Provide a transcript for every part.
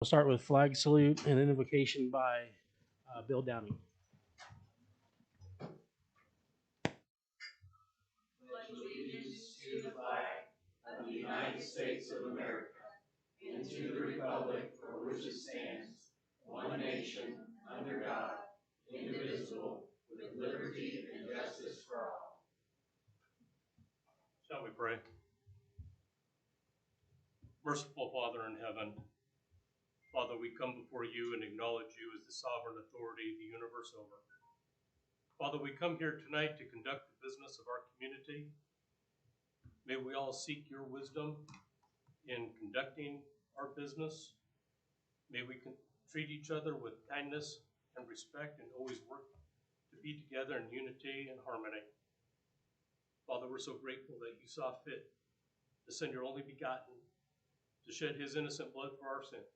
We'll start with flag salute and invocation by Bill Downing. Pledge allegiance to the flag of the United States of America and to the republic for which it stands, one nation, under God, indivisible, with liberty and justice for all. Shall we pray? Merciful Father in heaven, Father, we come before you and acknowledge you as the sovereign authority of the universe over. Father, we come here tonight to conduct the business of our community. May we all seek your wisdom in conducting our business. May we treat each other with kindness and respect and always work to be together in unity and harmony. Father, we're so grateful that you saw fit to send your only begotten to shed his innocent blood for our sins.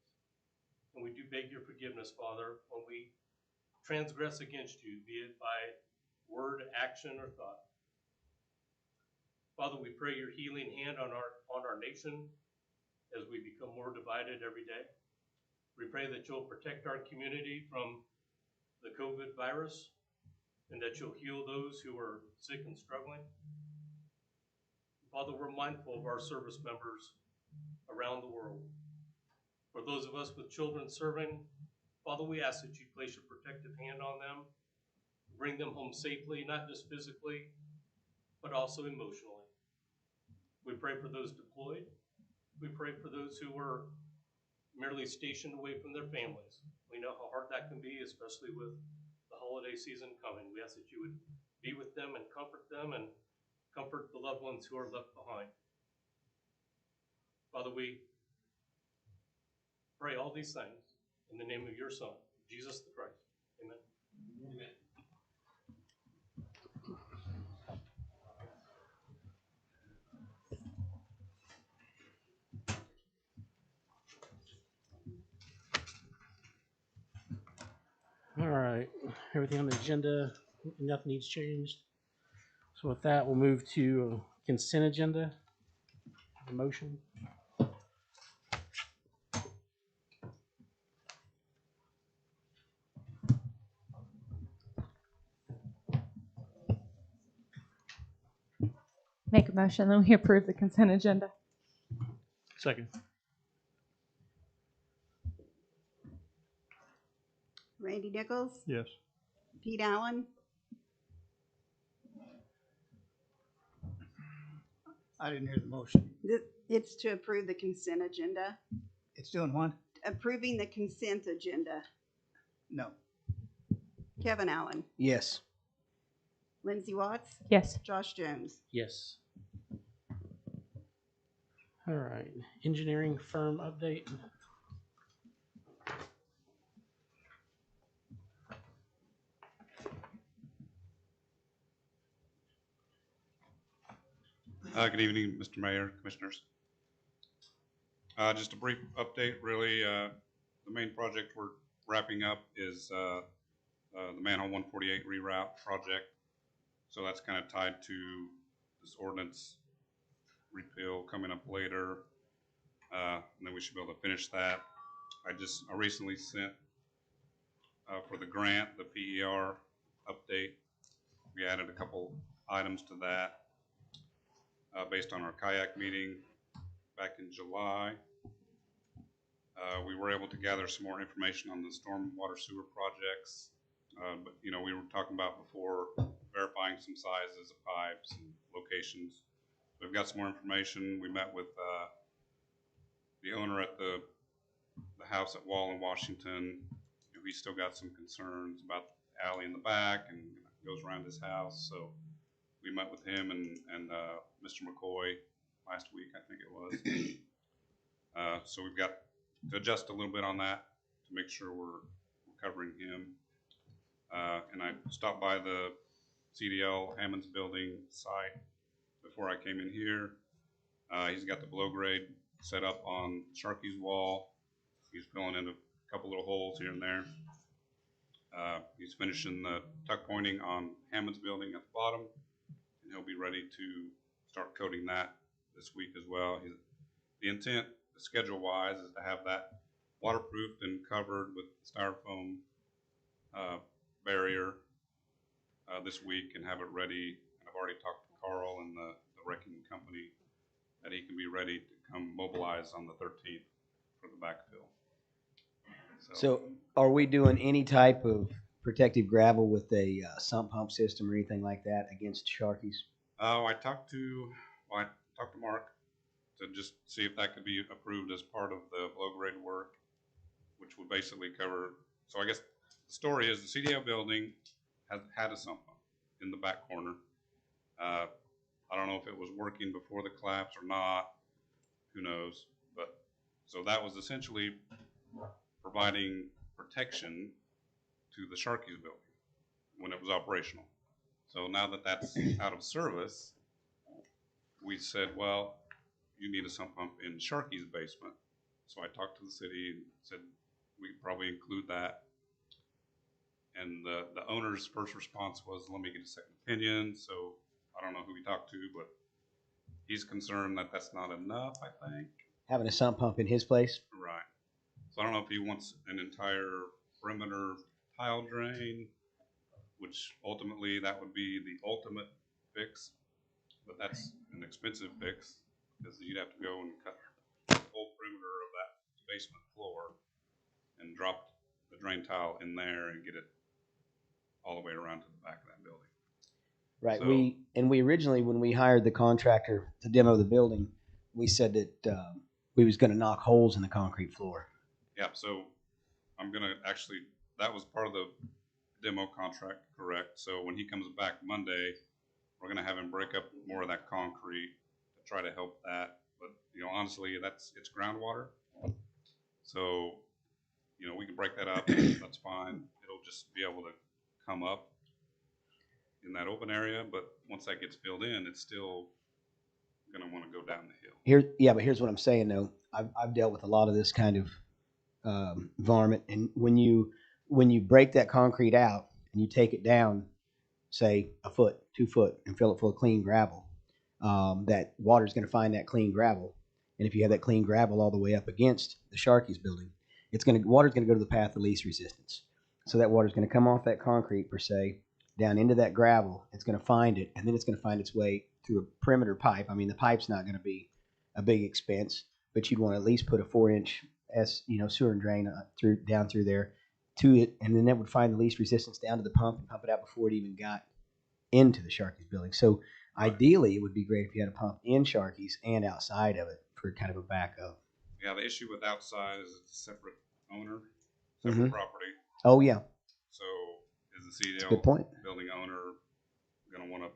And we do beg your forgiveness, Father, when we transgress against you, be it by word, action, or thought. Father, we pray your healing hand on our nation as we become more divided every day. We pray that you'll protect our community from the COVID virus and that you'll heal those who are sick and struggling. Father, we're mindful of our service members around the world. For those of us with children serving, Father, we ask that you place your protective hand on them, bring them home safely, not just physically, but also emotionally. We pray for those deployed. We pray for those who were merely stationed away from their families. We know how hard that can be, especially with the holiday season coming. We ask that you would be with them and comfort the loved ones who are left behind. Father, we pray all these things in the name of your Son, Jesus the Christ. Amen. Amen. All right, everything on the agenda, nothing needs changed. So with that, we'll move to consent agenda. A motion. Make a motion that we approve the consent agenda. Second. Randy Nichols, Yes. Pete Allen, I didn't hear the motion. it's to approve the consent agenda. It's doing one? Approving the consent agenda. No. Kevin Allen, Yes. Lindsay Watts, Yes. Josh Jones. Yes. All right, engineering firm update. Good evening, Mr. Mayor, Commissioners. Just a brief update, really. The main project we're wrapping up is the Manhole 148 reroute project. So that's kind of tied to this ordinance repeal coming up later. And then we should be able to finish that. I recently sent for the grant, the PER update. We added a couple items to that. Based on our kayak meeting back in July. We were able to gather some more information on the stormwater sewer projects. But you know, we were talking about before verifying some sizes of pipes and locations. We've got some more information. We met with the owner at the house at Wall in Washington. He's still got some concerns about the alley in the back and it goes around his house. So we met with him and Mr. McCoy last week, I think it was. So we've got to adjust a little bit on that to make sure we're covering him. And I stopped by the CDL Hammond's building site before I came in here. He's got the below grade set up on Sharky's wall. He's filling in a couple little holes here and there. He's finishing the tuck pointing on Hammond's building at the bottom. And he'll be ready to start coating that this week as well. The intent, schedule-wise, is to have that waterproofed and covered with styrofoam barrier this week and have it ready. And I've already talked to Carl and the wrecking company that he can be ready to come mobilize on the 13th for the backfill. So are we doing any type of protective gravel with a sump pump system or anything like that against Sharkies? I talked to Mark to just see if that could be approved as part of the below grade work, which would basically cover. So I guess the story is the CDL building has had a sump pump in the back corner. I don't know if it was working before the collapse or not. Who knows? But so that was essentially providing protection to the Sharkies building when it was operational. So now that that's out of service, we said, well, you need a sump pump in Sharky's basement. So I talked to the city and said we could probably include that. And the owner's first response was, let me get a second opinion. So I don't know who he talked to, but he's concerned that that's not enough, I think. Having a sump pump in his place? Right. So I don't know if he wants an entire perimeter tile drain, which ultimately that would be the ultimate fix. But that's an expensive fix because you'd have to go and cut the whole perimeter of that basement floor and drop the drain tile in there and get it all the way around to the back of that building. Right. So, we originally, when we hired the contractor to demo the building, we said that we was going to knock holes in the concrete floor. yeah, so I'm going to actually, that was part of the demo contract, correct? So when he comes back Monday, we're going to have him break up more of that concrete to try to help that. But, honestly, it's groundwater. So, we can break that up. That's fine. It'll just be able to come up in that open area. But once that gets filled in, it's still going to want to go down the hill. But here's what I'm saying, though. I've dealt with a lot of this kind of varmint. And when you break that concrete out and you take it down, say a foot, 2 foot, and fill it full of clean gravel, that water's going to find that clean gravel. And if you have that clean gravel all the way up against the Sharkies building, water's going to go to the path of least resistance. So that water's going to come off that concrete, per se, down into that gravel. It's going to find it, and then it's going to find its way through a perimeter pipe. I mean, the pipe's not going to be a big expense, but you'd want to at least put a 4-inch sewer and drain down through there to it, and then that would find the least resistance down to the pump and pump it out before it even got into the Sharkies building. So ideally, it would be great if you had a pump in Sharkies and outside of it for kind of a backup. Yeah, the issue with outside is it's a separate owner, separate property. Oh, yeah. So is the CDL Good point. building owner going to want a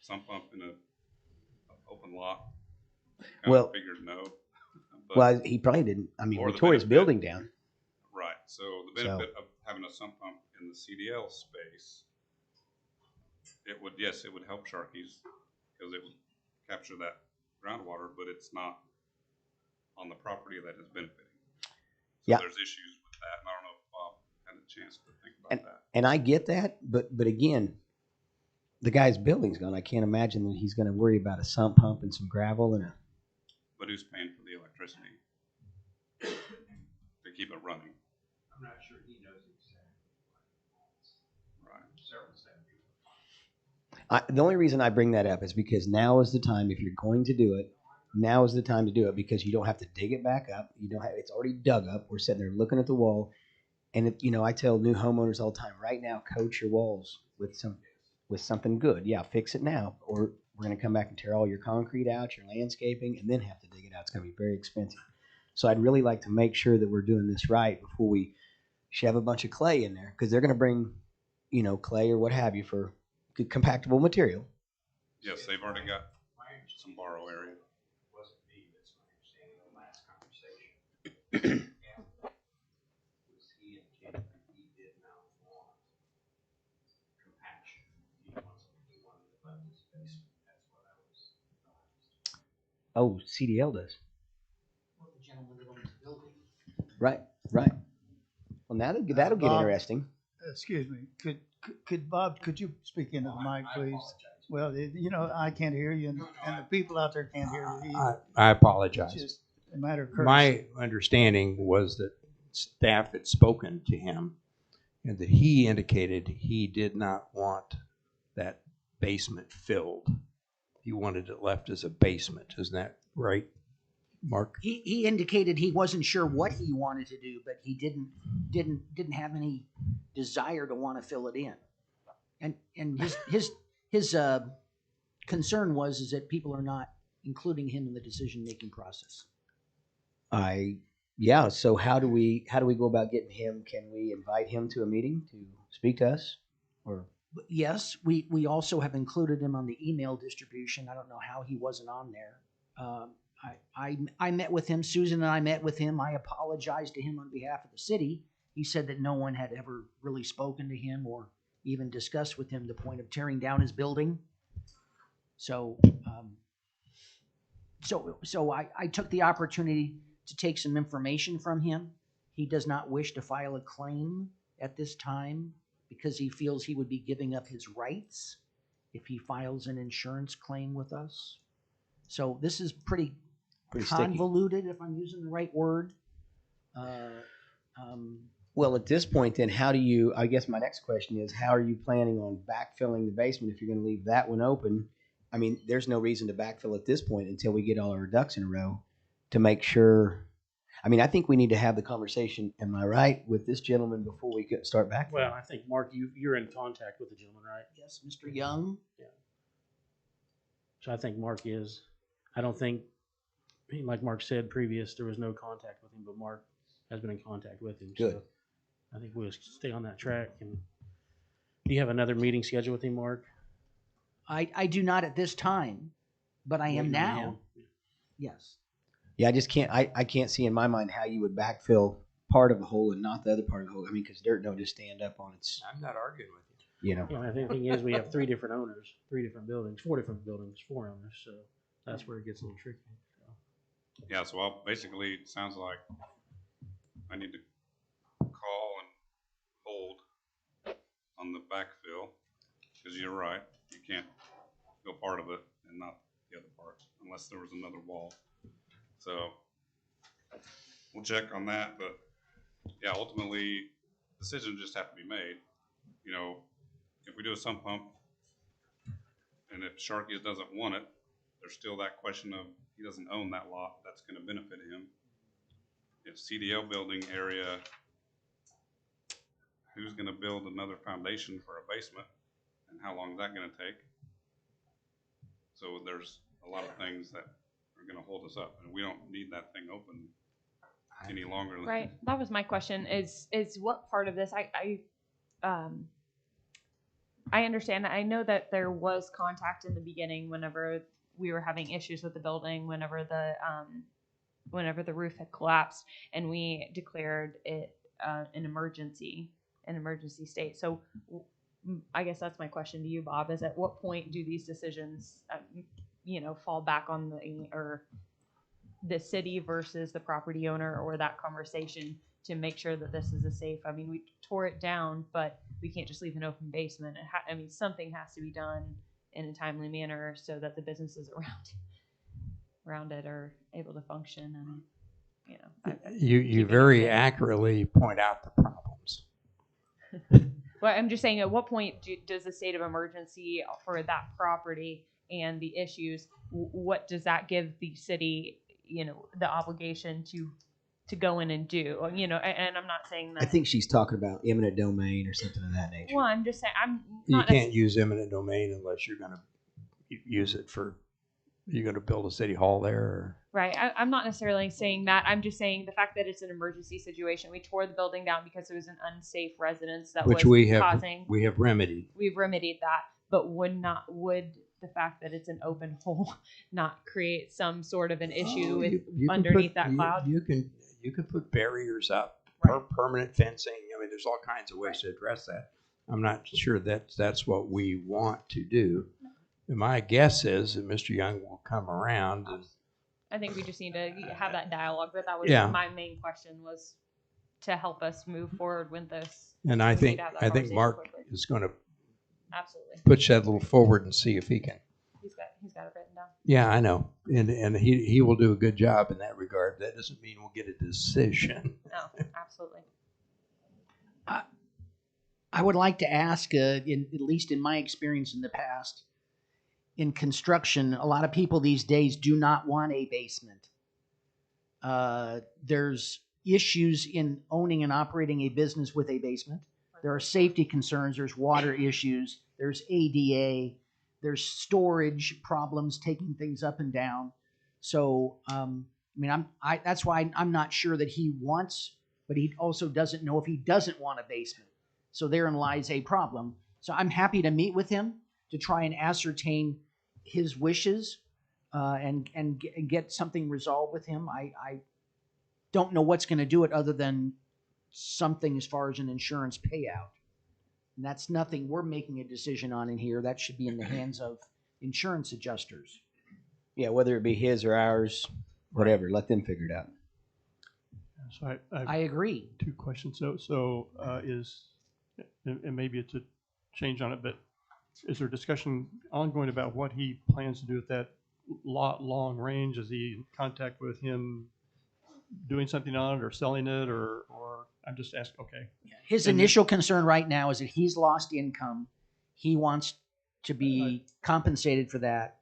sump pump in an open lot? Well, figured no. Well, he probably didn't. I mean, we tore his building down. Right. So the benefit of having a sump pump in the CDL space, it would help Sharkies because it would capture that groundwater, but it's not on the property that is benefiting. So yeah. There's issues with that, and I don't know if Bob had a chance to think about that. And I get that, but again, the guy's building's gone. I can't imagine that he's going to worry about a sump pump and some gravel and a. But who's paying for the electricity to keep it running? I'm not sure he knows exactly. Right. Several people. The only reason I bring that up is because now is the time, if you're going to do it, now is the time to do it because you don't have to dig it back up. It's already dug up. We're sitting there looking at the wall. And, I tell new homeowners all the time, right now, coat your walls with something good. Yeah, fix it now. Or we're going to come back and tear all your concrete out, your landscaping, and then have to dig it out. It's going to be very expensive. So I'd really like to make sure that we're doing this right before we shove a bunch of clay in there because they're going to bring, clay or what have you for compactable material. Yes, they've already got some borrow area. Wasn't me, that's my understanding of the last conversation. Was he indicated that he did not want compaction. He wanted to let his basement. That's what I was advised. Oh, CDL does. Well, the gentleman that owns the building. Right. Well, now that'll get Bob, interesting. Excuse me. Could Bob, could you speak into the mic, please? Well, I can't hear you, and the people out there can't hear you either. I apologize. It's just a matter of courtesy. My understanding was that staff had spoken to him and that he indicated he did not want that basement filled. He wanted it left as a basement. Isn't that right, Mark? He indicated he wasn't sure what he wanted to do, but he didn't have any desire to want to fill it in. And his concern was that people are not including him in the decision-making process. Yeah, so how do we go about getting him? Can we invite him to a meeting to speak to us? Or But yes, we also have included him on the email distribution. I don't know how he wasn't on there. I met with him. Susan and I met with him. I apologized to him on behalf of the city. He said that no one had ever really spoken to him or even discussed with him the point of tearing down his building. So I took the opportunity to take some information from him. He does not wish to file a claim at this time because he feels he would be giving up his rights if he files an insurance claim with us. So this is pretty sticky. convoluted, if I'm using the right word. Well, at this point, then, I guess my next question is, how are you planning on backfilling the basement if you're going to leave that one open? I mean, there's no reason to backfill at this point until we get all our ducks in a row to make sure. I mean, I think we need to have the conversation, am I right, with this gentleman before we start backfilling? Well, I think, Mark, you're in contact with the gentleman, right? Yes, Mr. Young. Yeah. So I think Mark is. I don't think, like Mark said previous, there was no contact with him, but Mark has been in contact with him. Good. So I think we'll stay on that track. And do you have another meeting scheduled with him, Mark? I do not at this time, but I am Waiting on now. him. Yes. Yeah, I just can't. I can't see in my mind how you would backfill part of a hole and not the other part of the hole. I mean, because dirt don't just stand up on its. I'm not arguing with you. You know. Yeah, I think the thing is we have 3 different owners, 3 different buildings, 4 different buildings, 4 owners. So that's where it gets a little tricky. So. Yeah, so basically, it sounds like I need to call and hold on the backfill, because you're right, you can't go part of it and not the other parts unless there was another wall. So we'll check on that, but yeah, ultimately, decisions just have to be made. You know, if we do a sump pump and if Sharkey doesn't want it, there's still that question of he doesn't own that lot that's going to benefit him. If CDL building area, who's going to build another foundation for a basement and how long is that going to take? So there's a lot of things that are going to hold us up, and we don't need that thing open any longer. Right. That was my question. Is what part of this I understand. I know that there was contact in the beginning whenever we were having issues with the building, whenever the roof had collapsed, and we declared it an emergency state. So I guess that's my question to you, Bob, is at what point do these decisions fall back on the city versus the property owner, or that conversation to make sure that this is a safe. I mean, we tore it down, but we can't just leave an open basement. Something has to be done in a timely manner so that the businesses around it are able to function. And You very accurately point out the problems. Well, I'm just saying, at what point does the state of emergency for that property and the issues, what does that give the city, the obligation to go in and do? And I'm not saying that. I think she's talking about eminent domain or something of that nature. Well, I'm just saying, You can't use eminent domain unless you're going to use it you're going to build a city hall there. Or, right. I'm not necessarily saying that. I'm just saying the fact that it's an emergency situation. We tore the building down because it was an unsafe residence that which was we have causing. We have remedied. We've remedied that, but would the fact that it's an open hole not create some sort of an issue with underneath that cloud? You can put barriers up, Right. permanent fencing. I mean, there's all kinds of ways to address that. I'm not sure that's what we want to do. And my guess is that Mr. Young will come around. I think we just need to have that dialogue, but that was my main question, was to help us move forward with this. And I think Mark is going to absolutely push that a little forward and see if he can He's got it written down. Yeah, I know. And he will do a good job in that regard. That doesn't mean we'll get a decision. No, absolutely. I would like to ask, at least in my experience in the past, in construction, a lot of people these days do not want a basement. There's issues in owning and operating a business with a basement. There are safety concerns. There's water issues. There's ADA. There's storage problems, taking things up and down. So, that's why I'm not sure that he wants, but he also doesn't know if he doesn't want a basement. So therein lies a problem. So I'm happy to meet with him to try and ascertain his wishes and get something resolved with him. I don't know what's going to do it other than something as far as an insurance payout. And that's nothing we're making a decision on in here. That should be in the hands of insurance adjusters. Yeah, whether it be his or ours, whatever, let them figure it out. So I agree. two questions. And maybe it's a change on it, but is there discussion ongoing about what he plans to do with that lot long range? Is he in contact with him doing something on it or selling it, or I'm just asking, okay. His initial concern right now is that he's lost income. He wants to be compensated for that.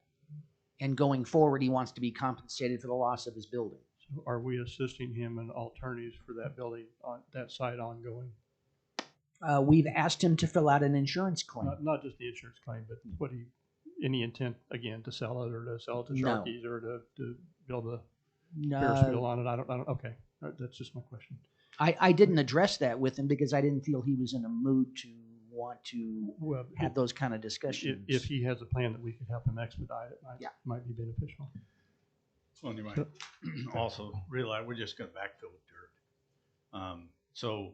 And going forward, he wants to be compensated for the loss of his building. So are we assisting him in alternatives for that building on that site ongoing? We've asked him to fill out an insurance claim. Not just the insurance claim, but any intent, again, to sell it or to sell it to No. Sharkies or to build a Ferris wheel on it? I don't, okay. That's just my question. I didn't address that with him because I didn't feel he was in a mood to want to have those kind of discussions. If he has a plan that we could help him expedite it, might be beneficial. Well, you might also realize we're just going to backfill with dirt. So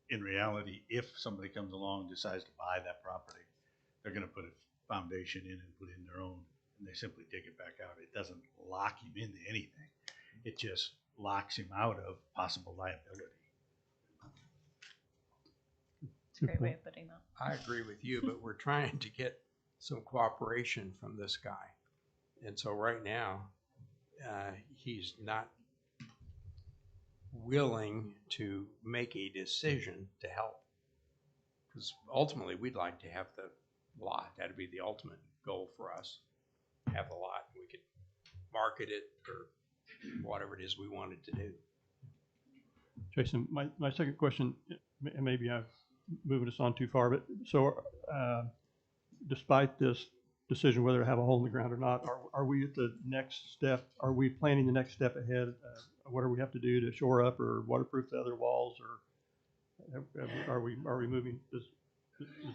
in reality, if somebody comes along and decides to buy that property, they're going to put a foundation in and put in their own, and they simply dig it back out. It doesn't lock him into anything. It just locks him out of possible liability. It's a great way of putting that. I agree with you, but we're trying to get some cooperation from this guy. And so right now, he's not willing to make a decision to help. Because ultimately, we'd like to have the lot. That'd be the ultimate goal for us. Have the lot. We could market it or whatever it is we wanted to do. Jason, my second question, and maybe I'm moving us on too far, but so despite this decision whether to have a hole in the ground or not, are we at the next step? Are we planning the next step ahead? What do we have to do to shore up or waterproof the other walls, or are we moving? Does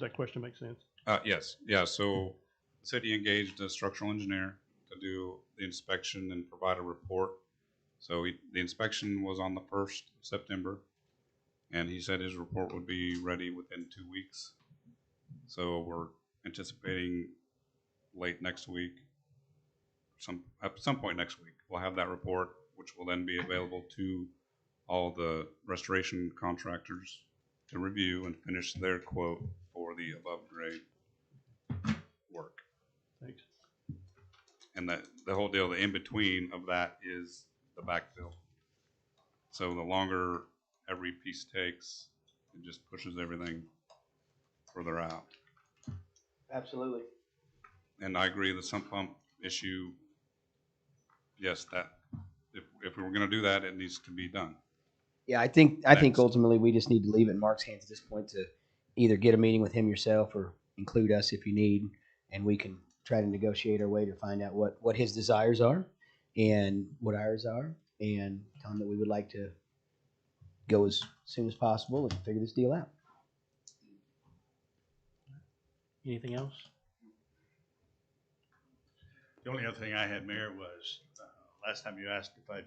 that question make sense? Yes. Yeah. So the city engaged a structural engineer to do the inspection and provide a report. So the inspection was on the 1st of September, and he said his report would be ready within 2 weeks. So we're anticipating late next week, at some point next week, we'll have that report, which will then be available to all the restoration contractors to review and finish their quote for the above grade work. Thanks. And the whole deal, the in between of that is the backfill. So the longer every piece takes, it just pushes everything further out. Absolutely. And I agree, the sump pump issue, yes, that if we were going to do that, it needs to be done. Yeah, I think ultimately we just need to leave it in Mark's hands at this point to either get a meeting with him yourself or include us if you need, and we can try to negotiate our way to find out what his desires are and what ours are, and tell him that we would like to go as soon as possible and figure this deal out. Anything else? The only other thing I had, Mayor, was last time you asked if I'd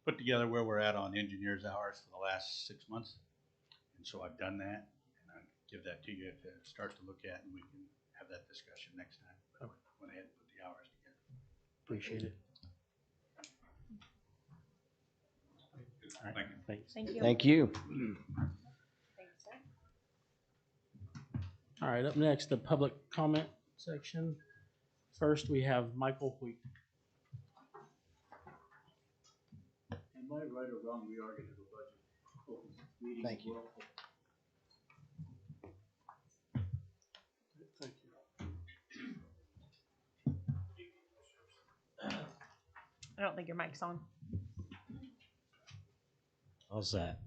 put together where we're at on engineers' hours for the last 6 months. And so I've done that, and I'll give that to you to start to look at, and we can have that discussion next time. But I went ahead and put the hours together. Appreciate it. All right. Thank you. Thanks. Thank you. Thank you. Thanks, sir. All right, up next, the public comment section. First, we have Michael Wheat. Am I right or wrong? We are going to have a budget meeting. Thank you. Thank you. I don't think your mic's on. How's that?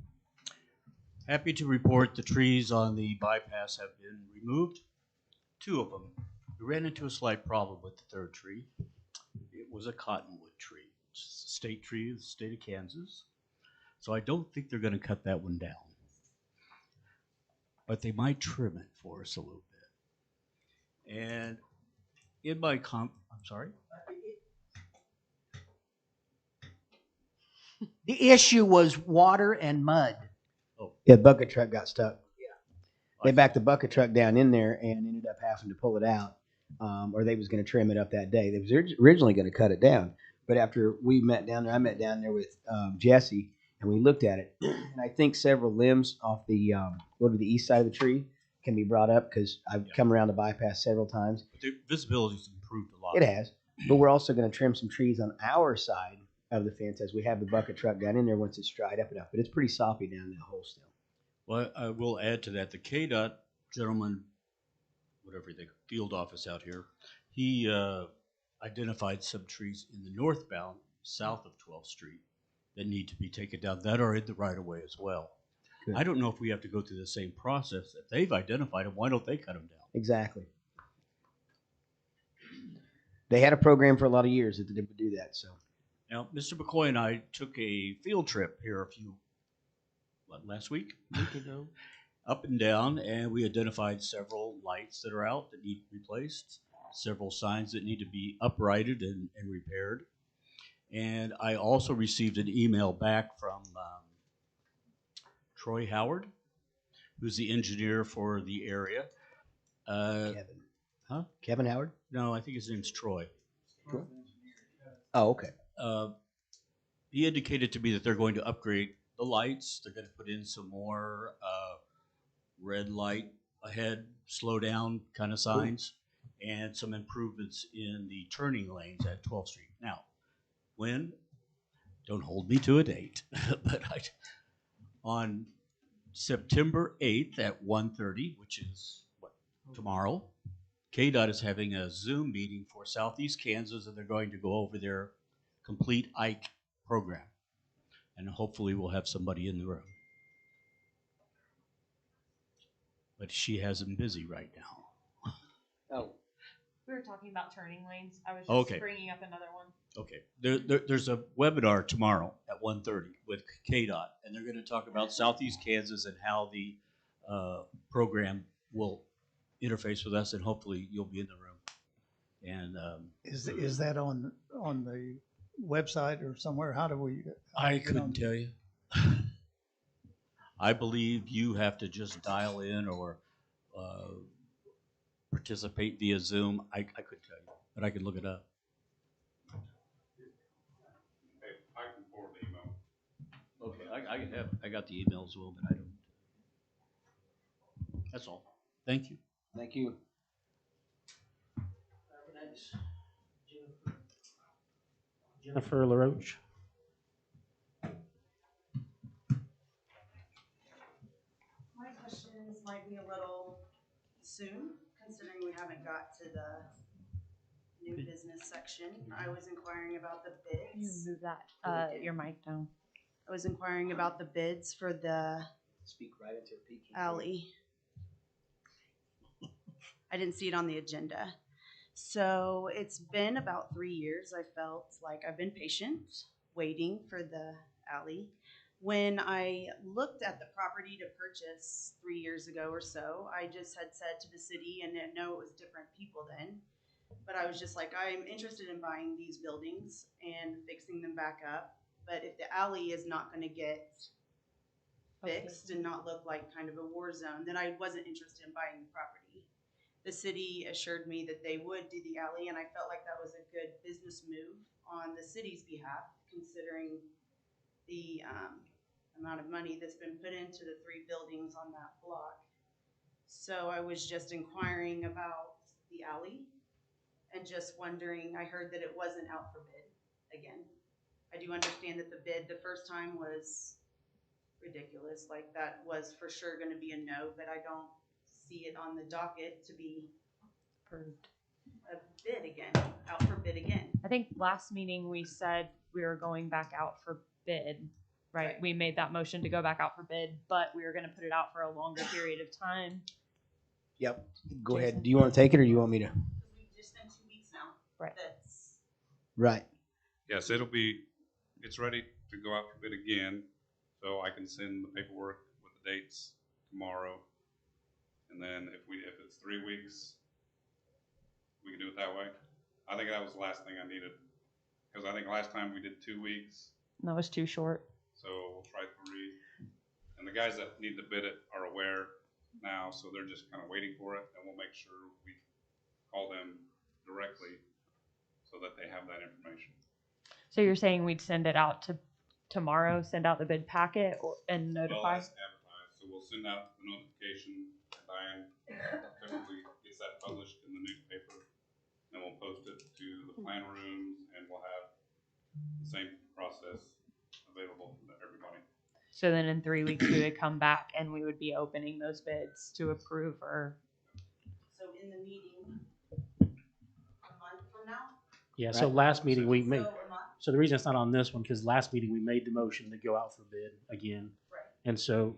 Happy to report the trees on the bypass have been removed. 2 of them. We ran into a slight problem with the 3rd tree. It was a cottonwood tree. It's a state tree of the state of Kansas. So I don't think they're going to cut that one down. But they might trim it for us a little bit. And in my I'm sorry? The issue was water and mud. Yeah, the bucket truck got stuck. They backed the bucket truck down in there and ended up having to pull it out, or they was going to trim it up that day. They was originally going to cut it down, but after we met down there, I met down there with Jesse, and we looked at it, and I think several limbs off the go to the east side of the tree can be brought up because I've come around the bypass several times. But the visibility's improved a lot. It has, but we're also going to trim some trees on our side of the fence as we have the bucket truck down in there once it's dried up enough. But it's pretty soppy down in that hole still. Well, I will add to that, the KDOT gentleman, whatever the field office out here, he identified some trees in the northbound, south of 12th Street, that need to be taken down, that are in the right of way as well. Good. I don't know if we have to go through the same process. If they've identified them, why don't they cut them down? Exactly. They had a program for a lot of years that they would do that. So Now, Mr. McCoy and I took a field trip here last week? A week ago. Up and down, and we identified several lights that are out that need replaced, several signs that need to be uprighted and repaired. And I also received an email back from Troy Howard, who's the engineer for the area. Kevin. Huh? Kevin Howard? No, I think his name's Troy. Troy? Oh, okay. He indicated to me that they're going to upgrade the lights. They're going to put in some more red light ahead, slow down kind of signs, and some improvements in the turning lanes at 12th Street. Now, when? Don't hold me to a date, but on September 8th at 1:30, which is tomorrow, KDOT is having a Zoom meeting for Southeast Kansas, and they're going to go over their complete Ike program. And hopefully we'll have somebody in the room. But she has them busy right now. Oh. We were talking about turning lanes. I was just Okay. bringing up another one. Okay. There's a webinar tomorrow at 1:30 with KDOT, and they're going to talk about Southeast Kansas and how the program will interface with us, and hopefully you'll be in the room. And Is that on the website or somewhere? How do we? I couldn't tell you. I believe you have to just dial in or participate via Zoom. I couldn't tell you, but I can look it up. Hey, I can forward the email. Okay, I got the email as well, but I don't. That's all. Thank you. Thank you. Jennifer LaRoche. My questions might be a little soon, considering we haven't got to the new business section. I was inquiring about the You bids. move that your mic down. I was inquiring about the bids for the Speak right into a peak. alley. I didn't see it on the agenda. So it's been about 3 years. I felt like I've been patient, waiting for the alley. When I looked at the property to purchase 3 years ago or so, I just had said to the city, and I know it was different people then, but I was just like, I'm interested in buying these buildings and fixing them back up. But if the alley is not going to get fixed and not look like kind of a war zone, then I wasn't interested in buying the property. The city assured me that they would do the alley, and I felt like that was a good business move on the city's behalf, considering the amount of money that's been put into the 3 buildings on that block. So I was just inquiring about the alley and just wondering, I heard that it wasn't out for bid again. I do understand that the bid the first time was ridiculous, like that was for sure gonna be a no, but I don't see it on the docket to be Approved. a bid again, out for bid again. I think last meeting we said we were going back out for bid, right? Right. We made that motion to go back out for bid, but we were gonna put it out for a longer period of time. Yep. Go Jason? ahead. Do you want to take it or you want me to? Because we've just been 2 weeks now. Right. That's, Right. Yes, it's ready to go out for bid again, so I can send the paperwork with the dates tomorrow. And then if it's 3 weeks, we can do it that way. I think that was the last thing I needed, because I think last time we did 2 weeks, And that was too short. so we'll try 3. And the guys that need to bid it are aware now, so they're just kind of waiting for it, and we'll make sure we call them directly so that they have that information. So you're saying we'd send it out to tomorrow, send out the bid packet and Well, notify? as advertised, so we'll send out the notification, and Diane typically gets that published in the newspaper, and we'll post it to the plan rooms, and we'll have the same process available to everybody. So then in 3 weeks we would come back and we would be opening those bids to approve or. so in the meeting, a month from now? Yeah, so last meeting we made, So a month? so the reason it's not on this one, because last meeting we made the motion to go out for bid again. Right. And so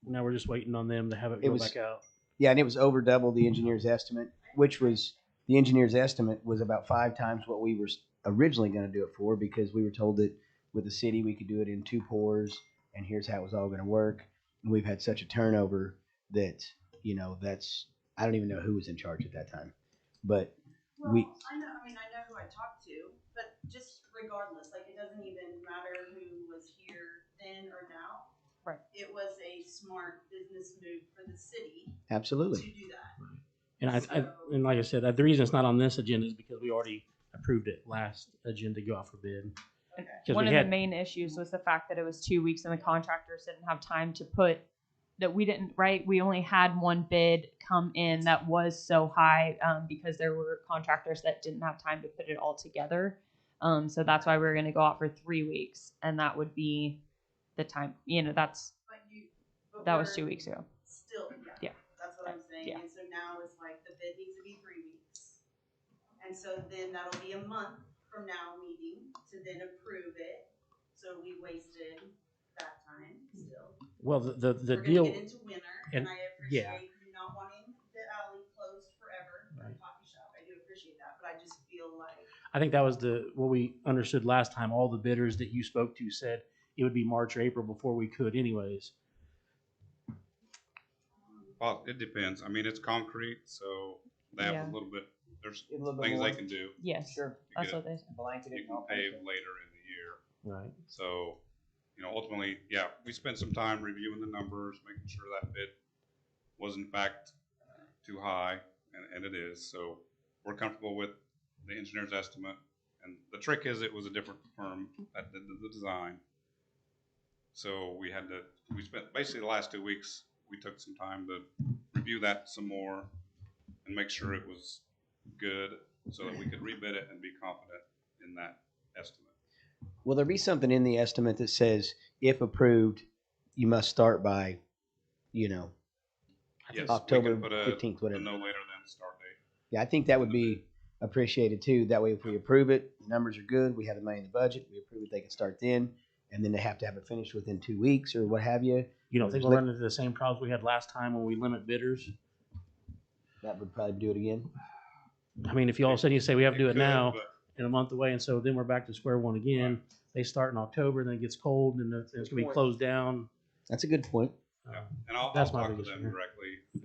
now we're just waiting on them to have it It go was- back out. Yeah, and it was over double the engineer's estimate, which was, the engineer's estimate was about 5 times what we were originally going to do it for, because we were told that with the city we could do it in 2 pours, and here's how it was all going to work. And we've had such a turnover that, I don't even know who was in charge at that time. But Well, we, I know who I talked to, but just regardless, like it doesn't even matter who was here then or now. Right. It was a smart business move for the city absolutely. to do that. And and like I said, the reason it's not on this agenda is because we already approved it last agenda to go out for bid. Okay. 'Cause One we of had- the main issues was the fact that it was 2 weeks and the contractors didn't have time to put that we didn't, right? We only had one bid come in that was so high because there were contractors that didn't have time to put it all together. So that's why we were going to go out for 3 weeks, and that would be the time. But That was we're 2 weeks ago. Still, yeah. Yeah. That's what I'm saying. Yeah. And so now it's like the bid needs to be 3 weeks. And so then that'll be a month from now meeting to then approve it. So we wasted that time still. Well, the We're deal, gonna get into winter, and and- I yeah. appreciate you not wanting the alley closed forever for the Right. coffee shop. I do appreciate that, but I just feel like I think that was what we understood last time. All the bidders that you spoke to said it would be March or April before we could anyways. Well, it depends. I mean, it's concrete, so they have Yeah. a little bit, there's A little bit things more. they can do. Yes, Sure. that's get what they said. Blanket You can pave later in the year. Right. So, ultimately, yeah, we spent some time reviewing the numbers, making sure that bid was in fact too high, and it is. So we're comfortable with the engineer's estimate. And the trick is it was a different firm that did the design. So we spent basically the last 2 weeks, we took some time to review that some more and make sure it was good so that we could rebid it and be confident in that estimate. Will there be something in the estimate that says, if approved, you must start by, Yes, October we can put 15th, whatever. no later than the start date. Yeah, I think that would be appreciated too. That way, if we approve it, the numbers are good, we have the money in the budget, we approve it, they can start then, and then they have to have it finished within 2 weeks or what have you. You don't think we'll run into the same problems we had last time when we limit bidders? That would probably do it again. I mean, if you all of a sudden you say we have to do it could, now but- and a month away, and so then we're back to square one again. They start in October, then it gets cold, and then it's gonna be closed down. That's a good point. Yeah. And I'll That's my talk to biggest them fear. directly and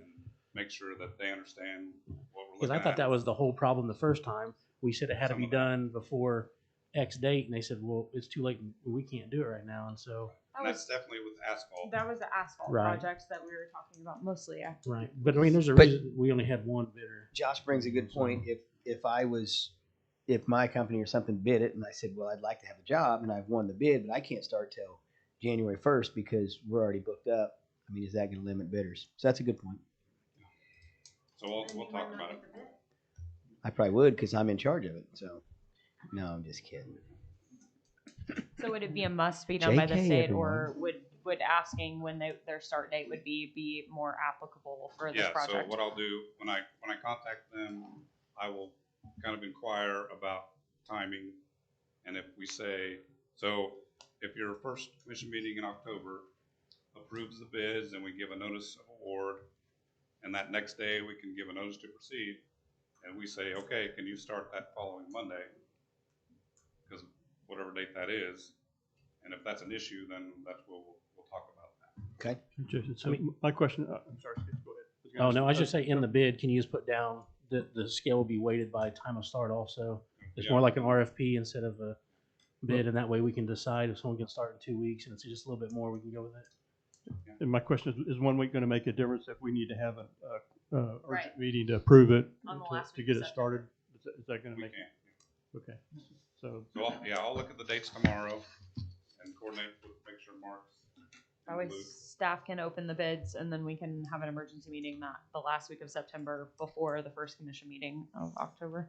make sure that they understand what we're Because looking I at. thought that was the whole problem the first time. We said it had to Some be of it. done before X date, and they said, well, it's too late, we can't do it right now, and so. And that's definitely with asphalt. That was the asphalt Right. projects that we were talking about mostly. Yeah. Right, but I mean, there's a But- reason we only had one bidder. Josh brings a good point. If my company or something bid it and I said, well, I'd like to have a job and I've won the bid, but I can't start till January 1st because we're already booked up. I mean, is that going to limit bidders? So that's a good point. So we'll then you talk might not about get it. the bid. I probably would because I'm in charge of it. So, no, I'm just kidding. So would it be a must be done by the JK, state, everyone. or would asking when their start date would be more applicable for this Yeah, so project? what I'll do, when I contact them, I will kind of inquire about timing. And if we say, so if your first commission meeting in October approves the bids and we give a notice of award, and that next day we can give a notice to proceed, and we say, okay, can you start that following Monday? Because whatever date that is, and if that's an issue, then that's what we'll talk about that. Okay. Jason, so I mean- my question, I'm sorry, Steve, go ahead. Oh, no, I should say in the bid, can you just put down that the scale will be weighted by time of start also? It's more like an RFP instead of a bid, and that way we can decide if someone can start in 2 weeks and it's just a little bit more, we can go with it. And my question is 1 week going to make a difference if we need to have a Right. urgent meeting to approve it On the to last to week get of it started? Is that going to We make? can. Okay. So So I'll look at the dates tomorrow and coordinate with, make sure Mark's in That way the loop. staff can open the bids and then we can have an emergency meeting the last week of September before the first commission meeting of October.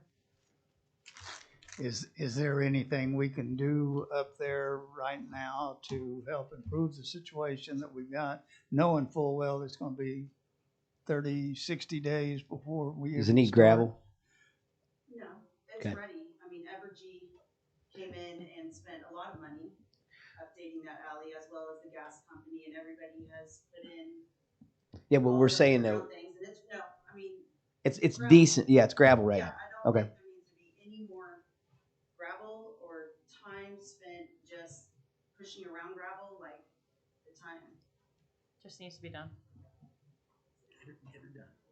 Is there anything we can do up there right now to help improve the situation that we've got, knowing full well it's gonna be 30, 60 days before we. Does it even need start? gravel? No, it's Okay. ready. I mean, Evergy came in and spent a lot of money updating that alley, as well as the gas company, and everybody has put in. Yeah, but all we're the saying underground though, things, and it's, no, I mean. it's gravel. decent. Yeah, it's gravel right Yeah, now. I don't Okay. think there needs to be any more gravel or time spent just pushing around gravel, like the time. Just needs to be done.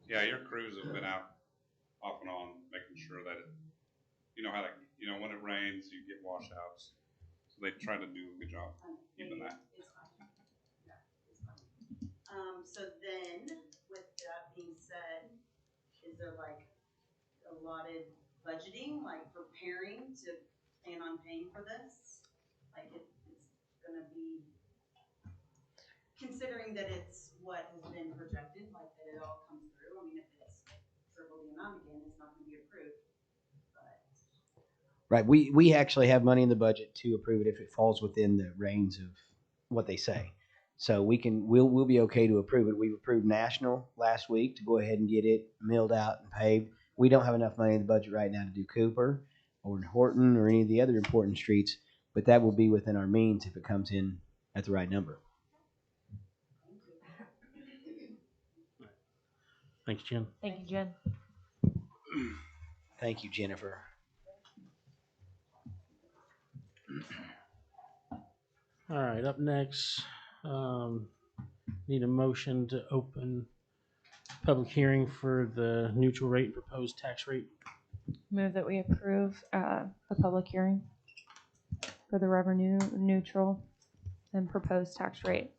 Yeah, your crews have been out off and on, making sure that it, you know how, like, you know, when it rains, you get washouts. So they try to do a good job keeping that. It's fine. Yeah, it's fine. So then, with that being said, is there like allotted budgeting, like preparing to plan on paying for this? Like it's gonna be, considering that it's what has been projected, like that it all comes through. I mean, if it's triple the amount again, it's not gonna be approved. But Right. We actually have money in the budget to approve it if it falls within the range of what they say. So we'll be okay to approve it. We've approved National last week to go ahead and get it milled out and paved. We don't have enough money in the budget right now to do Cooper or Horton or any of the other important streets, but that will be within our means if it comes in at the right number. Thanks, Jen. Thank you, Jen. Thank you, Jennifer. All right, up next, need a motion to open public hearing for the neutral rate and proposed tax rate. Move that we approve the public hearing for the revenue neutral and proposed tax rate.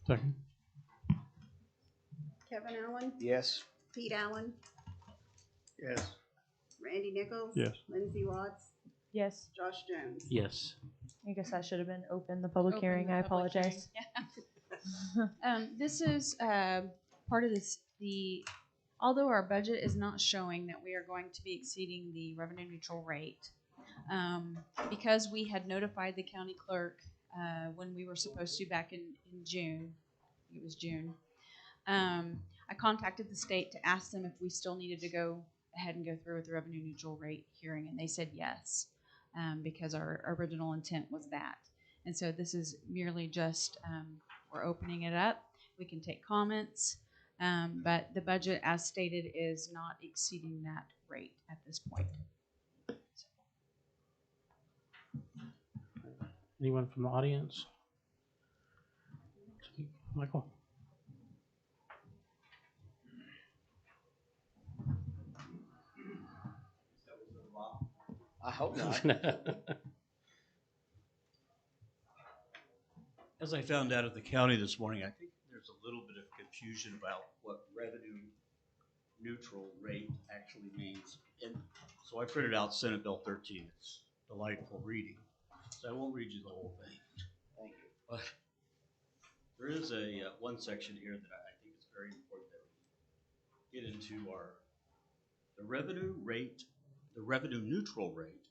second. Kevin Allen, Yes. Pete Allen, Yes. Randy Nichols. Yes. Lindsay Watts, Yes. Josh Jones. Yes. I guess I should have been open the public Open hearing. the I public apologize. This is part of this, although our budget is not showing that we are going to be exceeding the revenue neutral rate, because we had notified the county clerk when we were supposed to back in June, I think it was June, I contacted the state to ask them if we still needed to go ahead and go through with the revenue neutral rate hearing, and they said yes, because our original intent was that. And so this is merely just, we're opening it up. We can take comments, but the budget, as stated, is not exceeding that rate at this point. Anyone from the audience? Michael? I hope not. As I found out at the county this morning, I think there's a little bit of confusion about what revenue neutral rate actually means. And so I printed out Senate Bill 13. It's delightful reading. So I won't read you the whole thing. Thank you. But there is a one section here that I think is very important that we get into our The revenue neutral rate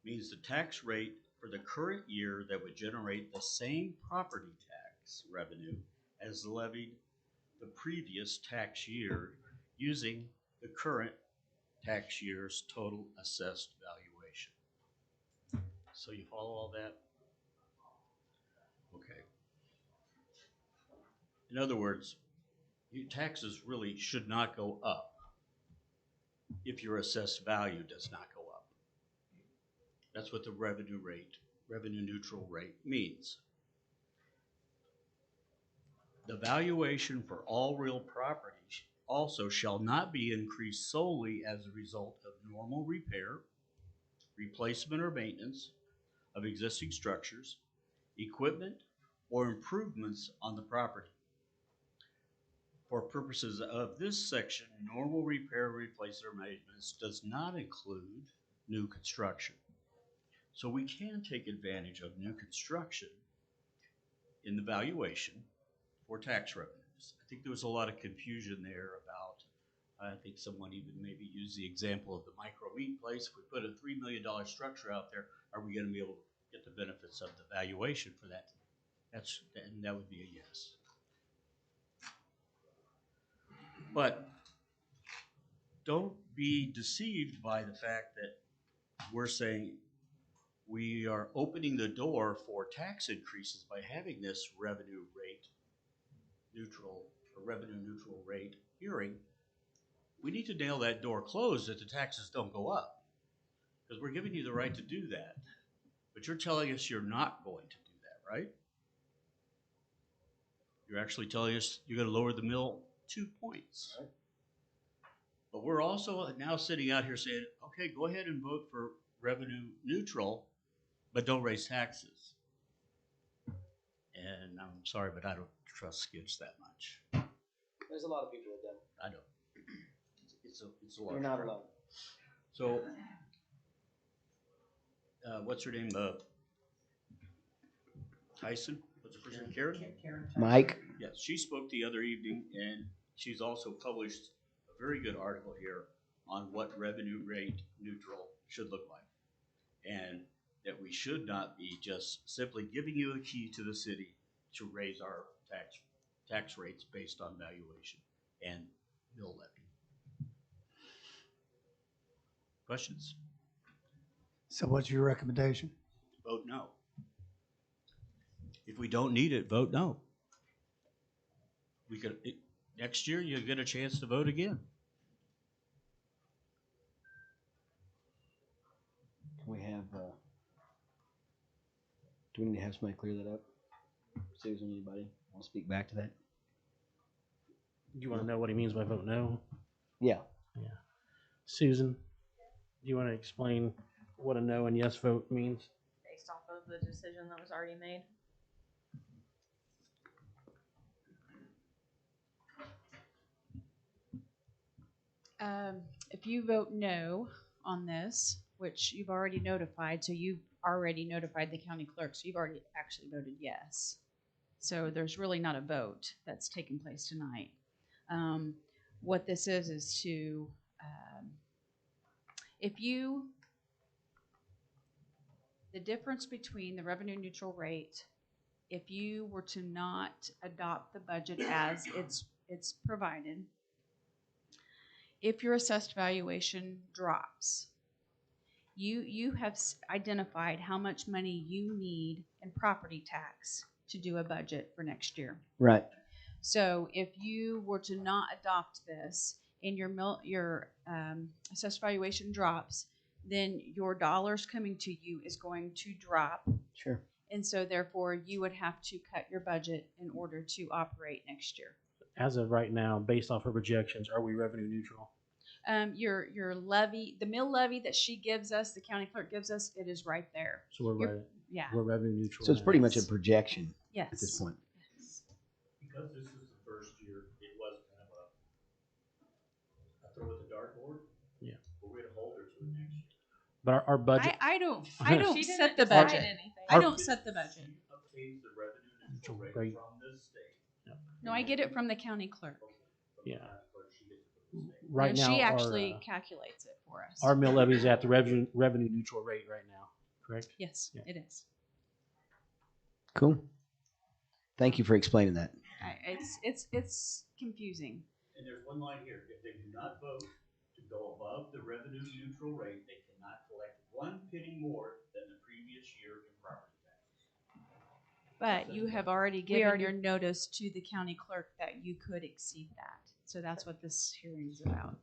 means the tax rate for the current year that would generate the same property tax revenue as levied the previous tax year using the current tax year's total assessed valuation. So you follow all that? Okay. In other words, your taxes really should not go up if your assessed value does not go up. That's what the revenue neutral rate means. The valuation for all real properties also shall not be increased solely as a result of normal repair, replacement or maintenance of existing structures, equipment, or improvements on the property. For purposes of this section, normal repair, replace, or maintenance does not include new construction. So we can take advantage of new construction in the valuation for tax revenues. I think there was a lot of confusion there about, I think someone even maybe used the example of the micro meat place. If we put a $3 million structure out there, are we going to be able to get the benefits of the valuation for that? And that would be a yes. But don't be deceived by the fact that we're saying we are opening the door for tax increases by having this revenue neutral rate hearing. We need to nail that door closed that the taxes don't go up, because we're giving you the right to do that. But you're telling us you're not going to do that, right? You're actually telling us you're going to lower the mill 2 points. Right. But we're also now sitting out here saying, okay, go ahead and vote for revenue neutral, but don't raise taxes. And I'm sorry, but I don't trust skids that much. There's a lot of people that don't. I don't. It's a lot. You're not alone. So, what's her name? Tyson? What's her first name? Karen? Mike? Yes, she spoke the other evening, and she's also published a very good article here on what revenue rate neutral should look like. And that we should not be just simply giving you a key to the city to raise our tax rates based on valuation and mill levy. Questions? So what's your recommendation? Vote no. If we don't need it, vote no. Next year you'll get a chance to vote again. Can we have, do we need to have somebody clear that up? Susan, anybody want to speak back to that? Do you want to know what he means by vote no? Yeah. Yeah. Susan, do you want to explain what a no and yes vote means? Based off of the decision that was already made. If you vote no on this, which you've already notified, so you've already notified the county clerk, so you've already actually voted yes. So there's really not a vote that's taking place tonight. What this is to, the difference between the revenue neutral rate, if you were to not adopt the budget as it's provided, if your assessed valuation drops, you have identified how much money you need in property tax to do a budget for next year. Right. So if you were to not adopt this and your assessed valuation drops, then your dollars coming to you is going to drop. Sure. And so therefore you would have to cut your budget in order to operate next year. As of right now, based off her projections, are we revenue neutral? Your levy, the mill levy that she gives us, the county clerk gives us, it is right there. So we're Yeah. we're revenue neutral. So it's now. pretty much a projection Yes. at this point. Because this is the first year, it was kind of a throw at the dartboard. Yeah. But we're gonna hold her to it next year. But our budget. I don't She didn't set the decide budget. anything. I don't set the budget. She obtains the revenue neutral rate Right. from the state. No, I get it from the county clerk. Yeah. Right And now, she our, actually calculates it for us. our mill levy is at the revenue neutral rate right now, correct? Yes, Yeah. it is. Cool. Thank you for explaining that. It's confusing. And there's one line here, if they do not vote to go above the revenue neutral rate, they cannot collect 1 penny more than the previous year in property tax. But you have already given your notice to the county clerk that you could exceed that. So that's what this hearing is about.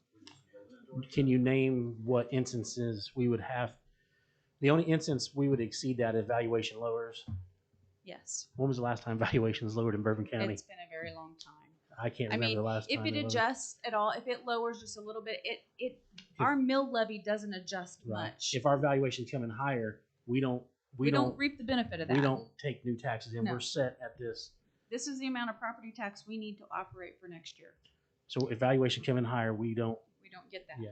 Can you name what instances we would have? The only instance we would exceed that if valuation lowers. Yes. When was the last time valuations lowered in Bourbon County? It's been a very long time. I can't remember the last if time. it lowered. adjusts at all, if it lowers just a little bit, our mill levy doesn't adjust Right. much. If our valuations come in higher, we don't reap the benefit of that. We don't take new taxes in. No. We're set at this. This is the amount of property tax we need to operate for next year. So if valuation come in higher, we don't. We don't get that. Yeah.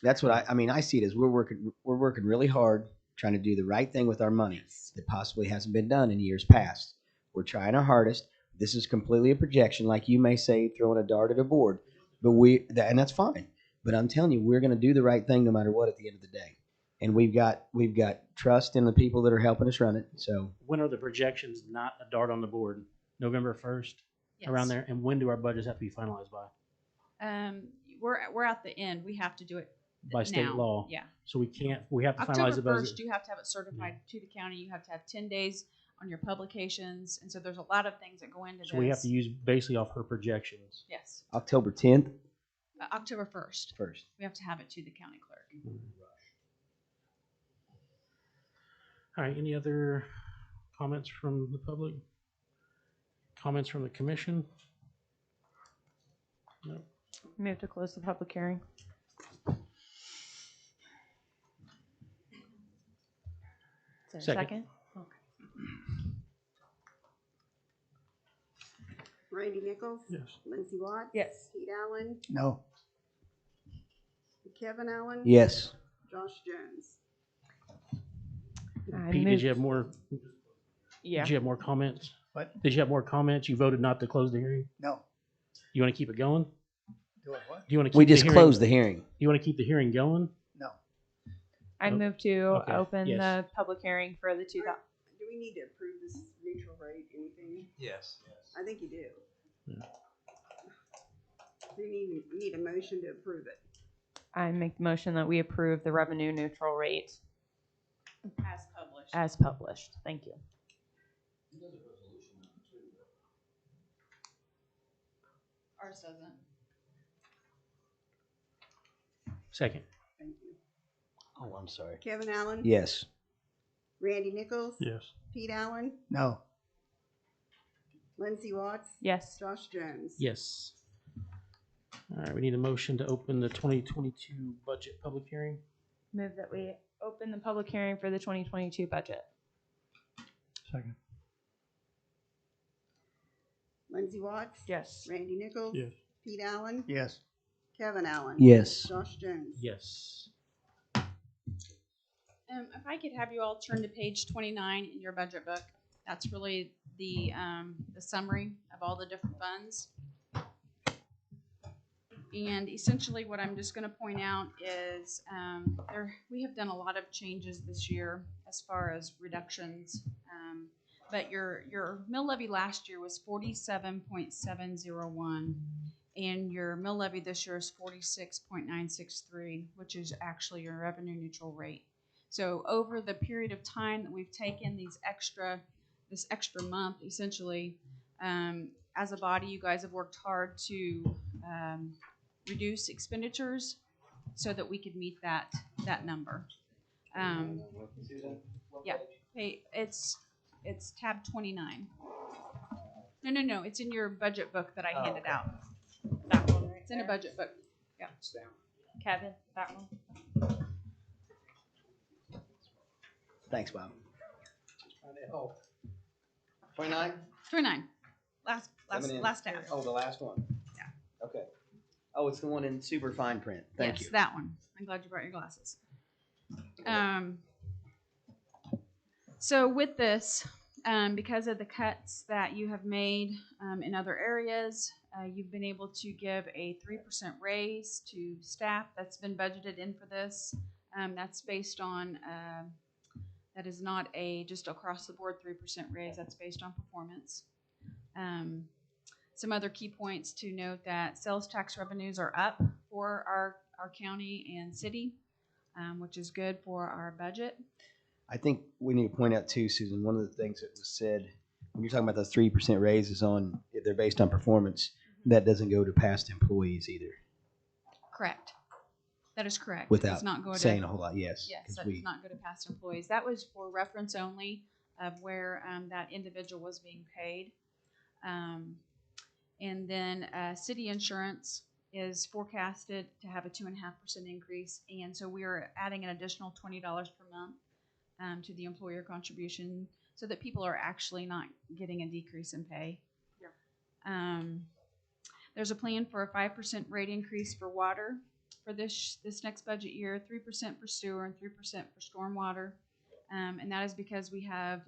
That's what I mean. I see it as we're working really hard, trying to do the right thing with our money that possibly hasn't been done in years past. We're trying our hardest. This is completely a projection, like you may say, throwing a dart at a board, but and that's fine. But I'm telling you, we're going to do the right thing no matter what at the end of the day. And we've got trust in the people that are helping us run it. So when are the projections? Not a dart on the board. November 1st, Yes. around there. And when do our budgets have to be finalized by? We're at the end. We have to do it By state now. law. Yeah. So we can't. We have to October finalize the budget. 1st, you have to have it certified to the county. You have to have 10 days on your publications, and so there's a lot of things that go into this. So we have to use basically off her projections. Yes. October 10th. October 1st. First. We have to have it to the county clerk. All right. Any other comments from the public? Comments from the commission? No. Move to close the public hearing. Is there a Second. second? Okay. Randy Nichols? Yes. Lindsay Watts? Yes. Pete Allen? No. Kevin Allen? Yes. Josh Jones? Pete, did you have more? Yeah. Did you have more comments? What? Did you have more comments? You voted not to close the hearing? No. You want to keep it going? Do it what? Do you want to keep We the just hearing? closed the hearing. You want to keep the hearing going? No. I Oh, move to okay. open Yes. the public hearing for the 2000. Do we need to approve this neutral rate, anything? Yes. I think you do. Yeah. Do you need a motion to approve it? I make the motion that we approve the revenue neutral rate As published. as published. Thank you. Ours doesn't. Second. Thank you. Oh, I'm sorry. Kevin Allen? Yes. Randy Nichols? Yes. Pete Allen? No. Lindsay Watts? Yes. Josh Jones? Yes. All right, we need a motion to open the 2022 budget public hearing. Move that we open the public hearing for the 2022 budget. Second. Lindsay Watts? Yes. Randy Nichols? Yes. Pete Allen? Yes. Kevin Allen? Yes. Josh Jones? Yes. If I could have you all turn to page 29 in your budget book, that's really the summary of all the different funds. And essentially what I'm just going to point out is we have done a lot of changes this year as far as reductions. But your mill levy last year was 47.701, and your mill levy this year is 46.963, which is actually your revenue neutral rate. So over the period of time that we've taken this extra month, essentially, as a body, you guys have worked hard to reduce expenditures so that we could meet that number. Yeah, hey, it's tab 29. No, it's in your budget book that I handed out. That one, right? It's in a budget book. Yeah. Kevin, that one. Thanks, Bob. 29? 29. Last tab. Oh, the last one. Yeah. Okay. Oh, it's the one in super fine print. Thank Yes, you. that one. I'm glad you brought your glasses. So with this, because of the cuts that you have made in other areas, you've been able to give a 3% raise to staff. That's been budgeted in for this. That's based on, that is not a just across the board 3% raise. That's based on performance. Some other key points to note that sales tax revenues are up for our county and city, which is good for our budget. I think we need to point out too, Susan, one of the things that was said, when you're talking about those 3% raises on, if they're based on performance, that doesn't go to past employees either. Correct. That is correct. It Without does not go saying to, a whole lot, yes. yes, that does not go to past employees. That was for reference only of where that individual was being paid. And then city insurance is forecasted to have a 2.5% increase, and so we are adding an additional $20 per month to the employer contribution, so that people are actually not getting a decrease in pay. Yeah. There's a plan for a 5% rate increase for water for this next budget year, 3% for sewer and 3% for stormwater, and that is because we have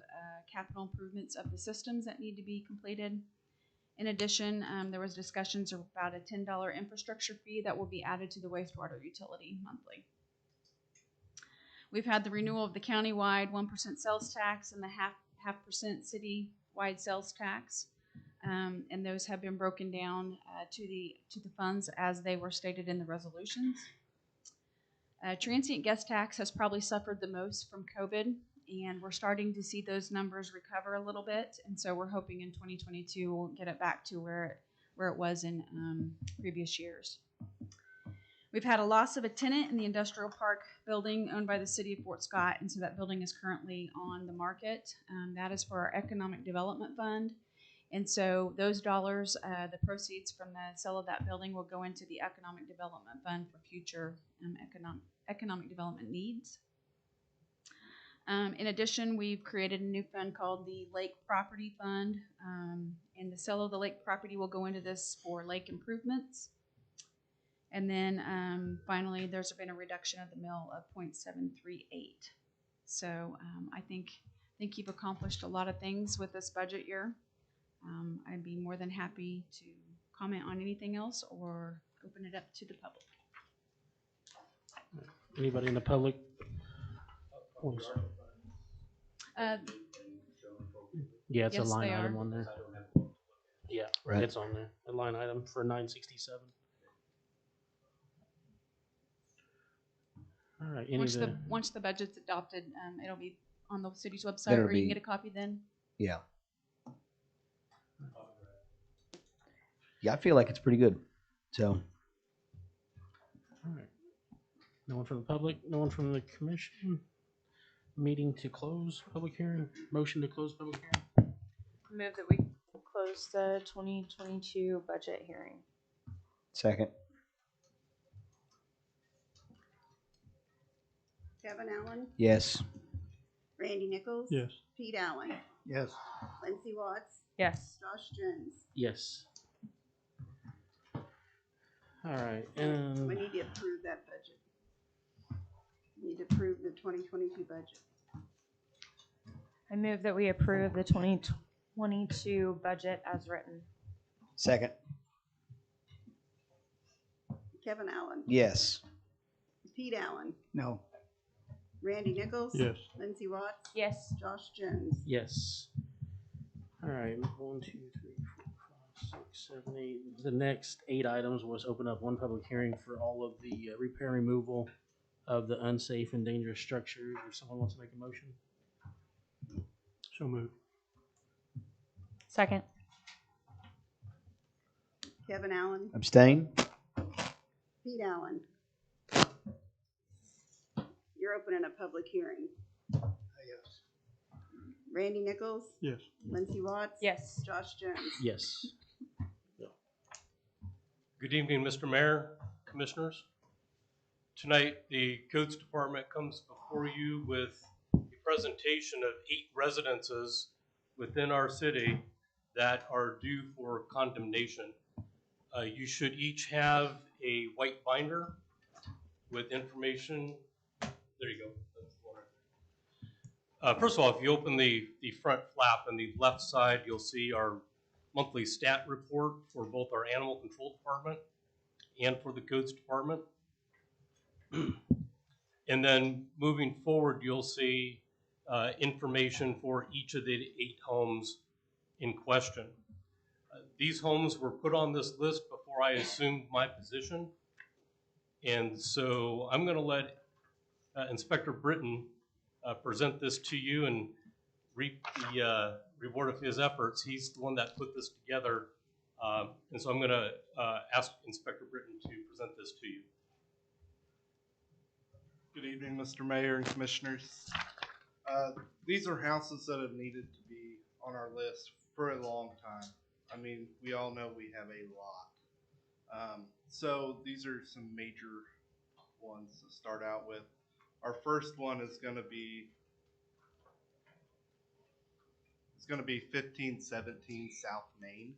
capital improvements of the systems that need to be completed. In addition, there was discussions about a $10 infrastructure fee that will be added to the wastewater utility monthly. We've had the renewal of the countywide 1% sales tax and the half percent city-wide sales tax, and those have been broken down to the funds as they were stated in the resolutions. Transient guest tax has probably suffered the most from COVID, and we're starting to see those numbers recover a little bit, and so we're hoping in 2022 we'll get it back to where it was in previous years. We've had a loss of a tenant in the industrial park building owned by the city of Fort Scott, and so that building is currently on the market. That is for our economic development fund, and so those dollars, the proceeds from the sale of that building, will go into the economic development fund for future economic development needs. In addition, we've created a new fund called the Lake Property Fund, and the sale of the lake property will go into this for lake improvements. And then finally, there's been a reduction of the mill of 0.738. So I think you've accomplished a lot of things with this budget year. I'd be more than happy to comment on anything else or open it up to the public. Anybody in the public? Yeah, it's a yes, line they item are. on there. Yeah, Right. it's on there. A line item for 967. All right. Once the budget's adopted, it'll be on the city's website, That'll or you can be- get a copy then. Yeah. Yeah, I feel like it's pretty good. So, All right. No one from the public. No one from the commission. Meeting to close public hearing. Motion to close public hearing. Move that we close the 2022 budget hearing. second. Kevin Allen, Yes. Randy Nichols. Yes. Pete Allen, Yes. Lindsey Watts, Yes. Josh Jones. Yes. All right. We And need to approve that budget. We need to approve the 2022 budget. I move that we approve the 2022 budget as written. Second. Kevin Allen, Yes. Pete Allen, No. Randy Nichols. Yes. Lindsey Watts, Yes. Josh Jones. yes. All right. 1, 2, 3, 4, 5, 6, 7, 8. The next 8 items was open up one public hearing for all of the repair and removal of the unsafe and dangerous structures. If someone wants to make a motion. So moved. Second. Kevin Allen, Abstain? Pete Allen. You're opening a public hearing. Yes. Randy Nichols, Yes. Lindsey Watts. Yes. Josh Jones. Yes. Good evening, Mr. Mayor, Commissioners. Tonight, the Codes Department comes before you with a presentation of 8 residences within our city that are due for condemnation. You should each have a white binder with information. There you go. That's the one right there. First of all, if you open the front flap on the left side, you'll see our monthly stat report for both our animal control department and for the codes department. And then moving forward, you'll see information for each of the 8 homes in question. These homes were put on this list before I assumed my position. And so I'm going to let Inspector Britton present this to you and reap the reward of his efforts. He's the one that put this together. And so I'm going to ask Inspector Britton to present this to you. Good evening, Mr. Mayor and Commissioners. These are houses that have needed to be on our list for a long time. I mean, we all know we have a lot. So these are some major ones to start out with. Our first one is going to be 1517 South Main.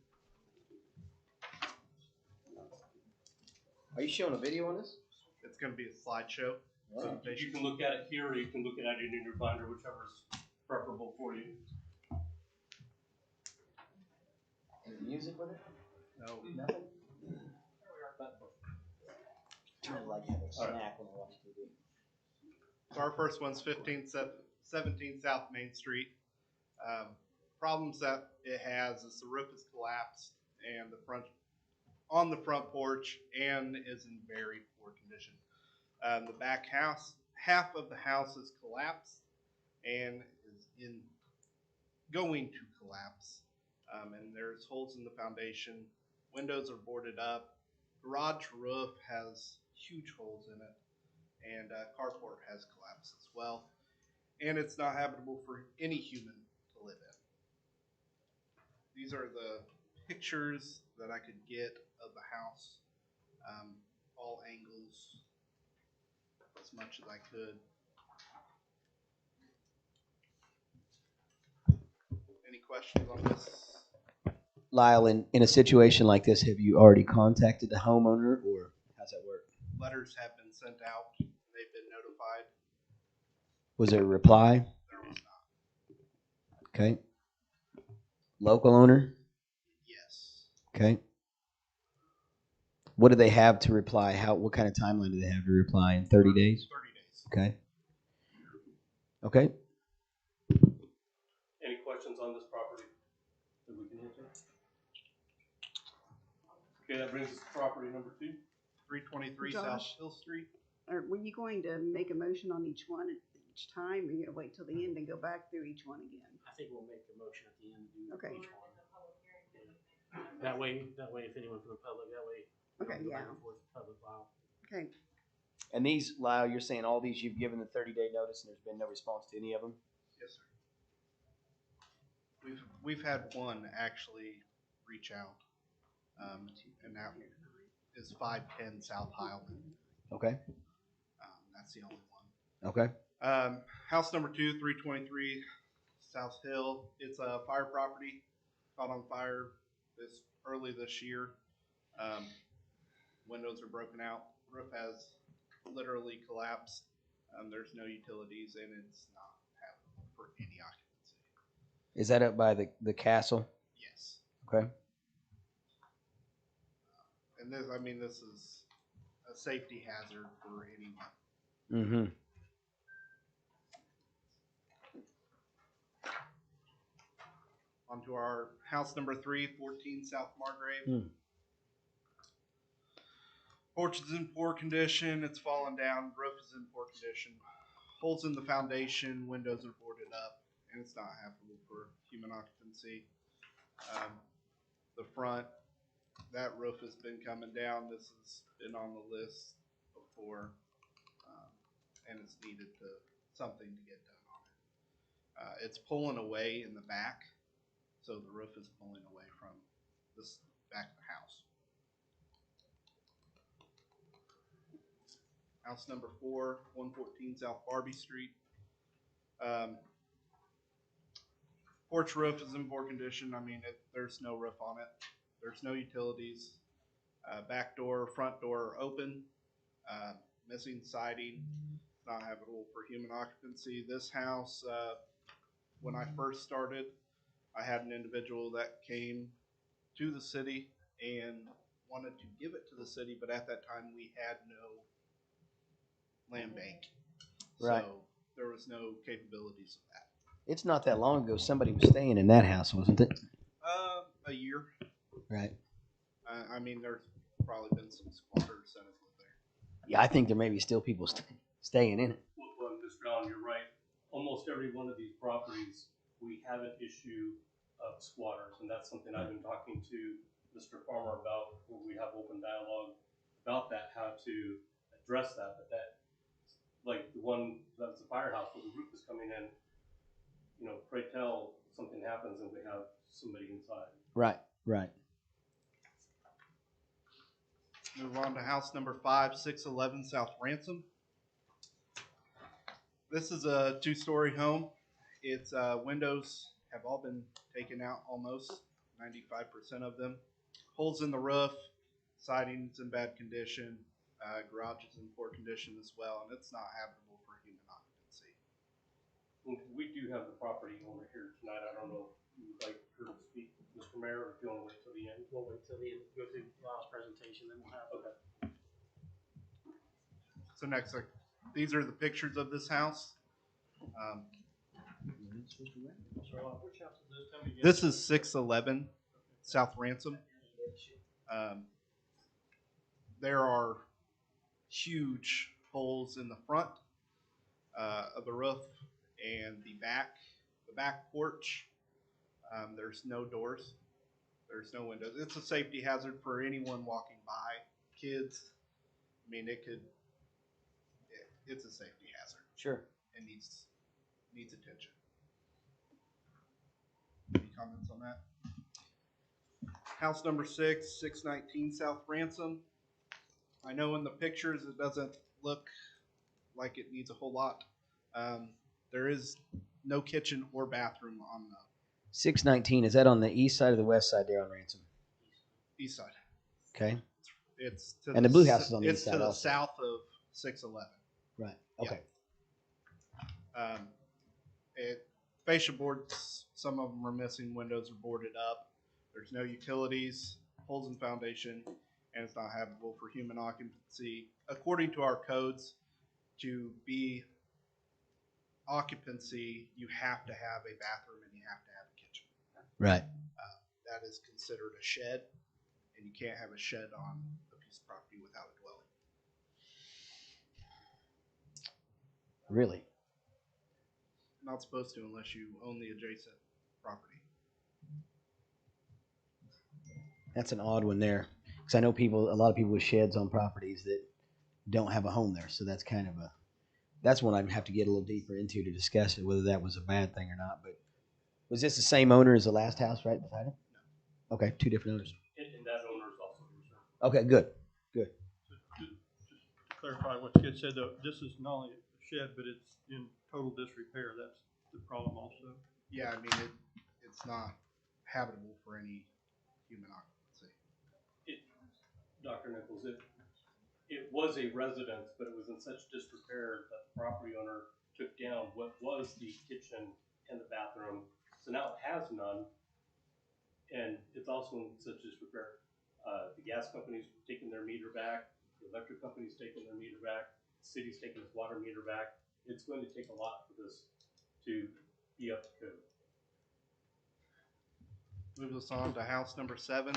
Are you showing a video on this? It's going to be a slideshow. You can look at it here, or you can look at it in your binder, whichever is preferable for you. Is there music with it? No. Nothing? I like having a snack when I watch TV. So our first one's 1517 South Main Street. Problems that it has is the roof is collapsed and the front porch and is in very poor condition. The back house, half of the house is collapsed and is going to collapse. And there's holes in the foundation. Windows are boarded up. Garage roof has huge holes in it. And carport has collapsed as well. And it's not habitable for any human to live in. These are the pictures that I could get of the house. All angles, as much as I could. Any questions on this? Lyle, in a situation like this, have you already contacted the homeowner, or how's that work? Letters have been sent out. They've been notified. Was there a reply? There was not. Okay. Local owner? Yes. Okay. What do they have to reply? What kind of timeline do they have to reply? In 30 days? 30 days. Okay. Okay. Any questions on this property that we can answer? Okay, that brings us to property number 2. 323 Josh? South Hill Street. Were you going to make a motion on each one at each time, or are you gonna wait till the end and go back through each one again? I think we'll make the motion at the end to do Okay. each one. That way, if anyone from the public, that way. Okay, we don't go back yeah. and forth with public file. Okay, And these, Lyle, you're saying all these you've given the 30-day notice and there's been no response to any of them? Yes, sir. We've had one actually reach out, and that is 510 South Highland. Okay. That's the only one. Okay. House number 2, 323 South Hill. It's a fire property caught on fire early this year. Windows are broken out. Roof has literally collapsed. There's no utilities and it's not habitable for any occupancy. Is that up by the castle? Yes. Okay. And this is a safety hazard for anyone. Mm-hmm. Onto our house number 3, 14 South Margrave. Porch is in poor condition. It's fallen down. Roof is in poor condition. Holes in the foundation. Windows are boarded up, and it's not habitable for human occupancy. The front, that roof has been coming down. This has been on the list before, and it's needed something to get done on it. It's pulling away in the back, so the roof is pulling away from this back of the house. House number 4, 114 South Barbie Street. Porch roof is in poor condition. There's no roof on it. There's no utilities. Back door, front door are open. Missing siding. Not habitable for human occupancy. This house, when I first started, I had an individual that came to the city and wanted to give it to the city, but at that time we had no land bank. Right. So there was no capabilities of that. It's not that long ago somebody was staying in that house, wasn't it? A year. Right. I mean, there's probably been some squatters that have lived there. Yeah, I think there may be still people staying in it. Well, Mr. Allen, you're right. Almost every one of these properties, we have an issue of squatters, and that's something I've been talking to Mr. Farmer about, where we have open dialogue about that, how to address that. But that, like the one that's the firehouse where the roof is coming in, pray tell something happens and we have somebody inside. Right, right. Move on to house number 5, 611 South Ransom. This is a 2-story home. Its windows have all been taken out, almost 95% of them. Holes in the roof, siding's in bad condition, garage is in poor condition as well, and it's not habitable for human occupancy. We do have the property owner here tonight. I don't know if you would like her to speak, Mr. Mayor, or if you want to wait till the end. We'll wait till the end, go through Lyle's presentation, then we'll have. Okay. So next, these are the pictures of this house. This is 611 South Ransom. There are huge holes in the front of the roof and the back porch. There's no doors. There's no windows. It's a safety hazard for anyone walking by. Kids. I mean, it's a safety hazard. Sure. It needs attention. Any comments on that? House number 6, 619 South Ransom. I know in the pictures it doesn't look like it needs a whole lot. There is no kitchen or bathroom on the 619, is that on the east side or the west side there on Ransom? east side. Okay. It's to And the blue house is on the east It's to side the also. south of 611. Right. Okay. Fascia boards, some of them are missing, windows are boarded up. There's no utilities, holes in foundation, and it's not habitable for human occupancy. According to our codes, to be occupancy, you have to have a bathroom and you have to have a kitchen. Right. That is considered a shed, and you can't have a shed on a piece of property without a dwelling. Really? Not supposed to unless you own the adjacent property. That's an odd one there. Because I know a lot of people with sheds on properties that don't have a home there. So that's kind of that's one I'd have to get a little deeper into to discuss it, whether that was a bad thing or not. But was this the same owner as the last house right beside it? No. Okay, 2 different owners. And that owner is also here. Okay, good. Good. Just to clarify what Skid said, though, this is not only a shed, but it's in total disrepair. That's the problem also. Yeah, I mean, it's not habitable for any human occupancy. Dr. Nichols, it was a residence, but it was in such disrepair that the property owner took down what was the kitchen and the bathroom. So now it has none, and it's also in such disrepair. The gas company's taking their meter back, the electric company's taking their meter back, the city's taking its water meter back. It's going to take a lot for this to be up to code. Move us on to house number 7,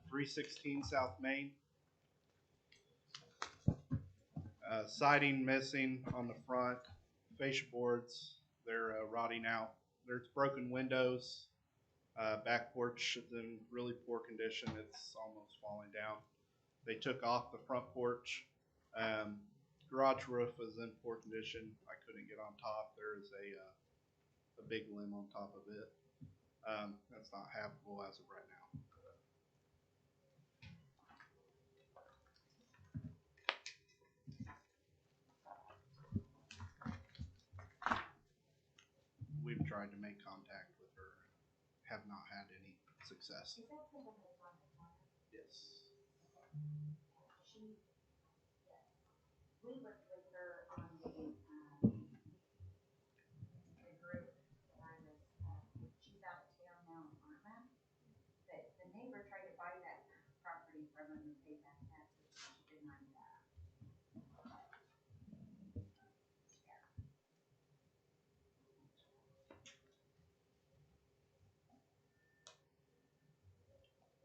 316 South Main. Siding missing on the front, fascia boards, they're rotting out. There's broken windows, back porch is in really poor condition. It's almost falling down. They took off the front porch. Garage roof is in poor condition. I couldn't get on top. There is a big limb on top of it. That's not habitable as of right now. We've tried to make contact with her, have not had any success. Yes. We worked with her on the group that I was, she's out of town now in Heartland, but the neighbor tried to and they pay back taxes, so she didn't mind that.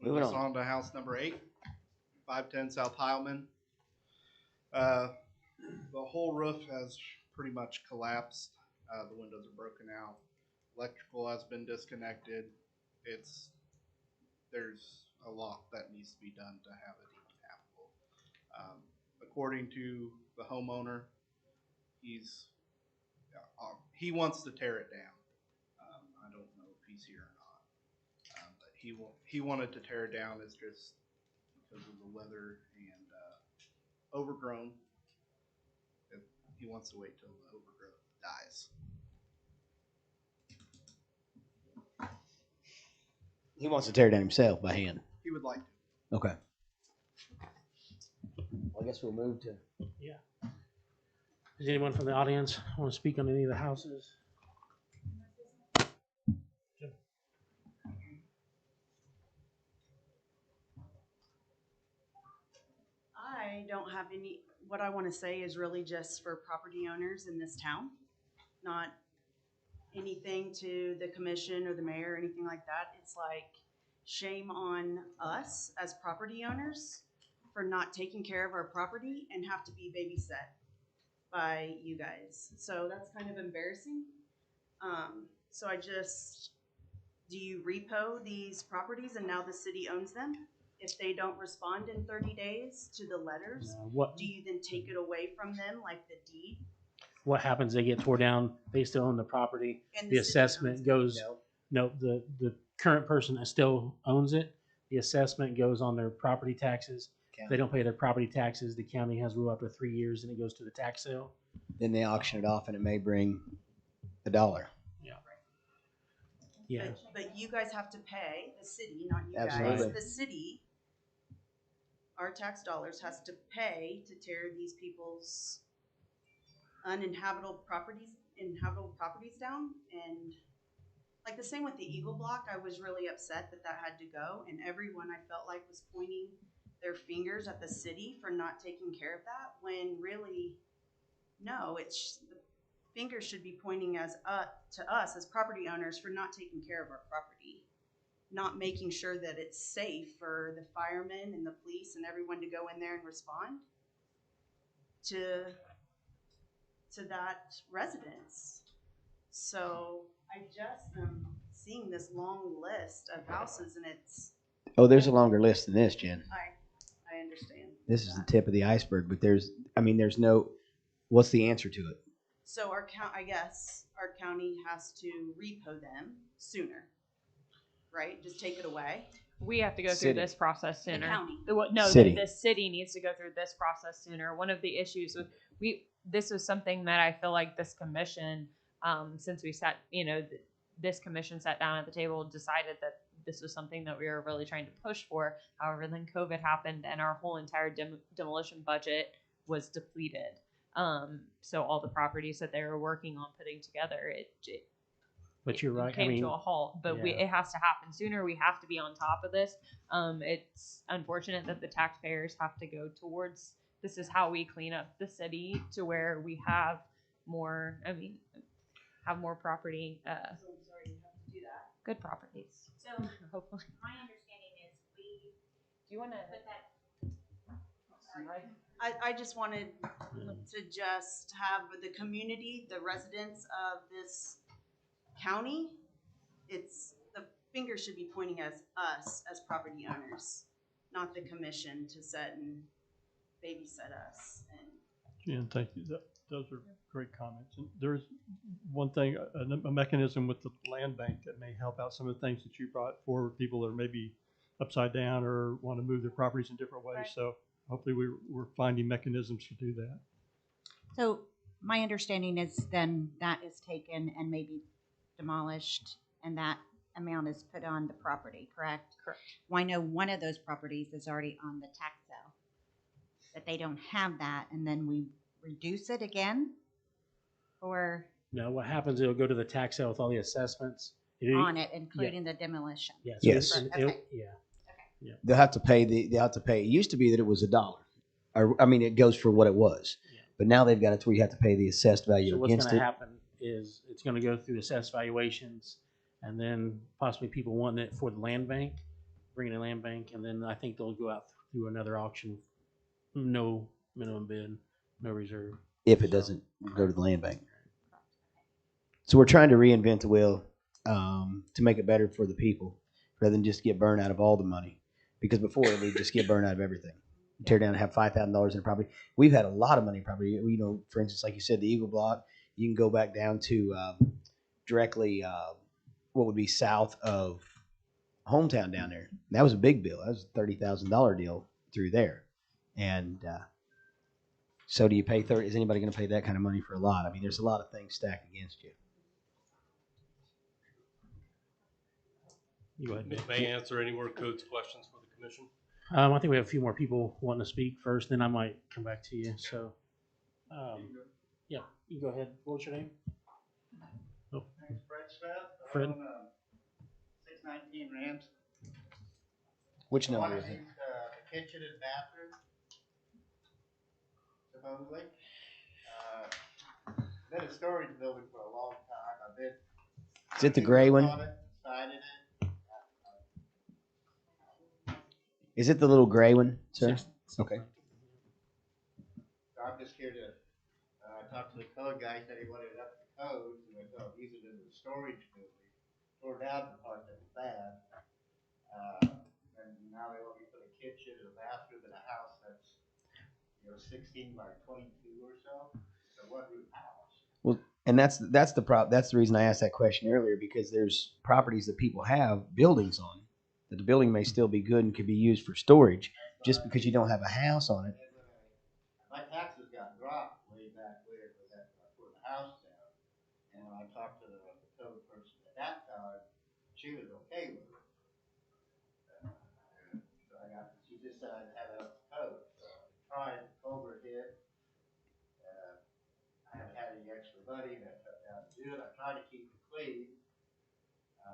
Moving Moving on. on to house number 8, 510 South Heilman. The whole roof has pretty much collapsed. The windows are broken out. Electrical has been disconnected. There's a lot that needs to be done to have it even habitable. According to the homeowner, he wants to tear it down. I don't know if he's here or not, but he wanted to tear it down. It's just because of the weather and overgrown. He wants to wait till the overgrowth dies. He wants to tear it down himself by hand. He would like to. Okay. Well, I guess we'll move to. Yeah. Does anyone from the audience want to speak on any of the houses? I don't have any, what I want to say is really just for property owners in this town, not anything to the commission or the mayor or anything like that. It's like shame on us as property owners for not taking care of our property and have to be babysat by you guys. So that's kind of embarrassing. So do you repo these properties and now the city owns them? If they don't respond in 30 days to the letters, do you then take it away from them like the deed? What happens? They get tore down. They still own the property. And The the city assessment owns it. goes. No, the current person that still owns it. The assessment goes on their property taxes. If they don't pay their property taxes, the county has rule after 3 years, and it goes to the tax sale. Then they auction it off, and it may bring $1. Yeah. Yeah. But you guys have to pay, the city, not you Absolutely. guys. The city, our tax dollars has to pay to tear these people's inhabitable properties down. And like the same with the Eagle Block, I was really upset that had to go, and everyone I felt like was pointing their fingers at the city for not taking care of that, when really, no, the fingers should be pointing to us as property owners for not taking care of our property, not making sure that it's safe for the firemen and the police and everyone to go in there and respond to that residence. So I just am seeing this long list of houses, and it's. Oh, there's a longer list than this, Jen. I understand. This is the tip of the iceberg, but there's no. What's the answer to it? So our county has to repo them sooner, right? Just take it away. We have to go City. through this process sooner. The county. City. The city needs to go through this process sooner. One of the issues with this was something that I feel like this commission, since we sat, this commission sat down at the table, decided that this was something that we were really trying to push for. However, then COVID happened and our whole entire demolition budget was depleted. So all the properties that they were working on putting together, But you're right. Came to a halt. But yeah. it has to happen sooner. We have to be on top of this. It's unfortunate that the taxpayers have to go towards. This is how we clean up the city to where we have more. Have more property. So I'm sorry you have to do that. Good properties. So Hopefully. my understanding is we Do you want to put that. I just wanted to just have the community, the residents of this county, the finger should be pointing at us as property owners, not the commission to sit and babysit us. Jan, thank you. Those are great comments. And there's one thing, a mechanism with the land bank that may help out some of the things that you brought forward. People that are maybe upside down or want to move their properties in different ways. Right. So hopefully we're finding mechanisms to do that. So my understanding is then that is taken and maybe demolished, and that amount is put on the property, correct? Correct. Well, I know one of those properties is already on the tax sale, that they don't have that, and then we reduce it again, or No, what happens? It'll go to the tax sale with all the assessments on it, including the demolition. Yes. Yes. Okay. Yeah. Yeah. They'll have to pay it used to be that it was $1. Or, I mean, it goes for what it was. Yeah. But now they've got it to where you have to pay the assessed value So what's against going to it. happen is it's going to go through assessed valuations, and then possibly people wanting it for the land bank, bringing a land bank, and then I think they'll go out through another auction. No minimum bid, no reserve. If it doesn't go to the land bank. So we're trying to reinvent the wheel to make it better for the people rather than just get burned out of all the money. Because before we just get burned out of everything. Tear down and have $5,000 in a property. We've had a lot of money in property. You know, for instance, like you said, the Eagle Block, you can go back down to directly what would be south of Hometown down there. That was a big bill. That was a $30,000 deal through there. And so do you pay 30? Is anybody going to pay that kind of money for a lot? I mean, there's a lot of things stacked against you. Go ahead. May I answer any more codes questions for the commission? I think we have a few more people wanting to speak first, then I might come back to you. So, yeah, you go ahead. What's your name? Oh. Thanks, Fred Smith. Fred. I own 619 Rams. Which number is it? The kitchen and bathroom, supposedly. Been a storage building for a long time. I've been. Is it the gray one? Decided it. Is it the little gray one, sir? Okay. So I'm just here to talk to the code guy. He said he wanted it up to code, and I thought use it as a storage building. Tore down the part that was bad. And now they want me to put a kitchen and a bathroom in a house that's 16 by 22 or so. It's a one-room house. Well, and that's the That's the reason I asked that question earlier, because there's properties that people have buildings on that the building may still be good and could be used for storage, just because you don't have a house on it. My taxes got dropped way back when I tore the house down. And when I talked to the code person at that time, she was okay with it. She just said I'd have it up to code. So I tried over it. I haven't had any extra money that cut down to do it. I tried to keep it clean. So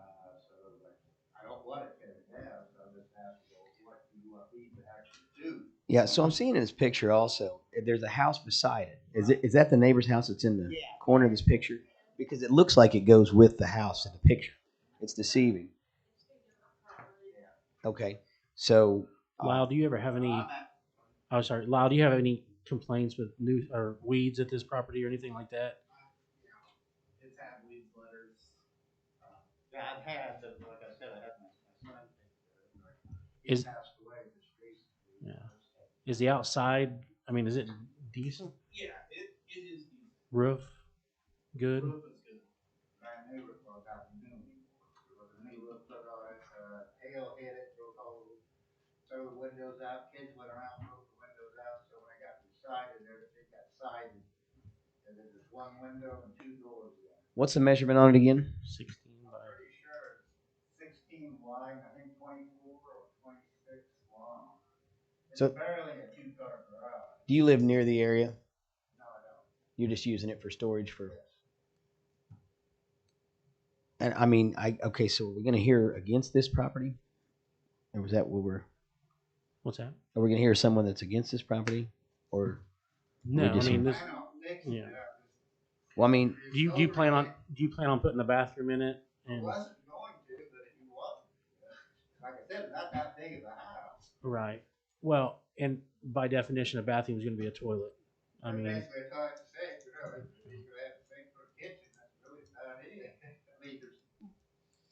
I don't want it tearing down. So I'm just asking, what do you want me to actually do? Yeah, so I'm seeing in this picture also, there's a house beside it. Is that the neighbor's house that's in the corner of this picture? Because it looks like it goes with the house in the picture. It's deceiving. Okay, so Lyle, do you ever have any? Oh, sorry, Lyle. Do you have any complaints with new or weeds at this property or anything like that? It's had weeds, letters. Yeah, I've had, but like I said, I had my son take care of it. He passed away just recently. Yeah. Is the outside? I mean, is it decent? Yeah, it is decent. Roof, good. Roof is good. Brand new roof, well, got new. There was a new roof put on it. Hail hit it, broke all the windows out. Kids went around, broke the windows out. So when I got decided, everything got sided. And then there's one window and two doors. what's the measurement on it again? 16 by. I'm pretty sure it's 16 wide. I think 24 or 26 long. It's So, barely a two-car garage. do you live near the area? No, I don't. You're just using it for storage for. And I mean, okay. So we're gonna hear against this property, or was that what we're? What's that? Are we gonna hear someone that's against this property, or? No, I mean this. Yeah. Well, I mean, do you plan on putting the bathroom in it? I wasn't going to, but if you want, like I said, it's not that big of a house. Right. Well, and by definition, a bathroom is going to be a toilet. I mean, basically a toilet sink, really. You could have a sink for a kitchen. That's really about it.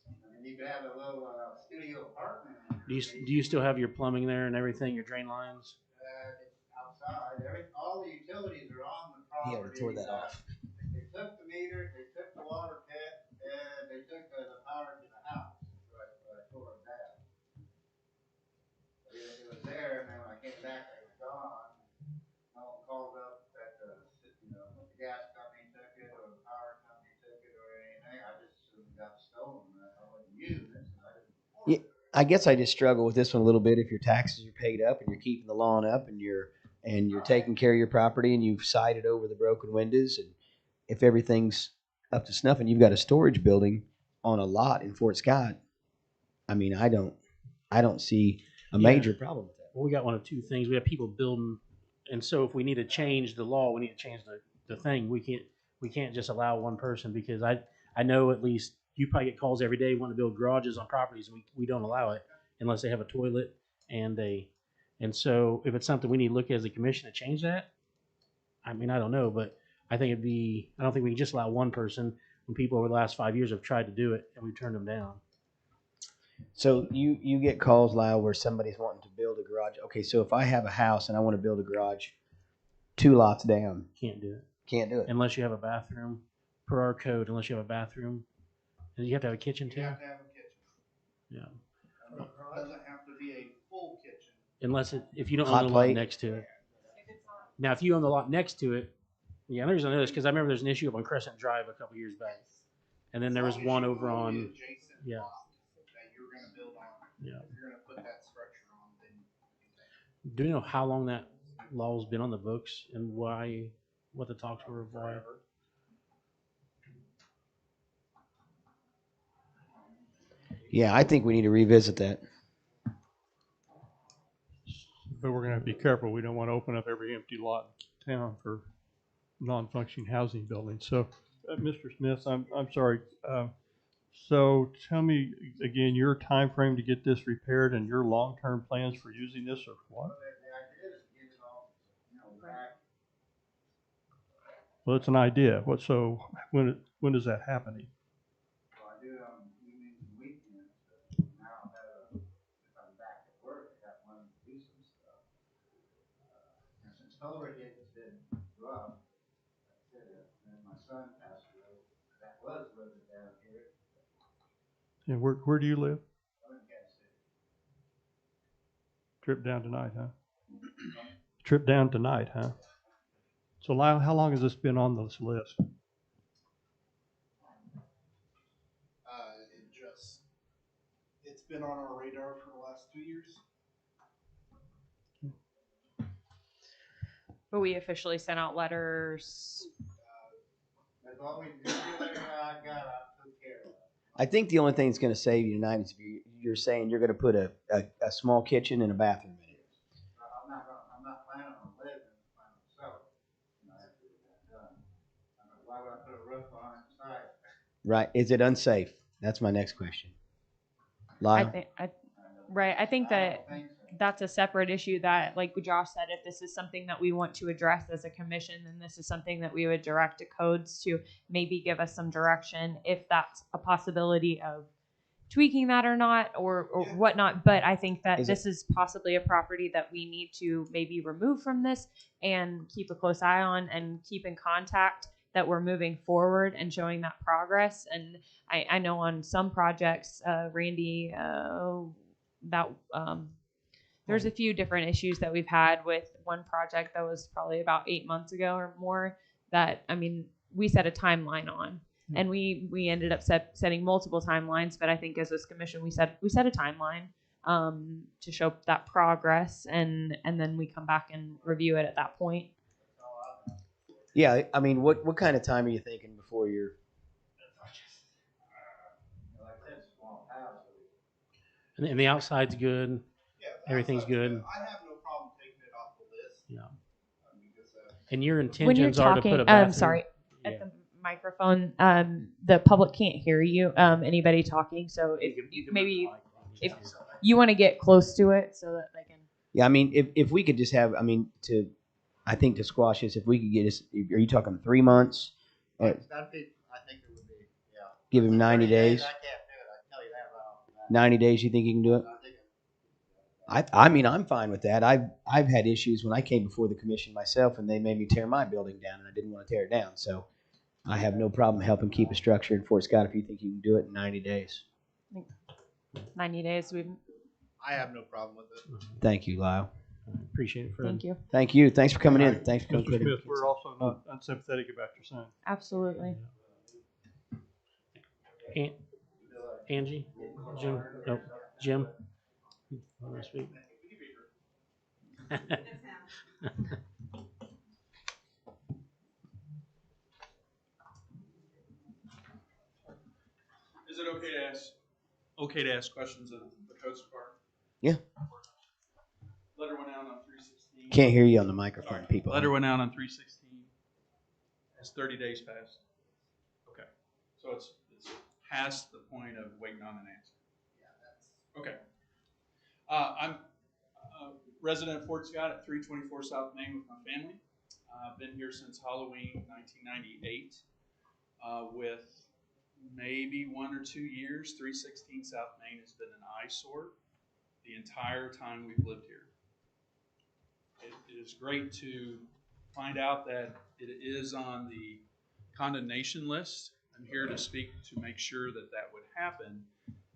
I mean, you could have a little studio apartment. do you still have your plumbing there and everything, your drain lines? It's outside. All the utilities are on the property. he already tore that off. They took the meter, they took the water pit, and they took the power to the house. So I tore it down. It was there, and then when I came back, it was gone. No one called up that the gas company took it, or the power company took it, or anything. I just assumed it got stolen. I wouldn't use it, so I didn't. Yeah, I guess I just struggle with this one a little bit. If your taxes are paid up and you're keeping the lawn up and you're taking care of your property and you've sided over the broken windows, and if everything's up to snuff and you've got a storage building on a lot in Fort Scott, I mean, I don't see. a Yeah. major problem with that. Well, we got one of two things. We have people building, and so if we need to change the law, we need to change the thing. We can't just allow one person, because I know at least you probably get calls every day wanting to build garages on properties, and we don't allow it unless they have a toilet and so if it's something we need to look at as a commission to change that, I mean, I don't know, but I think I don't think we can just allow one person when people over the last 5 years have tried to do it and we've turned them down. So you get calls, Lyle, where somebody's wanting to build a garage. Okay, so if I have a house and I want to build a garage 2 lots down, Can't do it. can't do it. Unless you have a bathroom, per our code, unless you have a bathroom. And you have to have a kitchen too? You have to have a kitchen. Yeah. It doesn't have to be a full kitchen. Unless if you don't Hot own the plate. lot next to it. Now, if you own the lot next to it, yeah, the reason I know this because I remember there's an issue up on Crescent Drive a couple years back, and then there was one over on, yeah, That you're gonna build on. yeah. If you're gonna put that structure on, then Do you know how long that law's been on the books and what the talks were of why? Yeah, I think we need to revisit that. But we're gonna have to be careful. We don't want to open up every empty lot in town for non-functioning housing buildings. So, Mr. Smith, I'm sorry. So tell me again your time frame to get this repaired and your long-term plans for using this, or what? Well, it's an idea. So when is that happening? I do it on evenings and weekends, but now if I'm back at work, I got money to do some stuff. And since COVID hit, it's been rough. Like I said, and my son passed away. That was living down here. And where do you live? I'm in Kansas City. Trip down tonight, huh? Trip down tonight, huh? So Lyle, how long has this been on this list? it's been on our radar for the last 2 years. But we officially sent out letters. That's all we do. I got, I took care of it. I think the only thing that's going to save you tonight is if you're saying you're going to put a small kitchen and a bathroom in it. I'm not planning on living, I'm planning on selling. After that done. Why would I put a roof on it inside? Right. Is it unsafe? That's my next question. Lyle? I think that that's a separate issue that, like Josh said, if this is something that we want to address as a commission, then this is something that we would direct to codes to maybe give us some direction if that's a possibility of tweaking that or not, or whatnot. But I think that this is possibly a property that we need to maybe remove from this and keep a close eye on and keep in contact that we're moving forward and showing that progress. And I know on some projects, Randy, there's a few different issues that we've had with one project that was probably about 8 months ago or more that, I mean, we set a timeline on. And we ended up setting multiple timelines, but I think as this commission, we set a timeline to show that progress, and then we come back and review it at that point. Yeah, I mean, what kind of time are you thinking before you're? And the outside's good. Yeah, Everything's good. I have no problem taking it off the list. Yeah. Because, And your When you're intentions are to talking, put a bathroom. sorry, at the microphone, the public can't hear you. Anybody talking, so if you want to get close to it so that they can. Yeah, I mean, if we could just have, I think to squash this, if we could get us, are you talking 3 months? That'd be, I think it would be, yeah. Give him 90 days. I can't do it, I tell you that right off. 90 days, you think you can do it? I mean, I'm fine with that. I've had issues when I came before the commission myself, and they made me tear my building down, and I didn't want to tear it down. So I have no problem helping keep a structure in Fort Scott if you think you can do it in 90 days. 90 days. I have no problem with it. Thank you, Lyle. Appreciate it, Fred. Thank you. Thank you. Thanks for coming in. Thanks for coming. Mr. Smith, we're also not unsympathetic about your son. Absolutely. Angie? Jim? No, Jim? Want to speak? Is it okay to ask questions of the codes department? Yeah. Can't hear you on the microphone, people. Letter went out on 3/16. Has 30 days passed? Okay. So it's past the point of waiting on an answer. Okay. I'm a resident of Fort Scott at 324 South Main with my family. I've been here since Halloween 1998 with maybe 1 or 2 years. 316 South Main has been an eyesore the entire time we've lived here. It is great to find out that it is on the condemnation list. I'm here to speak to make sure that that would happen.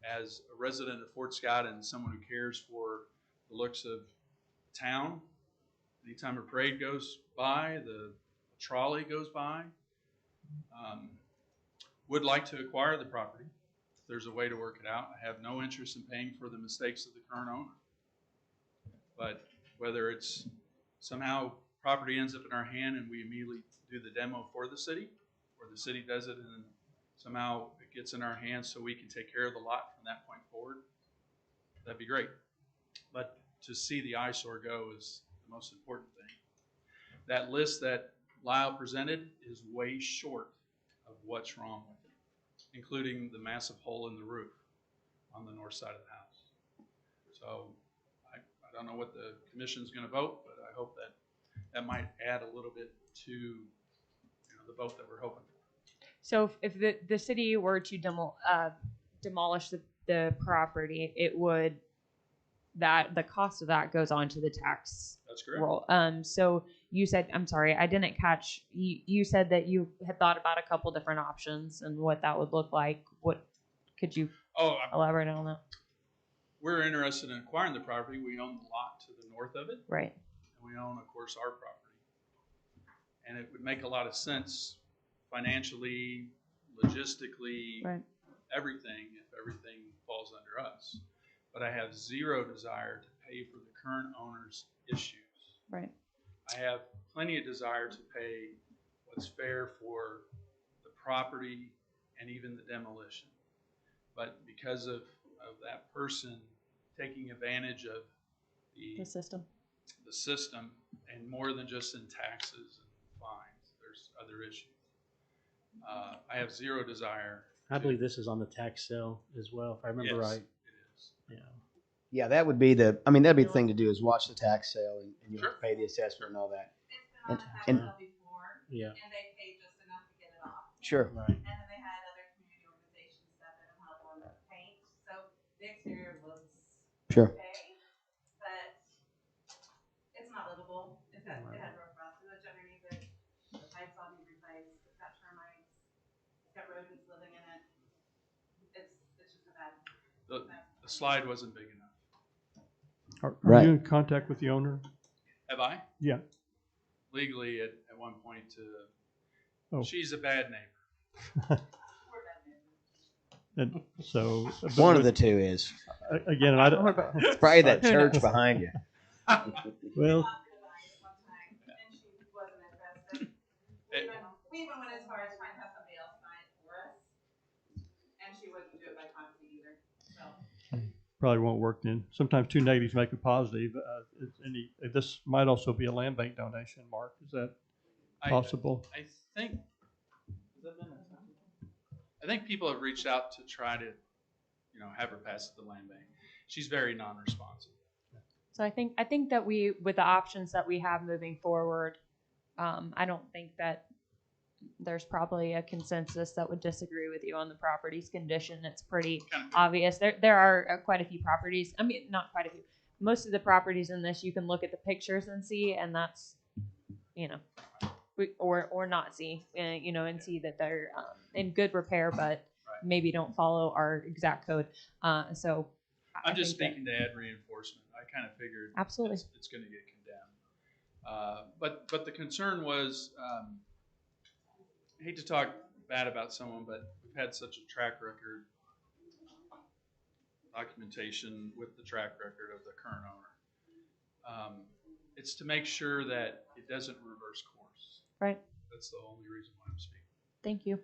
As a resident of Fort Scott and someone who cares for the looks of town, anytime a parade goes by, the trolley goes by, would like to acquire the property. If there's a way to work it out. I have no interest in paying for the mistakes of the current owner. But whether it's somehow property ends up in our hand and we immediately do the demo for the city, or the city does it and then somehow it gets in our hands so we can take care of the lot from that point forward, that'd be great. But to see the eyesore go is the most important thing. That list that Lyle presented is way short of what's wrong with it, including the massive hole in the roof on the north side of the house. So I don't know what the commission's going to vote, but I hope that might add a little bit to the vote that we're hoping for. So if the city were to demolish the property, it would, that the cost of that goes on to the tax That's correct. roll. So you said, I'm sorry, I didn't catch, you said that you had thought about a couple different options and what that would look like. What could you elaborate on that? We're interested in acquiring the property. We own the lot to the north of it. Right. And we own, of course, our property. And it would make a lot of sense financially, logistically, right, everything, if everything falls under us. But I have zero desire to pay for the current owner's issues. Right. I have plenty of desire to pay what's fair for the property and even the demolition. But because of that person taking advantage of the system, and more than just in taxes and fines, there's other issues. I have zero desire. I believe this is on the tax sale as well, if I remember right. It is. Yeah. Yeah, that would be that'd be the thing to do is watch the tax sale and you have to pay the assessment and all that. And before, yeah. and they paid just enough to get it off. Sure. Right. And then they had other community organizations step in and help on the paint. So the exterior looks Sure. okay, but it's not livable. It had rough rust underneath it. The pipes all need replaced. It's got termites. It's got rodents living in it. It's just a bad. The slide wasn't big enough. Are you in contact with the owner? Have I? Yeah. Legally, at one point, Oh. she's a bad neighbor. And so one of the two is. Again, and I don't. It's probably that church behind you. Well. We even went as far as trying to have somebody else sign it for us, and she wouldn't do it by proxy either. So. Probably won't work then. Sometimes two negatives make a positive. This might also be a land bank donation, Mark. Is that possible? I think people have reached out to try to, have her pass the land bank. She's very non-responsive. So I think that with the options that we have moving forward, I don't think that there's probably a consensus that would disagree with you on the property's condition. It's pretty obvious. There are quite a few properties. I mean, not quite a few. Most of the properties in this, you can look at the pictures and see, and that's, or not see, and see that they're in good repair, but maybe don't follow our exact code. So I'm just speaking to add reinforcement. I kind of figured absolutely it's going to get condemned. But the concern was, I hate to talk bad about someone, but we've had such a track record, documentation with the track record of the current owner. It's to make sure that it doesn't reverse course. Right. That's the only reason why I'm speaking. Thank you.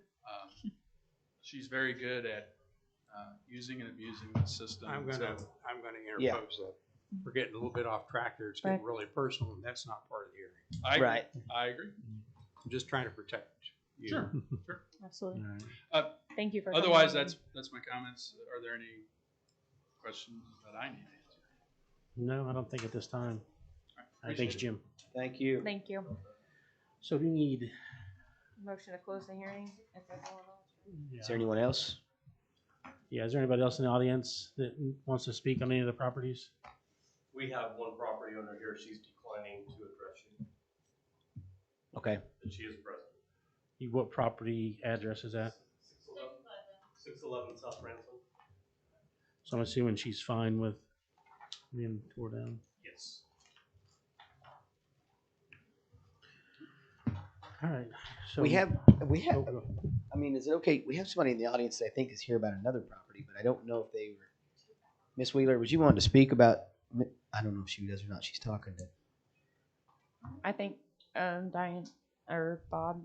She's very good at using and abusing the system. I'm going to interpose that. we're getting a little bit off track here. It's getting Right. really personal, and that's not part of the hearing. I agree. Right. I agree. I'm just trying to protect you. Sure. Sure. Absolutely. Uh, Thank you for. Otherwise, coming. that's my comments. Are there any questions that I need to answer? No, I don't think at this time. Thanks, Jim. Thank you. Thank you. So do you need, Motion to close the hearing. If there's no one else. Is there anyone else? yeah, is there anybody else in the audience that wants to speak on any of the properties? We have one property owner here, she's declining to address you, Okay. but she is present. What property address is that? 611 South Ransom? So I'm assuming she's fine with being tore down. Yes. All right. So We have, Oh, I mean, is it okay? We have somebody in the audience that I think is here about another property, but I don't know if they were. Miss Wheeler, would you want to speak about, I don't know if she does or not. She's talking to. I think Diane or Bob.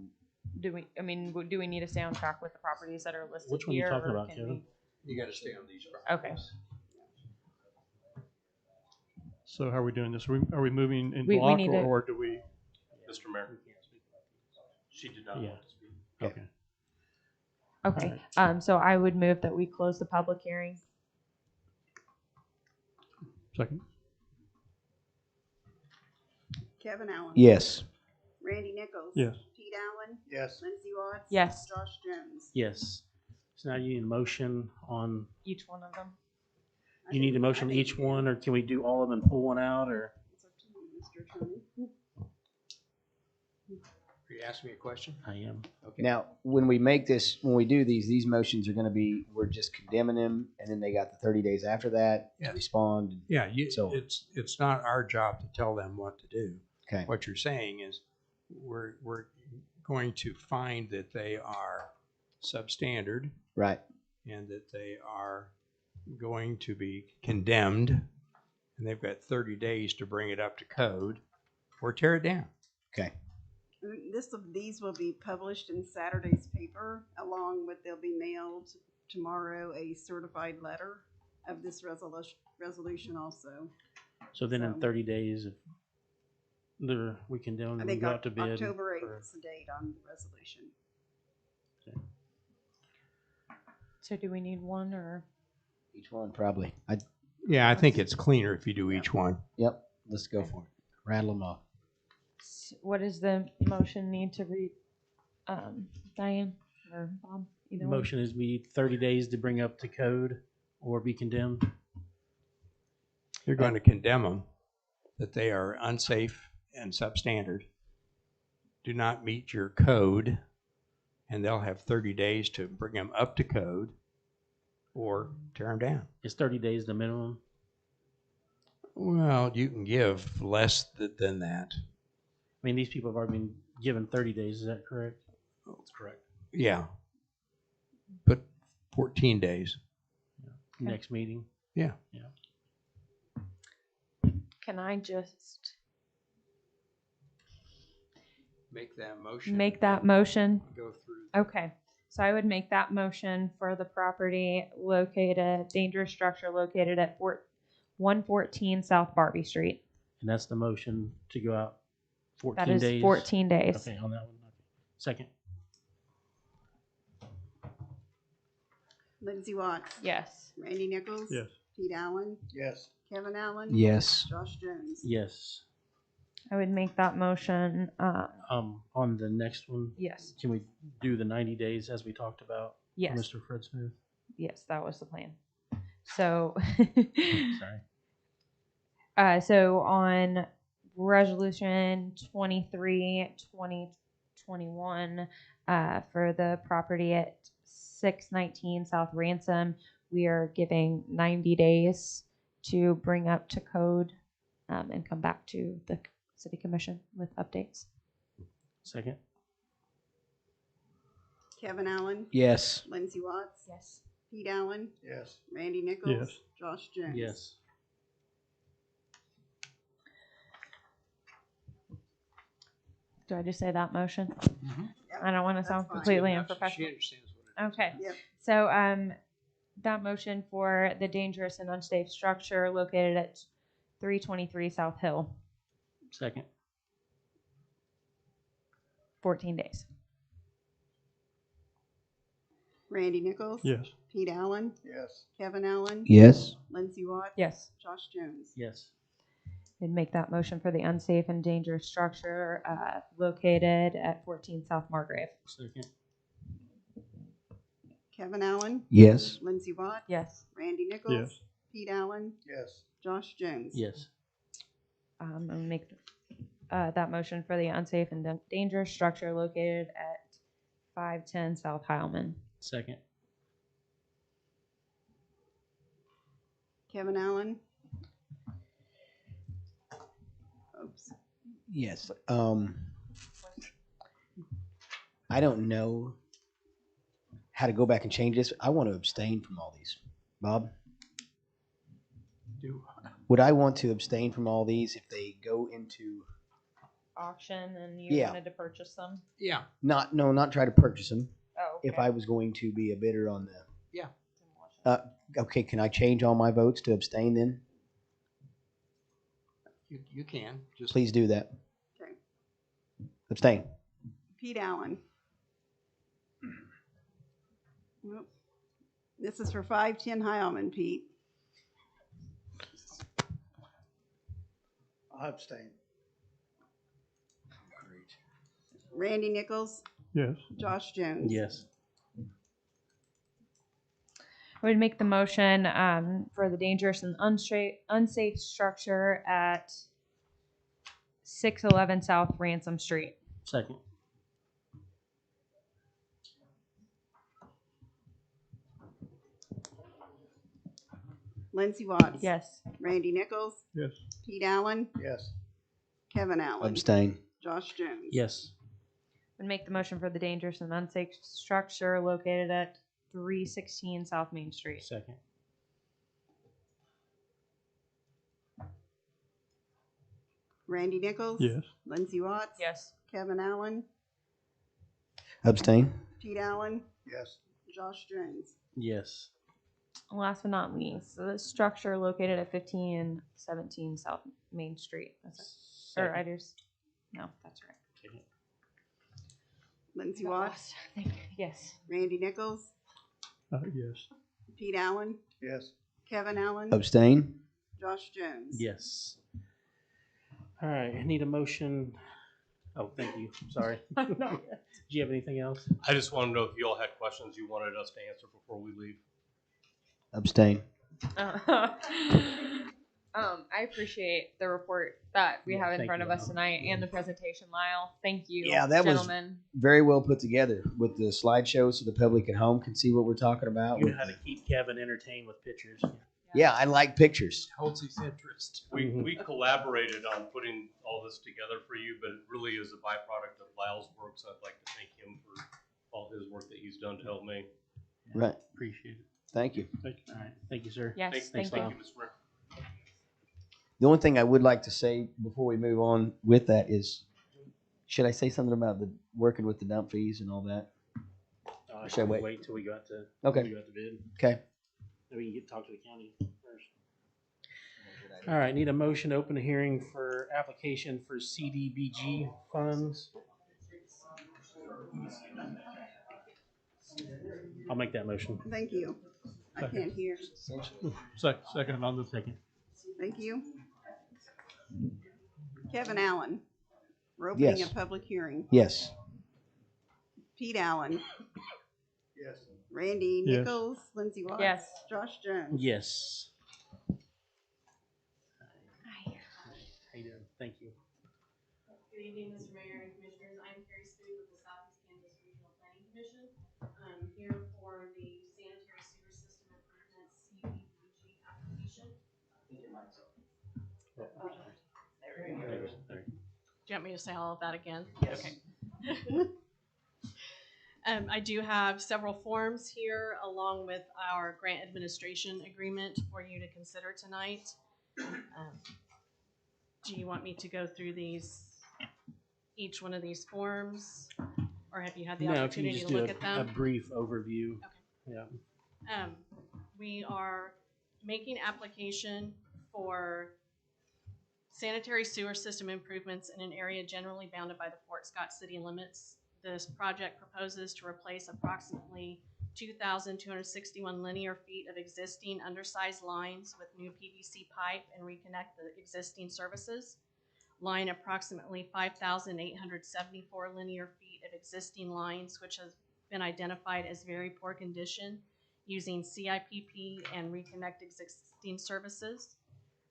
Do we need to stay on track with the properties that are listed Which one are you here? talking or about, can Kevin? You got to stay on these Okay. properties. So how are we doing this? Are we moving in We block need or to- do we? Mr. Mayor, she did not Yeah. want to speak. Okay. Okay. All So I would move that we close the public hearing. Second. Kevin Allen. Yes. Randy Nichols. Yes. Pete Allen. Yes. Lindsey Watts. Yes. Josh Jones. Yes. So now you need a motion on, Each one of them. you need a motion on each one, or can we do all of them and pull one out, or? It's up to you, Mr. Attorney. Are you asking me a question? I am. Okay. Now, when we do these motions are going to be, we're just condemning them, and then they got the 30 days after that to Yeah. respond. Yeah, So- it's not our job to tell them what to do. Okay. What you're saying is we're going to find that they are substandard Right. and that they are going to be condemned, and they've got 30 days to bring it up to code or tear it down. Okay. These will be published in Saturday's paper, along with they'll be mailed tomorrow a certified letter of this resolution also. So then in So- 30 days, if we condemn I them, we think go out to bid. October 8th for- is the date on the resolution. So do we need one or? Each one probably. Yeah, I think it's cleaner if you do each one. Yep. Let's go for it. Rattle them off. What does the motion need to read? Diane or Bob? Either one. Motion is we need 30 days to bring up to code or be condemned. You're going to condemn them that they are unsafe and substandard, do not meet your code, and they'll have 30 days to bring them up to code or tear them down. Is 30 days the minimum? Well, you can give less than that. I mean, these people have already been given 30 days, is that correct? That's correct. Yeah. But 14 days. Next meeting? Yeah. Yeah. Can I just Make that motion. make that motion? Go through. Okay, so I would make that motion for the property located, dangerous structure located at 114 South Barbie Street. And that's the motion to go out 14 That is days? 14 days. Okay, on that one. Okay. Second. Lindsey Watts. Yes. Randy Nichols. Yes. Pete Allen. Yes. Kevin Allen. Yes. Josh Jones. Yes. I would make that motion. On the next one, Yes. can we do the 90 days as we talked about? for Yes. Mr. Fred Smooth? Yes, that was the plan. So, Sorry. so on resolution 23, 2021, for the property at 619 South Ransom, we are giving 90 days to bring up to code, and come back to the city commission with updates. Second. Kevin Allen. Yes. Lindsey Watts. Yes. Pete Allen. Yes. Randy Nichols. Yes. Josh Jones. Yes. Do I just say that motion? Yep, I don't want to that's sound fine. completely She unprofessional. understands what it is. Okay. Yep. So, that motion for the dangerous and unsafe structure located at 323 South Hill, Second. 14 days. Randy Nichols? Yes. Pete Allen? Yes. Kevin Allen? Yes. Lindsey Watts? Yes. Josh Jones? Yes. I'd make that motion for the unsafe and dangerous structure located at 14 South Margrave. Second. Kevin Allen? Yes. Lindsey Watts? Yes. Randy Nichols? Yes. Pete Allen? Yes. Josh Jones? Yes. I'm gonna make that motion for the unsafe and dangerous structure located at 510 South Heilman. Second. Kevin Allen? Oops. Yes. I don't know how to go back and change this. I want to abstain from all these. Bob? Would I want to abstain from all these if they go into Auction, and you Yeah. wanted to purchase them? Yeah. not try to purchase them? Oh, okay. If I was going to be a bidder on the Yeah. okay, can I change all my votes to abstain then? You can. Just Please do that. Okay. Abstain. Pete Allen? Nope. This is for 510 Heilman, Pete. I abstain. Randy Nichols? Yes. Josh Jones? Yes. I would make the motion for the dangerous and unsafe structure at 611 South Ransom Street. Second. Lindsey Watts? Yes. Randy Nichols? Yes. Pete Allen? Yes. Kevin Allen? Abstain. Josh Jones? Yes. I would make the motion for the dangerous and unsafe structure located at 316 South Main Street. Second. Randy Nichols? Yes. Lindsey Watts? Yes. Kevin Allen? Abstain. Pete Allen? Yes. Josh Jones? Yes. Last but not least, the structure located at 15 and 17 South Main Street. That's it. Or Second. I just, no, that's right. Second. Lindsey Got Watts? lost. Thank you. Yes. Randy Nichols? Yes. Pete Allen? Yes. Kevin Allen? Abstain. Josh Jones? Yes. All right. I need a motion. Oh, thank you. Sorry. Do you have anything else? I just want to know if you all had questions you wanted us to answer before we leave. Abstain. I appreciate the report that we have in thank front you, of us Lyle. tonight and the presentation, Lyle. Thank you, Yeah, that was gentlemen. very well put together with the slideshow so the public at home can see what we're talking about. You know with how to keep Kevin entertained with pictures. Yeah, I like pictures. holds his interest. We collaborated on putting all this together for you, but it really is a byproduct of Lyle's work, so I'd like to thank him for all his work that he's done to help me. Right. Appreciate it. Thank you. All right. Thank you, sir. Yes, Thank thank you, you. Mr. Mayor. The only thing I would like to say before we move on with that is, should I say something about the working with the dump fees and all that? Should I wait? Wait till we got to Okay. we got the bid. Okay. Then we can talk to the county first. All right. Need a motion to open a hearing for application for CDBG funds. I'll make that motion. Thank you. I can't hear. Second on the Second. Thank you. Kevin Allen. We're opening Yes. a public hearing. Yes. Pete Allen. Yes. Randy Yes. Nichols. Lindsey Watts. Yes. Josh Jones. Yes. How you doing? Thank you. Good evening, Mr. Mayor and Commissioners. I'm Carrie Spoon with the Southeast Kansas Regional Planning Commission. I'm here for the sanitary sewer system improvement CDBG application. There. Do you want me to say all of that again? Yes. Okay. I do have several forms here along with our grant administration agreement for you to consider tonight. Do you want me to go through each one of these forms, or have you had the No, if you opportunity just to do look at them? a brief overview. Okay. Yeah. We are making application for sanitary sewer system improvements in an area generally bounded by the Fort Scott city limits. This project proposes to replace approximately 2,261 linear feet of existing undersized lines with new PVC pipe and reconnect the existing services. Line approximately 5,874 linear feet of existing lines, which has been identified as very poor condition, using CIPP and reconnect existing services.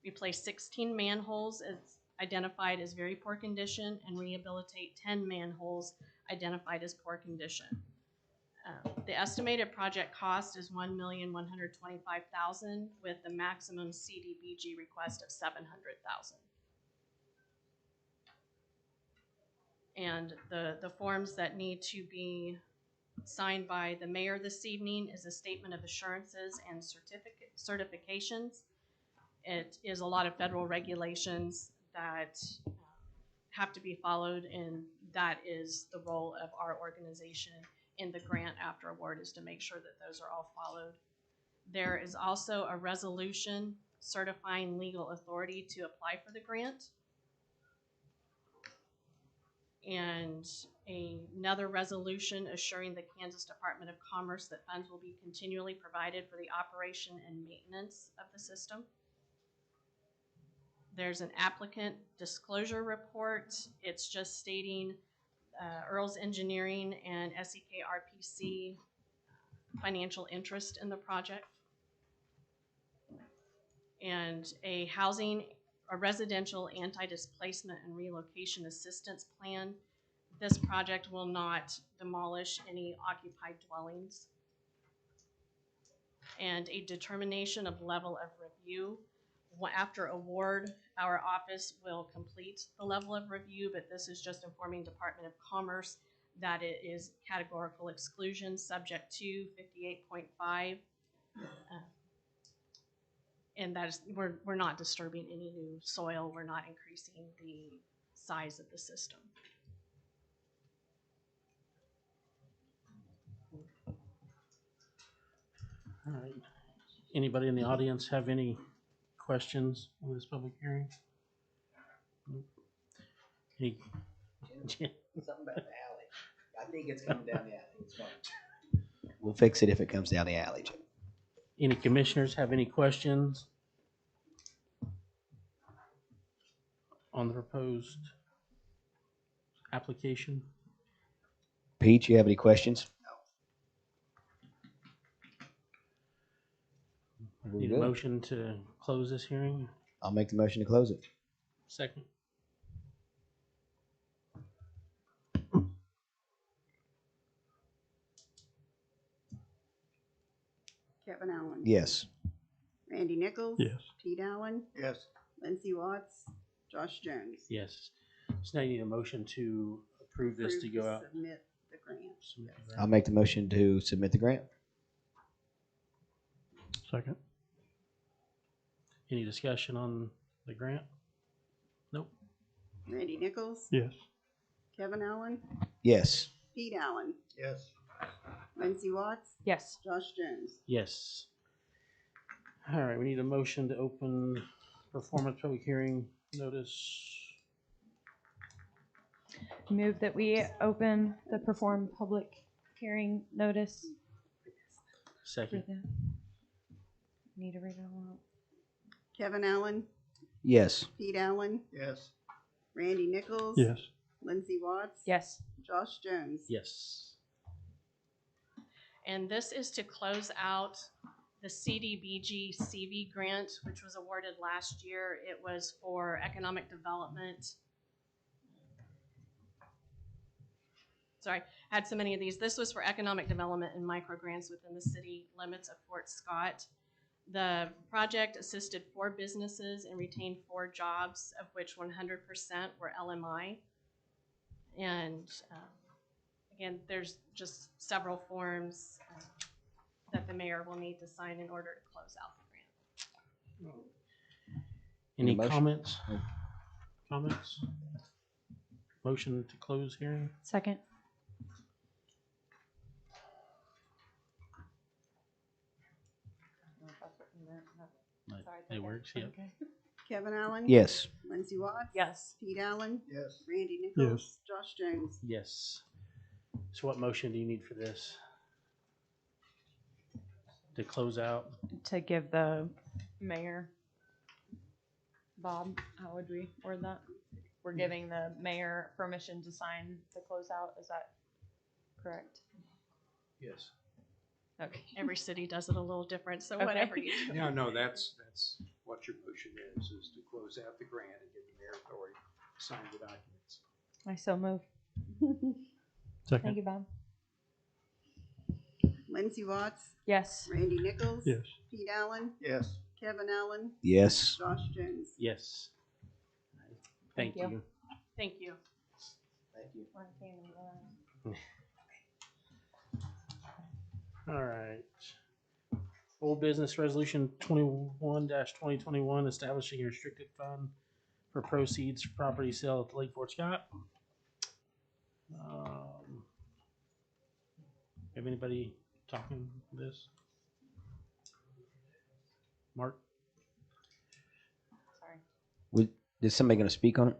Replace 16 manholes as identified as very poor condition and rehabilitate 10 manholes identified as poor condition. The estimated project cost is $1,125,000 with the maximum CDBG request of $700,000. And the forms that need to be signed by the mayor this evening is a statement of assurances and certifications. It is a lot of federal regulations that have to be followed, and that is the role of our organization in the grant after award, is to make sure that those are all followed. There is also a resolution certifying legal authority to apply for the grant, and another resolution assuring the Kansas Department of Commerce that funds will be continually provided for the operation and maintenance of the system. There's an applicant disclosure report. It's just stating Earls Engineering and SEK RPC financial interest in the project. And a residential anti-displacement and relocation assistance plan. This project will not demolish any occupied dwellings. And a determination of level of review. After award, our office will complete the level of review, but this is just informing Department of Commerce that it is categorical exclusion subject to 58.5. And that is, we're not disturbing any new soil. We're not increasing the size of the system. All right. Anybody in the audience have any questions on this public hearing? Nope. Any? Something about the alley. I think it's coming down the alley. It's fine. We'll fix it if it comes down the alley, Jim. Any commissioners have any questions on the proposed application? Pete, you have any questions? No. Need a motion to close this hearing? I'll make the motion to close it. Second. Kevin Allen. Yes. Randy Nichols. Yes. Pete Allen. Yes. Lindsey Watts. Josh Jones. Yes. So now you need a motion to approve this to go out. Submit the grant. Submit the grant. I'll make the motion to submit the grant. Second. Any discussion on the grant? Nope. Randy Nichols. Yes. Kevin Allen. Yes. Pete Allen. Yes. Lindsey Watts. Yes. Josh Jones. Yes. All right, we need a motion to open performance public hearing notice. Move that we open the perform public hearing notice. Second. Need to read it all out. Kevin Allen. Yes. Pete Allen. Yes. Randy Nichols. Yes. Lindsey Watts. Yes. Josh Jones. Yes. And this is to close out the CDBG CV grant, which was awarded last year. It was for economic development. Sorry, I had so many of these. This was for economic development and micro grants within the city limits of Fort Scott. The project assisted 4 businesses and retained 4 jobs, of which 100% were LMI. And again, there's just several forms that the mayor will need to sign in order to close out the grant. Any motion? comments? Comments? Motion to close hearing? Second. It works, yeah. Kevin Allen. Yes. Lindsey Watts? Yes. Pete Allen? Yes. Randy Nichols? Josh Jones? Yes. So what motion do you need for this? To close out? To give the mayor, Bob, how would we word that? We're giving the mayor permission to sign the closeout, is that correct? Yes. Okay. Every city does it a little different, so Okay. whatever you do. Yeah, no, that's what your motion is to close out the grant and give the mayor authority to sign the documents. I so move. Second. Thank you, Bob. Lindsey Watts? Yes. Randy Nichols? Yes. Pete Allen? Yes. Kevin Allen? Yes. Josh Jones? Yes. Thank Thank you. Thank you. Thank you. All right. Old business resolution 21-2021, establishing a restricted fund for proceeds from property sale at Lake Fort Scott. Have anybody talking this? Mark? Sorry. Is somebody going to speak on it?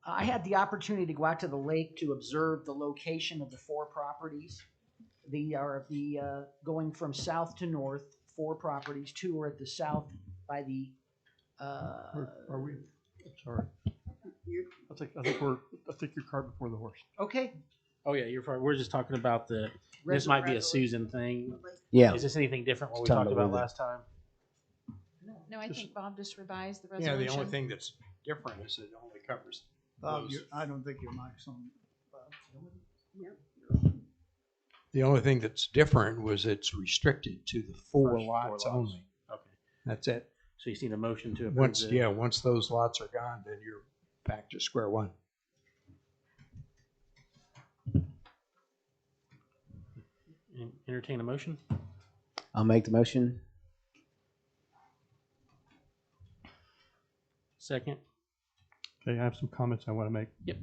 I had the opportunity to go out to the lake to observe the location of the 4 properties. The going from south to north, 4 properties. 2 are at the south by the. Are we? I'm sorry. I think you're cart before the horse. Okay. Oh yeah, you're fine. We're just talking about this might be a Susan thing. Yeah. Is this anything different what we Talking talked about about where last time? No, I think Bob just revised the Yeah, resolution. the only thing that's different is it only covers Bob, those. I don't think your mic's on. Bob. Yep. The only thing that's different was it's restricted to the 4 lots only. Okay. That's it. So you need a motion to approve Once those lots are gone, then you're back to square one. Entertain a motion? I'll make the motion. Second. Okay, I have some comments I want to make. Yep.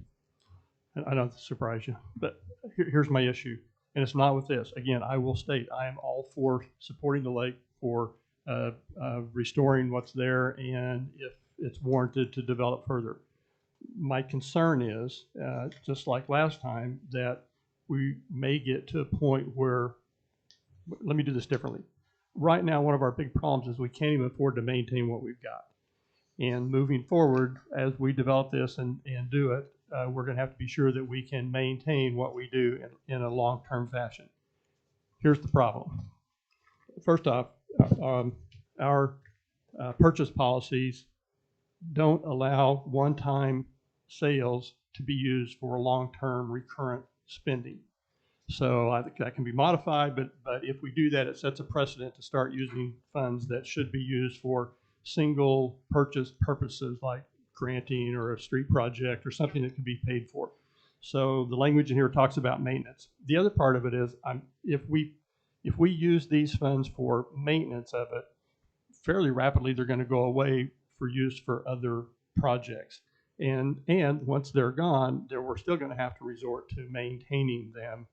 And I don't surprise you, but here's my issue, and it's not with this. Again, I will state I am all for supporting the lake, for restoring what's there, and if it's warranted to develop further. My concern is, just like last time, that we may get to a point where, let me do this differently. Right now, one of our big problems is we can't even afford to maintain what we've got. And moving forward, as we develop this and do it, we're going to have to be sure that we can maintain what we do in a long-term fashion. Here's the problem. First off, our purchase policies don't allow one-time sales to be used for long-term recurrent spending. So I think that can be modified, but if we do that, it sets a precedent to start using funds that should be used for single purchase purposes like granting or a street project or something that can be paid for. So the language in here talks about maintenance. The other part of it is if we use these funds for maintenance of it, fairly rapidly they're going to go away for use for other projects. And once they're gone, we're still going to have to resort to maintaining them,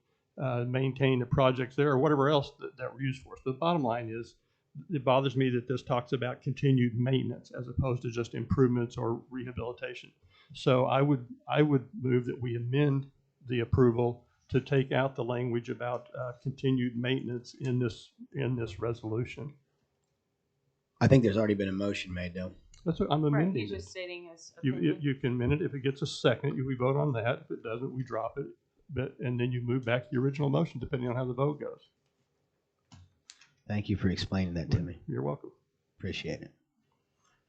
maintain the projects there or whatever else that we're used for. So the bottom line is, it bothers me that this talks about continued maintenance as opposed to just improvements or rehabilitation. So I would move that we amend the approval to take out the language about continued maintenance in this resolution. I think there's already been a motion made, though. That's what I'm amending. Right, he's it. just stating his opinion. You can amend it. If it gets a second, we vote on that. If it doesn't, we drop it. And then you move back to the original motion depending on how the vote goes. Thank you for explaining that to me. You're welcome. Appreciate it.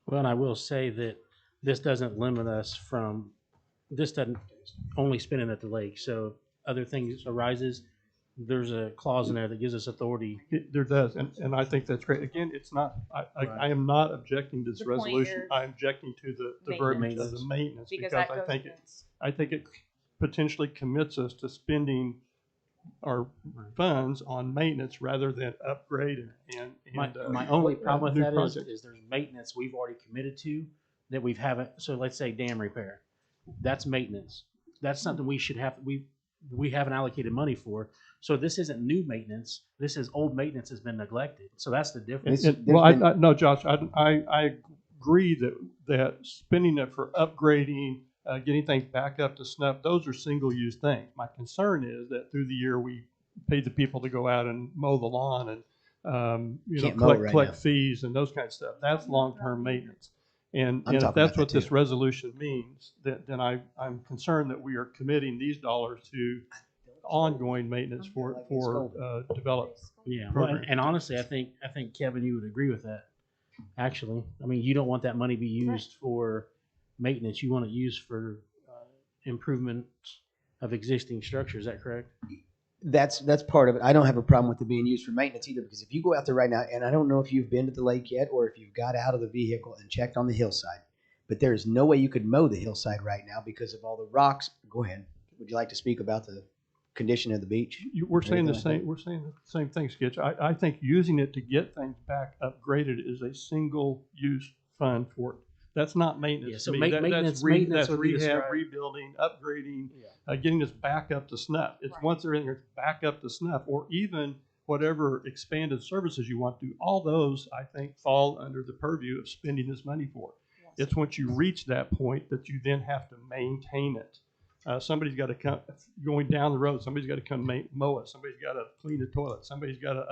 Well, and I will say that this doesn't limit us from, this doesn't only spinning at the lake. So other things arises, there's a clause in there that gives us authority. There does, and I think that's great. Again, it's not, I am not objecting to this resolution. I'm objecting to the verbiage of the maintenance because I think it potentially commits us to spending our funds on maintenance rather than upgrade and my only problem with that projects. is there's maintenance we've already committed to that we haven't. So let's say dam repair, that's maintenance. that's something we should have, we haven't allocated money for. So this isn't new maintenance. This is old maintenance has been neglected. So that's the difference. Well, no, Josh, I agree that spending it for upgrading, getting things back up to snuff, those are single-use things. My concern is that through the year we pay the people to go out and mow the lawn and collect fees and those kinds of stuff. That's long-term maintenance. And if that's what this resolution means, then I'm concerned that we are committing these dollars to ongoing maintenance for developed. Yeah, well, and honestly, I think Kevin, you would agree with that. Actually, I mean, you don't want that money to be used for maintenance. You want it used for improvement of existing structure. Is that correct? That's part of it. I don't have a problem with it being used for maintenance either, because if you go out there right now, and I don't know if you've been to the lake yet or if you've got out of the vehicle and checked on the hillside, but there is no way you could mow the hillside right now because of all the rocks. Go ahead. Would you like to speak about the condition of the beach? We're saying the same thing, Skitch. I think using it to get things back upgraded is a single-use fund for it. That's not maintenance. Yeah, so to me. maintenance That's would be rehab, described. rebuilding, upgrading, getting us back up to snuff. It's once everything is back up to snuff, or even whatever expanded services you want to do. All those, I think, fall under the purview of spending this money for. It's once you reach that point that you then have to maintain it. Somebody's got to come going down the road. Somebody's got to come mow it. Somebody's got to clean the toilet. Somebody's got to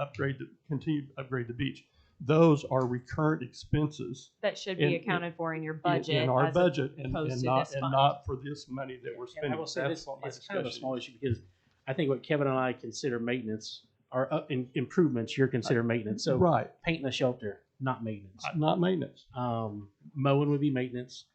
continue to upgrade the beach. Those are recurrent expenses that should be accounted for in your budget. In our budget, and not for this money that we're spending. I will say this: it's kind of a small issue because I think what Kevin and I consider maintenance are improvements. You're considered maintenance. So painting a shelter, not maintenance. Not maintenance. Mowing would be maintenance.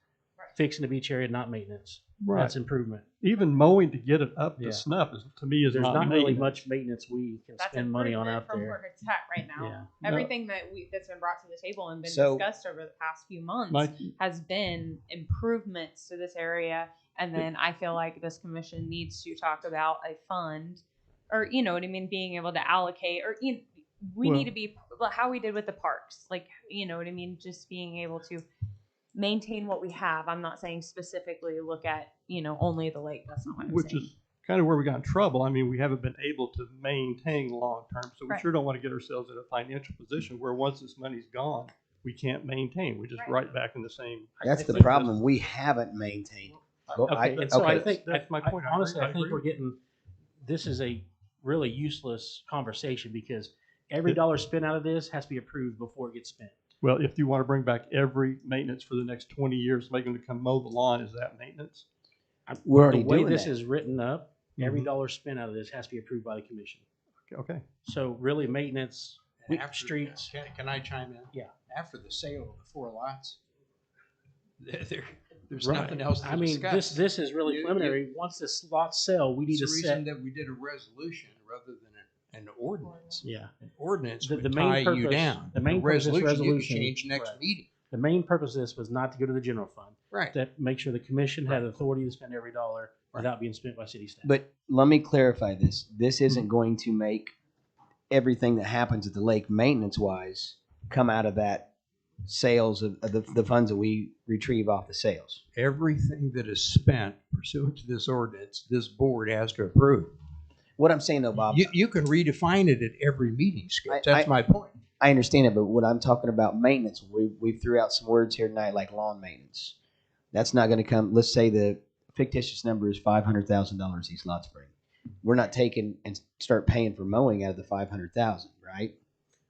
Fixing the beach area, not maintenance. Right. That's improvement. Even mowing to get it up to snuff is, to me, is there's not really much maintenance we can spend money on out from there. where it's at right now. Yeah. Everything that's been brought to the table and been discussed over the past few months has been improvements to this area. And then I feel like this commission needs to talk about a fund, or you know what I mean, being able to allocate, or we need to be how we did with the parks, like you know what I mean, just being able to maintain what we have. I'm not saying specifically look at, only the lake. That's not what I'm saying. Which is kind of where we got in trouble. I mean, we haven't been able to maintain long term, so we sure don't want to get ourselves in a financial position where once this money's gone, we can't maintain. We're just right back in the same. That's the problem. We haven't maintained. I think that's my point. Honestly, I think we're getting. This is a really useless conversation because every dollar spent out of this has to be approved before it gets spent. Well, if you want to bring back every maintenance for the next 20 years, make them to come mow the lawn, is that maintenance? We're already the way doing this that. is written up, every dollar spent out of this has to be approved by the commission. Okay. So really maintenance, streets. Can I chime in? Yeah. After the sale of the 4 lots, there's nothing else to I mean, discuss. this is really preliminary. Once this lots sell, we need to set. It's the reason that we did a resolution rather than an ordinance. Yeah. An ordinance would the tie main purpose, you down. The main purpose of this resolution, you change next meeting. The main purpose of this was not to go to the general fund. Right. To make sure the commission had authority to spend every dollar without being spent by city staff. But let me clarify this. This isn't going to make everything that happens at the lake maintenance-wise come out of that sales of the funds that we retrieve off the sales. Everything that is spent pursuant to this ordinance, this board has to approve. What I'm saying though, Bob, you can redefine it at every meeting, Skip. That's my point. I understand it, but what I'm talking about maintenance, we threw out some words here tonight like lawn maintenance. That's not going to come. Let's say the fictitious number is $500,000 East Lot Spring. We're not taking and start paying for mowing out of the $500,000, right?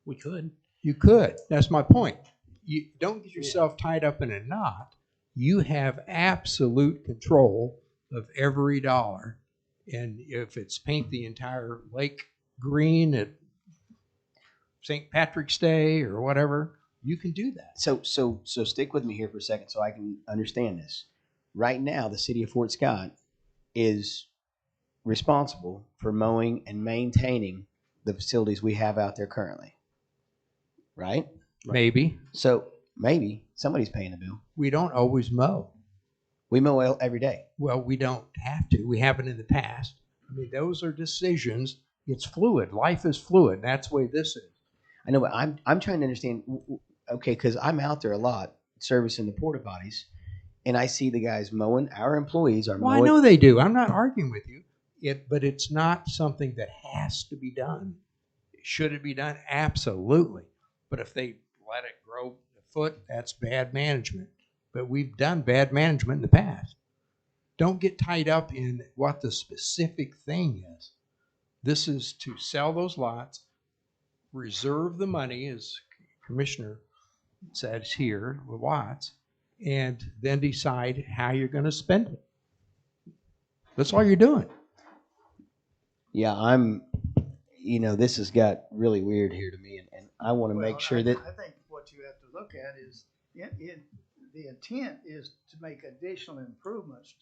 We could. You could. That's my point. You don't get yourself tied up in a knot. You have absolute control of every dollar. And if it's paint the entire lake green at St. Patrick's Day or whatever, you can do that. So stick with me here for a second so I can understand this. Right now, the city of Fort Scott is responsible for mowing and maintaining the facilities we have out there currently. Right? Maybe. So maybe somebody's paying the bill. We don't always mow. We mow every day. Well, we don't have to. We haven't in the past. I mean, those are decisions. It's fluid. Life is fluid. That's the way this is. I know, but I'm trying to understand. Okay, because I'm out there a lot servicing the porta potties, and I see the guys mowing. Our employees are Well, I mowing. know they do. I'm not arguing with you. But it's not something that has to be done. Should it be done? Absolutely. But if they let it grow a foot, that's bad management. But we've done bad management in the past. Don't get tied up in what the specific thing is. This is to sell those lots, reserve the money, as Commissioner says here with Watts, and then decide how you're going to spend it. That's all you're doing. Yeah, this has got really weird here to me, and I want to make sure that. I think what you have to look at is, the intent is to make additional improvements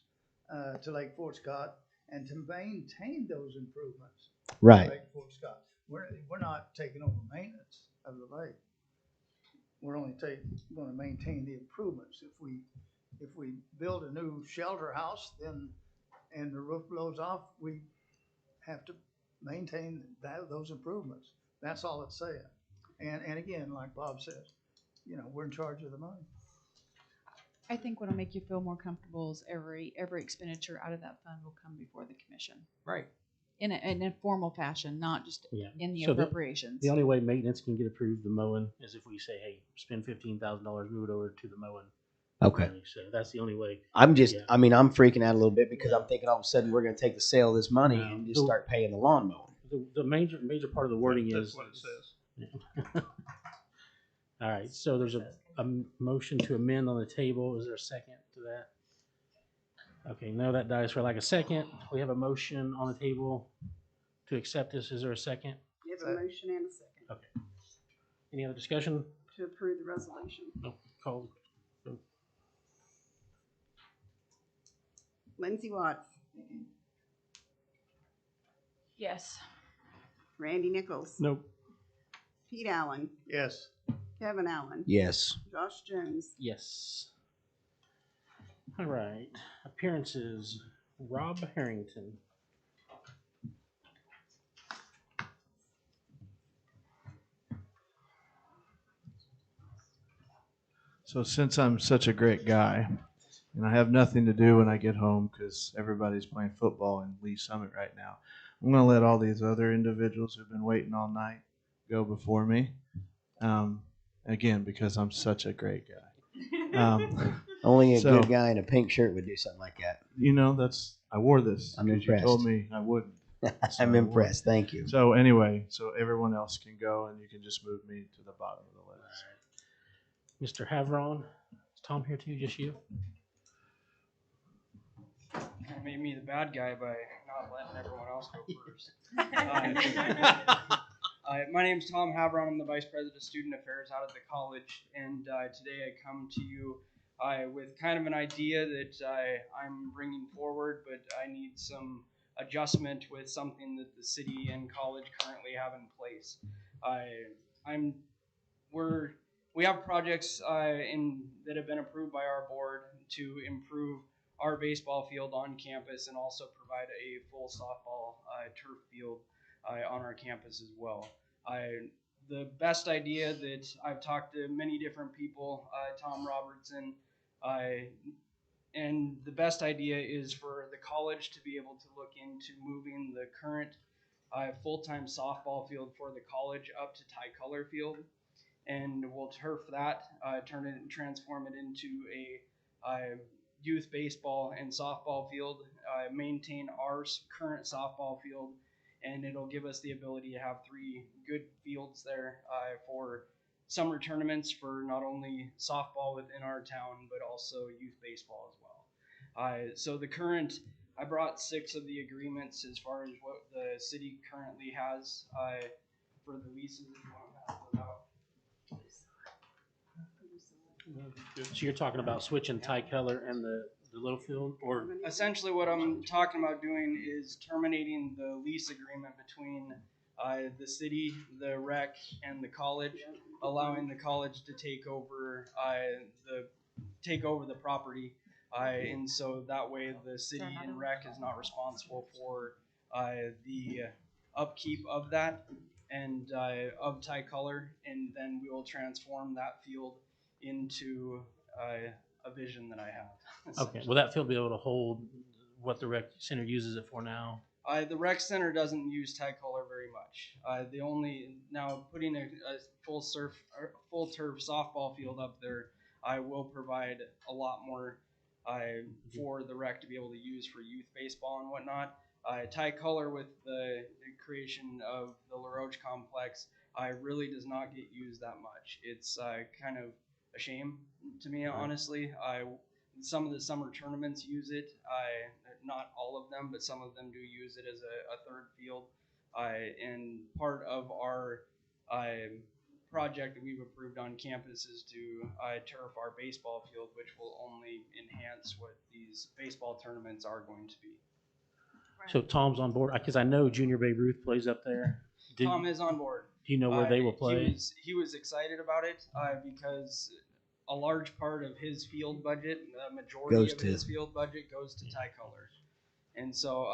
to Lake Fort Scott and to maintain those improvements. Right. To Lake Fort Scott. We're not taking over maintenance of the lake. We're only going to maintain the improvements. If we build a new shelter house, then and the roof blows off, we have to maintain those improvemements. That's all it's saying. And again, like Bob says, we're in charge of the money. I think what'll make you feel more comfortable is every expenditure out of that fund will come before the commission. Right. In a formal fashion, not just in the So appropriations. The only way maintenance can get approved, the mowing, is if we say, hey, spend $15,000, move it over to the mowing. Okay. money. So that's the only way. I'm freaking out a little bit because I'm thinking all of a sudden we're going to take the sale of this money and just start paying the lawn mowing. The major part of the wording That's is. what it says. All right, so there's a motion to amend on the table. Is there a second to that? Okay, no, that dies for like a second. We have a motion on the table to accept this. Is there a second? You have a motion and a second Okay. Any other discussion? to approve the resolution. No. Call. Vote. Lindsay Watts, Yes. Randy Nichols, Nope. Pete Allen, Yes. Kevin Allen, Yes. Josh Jones, Yes. All right. Appearances. Rob Harrington. So since I'm such a great guy, and I have nothing to do when I get home because everybody's playing football in Lee Summit right now, I'm going to let all these other individuals who've been waiting all night go before me. Again, because I'm such a great guy. Only a good guy in a pink shirt would do something like that. I wore this. I'm because impressed. You told me I wouldn't. So I'm I impressed. wore it. Thank you. So anyway, everyone else can go, and you can just move me to the bottom of the list. Mr. Havron. Is Tom here too? Just you? Made me the bad guy by not letting everyone else go first. My name is Tom Havron. I'm the Vice President of Student Affairs out at the college, and today I come to you with kind of an idea that I'm bringing forward, but I need some adjustment with something that the city and college currently have in place. We have projects that have been approved by our board to improve our baseball field on campus and also provide a full softball turf field on our campus as well. The best idea that I've talked to many different people, Tom Robertson, and the best idea is for the college to be able to look into moving the current full-time softball field for the college up to Tricolor Field, and we'll turf that, transform it into a youth baseball and softball field, maintain our current softball field, and it'll give us the ability to have 3 good fields there for summer tournaments for not only softball within our town, but also youth baseball as well. So I brought 6 of the agreements as far as what the city currently has for the leases. If you want to pass those out. So you're talking about switching Tricolor and the little field, or Essentially what I'm talking about doing is terminating the lease agreement between the city, the rec, and the college, allowing the college to take over the property, and so that way the city and rec is not responsible for the upkeep of that and of Tricolor, and then we will transform that field into a vision that I have. Okay, will that field be able to hold what the rec center uses it for now? The rec center doesn't use Tricolor very much. The only now putting a full turf softball field up there, I will provide a lot more for the rec to be able to use for youth baseball and whatnot. Tricolor with the creation of the LaRoche complex, really does not get used that much. It's kind of a shame to me, honestly. Some of the summer tournaments use it. Not all of them, but some of them do use it as a third field. And part of our project that we've approved on campus is to turf our baseball field, which will only enhance what these baseball tournaments are going to be. So Tom's on board because I know Junior Babe Ruth plays up there. Tom is on board. Do you know where they will play? He was excited about it because a large part of his field budget, the majority of his field budget goes to Tricolor. And so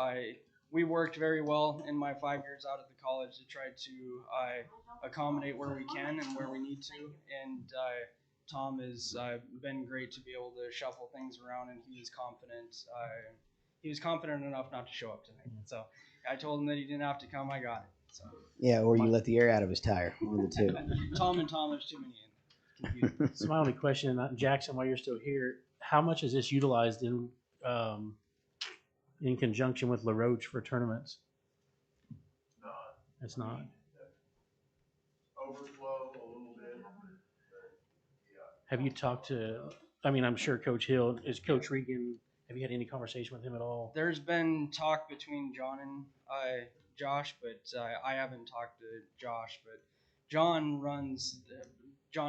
we worked very well in my 5 years out at the college to try to accommodate where we can and where we need to. And Tom has been great to be able to shuffle things around, and he was confident. He was confident enough not to show up tonight. So I told him that he didn't have to come. I got it. So. Yeah, or you let the air out of his tire. One of the two. Tom and Tom, there's too many in there. So my only question, Jackson, while you're still here, how much is this utilized in conjunction with LaRoche for tournaments? It's not. Overflow a little bit. Have you talked to? I mean, I'm sure Coach Hill is Coach Regan. Have you had any conversation with him at all? There's been talk between John and Josh, but I haven't talked to Josh. But John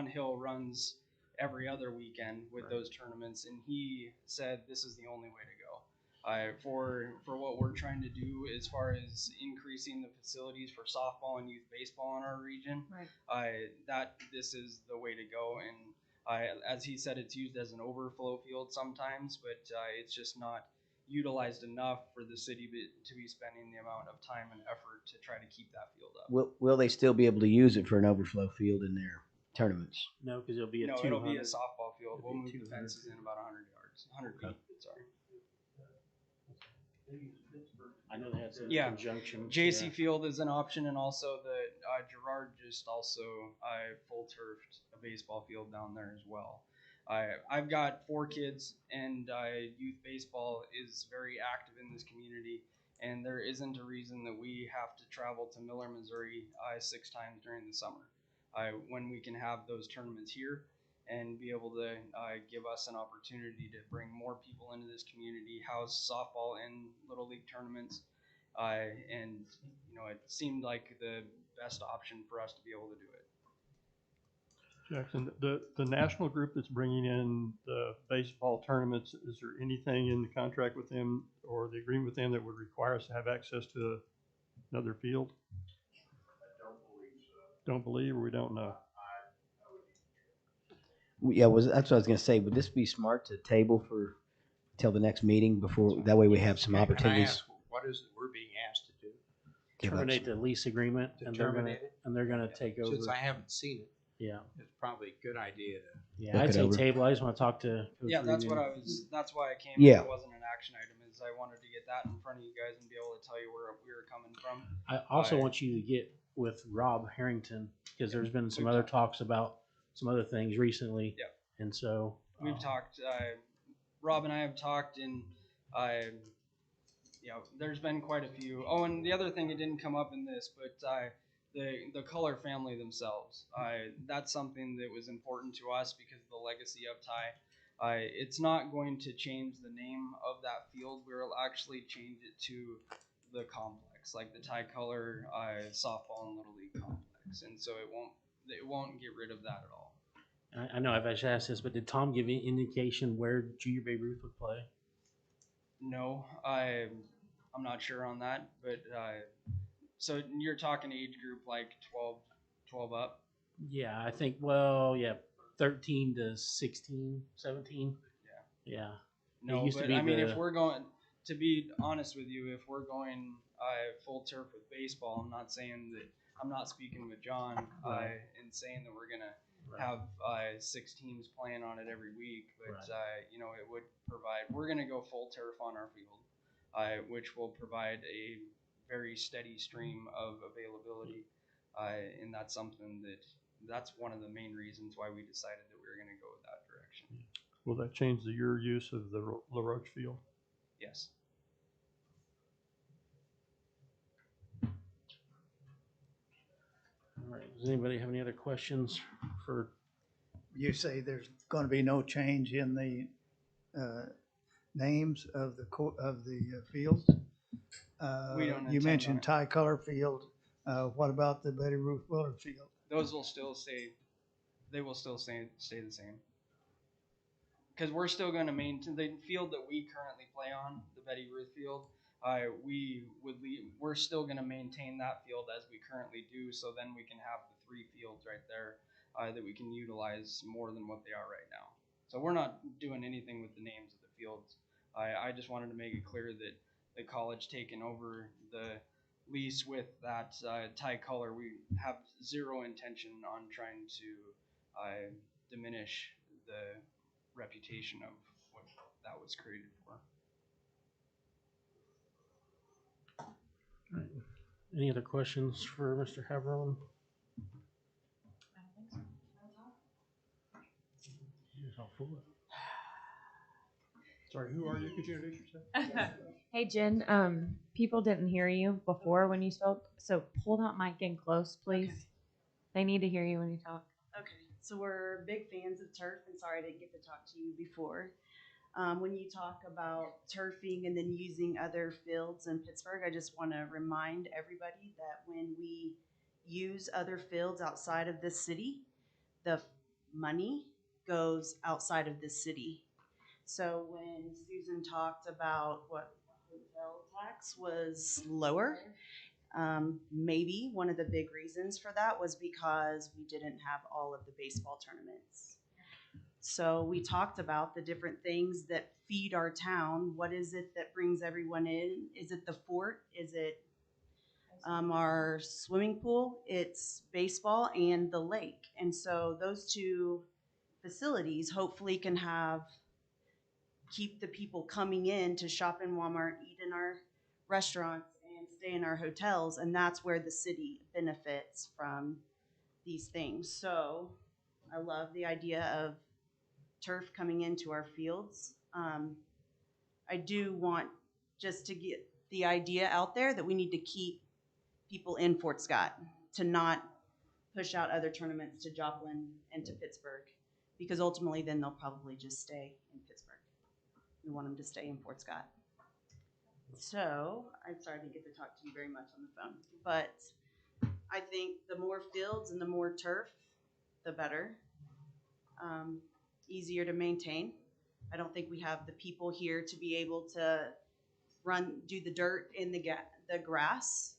Hill runs every other weekend with those tournaments, and he said this is the only way to go. For what we're trying to do as far as increasing the facilities for softball and youth baseball in our region, this is the way to go. And as he said, it's used as an overflow field sometimes, but it's just not utilized enough for the city to be spending the amount of time and effort to try to keep that field up. Will they still be able to use it for an overflow field in their tournaments? No, because it'll be a it'll be a softball field. We'll move the fences in about 100 yards, 100 feet. Sorry. I know they had some conjunction. JC Field is an option, and also the Gerard just also full turfed a baseball field down there as well. I've got 4 kids, and youth baseball is very active in this community, and there isn't a reason that we have to travel to Miller, Missouri 6 times during the summer when we can have those tournaments here and be able to give us an opportunity to bring more people into this community, house softball and little league tournaments. And, it seemed like the best option for us to be able to do it. Jackson, the national group that's bringing in the baseball tournaments, is there anything in the contract with them or the agreement with them that would require us to have access to another field? I don't believe so. Don't believe, or we don't know? Yeah, that's what I was going to say. Would this be smart to table for till the next meeting before? That way we have some opportunities. What is it we're being asked to do? Terminate the lease agreement, and they're gonna take over. Since I haven't seen it, yeah, it's probably a good idea to. Yeah, I'd say table. I just want to talk to. Coach that's Regan. that's why I came. Yeah, it wasn't an action item. Is I wanted to get that in front of you guys and be able to tell you where we were coming from. I also want you to get with Rob Harrington because there's been some other talks about some other things recently. Yep. And so we've talked. Rob and I have talked, and there's been quite a few. Oh, and the other thing, it didn't come up in this, but the Color family themselves. That's something that was important to us because of the legacy of Ty. It's not going to change the name of that field. We'll actually change it to the complex, like the Tricolor softball and little league complex, and so it won't get rid of that at all. I know I've asked this, but did Tom give any indication where Junior Babe Ruth would play? No, I'm not sure on that, but so you're talking age group like 12 up? Yeah, I think, 13 to 16, 17. Yeah. No, but I mean, if we're going, to be honest with you, if we're going full turf with baseball, I'm not saying that, I'm not speaking with John and saying that we're going to have 6 teams playing on it every week, but you know, it would provide. We're going to go full turf on our field, which will provide a very steady stream of availability, and that's one of the main reasons why we decided that we were going to go with that direction. Will that change your use of the LaRoche field? Yes. All right. Does anybody have any other questions for? You say there's going to be no change in the names of the fields. We don't You intend mentioned on it. Ty-Color Field. What about the Betty Ruth Willard Field? Those will still stay. They will still stay the same. Because we're still going to maintain the field that we currently play on, the Betty Ruth Field. We're still going to maintain that field as we currently do. So then we can have the 3 fields right there that we can utilize more than what they are right now. So we're not doing anything with the names of the fields. I just wanted to make it clear that the college taking over the lease with that Ty-Color, we have zero intention on trying to diminish the reputation of what that was created for. All right. Any other questions for Mr. Havron? Sorry, who are you? Could you introduce yourself? Hey, Jen. People didn't hear you before when you spoke, so pull that mic in close, please. Okay. They need to hear you when you talk. Okay, so we're big fans of turf, and sorry I didn't get to talk to you before. When you talk about turfing and then using other fields in Pittsburgh, I just want to remind everybody that when we use other fields outside of this city, the money goes outside of this city. So when Susan talked about what hotel tax was lower, maybe one of the big reasons for that was because we didn't have all of the baseball tournaments. So we talked about the different things that feed our town. What is it that brings everyone in? Is it the fort? Is it our swimming pool? It's baseball and the lake. And so those 2 facilities hopefully can keep the people coming in to shop in Walmart, eat in our restaurants, and stay in our hotels. And that's where the city benefits from these things. So I love the idea of turf coming into our fields. I do want just to get the idea out there that we need to keep people in Fort Scott, to not push out other tournaments to Joplin and to Pittsburgh, because ultimately then they'll probably just stay in Pittsburgh. We want them to stay in Fort Scott. So I'm sorry I didn't get to talk to you very much on the phone, but I think the more fields and the more turf, the better. Easier to maintain. I don't think we have the people here to be able to do the dirt in the grass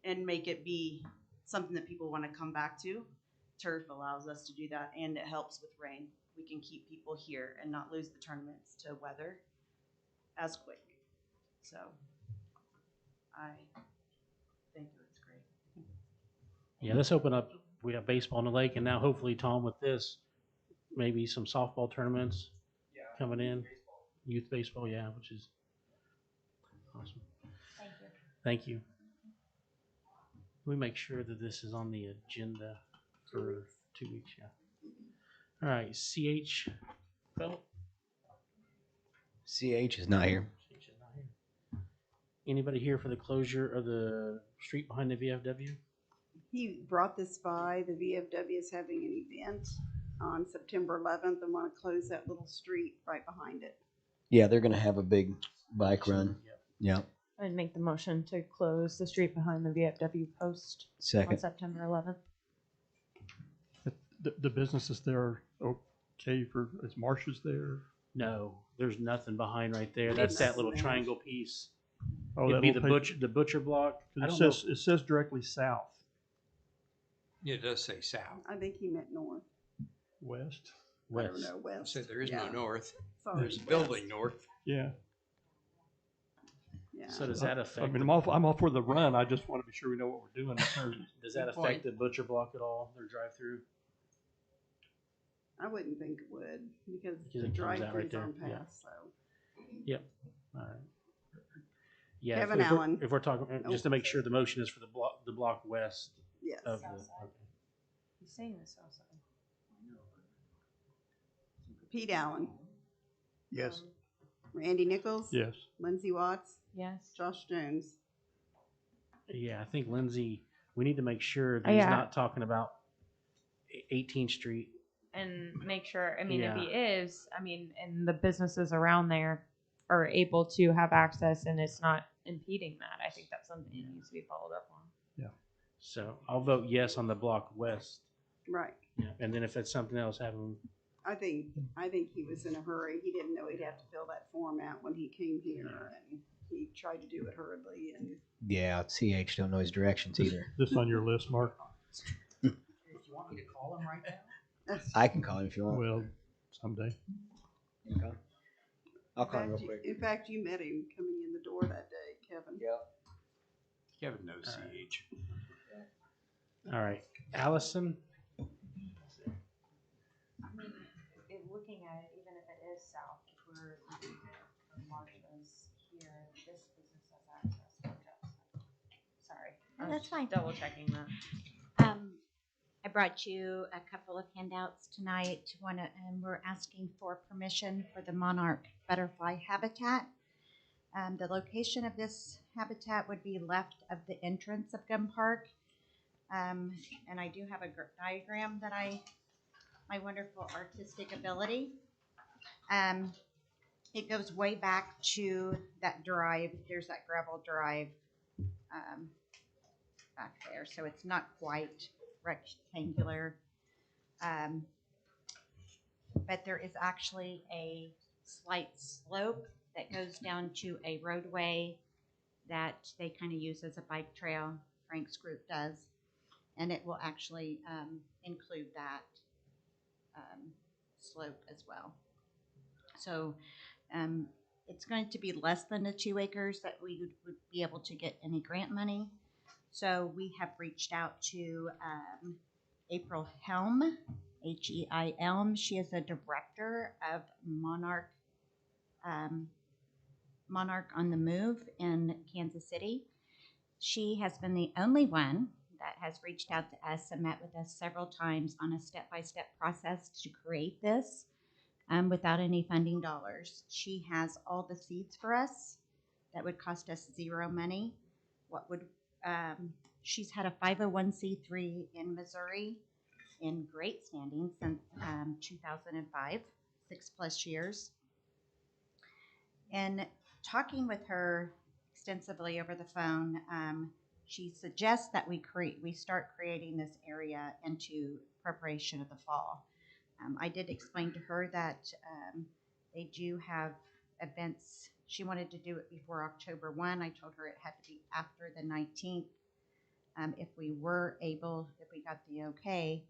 and make it be something that people want to come back to. Turf allows us to do that, and it helps with rain. We can keep people here and not lose the tournaments to weather as quick. So I think it's great. Yeah, let's open up. We have baseball on the lake, and now hopefully, Tom, with this, maybe some softball tournaments coming in. Youth baseball, yeah, which is awesome. Thank you. Thank you. We make sure that this is on the agenda for 2 weeks, yeah. All right, CH Phil? CH is not here. CH is not here. Anybody here for the closure of the street behind the VFW? He brought this by. The VFW is having an event on September 11th and want to close that little street right behind it. Yeah, they're going to have a big bike run. Yeah. I'd make the motion to close the street behind the VFW post Second. on September 11th. The businesses there are okay for, is Marsh's there? No, there's nothing behind right there. That's that little triangle piece. Oh, It'd be the butcher block. It says directly south. Yeah, it does say south. I think he meant north. West. I don't know, west. I said there is no north. Sorry, There's a building north. Yeah. Yeah. So does that affect? I mean, I'm all for the run. I just want to be sure we know what we're doing in terms of. Does that affect the butcher block at all? Their drive-through? I wouldn't think it would because Because the it comes out right drive-throughs there, aren't yeah. passed, so. Yep. All right. Yeah. Kevin Allen. If we're talking, just to make sure the motion is for the block west Yes. of the. South side. Okay. He's saying the south side. Pete Allen, Yes. Randy Nichols. Yes. Lindsey Watts, Yes. Josh Jones. Yeah, I think Lindsay, we need to make sure that Oh, he's yeah. not talking about 18th Street. And make sure, I mean, Yeah. if he is, I mean, and the businesses around there are able to have access and it's not impeding that, I think that's something that needs to be followed up on. Yeah. So I'll vote yes on the block west. Right. Yeah. And then if it's something else, have him. I think he was in a hurry. He didn't know he'd have to fill that form out when he came here, and he tried to do it hurriedly. And Yeah, CH don't know his directions either. This on your list, Mark? If you want me to call him right now? I can call him if you want. Well, someday. Okay. I'll call him real quick. In fact, you met him coming in the door that day, Kevin. Yep. Kevin knows CH. All right. Allison? I mean, looking at it, even if it is south, if we're Marshall's here, this business has access to the Sorry. I was That's fine. Double checking that. I brought you a couple of handouts tonight. We're asking for permission for the monarch butterfly habitat. The location of this habitat would be left of the entrance of Gun Park. And I do have a diagram that my wonderful artistic ability. It goes way back to that drive. There's that gravel drive back there. So it's not quite rectangular. But there is actually a slight slope that goes down to a roadway that they kind of use as a bike trail. Frank's group does. And it will actually include that slope as well. So it's going to be less than the 2 acres that we would be able to get any grant money. So we have reached out to April Helm, Heilm. She is the director of Monarch on the Move in Kansas City. She has been the only one that has reached out to us and met with us several times on a step-by-step process to create this without any funding dollars. She has all the seeds for us that would cost us zero money. She's had a 501c3 in Missouri in great standing since 2005, 6+ years. And talking with her extensively over the phone, she suggests that we start creating this area into preparation of the fall. I did explain to her that they do have events. She wanted to do it before October 1. I told her it had to be after the 19th. If we got the okay,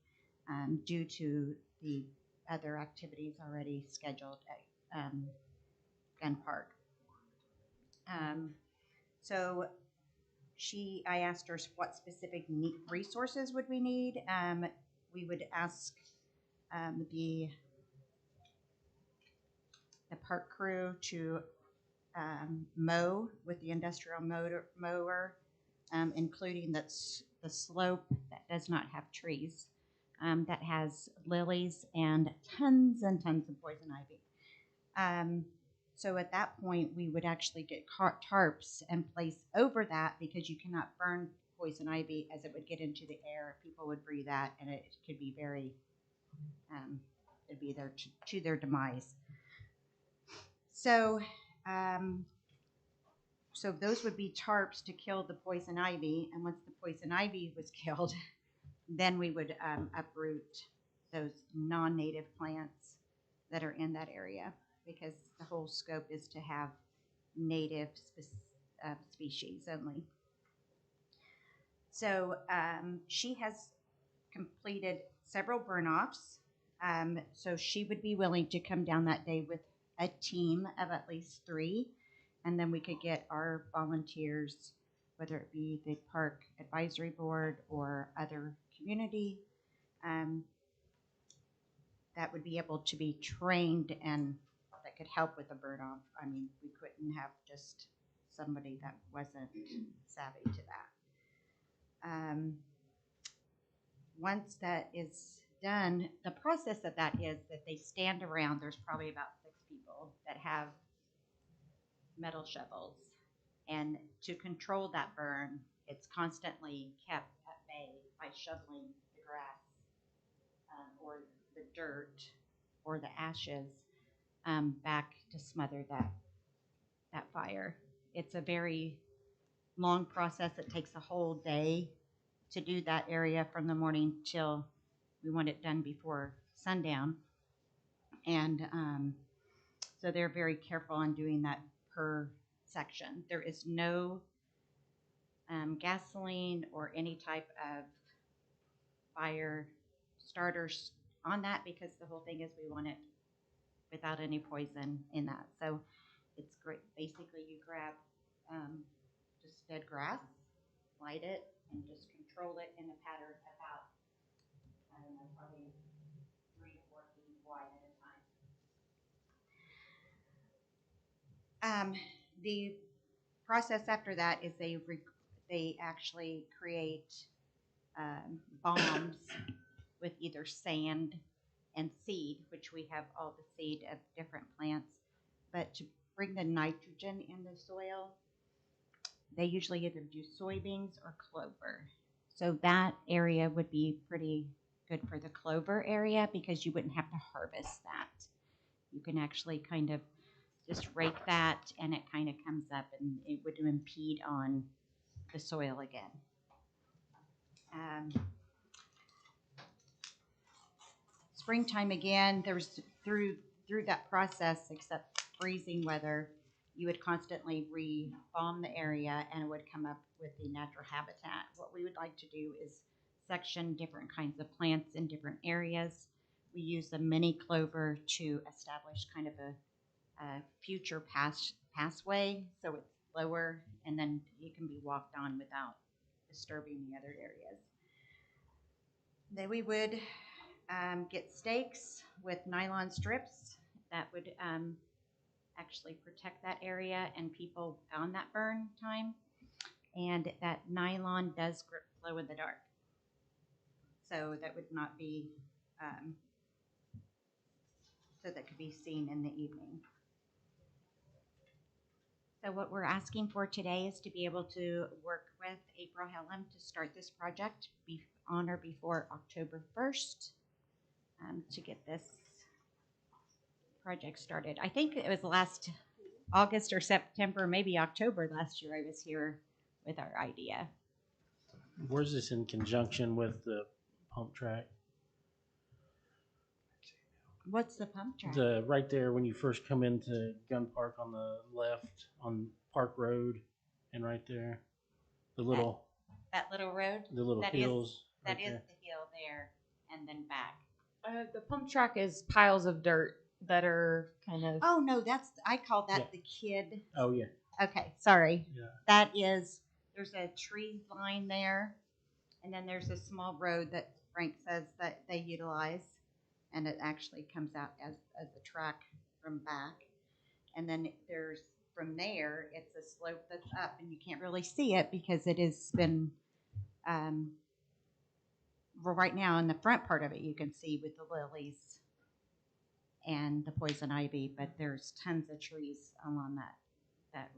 due to the other activities already scheduled at Gun Park. So I asked her what specific resources would we need. We would ask the park crew to mow with the industrial mower, including the slope that does not have trees, that has lilies and tons of poison ivy. So at that point, we would actually get tarps and place over that because you cannot burn poison ivy as it would get into the air. People would breathe that, and it could be very, it'd be there to their demise. So, so those would be tarps to kill the poison ivy, and once the poison ivy was killed, then we would uproot those non-native plants that are in that area, because the whole scope is to have native species only. So she has completed several burn-offs, so she would be willing to come down that day with a team of at least 3, and then we could get our volunteers, whether it be the park advisory board or other community, that would be able to be trained and that could help with the burn off. I mean, we couldn't have just somebody that wasn't savvy to that. Once that is done, the process of that is that they stand around. There's probably about 6 people that have metal shovels. And to control that burn, it's constantly kept at bay by shoveling the grass or the dirt or the ashes back to smother that fire. It's a very long process. It takes a whole day to do that area from the morning till we want it done before sundown. And so they're very careful on doing that per section. There is no gasoline or any type of fire starters on that, because the whole thing is we want it without any poison in that. So it's great. Basically, you grab just dead grass, light it, and just control it in a pattern about, I don't know, probably 3 to 4 feet wide at a time. The process after that is they actually create bombs with either sand and seed, which we have all the seed of different plants. But to bring the nitrogen in the soil, they usually either do soybeans or clover. So that area would be pretty good for the clover area because you wouldn't have to harvest that. You can actually kind of just rake that and it kind of comes up and it would impede on the soil again. Springtime again, there's through that process, except freezing weather, you would constantly re-bomb the area and it would come up with the natural habitat. What we would like to do is section different kinds of plants in different areas. We use the mini clover to establish kind of a future pathway, so it's lower and then it can be walked on without disturbing the other areas. Then we would get stakes with nylon strips that would actually protect that area and people on that burn time. And that nylon does glow in the dark. So that would not be, so that could be seen in the evening. So what we're asking for today is to be able to work with April Hellam to start this project on or before October 1st to get this project started. I think it was last August or September, maybe October last year I was here with our idea. Where's this in conjunction with the pump track? What's the pump track? The right there when you first come into Gun Park on the left on Park Road, and right there, the little that little road, the little hills. That right is there. the hill there, and then back. The pump track is piles of dirt that are kind of. Oh no, I call that the kid. Oh yeah. Okay, sorry. Yeah. That is, there's a tree line there, and then there's a small road that Frank says that they utilize, and it actually comes out as a track from back. And then there's, from there, it's a slope that's up, and you can't really see it because it has been, well, right now in the front part of it, you can see with the lilies and the poison ivy, but there's tons of trees along that's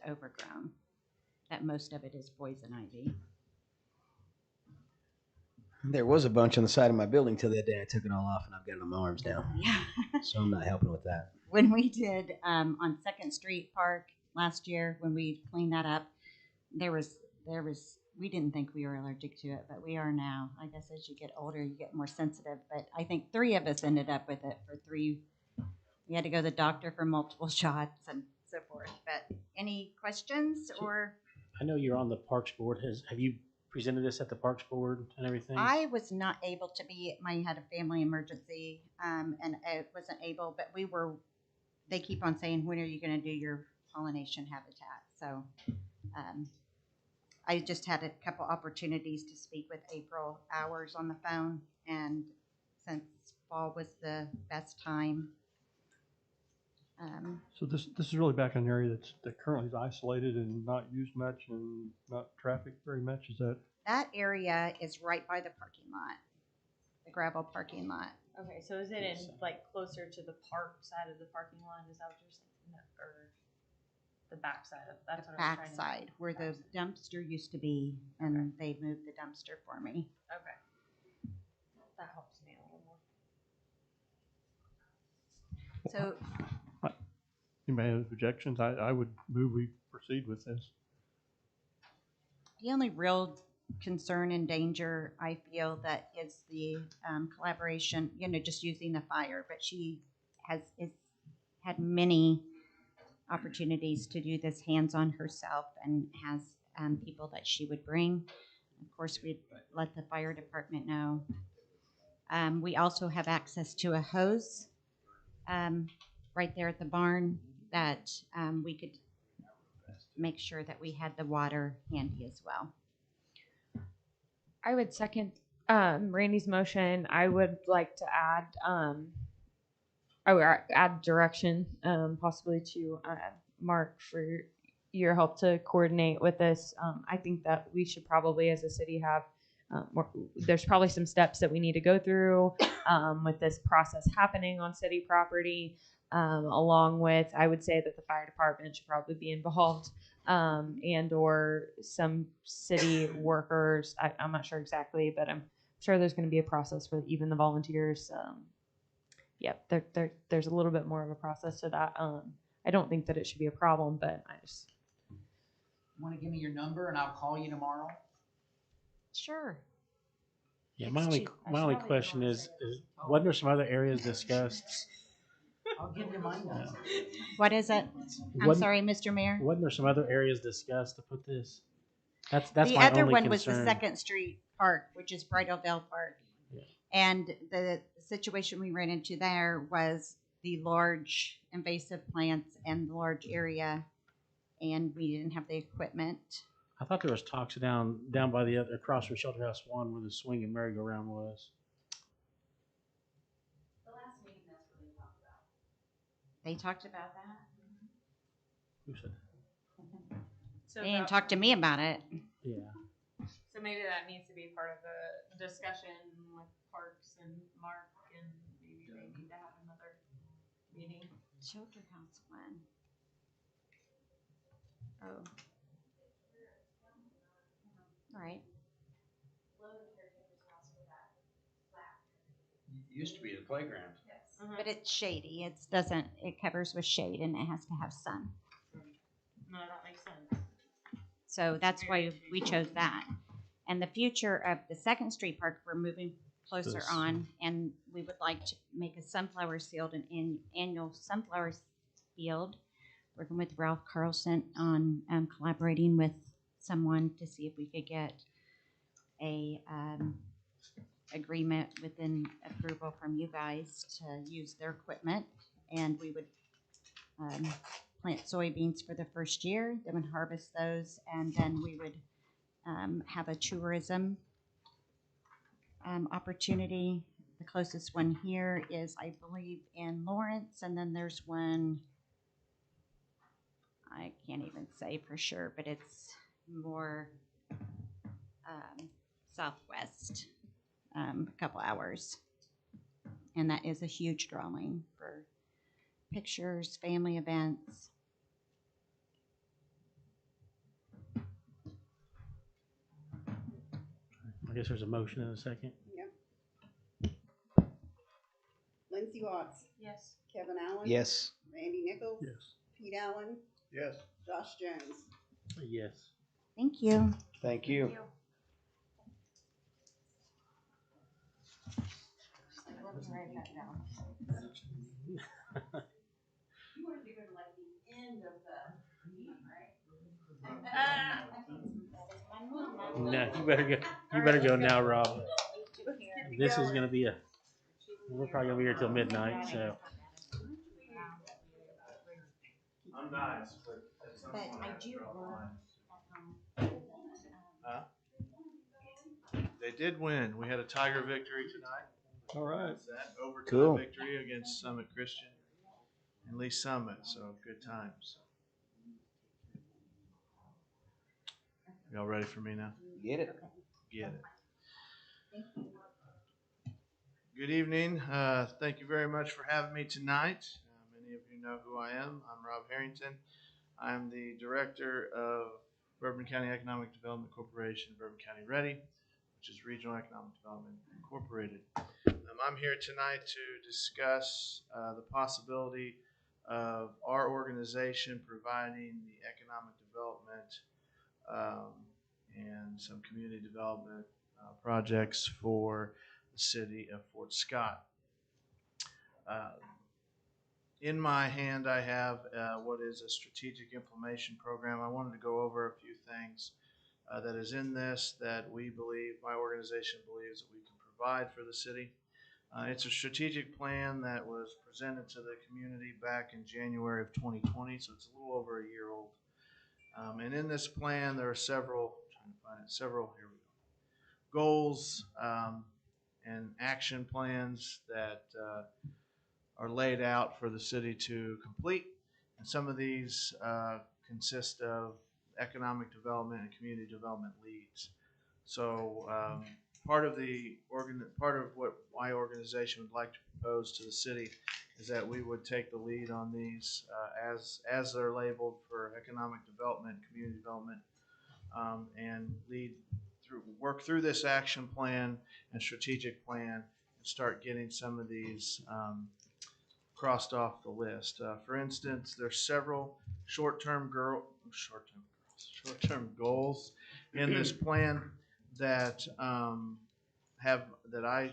overgrown. That most of it is poison ivy. There was a bunch on the side of my building till the other day. I took it all off and I've got it on my arms now. Yeah. So I'm not helping with that. When we did on 2nd Street Park last year, when we cleaned that up, there was we didn't think we were allergic to it, but we are now. I guess as you get older, you get more sensitive. But I think 3 of us ended up with it for 3. We had to go to the doctor for multiple shots and so forth. But any questions or? I know you're on the Parks Board. Have you presented this at the Parks Board and everything? I was not able to be. I had a family emergency, and I wasn't able. But we were. They keep on saying, when are you going to do your pollination habitat? So. I just had a couple opportunities to speak with April hours on the phone, and since fall was the best time. So this is really back in an area that currently is isolated and not used much and not trafficked very much. Is that? That area is right by the parking lot, the gravel parking lot. Okay, so is it in like closer to the park side of the parking lot? Is that what you're saying? No, or the back side of that's what I'm trying to. Backside, where the dumpster used to be, and they moved the dumpster for me. Okay, that helps me a little more. So Anybody have objections? I would move we proceed with this. the only real concern and danger I feel that is the collaboration, just using the fire, but she has had many opportunities to do this hands-on herself and has people that she would bring. Of course, we'd let the fire department know. We also have access to a hose right there at the barn that we could make sure that we had the water handy as well. I would second Randy's motion. I would like to add add direction possibly to Mark for your help to coordinate with this. I think that we should probably as a city have there's probably some steps that we need to go through with this process happening on city property, along with I would say that the fire department should probably be involved, and or some city workers. I'm not sure exactly, but I'm sure there's going to be a process for even the volunteers. Yep, there's a little bit more of a process to that. I don't think that it should be a problem, but I just Want to give me your number and I'll call you tomorrow? Sure. Yeah, my only question is wasn't there some other areas discussed? I'll give you my number. What is it? I'm sorry, Mr. Mayor. Wasn't there some other areas discussed to put this? That's the my other only one concern. was the 2nd Street Park, which is Bridal Veil Park. Yeah. And the situation we ran into there was the large invasive plants and the large area, and we didn't have the equipment. I thought there was talks down by the other across from Shelter House 1 where the swing and merry-go-round was. The last meeting, that's what they talked about. They talked about that? Who said that? So they didn't talk to me about it. Yeah. So maybe that needs to be part of the discussion with Parks and Mark, and maybe they need to have another meeting. Shelter House 1. Oh. All right. It used to be the playground. Yes. But it's shady. It covers with shade and it has to have sun. No, that makes sense. So that's why we chose that. And the future of the 2nd Street Park, we're moving closer on, and we would like to make a sunflower field, an annual sunflower field, working with Ralph Carlson on collaborating with someone to see if we could get a agreement within approval from you guys to use their equipment, and we would plant soybeans for the first year, then would harvest those, and then we would have a tourism opportunity. The closest one here is, I believe, in Lawrence, and then there's one, I can't even say for sure, but it's more southwest, a couple hours. And that is a huge drawing for pictures, family events. I guess there's a motion in a second. Yep. Lindsay Watts. Yes. Kevin Allen. Yes. Randy Nichols. Yes. Pete Allen. Yes. Josh Jones. Yes. Thank you. Thank you. Let me write that down. You wanted to go to like the end of the meeting, right? No, you better go now, Rob. This is gonna be we're probably gonna be here till midnight, so. I'm nice, but I do work Huh? They did win. We had a Tiger victory tonight. All right. That overtime Cool. victory against Summit Christian and Lee Summit. So good times. Y'all ready for me now? Get it. Get it. Good evening. Thank you very much for having me tonight. Many of you know who I am. I'm Rob Harrington. I'm the Director of Bourbon County Economic Development Corporation, Bourbon County Ready, which is Regional Economic Development Incorporated. I'm here tonight to discuss the possibility of our organization providing the economic development and some community development projects for the city of Fort Scott. In my hand, I have what is a strategic implementation program. I wanted to go over a few things that is in this that we believe, my organization believes, that we can provide for the city. It's a strategic plan that was presented to the community back in January of 2020, so it's a little over a year old. And in this plan, there are several here we go, goals and action plans that are laid out for the city to complete. And some of these consist of economic development and community development leads. So part of what my organization would like to propose to the city is that we would take the lead on these as they're labeled for economic development, community development, and work through this action plan and strategic plan and start getting some of these crossed off the list. For instance, there's several short-term goals in this plan that I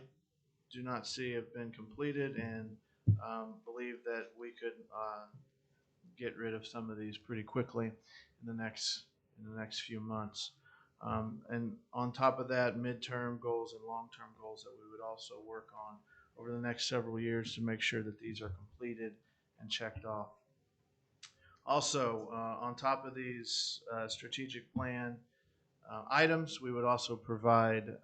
do not see have been completed, and believe that we could get rid of some of these pretty quickly in the next few months. And on top of that, midterm goals and long-term goals that we would also work on over the next several years to make sure that these are completed and checked off. Also, on top of these strategic plan items, we would also provide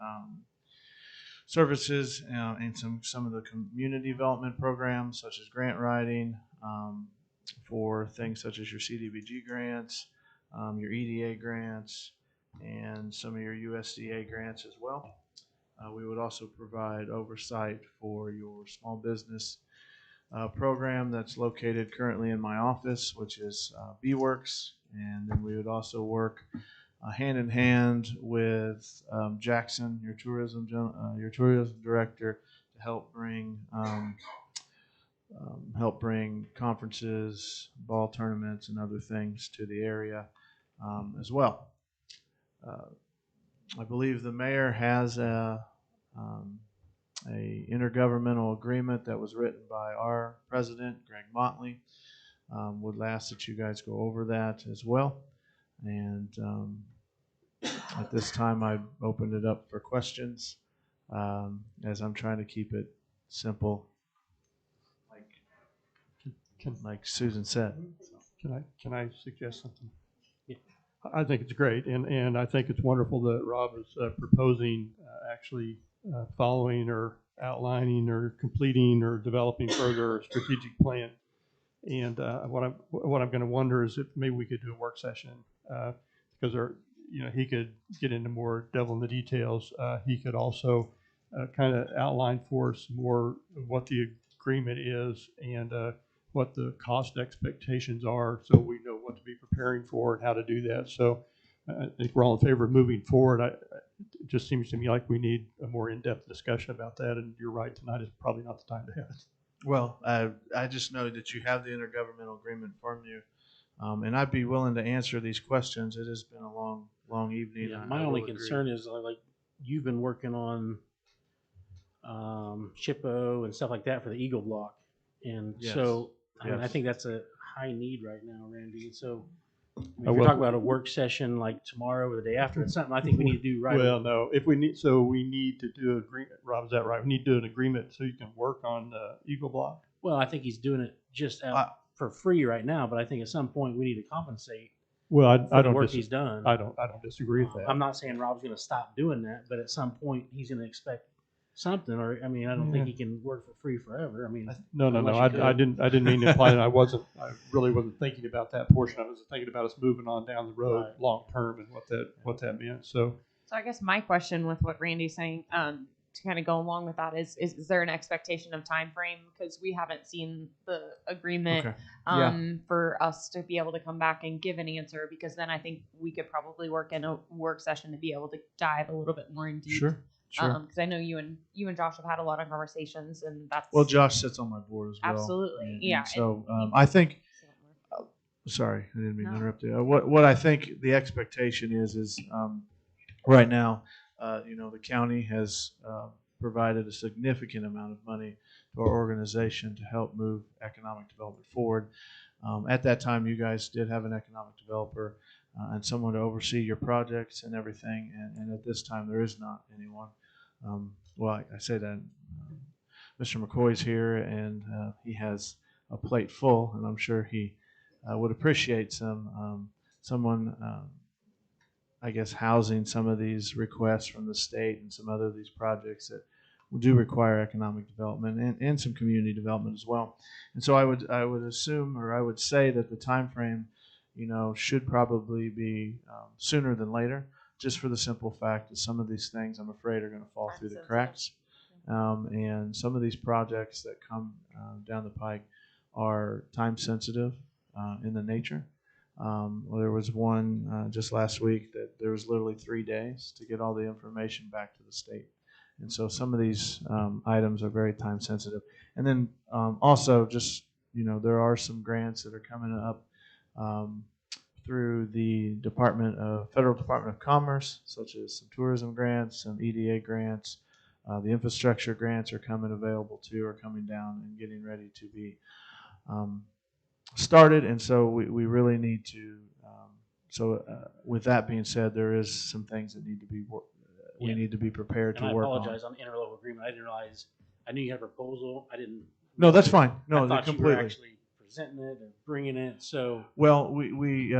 services in some of the community development programs, such as grant writing for things such as your CDBG grants, your EDA grants, and some of your USDA grants as well. We would also provide oversight for your small business program that's located currently in my office, which is B-Works. And then we would also work hand in hand with Jackson, your tourism director, to help bring conferences, ball tournaments, and other things to the area as well. I believe the mayor has a intergovernmental agreement that was written by our president, Greg Motley. Would ask that you guys go over that as well. And at this time, I opened it up for questions, as I'm trying to keep it simple, like Susan said. Can I suggest something? I think it's great, and I think it's wonderful that Rob is proposing actually following or outlining or completing or developing further a strategic plan. And what I'm going to wonder is if maybe we could do a work session because he could get into more devil in the details. He could also kind of outline for us more of what the agreement is and what the cost expectations are, so we know what to be preparing for and how to do that. So I think we're all in favor of moving forward. It just seems to me like we need a more in-depth discussion about that, and you're right, tonight is probably not the time to have it. Well, I just know that you have the intergovernmental agreement from you, and I'd be willing to answer these questions. It has been a long evening. Yeah, my only concern is like you've been working on SHPO and stuff like that for the Eagle Block, and Yes. so I mean, Yes. I think that's a high need right now, Randy. So if you're talking about a work session like tomorrow or the day after, it's something I think we need to do right Well, away. no, we need to do an agreement. Rob, is that right? We need to do an agreement so you can work on the Eagle Block. Well, I think he's doing it just for free right now, but I think at some point we need to compensate. Well, I for don't the work he's done. I don't disagree with that. I'm not saying Rob's going to stop doing that, but at some point he's going to expect something, or I mean, I don't think he can work for free forever. I mean, No. unless you I could. didn't mean to imply that I really wasn't thinking about that portion. I was thinking about us moving on down the road Right. long term and what that meant. So So I guess my question with what Randy's saying, to kind of go along with that is there an expectation of time frame? Because we haven't seen the agreement Okay. for us to be able to come back and give an answer, because then I think we could probably work in a work session to be able to dive a little bit more in deep. Sure. Because I know you and Josh have had a lot of conversations, and that's Well, Josh sits on my board as well. absolutely And yeah. so I think. Sorry, I didn't mean to interrupt you. What I think the expectation is right now, the county has provided a significant amount of money to our organization to help move economic development forward. At that time, you guys did have an economic developer and someone to oversee your projects and everything. And at this time, there is not anyone. Well, I say that Mr. McCoy's here, and he has a plate full, and I'm sure he would appreciate someone, I guess, housing some of these requests from the state and some other of these projects that do require economic development and some community development as well. And so I would assume, or I would say that the time frame, should probably be sooner than later, just for the simple fact that some of these things, I'm afraid, are going to fall through the cracks. And some of these projects that come down the pike are time sensitive in the nature. There was one just last week that there was literally 3 days to get all the information back to the state. And so some of these items are very time sensitive. And then also just, there are some grants that are coming up through the Federal Department of Commerce, such as some tourism grants, some EDA grants. The infrastructure grants are coming available too, are coming down and getting ready to be started. And so we really need to, with that being said, there is some things that need to be we need to be prepared And to I work apologize on. on the interlocal agreement. I didn't realize. I knew you had a proposal. I didn't. No, that's fine. No, I thought completely. you were actually presenting it and bringing it. So Well, we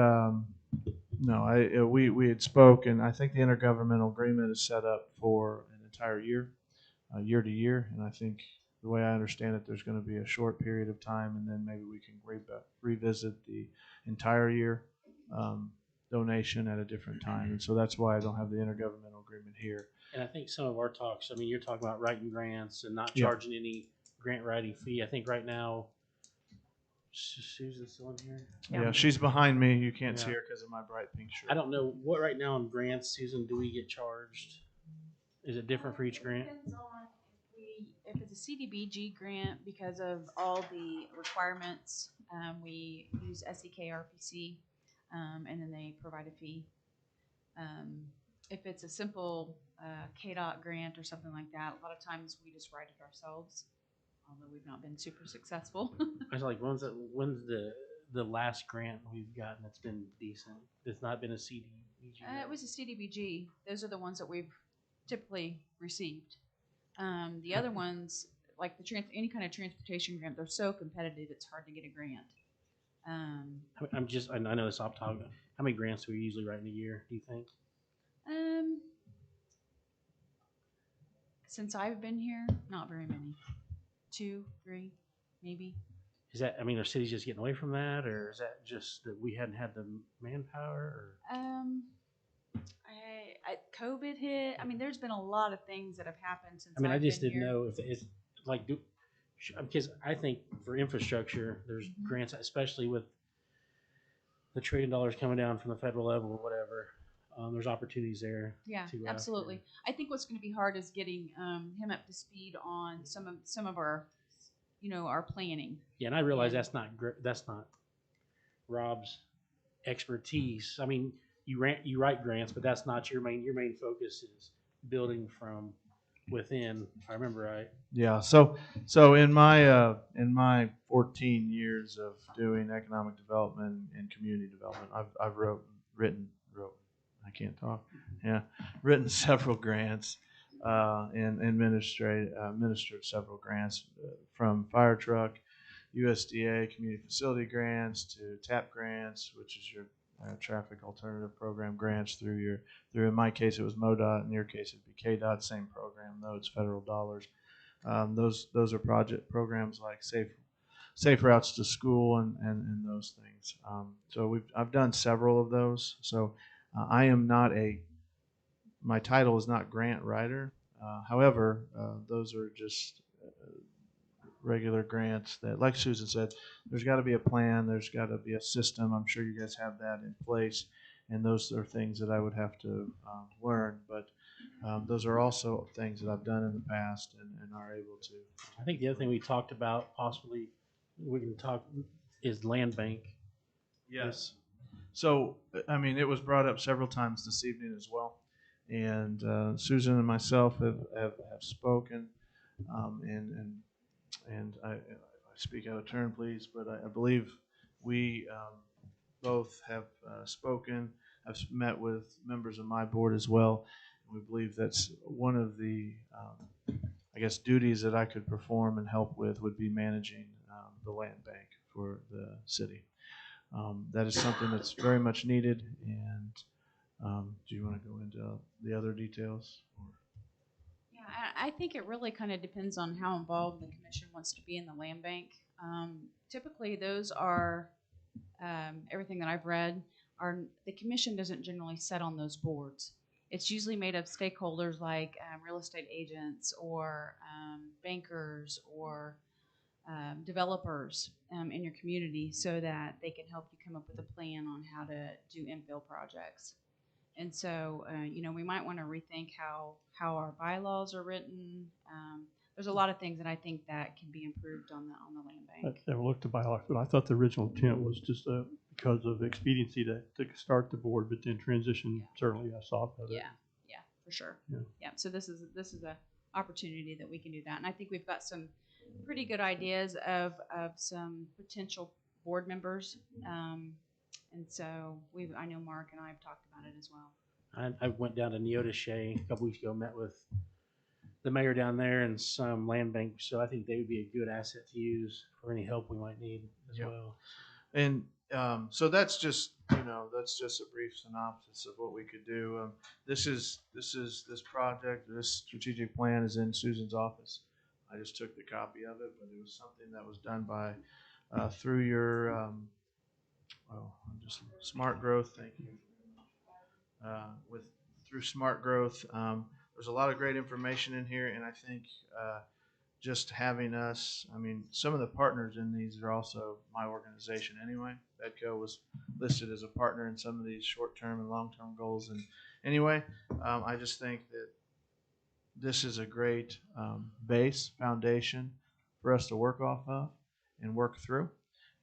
had spoke, and I think the intergovernmental agreement is set up for an entire year, year to year, and I think the way I understand it, there's going to be a short period of time, and then maybe we can revisit the entire year donation at a different time, and so that's why I don't have the intergovernmental agreement here. And I think some of our talks, I mean, you're talking about writing grants and not Yeah. charging any grant writing fee. I think right now, Susan's still in here. Yeah, she's behind me. You can't see Yeah. her because of my bright pink shirt. I don't know what right now on grants, Susan, do we get charged? Is it different for each grant? Depends on if it's a CDBG grant, because of all the requirements, we use SEK RPC, and then they provide a fee. If it's a simple KDOT grant or something like that, a lot of times we just write it ourselves, although we've not been super successful. I was like, when's the last grant we've gotten that's been decent? It's not been a CDBG. It was a CDBG. Those are the ones that we've typically received. The other ones, like any kind of transportation grant, they're so competitive it's hard to get a grant. I know this off topic. How many grants do we usually write in a year, do you think? Since I've been here, not very many. 2, 3, maybe. Is that, I mean, are cities just getting away from that, or is that just that we hadn't had the manpower? Or? COVID hit. I mean, there's been a lot of things that have happened since. I mean, I've I just been didn't here. know if it's like, because I think for infrastructure, there's grants, especially with the $1 trillion coming down from the federal level or whatever. There's opportunities there. Yeah, to absolutely. I think what's going to be hard is getting him up to speed on some of our, our planning. Yeah, and I realize that's not Rob's expertise. I mean, you write grants, but that's not your main focus is building from within. If I remember right. Yeah. So in my 14 years of doing economic development and community development, I've written. I can't talk. Yeah, written several grants and administered several grants from fire truck, USDA community facility grants to TAP grants, which is your traffic alternative program grants through in my case it was MoDOT, in your case it'd be KDOT, same program though it's federal dollars. Those are programs like safe routes to school and those things. So I've done several of those. So I am not my title is not grant writer. However, those are just regular grants that, like Susan said, there's got to be a plan, there's got to be a system. I'm sure you guys have that in place, and those are things that I would have to learn. But those are also things that I've done in the past and are able to. I think the other thing we talked about, possibly we can talk, is land bank. Yes. So, I mean, it was brought up several times this evening as well. And Susan and myself have spoken, and I speak out of turn, please, but I believe we both have spoken. I've met with members of my board as well. We believe that's one of the, I guess, duties that I could perform and help with would be managing the land bank for the city. That is something that's very much needed. And do you want to go into the other details? Yeah, I think it really kind of depends on how involved the commission wants to be in the land bank. Typically, those are everything that I've read. The commission doesn't generally sit on those boards. It's usually made of stakeholders like real estate agents or bankers or developers in your community, so that they can help you come up with a plan on how to do infill projects. And so, we might want to rethink how our bylaws are written. There's a lot of things that I think that can be improved on the land bank. I haven't looked at bylaws, but I thought the original intent was just because of expediency to start the board, but then transition certainly I saw that. Yeah, for sure. Yeah. So this is a opportunity that we can do that, and I think we've got some pretty good ideas of some potential board members. And so I know Mark and I have talked about it as well. I went down to Neodesha a couple weeks ago, met with the mayor down there and some land bank. So I think they would be a good asset to use for any help we might need as well. And so that's just a brief synopsis of what we could do. This project, this strategic plan is in Susan's office. I just took the copy of it, but it was something that was done by through your Smart Growth. Thank you. Through Smart Growth, there's a lot of great information in here, and I think just having us, I mean, some of the partners in these are also my organization anyway. Bedco was listed as a partner in some of these short-term and long-term goals, and anyway, I just think that this is a great foundation for us to work off of and work through.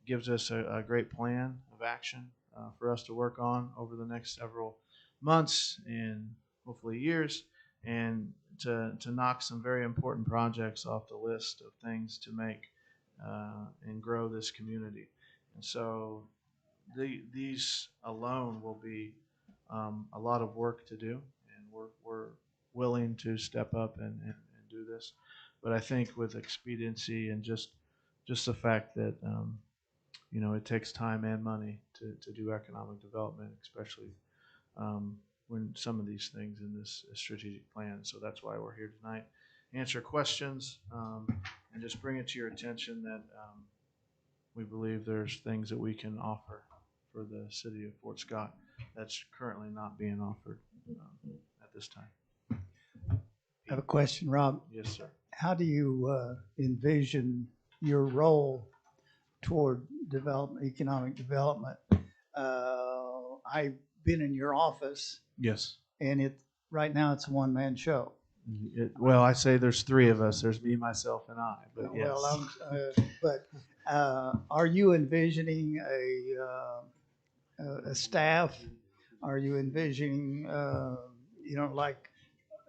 It gives us a great plan of action for us to work on over the next several months and hopefully years, and to knock some very important projects off the list of things to make and grow this community. And so these alone will be a lot of work to do, and we're willing to step up and do this. But I think with expediency and just the fact that it takes time and money to do economic development, especially when some of these things in this strategic plan. So that's why we're here tonight. Answer questions and just bring it to your attention that we believe there's things that we can offer for the city of Fort Scott that's currently not being offered at this time. I have a question, Rob. Yes, sir. How do you envision your role toward economic development? I've been in your office. Yes. And right now it's a one-man show. Well, I say there's three of us. There's me, myself, and I. But yes. Well, are you envisioning a staff? Are you envisioning,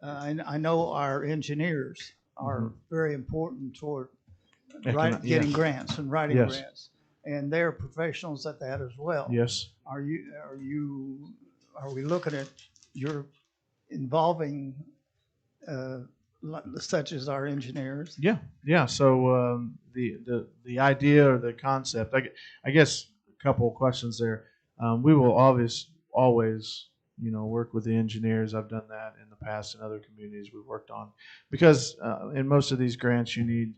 I know our engineers are very important toward getting grants and writing grants, and they're professionals at that as well. Yes. Are we looking at your involving such as our engineers? Yeah. So the idea or the concept, I guess a couple of questions there. We will always, you know, work with the engineers. I've done that in the past in other communities we've worked on, because in most of these grants you need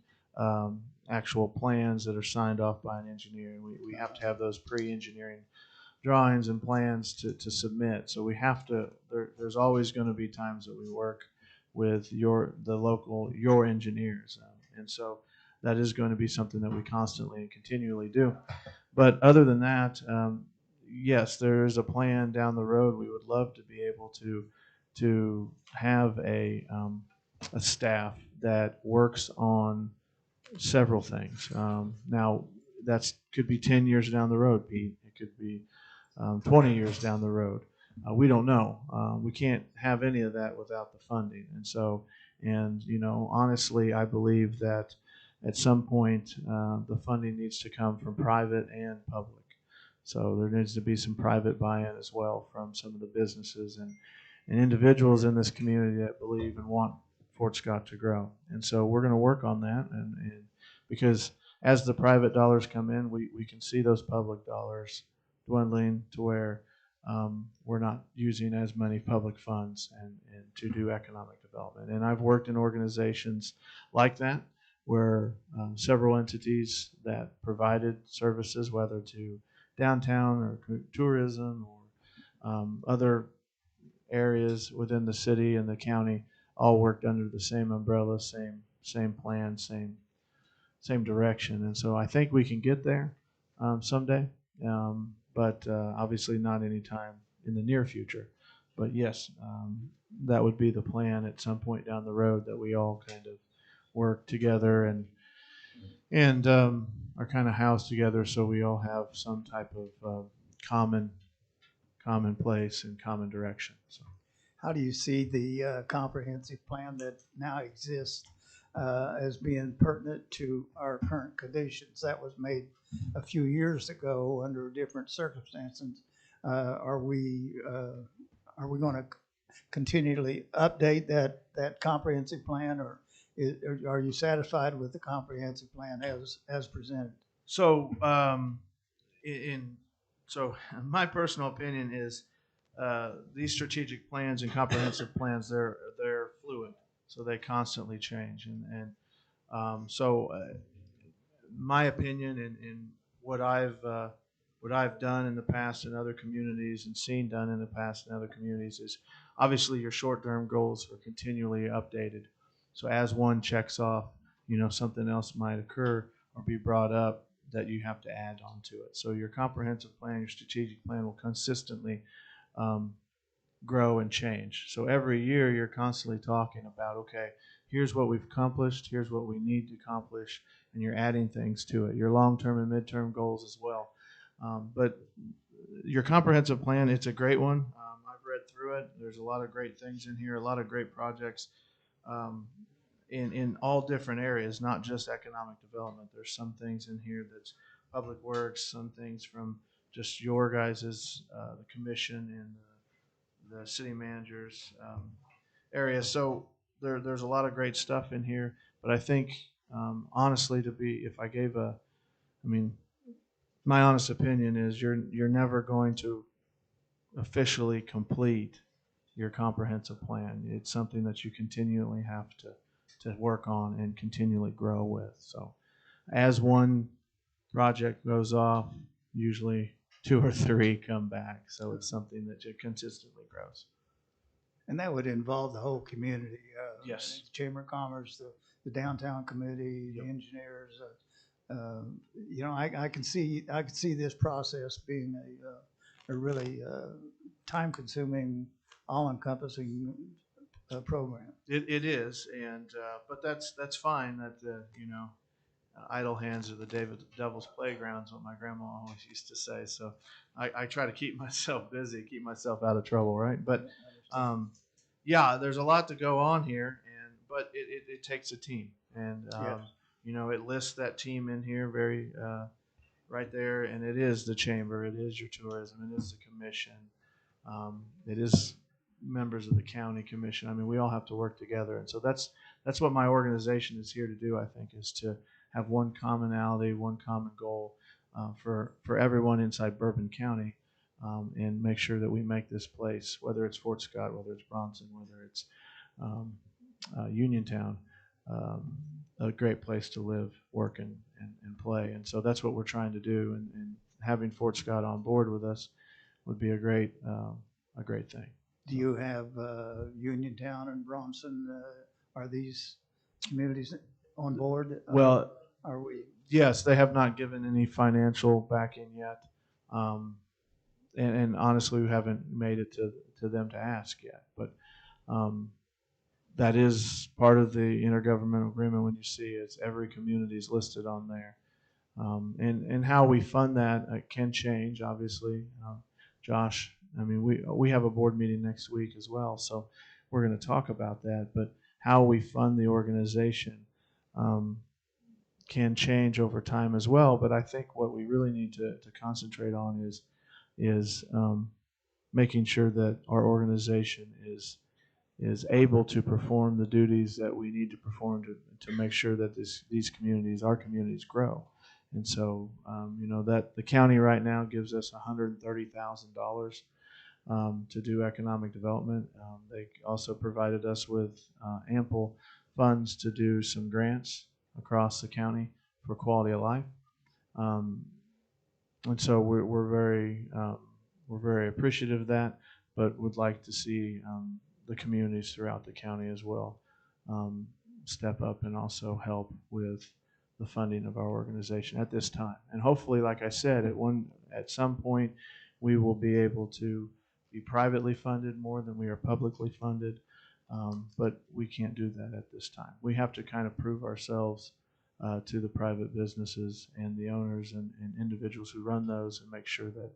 actual plans that are signed off by an engineer. And we have to have those pre-engineering drawings and plans to submit. So we have to, there's always going to be times that we work with your engineers. And so that is going to be something that we constantly and continually do. But other than that, yes, there is a plan down the road. We would love to be able to have a staff that works on several things. Now, that could be 10 years down the road, Pete. It could be 20 years down the road. We don't know. We can't have any of that without the funding. And so, you know, honestly, I believe that at some point the funding needs to come from private and public. So there needs to be some private buy-in as well from some of the businesses and individuals in this community that believe and want Fort Scott to grow. And so we're going to work on that, and because as the private dollars come in, we can see those public dollars dwindling to where we're not using as many public funds and to do economic development. And I've worked in organizations like that where several entities that provided services, whether to downtown or tourism or other areas within the city and the county, all worked under the same umbrella, same plan, same direction. And so I think we can get there someday, but obviously not anytime in the near future. But yes, that would be the plan at some point down the road, that we all kind of work together and are kind of housed together, so we all have some type of common place and common direction. So, how do you see the comprehensive plan that now exists as being pertinent to our current conditions? That was made a few years ago under different circumstances. Are we going to continually update that comprehensive plan, or are you satisfied with the comprehensive plan as presented? So, so my personal opinion is these strategic plans and comprehensive plans, they're fluid, so they constantly change. So my opinion and what I've done in the past in other communities and seen done in the past in other communities is, obviously your short-term goals are continually updated. So as one checks off, you know, something else might occur or be brought up that you have to add on to it. So your comprehensive plan, your strategic plan will consistently grow and change. So every year you're constantly talking about, okay, here's what we've accomplished, here's what we need to accomplish, and you're adding things to it. Your long-term and mid-term goals as well. But your comprehensive plan, it's a great one. I've read through it. There's a lot of great things in here, a lot of great projects in all different areas, not just economic development. There's some things in here that's public works, some things from just your guys' the commission and the city managers area. So there's a lot of great stuff in here. But I think, honestly, if I gave my honest opinion is you're never going to officially complete your comprehensive plan. It's something that you continually have to work on and continually grow with. So as one project goes off, usually 2 or 3 come back. So it's something that consistently grows. And that would involve the whole community. Yes. The Chamber of Commerce, the downtown committee, the engineers. You know, I can see this process being a really time-consuming, all-encompassing program. It is, but that's fine. That you know, idle hands are the devil's playground is what my grandma always used to say. So I try to keep myself busy, keep myself out of trouble, right? But yeah, there's a lot to go on here, but it takes a team, and you know, it lists that team in here very right there, and it is the chamber, it is your tourism, it is the commission, it is members of the county commission. I mean, we all have to work together, and so that's what my organization is here to do. I think is to have one commonality, one common goal for everyone inside Bourbon County, and make sure that we make this place, whether it's Fort Scott, whether it's Bronson, whether it's Uniontown, a great place to live, work, and play. And so that's what we're trying to do. And having Fort Scott on board with us would be a great thing. Do you have Uniontown and Bronson? Are these communities on board? Well, are we? Yes, they have not given any financial backing yet, and honestly, we haven't made it to them to ask yet. But that is part of the intergovernmental agreement. When you see it's every community is listed on there, and how we fund that can change. Obviously, Josh. I mean, we have a board meeting next week as well, so we're going to talk about that. But how we fund the organization can change over time as well. But I think what we really need to concentrate on is making sure that our organization is able to perform the duties that we need to perform to make sure that these communities, our communities, grow. And so, that the county right now gives us $130,000 to do economic development. They also provided us with ample funds to do some grants across the county for quality of life. And so we're very appreciative of that, but would like to see the communities throughout the county as well step up and also help with the funding of our organization at this time. And hopefully, like I said, at some point, we will be able to be privately funded more than we are publicly funded, but we can't do that at this time. We have to kind of prove ourselves to the private businesses and the owners and individuals who run those, and make sure that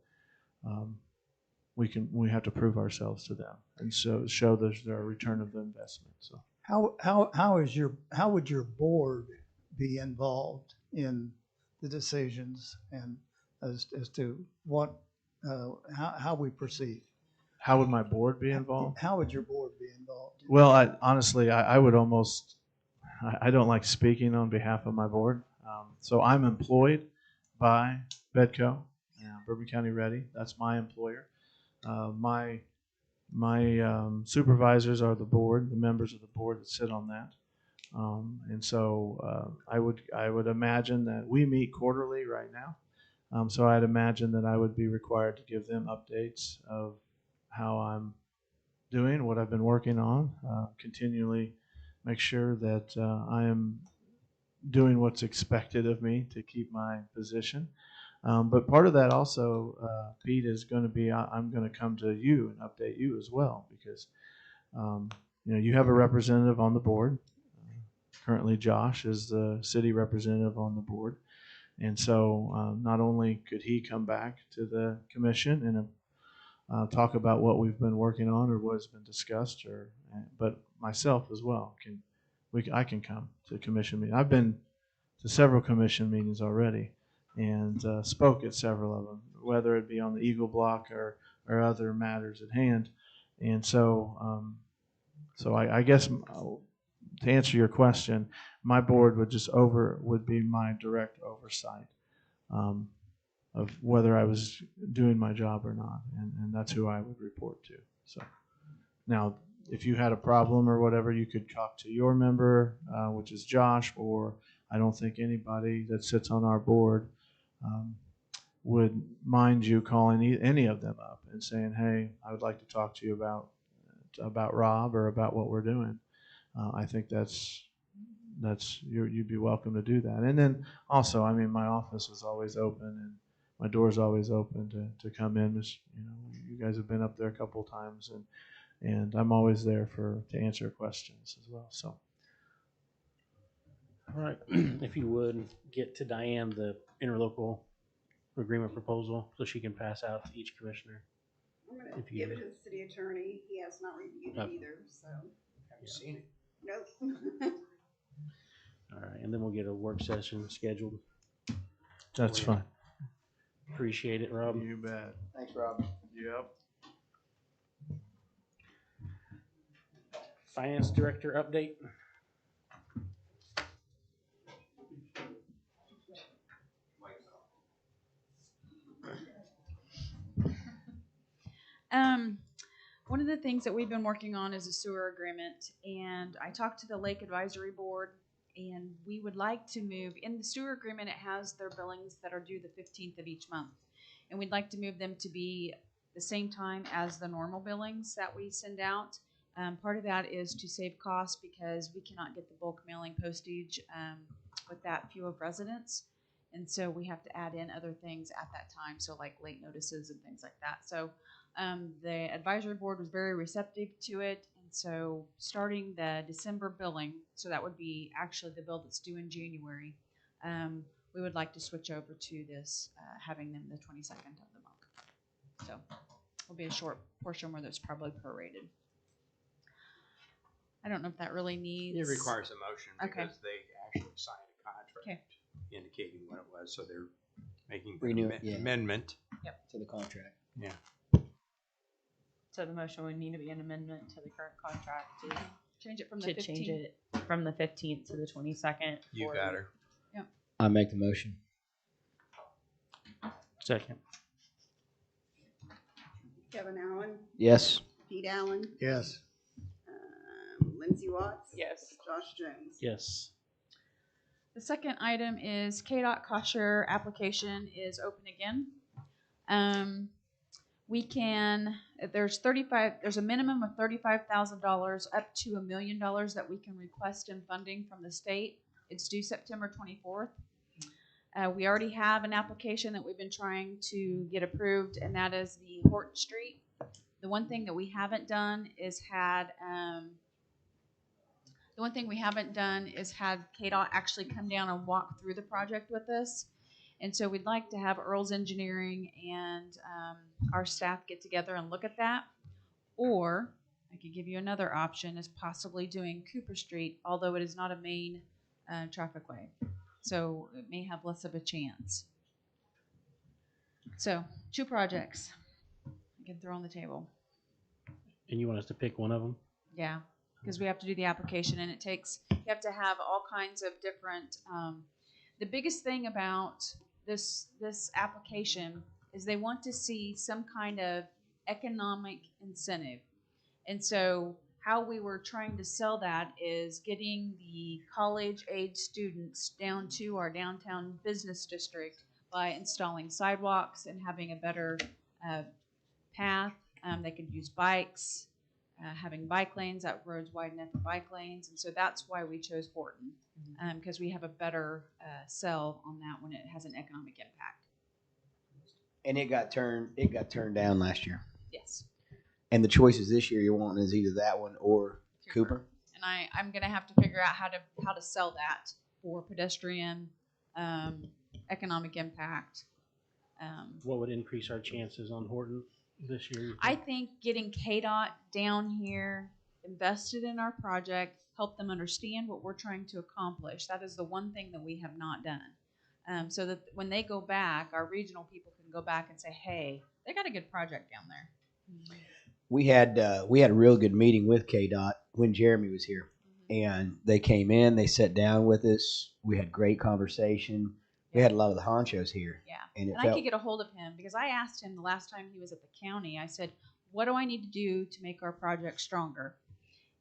we have to prove ourselves to them, and so show their return of the investment. So how would your board be involved in the decisions and as to what how we proceed? How would my board be involved? How would your board be involved? Well, honestly, I would almost, I don't like speaking on behalf of my board. So I'm employed by Bedco, Bourbon County Ready. That's my employer. My supervisors are the board, the members of the board that sit on that. And so I would imagine that we meet quarterly right now. So I'd imagine that I would be required to give them updates of how I'm doing, what I've been working on, continually make sure that I am doing what's expected of me to keep my position. But part of that also, Pete, is going to be I'm going to come to you and update you as well, because you have a representative on the board. Currently, Josh is the city representative on the board. And so not only could he come back to the commission and talk about what we've been working on or what has been discussed, but myself as well I can come to commission meetings. I've been to several commission meetings already and spoke at several of them, whether it be on the Eagle Block or other matters at hand. And so I guess to answer your question, my board would be my direct oversight of whether I was doing my job or not, and that's who I would report to. So now, if you had a problem or whatever, you could talk to your member, which is Josh, or I don't think anybody that sits on our board would mind you calling any of them up and saying, "Hey, I would like to talk to you about Rob or about what we're doing." I think you'd be welcome to do that. And then also, I mean, my office is always open and my door's always open to come in. You guys have been up there a couple of times, and I'm always there to answer questions as well. So, all right, if you would get to Diane the interlocal agreement proposal so she can pass out to each commissioner. I'm going to give it to the city attorney. He has not reviewed it either, so. Haven't seen it. Nope. All right, and then we'll get a work session scheduled. That's fine. Appreciate it, Rob. You bet. Thanks, Rob. Yep. Finance director update. One of the things that we've been working on is a sewer agreement, and I talked to the Lake Advisory Board, and we would like to move, in the sewer agreement, it has their billings that are due the 15th of each month, and we'd like to move them to be the same time as the normal billings that we send out. Part of that is to save costs because we cannot get the bulk mailing postage with that few of residents. And so we have to add in other things at that time, so like late notices and things like that. So the advisory board was very receptive to it. And so starting the December billing, so that would be actually the bill that's due in January, we would like to switch over to this, having them the 22nd of the month. So it'll be a short portion where that's probably prorated. I don't know if that really needs. It requires a motion Okay. because they actually signed a contract Okay. indicating what it was, so they're making Renew an it, yeah. amendment. Yep. To the contract. Yeah. So the motion would need to be an amendment to the current contract to Change it from the to 15th. change it from the 15th to the 22nd. You for- got her. Yep. I make the motion. Second. Kevin Allen, Yes. Pete Allen, Yes. Lindsey Watts. Yes. Josh Jones. Yes. The second item is KDOT cost share application is open again. We can, there's a minimum of $35,000 up to $1 million that we can request in funding from the state. It's due September 24th. We already have an application that we've been trying to get approved, and that is the Horton Street. The one thing that we haven't done is had KDOT actually come down and walk through the project with us. And so we'd like to have Earl's Engineering and our staff get together and look at that. Or I could give you another option, is possibly doing Cooper Street, although it is not a main traffic way. So it may have less of a chance. So 2 projects I can throw on the table. And you want us to pick one of them? Yeah, because we have to do the application, and you have to have all kinds of different, the biggest thing about this application is they want to see some kind of economic incentive. And so how we were trying to sell that is getting the college-age students down to our downtown business district by installing sidewalks and having a better path. They could use bikes, having bike lanes, that roads wide enough for bike lanes. And so that's why we chose Horton, because we have a better sell on that when it has an economic impact. And it got turned down last year. Yes. And the choices this year you're wanting is either that one or Cooper. And I'm going to have to figure out how to sell that for pedestrian, economic impact. What would increase our chances on Horton this year? I think getting KDOT down here, invested in our project, help them understand what we're trying to accomplish. That is the one thing that we have not done. So that when they go back, our regional people can go back and say, hey, they got a good project down there. We had a real good meeting with KDOT when Jeremy was here, and they came in, they sat down with us. We had great conversation. We had a lot of the honchos here. Yeah. And I could get a hold of him because I asked him the last time he was at the county, I said, what do I need to do to make our project stronger?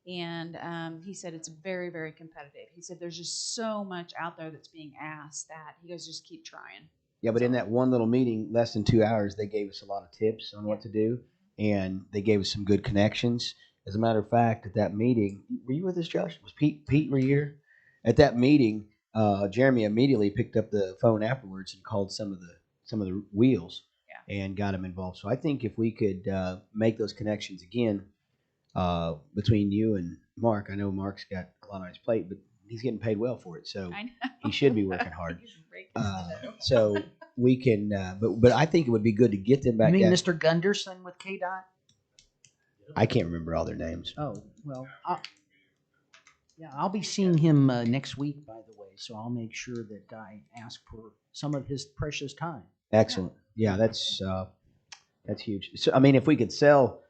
And he said it's very, very competitive. He said there's just so much out there that's being asked that he goes, just keep trying. Yeah, but in that one little meeting, less than 2 hours, they gave us a lot of tips on what to do, and they gave us some good connections. As a matter of fact, at that meeting, were you with us, Josh? Was Pete were you here? At that meeting, Jeremy immediately picked up the phone afterwards and called some of the wheels and got them involved. So I think if we could make those connections again between you and Mark, I know Mark's got a lot on his plate, but he's getting paid well for it, so he should be working hard. So we can, but I think it would be good to get them back. You mean down. Mr. Gunderson with KDOT? I can't remember all their names. Oh, well, I'll be seeing him next week, by the way, so I'll make sure that I ask for some of his precious time. Excellent. Yeah, that's huge. So, I mean, if we could sell,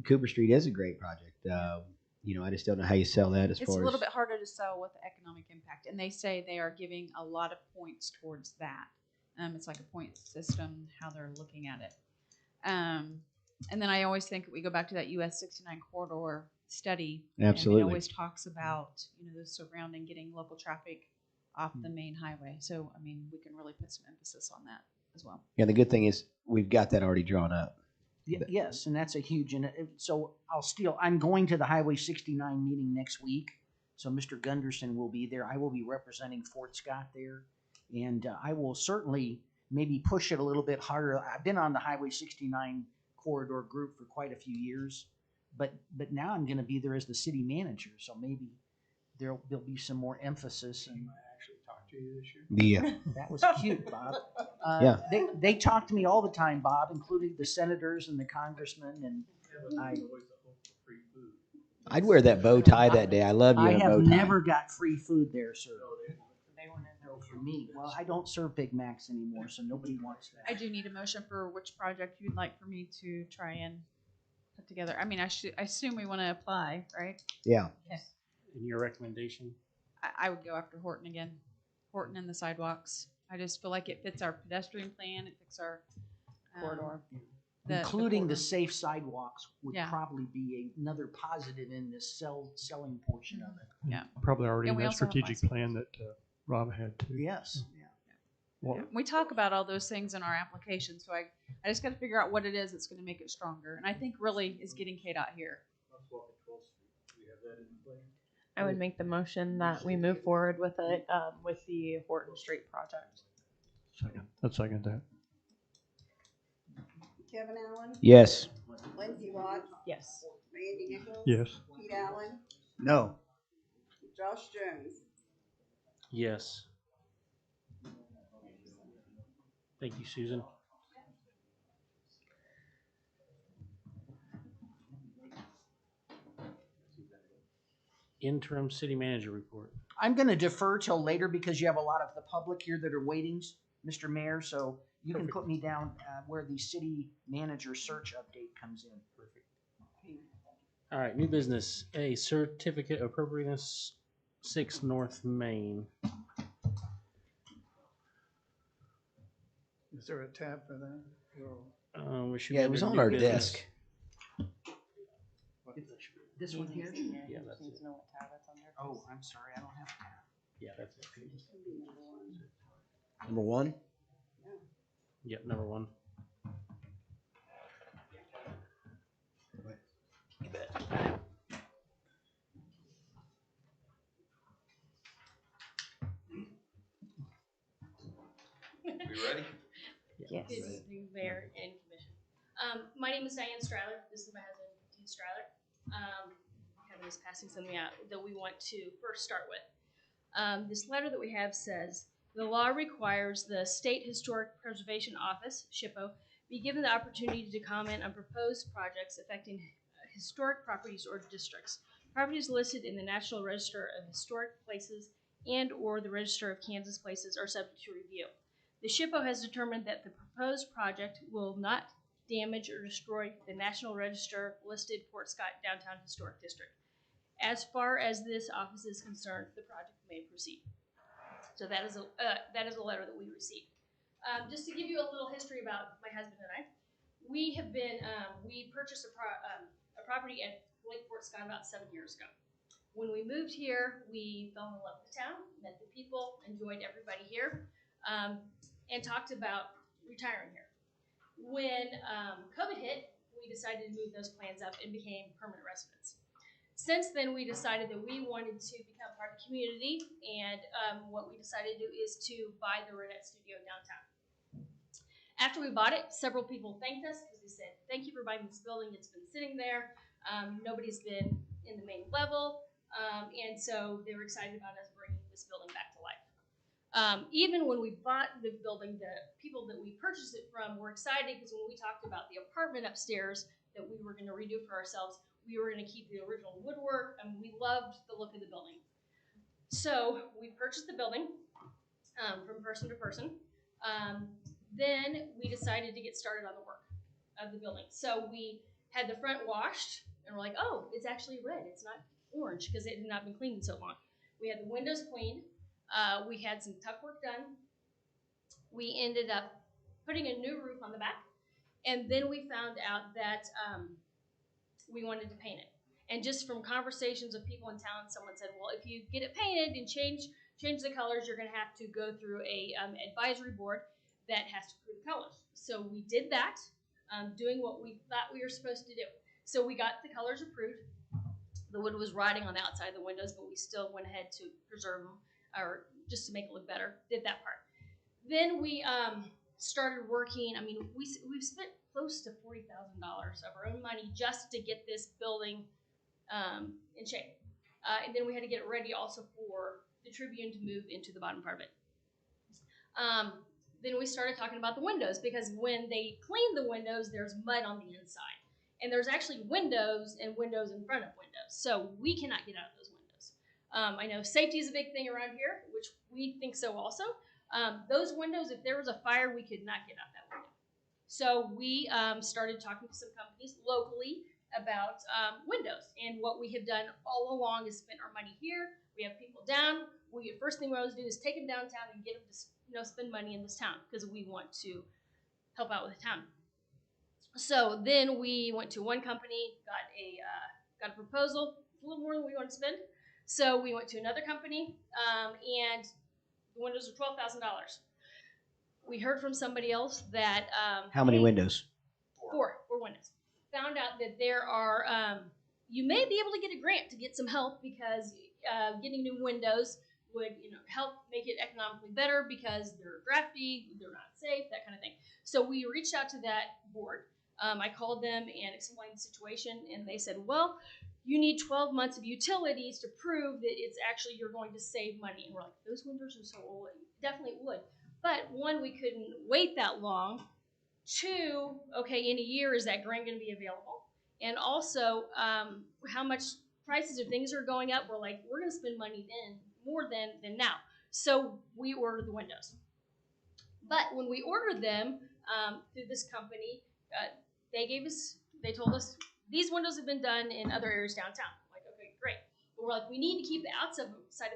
Cooper Street is a great project. I just don't know how you sell that as It's far a little as. bit harder to sell with the economic impact, and they say they are giving a lot of points towards that. It's like a point system, how they're looking at it. And then I always think we go back to that US 69 corridor study. Absolutely. And it always talks about, the surrounding, getting local traffic off the main highway. So, I mean, we can really put some emphasis on that as well. Yeah, the good thing is we've got that already drawn up. Yes, and that's a huge, so I'm going to the Highway 69 meeting next week. So Mr. Gunderson will be there. I will be representing Fort Scott there. And I will certainly maybe push it a little bit harder. I've been on the Highway 69 corridor group for quite a few years, but now I'm going to be there as the city manager. So maybe there'll be some more emphasis. And Actually talked to you this year. Yeah. that was cute, Bob. Yeah. They talk to me all the time, Bob, including the senators and the congressmen. And I'd wear that bow tie that day. I love you I in a have bow tie. never got free food there, sir. No, for me. Well, I don't serve Big Macs anymore, so nobody wants that. I do need a motion for which project you'd like for me to try and put together. I mean, I assume we want to apply, right? Yeah. Okay. In your recommendation? I would go after Horton again. Horton and the sidewalks. I just feel like it fits our pedestrian plan. It fits our Corridor. Including the corridor. safe sidewalks would Yeah. probably be another positive in this selling portion of it. Yeah. Probably already And in we that also have strategic bicycles. plan that Rob had too. Yes. Well, We talk about all those things in our application, so I just got to figure out what it is that's going to make it stronger. And I think really is getting KDOT here. I would make the motion that we move forward with it, with the Horton Street project. I'd second that. Kevin Allen, Yes. Lindsey Watts, Yes. Randy Nichols, Yes. Pete Allen, No. Josh Jones. Yes. Thank you, Susan. Interim city manager report. I'm going to defer till later because you have a lot of the public here that are waiting, Mr. Mayor. So you can put me down where the city manager search update comes in. Perfect. All right, new business. A certificate of appropriateness, 6 North Main. Is there a tab for that? We should Yeah, be it was under on new our business. desk. This one here? Yeah, that's it. Oh, I'm sorry. I don't have that. Yeah, that's it. Number one. Yep, number 1. You bet. We ready? Yes. Good evening, Mayor and Commission. My name is Diane Stryler. This is my husband, Dean Stryler. Kevin is passing something out that we want to first start with. This letter that we have says, the law requires the State Historic Preservation Office, SHPO, be given the opportunity to comment on proposed projects affecting historic properties or districts. Properties listed in the National Register of Historic Places and or the Register of Kansas Places are subject to review. The SHPO has determined that the proposed project will not damage or destroy the National Register listed Fort Scott Downtown Historic District. As far as this office is concerned, the project may proceed. So that is a letter that we received. Just to give you a little history about my husband and I, we purchased a property at Lake Fort Scott about 7 years ago. When we moved here, we fell in love with the town, met the people, enjoyed everybody here, and talked about retiring here. When COVID hit, we decided to move those plans up and became permanent residents. Since then, we decided that we wanted to become part of the community, and what we decided to do is to buy the Renette Studio downtown. After we bought it, several people thanked us because they said, "Thank you for buying this building. It's been sitting there. Nobody's been in the main level," and so they were excited about us bringing this building back to life. Even when we bought the building, the people that we purchased it from were excited because when we talked about the apartment upstairs that we were going to redo for ourselves, we were going to keep the original woodwork, and we loved the look of the building. So we purchased the building from person to person. Then we decided to get started on the work of the building. So we had the front washed, and we're like, oh, it's actually red. It's not orange because it had not been cleaned in so long. We had the windows cleaned. We had some tuck work done. We ended up putting a new roof on the back, And then we found out that we wanted to paint it. And just from conversations with people in town, someone said, well, if you get it painted and change the colors, you're going to have to go through a advisory board that has to approve the colors. So we did that, doing what we thought we were supposed to do. So we got the colors approved. The wood was rotting on the outside of the windows, but we still went ahead to preserve them, or just to make it look better, did that part. Then we started working. I mean, we've spent close to $40,000 of our own money just to get this building in shape. And then we had to get it ready also for the Tribune to move into the bottom part of it. Then we started talking about the windows, because when they clean the windows, there's mud on the inside. And there's actually windows and windows in front of windows. So we cannot get out of those windows. I know safety is a big thing around here, which we think so also. Those windows, if there was a fire, we could not get out that window. So we started talking to some companies locally about windows. And what we have done all along is spent our money here. We have people down. First thing we always do is take them downtown and get them to spend money in this town, because we want to help out with the town. So then we went to one company, got a proposal, a little more than we wanted to spend. So we went to another company, and the windows were $12,000. We heard from somebody else that How many windows? Four windows. Found out that there are you may be able to get a grant to get some help, because getting new windows would help make it economically better, because they're drafty, they're not safe, that kind of thing. So we reached out to that board. I called them and explained the situation, and they said, well, you need 12 months of utilities to prove that it's actually you're going to save money. And we're like, those windows are so old. Definitely would. But one, we couldn't wait that long. Two, okay, in a year, is that grant going to be available? And also, how much prices of things are going up. We're like, we're going to spend money then, more than now. So we ordered the windows. But when we ordered them through this company, they told us, these windows have been done in other areas downtown. I'm like, okay, great. But we're like, we need to keep the outside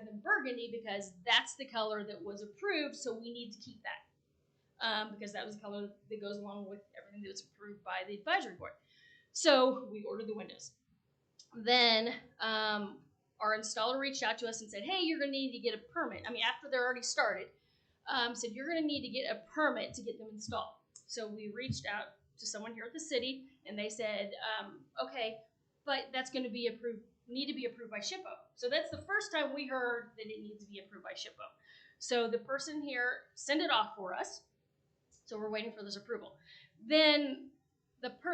of them burgundy, because that's the color that was approved, so we need to keep that. Because that was the color that goes along with everything that was approved by the advisory board. So we ordered the windows. Then our installer reached out to us and said, hey, you're going to need to get a permit. I mean, after they're already started, said you're going to need to get a permit to get them installed. So we reached out to someone here at the city, and they said, okay, but that's going to be approved, need to be approved by SHPO. So that's the first time we heard that it needs to be approved by SHPO. So the person here sent it off for us. So we're waiting for this approval. Then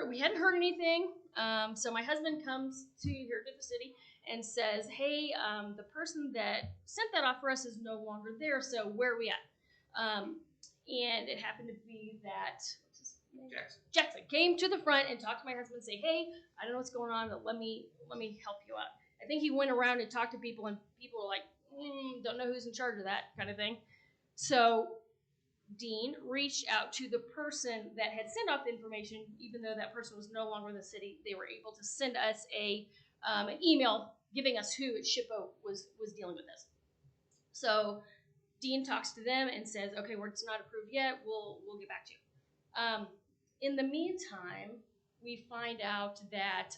we hadn't heard anything. So my husband comes here to the city and says, hey, the person that sent that off for us is no longer there. So where are we at? And it happened to be that Jackson came to the front and talked to my husband and say, hey, I don't know what's going on, but let me help you out. I think he went around and talked to people, and people were like, don't know who's in charge of that kind of thing. So Dean reached out to the person that had sent off the information. Even though that person was no longer in the city, they were able to send us an email giving us who at SHPO was dealing with this. So Dean talks to them and says, okay, well, it's not approved yet. We'll get back to you. In the meantime, we find out that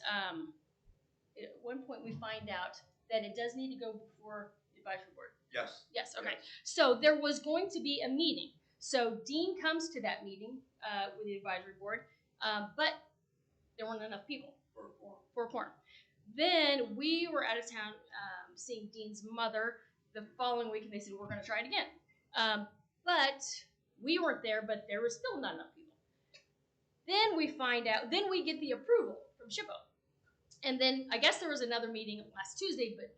at one point that it does need to go before the advisory board. Yes. Yes, okay. Yes. So there was going to be a meeting. So Dean comes to that meeting with the advisory board, but there weren't enough people for a quorum. Then we were out of town seeing Dean's mother the following week, and they said, we're going to try it again. But we weren't there, but there was still not enough people. Then we get the approval from SHPO. And then I guess there was another meeting last Tuesday, but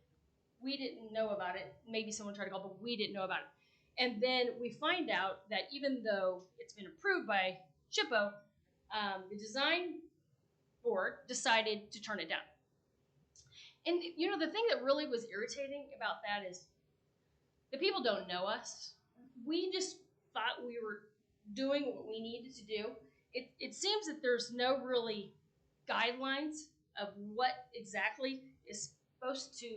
we didn't know about it. Maybe someone tried to call, but we didn't know about it. And then we find out that even though it's been approved by SHPO, the design board decided to turn it down. And the thing that really was irritating about that is the people don't know us. We just thought we were doing what we needed to do. It seems that there's no really guidelines of what exactly is supposed to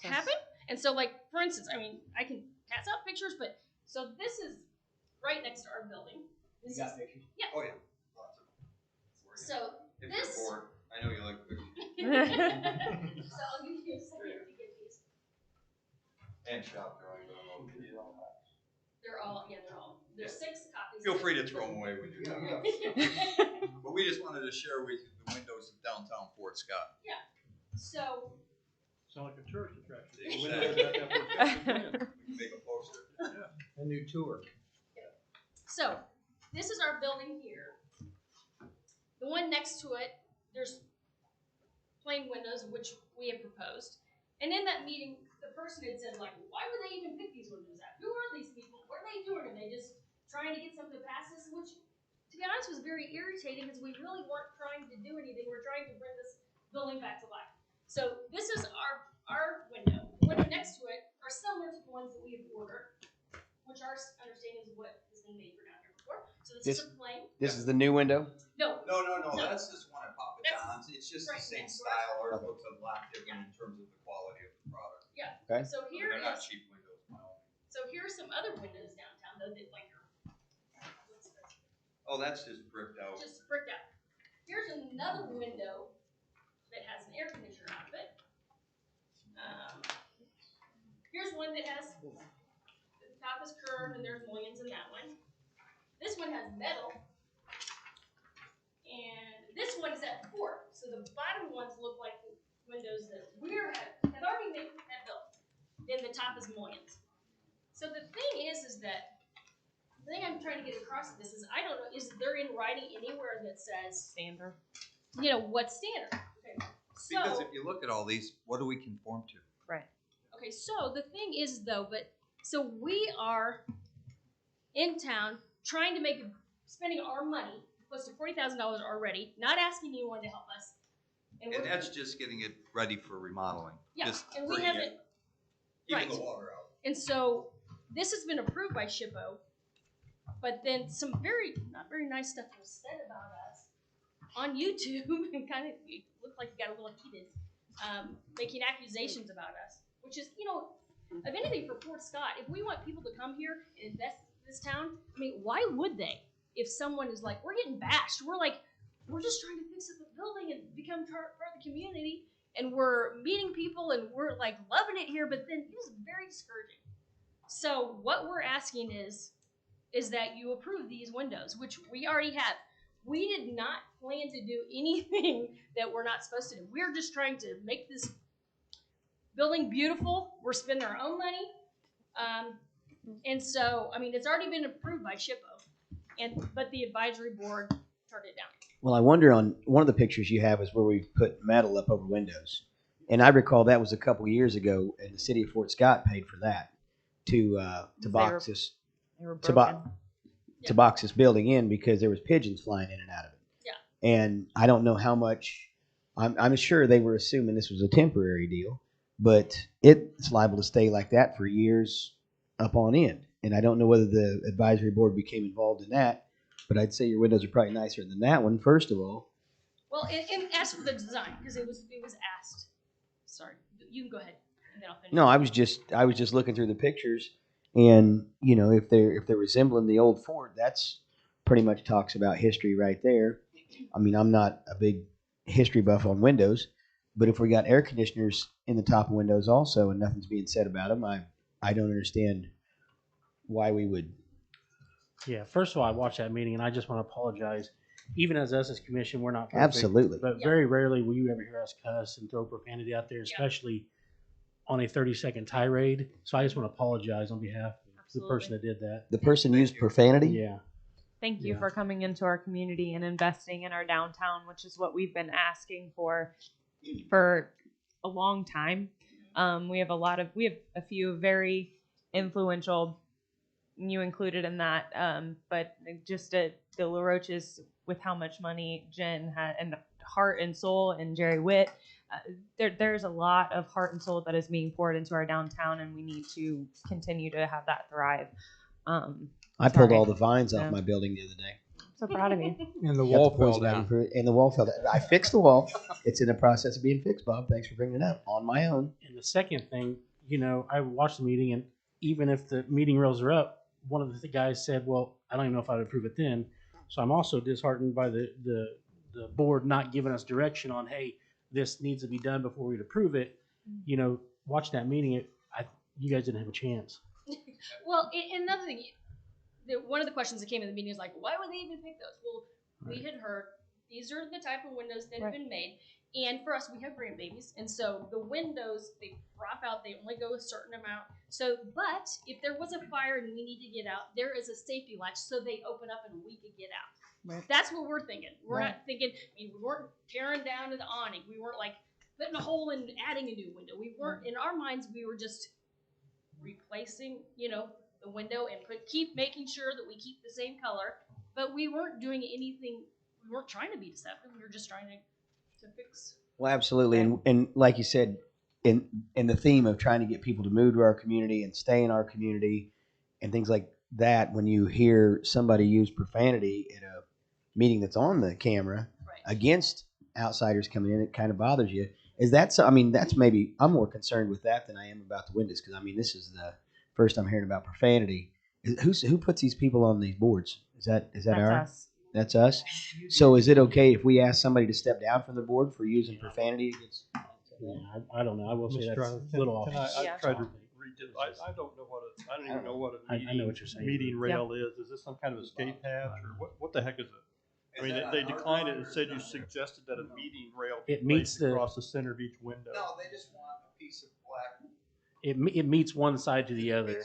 happen. And so, like, for instance, I mean, I can pass out pictures, but so this is right next to our building. You got pictures? Yeah. Oh, yeah. Lots of So If this. you're bored, I know you like cookies. So I'll give you a second to get these. And shop drawing. They're all. There's 6 copies. Feel free to throw them away when you're done. But we just wanted to share with you the windows of downtown Fort Scott. Yeah. So. Sound like a tourist attraction. Exactly. We can make a poster. Yeah. A new tour. So this is our building here. The one next to it, there's plain windows, which we have proposed. And in that meeting, the person had said, like, why would they even pick these windows out? Who are these people? What are they doing? Are they just trying to get something to pass this? Which, to be honest, was very irritating because we really weren't trying to do anything. We're trying to bring this building back to life. So this is our window. The window next to it are similar to the ones that we have ordered, which our understanding is what has been made for down here before. So this is a plain. This is the new window? No. No. That's this one at Papa John's. It's just the same style. Ours looks a lot different in terms of the quality of the product. Yeah. Okay. So here They're not is. cheap windows, by all means. So here are some other windows downtown, though, that like are. Oh, that's just bricked out. Just bricked out. Here's another window that has an air conditioner out of it. Here's one that has the top is curved and there's mullions in that one. This one has metal. And this one is at 4. So the bottom ones look like the windows that have already made that built. Then the top is mullions. So the thing is that the thing I'm trying to get across with this is I don't know, is there in writing anywhere that says Standard. What's standard? Okay. Because if you look at all these, what do we conform to? Right. Okay, so the thing is though, so we are in town trying to spending our money, close to $40,000 already, not asking anyone to help us. And that's just getting it ready for remodeling. Yeah, just and we haven't. Keeping the water out. And so this has been approved by SHPO, but then some not very nice stuff was said about us on YouTube and kind of looked like it got a little heated, making accusations about us, which is, of anything for Fort Scott, if we want people to come here and invest in this town, I mean, why would they? If someone is like, we're getting bashed, we're just trying to fix up the building and become part of the community, and we're meeting people and we're like loving it here, but then it is very discouraging. So what we're asking is that you approve these windows, which we already have. We did not plan to do anything that we're not supposed to do. We're just trying to make this building beautiful. We're spending our own money. And so, I mean, it's already been approved by SHPO, but the advisory board turned it down. Well, I wonder, on one of the pictures you have is where we've put metal up over windows. And I recall that was a couple of years ago, and the city of Fort Scott paid for that to box this building in because there was pigeons flying in and out of it. Yeah. And I don't know how much. I'm sure they were assuming this was a temporary deal, but it's liable to stay like that for years up on end. And I don't know whether the advisory board became involved in that, but I'd say your windows are probably nicer than that one, first of all. Well, and as for the design, because it was asked. Sorry, you can go ahead, and then I'll finish. No, I was just looking through the pictures, and if they're resembling the old fort, that's pretty much talks about history right there. I mean, I'm not a big history buff on windows, but if we got air conditioners in the top of windows also, and nothing's being said about them, I don't understand why we would. Yeah, first of all, I watched that meeting, and I just want to apologize. Even as us as commission, we're not perfect, Absolutely. but very rarely will you ever hear us cuss and throw profanity out there, especially on a 30-second tirade. So I just want to apologize on behalf of the person that did that. The person used profanity? Yeah. Thank you for coming into our community and investing in our downtown, which is what we've been asking for a long time. We have a few very influential, you included in that, but just the LaRoches, with how much money Jen had and heart and soul, and Jerry Witt, there's a lot of heart and soul that is being poured into our downtown, and we need to continue to have that thrive. I pulled all the vines off my building the other day. So proud of you. And the wall fell down. And the wall fell down. I fixed the wall. It's in the process of being fixed, Bob. Thanks for bringing it up on my own. And the second thing, I watched the meeting, and even if the meeting rails are up, one of the guys said, well, I don't even know if I would approve it then. So I'm also disheartened by the the board not giving us direction on, hey, this needs to be done before we'd approve it, you know, watch that meeting, you guys didn't have a chance. Well, and another thing, one of the questions that came in the meeting is like, why would they even pick those? Well, we had heard these are the type of windows that have been made. And for us, we have grandbabies. And so the windows, they crop out, they only go a certain amount. So, but if there was a fire and we need to get out, there is a safety latch so they open up and we could get out. Right. That's what we're thinking. We're not thinking, I mean, we weren't tearing down the awning. We weren't like putting a hole and adding a new window. We weren't, in our minds, we were just replacing, you know, the window and keep making sure that we keep the same color. But we weren't doing anything, we weren't trying to be deceptive. We were just trying to fix. Well, absolutely. And like you said, in the theme of trying to get people to move to our community and stay in our community and things like that, when you hear somebody use profanity at a meeting that's on the camera against outsiders coming in, it kind of bothers you. Is that so? I mean, that's maybe I'm more concerned with that than I am about the windows, because I mean, this is the first I'm hearing about profanity. Who puts these people on these boards? Is that Us. That's us. So is it okay if we ask somebody to step down from the board for using profanity against? I don't know. I will say that's a little off. I tried to read it. I don't know I don't even know what a I know what you're saying. meeting rail is. Is this some kind of escape hatch, or what the heck is it? I mean, they declined it and said you suggested that a meeting rail be placed across the center of each window. No, they just want a piece of black. It meets one side to the other.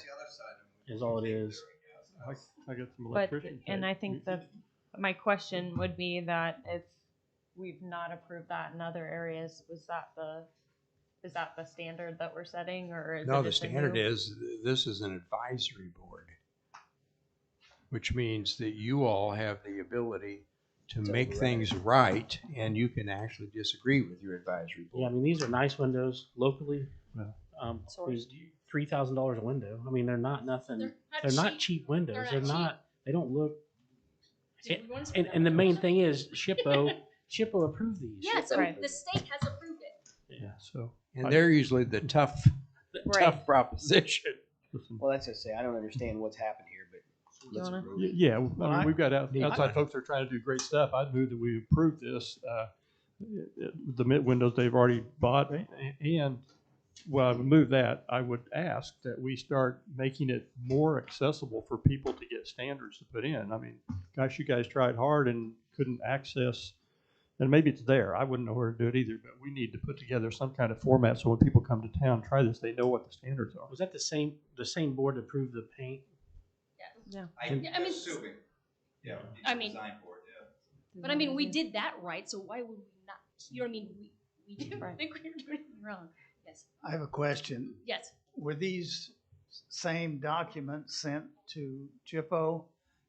Is all it is. I get some But, electrician. and I think that my question would be that if we've not approved that in other areas, is that the standard that we're setting, or is No, it the just a standard new- is, this is an advisory board, which means that you all have the ability to make things right, and you can actually disagree with your advisory board. Yeah, I mean, these are nice windows locally. Sourced. $3,000 a window. I mean, they're not nothing. They're They're not not cheap windows. They're They're not not. They don't look. Do we want to spend And the that main much? thing is, Shippo approved these. Yeah, so the state has approved it. Yeah, so. And they're usually the tough proposition. Well, that's just say I don't understand what's happened here, but let's approve it. Yeah, I mean, we've got outside folks that are trying to do great stuff. I'd move that we approve this, the windows they've already bought, and well, I would move that. I would ask that we start making it more accessible for people to get standards to put in. I mean, gosh, you guys tried hard and couldn't access, and maybe it's there. I wouldn't know where to do it either, but we need to put together some kind of format so when people come to town, try this, they know what the standards are. Was that the same board that approved the paint? Yeah. Yeah, I mean, Assuming. Yeah. I mean, design for it, yeah. but I mean, we did that right, so why would we not? You know what I mean? We didn't Right. think we were doing anything wrong. Yes. I have a question. Yes. Were these same documents sent to Chippo,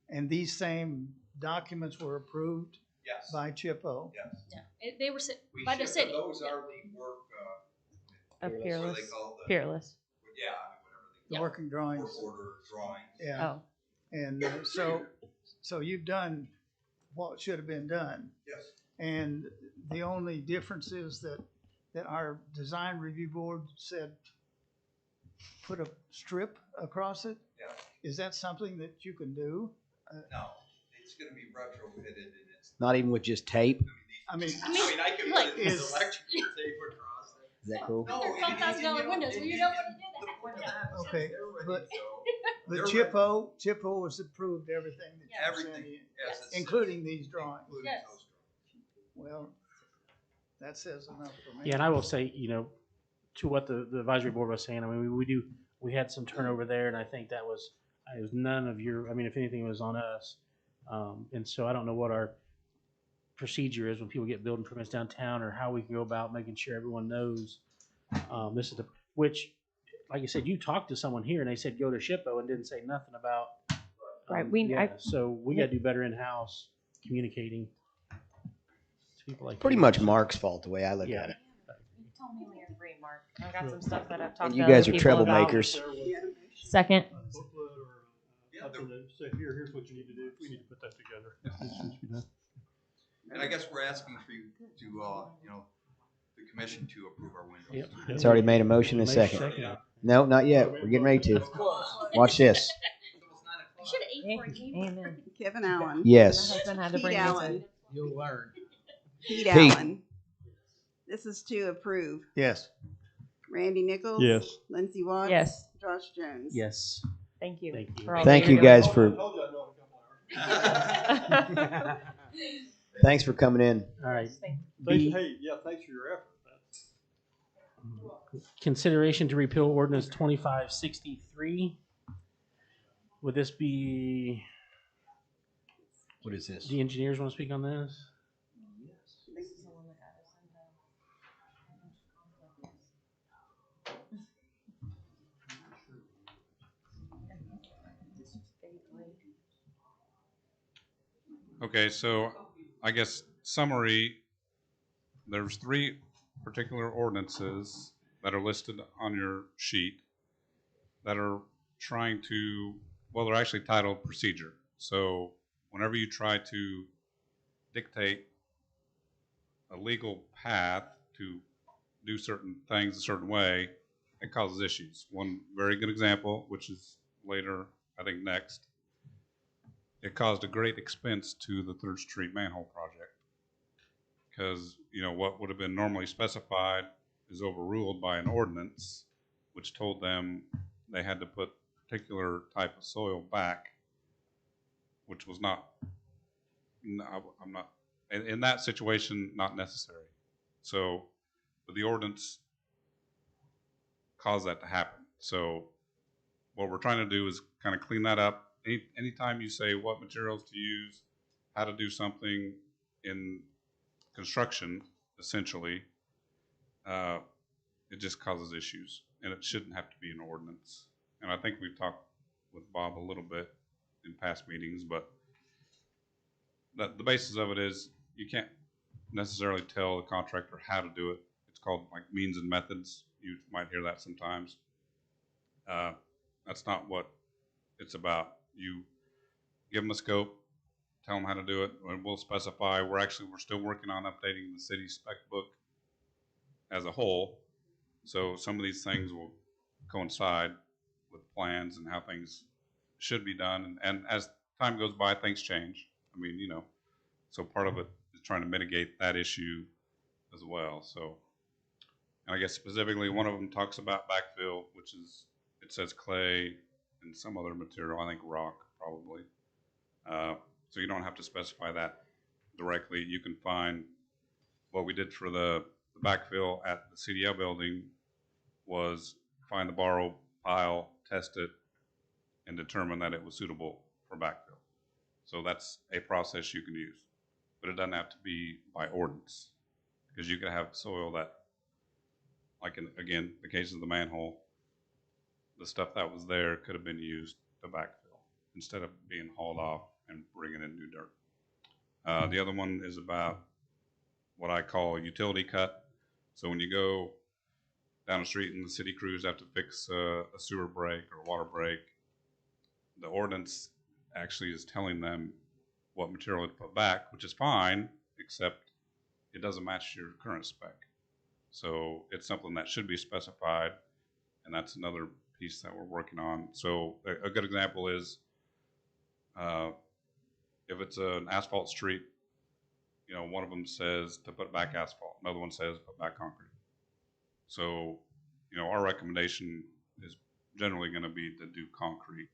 and these same documents were approved Yes. by Chippo? Yes. Yeah. They were sent We by the shipped city. Those are the work, A what do peerless. they call the? Peerless. Yeah, I mean, whatever The they working drawings. work order drawings. Yeah. Oh. And so you've done what should have been done. Yes. And the only difference is that our design review board said put a strip across it. Yeah. Is that something that you can do? No, it's gonna be retrofitted and it's. Not even with just tape. I mean, I can like, put this electrical tape across it. Is that cool? No, They're $12,000 windows. Well, you don't want to do that. Okay, but They're Chippo was approved everything that you sent Everything, in, yes, it's- including these drawings. including Yes. those drawings. Well, that says enough for me. Yeah, and I will say, you know, to what the advisory board was saying, I mean, we had some turnover there, and I think it was none of your, I mean, if anything, it was on us. And so I don't know what our procedure is when people get building permits downtown, or how we can go about making sure everyone knows this is which, like I said, you talked to someone here and they said go to Shippo and didn't say nothing about. Right, so we got to do better in-house communicating to people like Pretty you. much Mark's fault the way I look at it. You told me we agreed, Mark. I got some stuff that I've talked And to you other guys are people about. troublemakers. Second. Something that say, here's what you need to do. We need to put that together. And I guess we're asking for you to, you know, the commission to approve our windows. Yep. It's already made a motion in a second. No, not yet. We're getting ready to. Watch this. You should have ate before I came. Amen. Kevin Allen. Yes. My husband had to Pete bring me Allen. to. You'll learn. Pete Pete. Allen. This is to approve. Yes. Randy Nichols. Yes. Lindsey Watts. Yes. Josh Jones. Yes. Thank you. Thank you. for all Thank that you you're guys doing. for thanks for coming in. All right. Thanks, B, hey, yeah, thanks for your effort. consideration to repeal ordinance 2563. Would this be, What is this? the engineers want to speak on this? Okay, so I guess summary, there's 3 particular ordinances that are listed on your sheet that are trying to, well, they're actually titled procedure. So whenever you try to dictate a legal path to do certain things a certain way, it causes issues. One very good example, which is later, I think next, it caused a great expense to the 3rd Street manhole project. Because, you know, what would have been normally specified is overruled by an ordinance, which told them they had to put particular type of soil back, which was not, I'm not, in that situation, not necessary. So, but the ordinance caused that to happen. So, what we're trying to do is kind of clean that up. Anytime you say what materials to use, how to do something in construction, essentially, it just causes issues, and it shouldn't have to be an ordinance. And I think we've talked with Bob a little bit in past meetings, but the basis of it is you can't necessarily tell the contractor how to do it. It's called like means and methods. You might hear that sometimes. That's not what it's about. You give them a scope, tell them how to do it, and we'll specify. We're still working on updating the city spec book as a whole. So some of these things will coincide with plans and how things should be done. And as time goes by, things change. I mean, you know, so part of it is trying to mitigate that issue as well. So, and I guess specifically one of them talks about backfill, which is, it says clay and some other material, I think rock probably. So you don't have to specify that directly. You can find what we did for the backfill at the CDL building was find the borrow pile, test it, and determine that it was suitable for backfill. So that's a process you can use, but it doesn't have to be by ordinance, because you could have soil that, like in, again, the case of the manhole, the stuff that was there could have been used to backfill instead of being hauled off and bringing in new dirt. The other one is about what I call utility cut. So when you go down the street and the city crews have to fix a sewer break or water break, the ordinance actually is telling them what material to put back, which is fine, except it doesn't match your current spec. So it's something that should be specified, and that's another piece that we're working on. So a good example is if it's an asphalt street, you know, one of them says to put back asphalt, another one says put back concrete. So, you know, our recommendation is generally going to be to do concrete,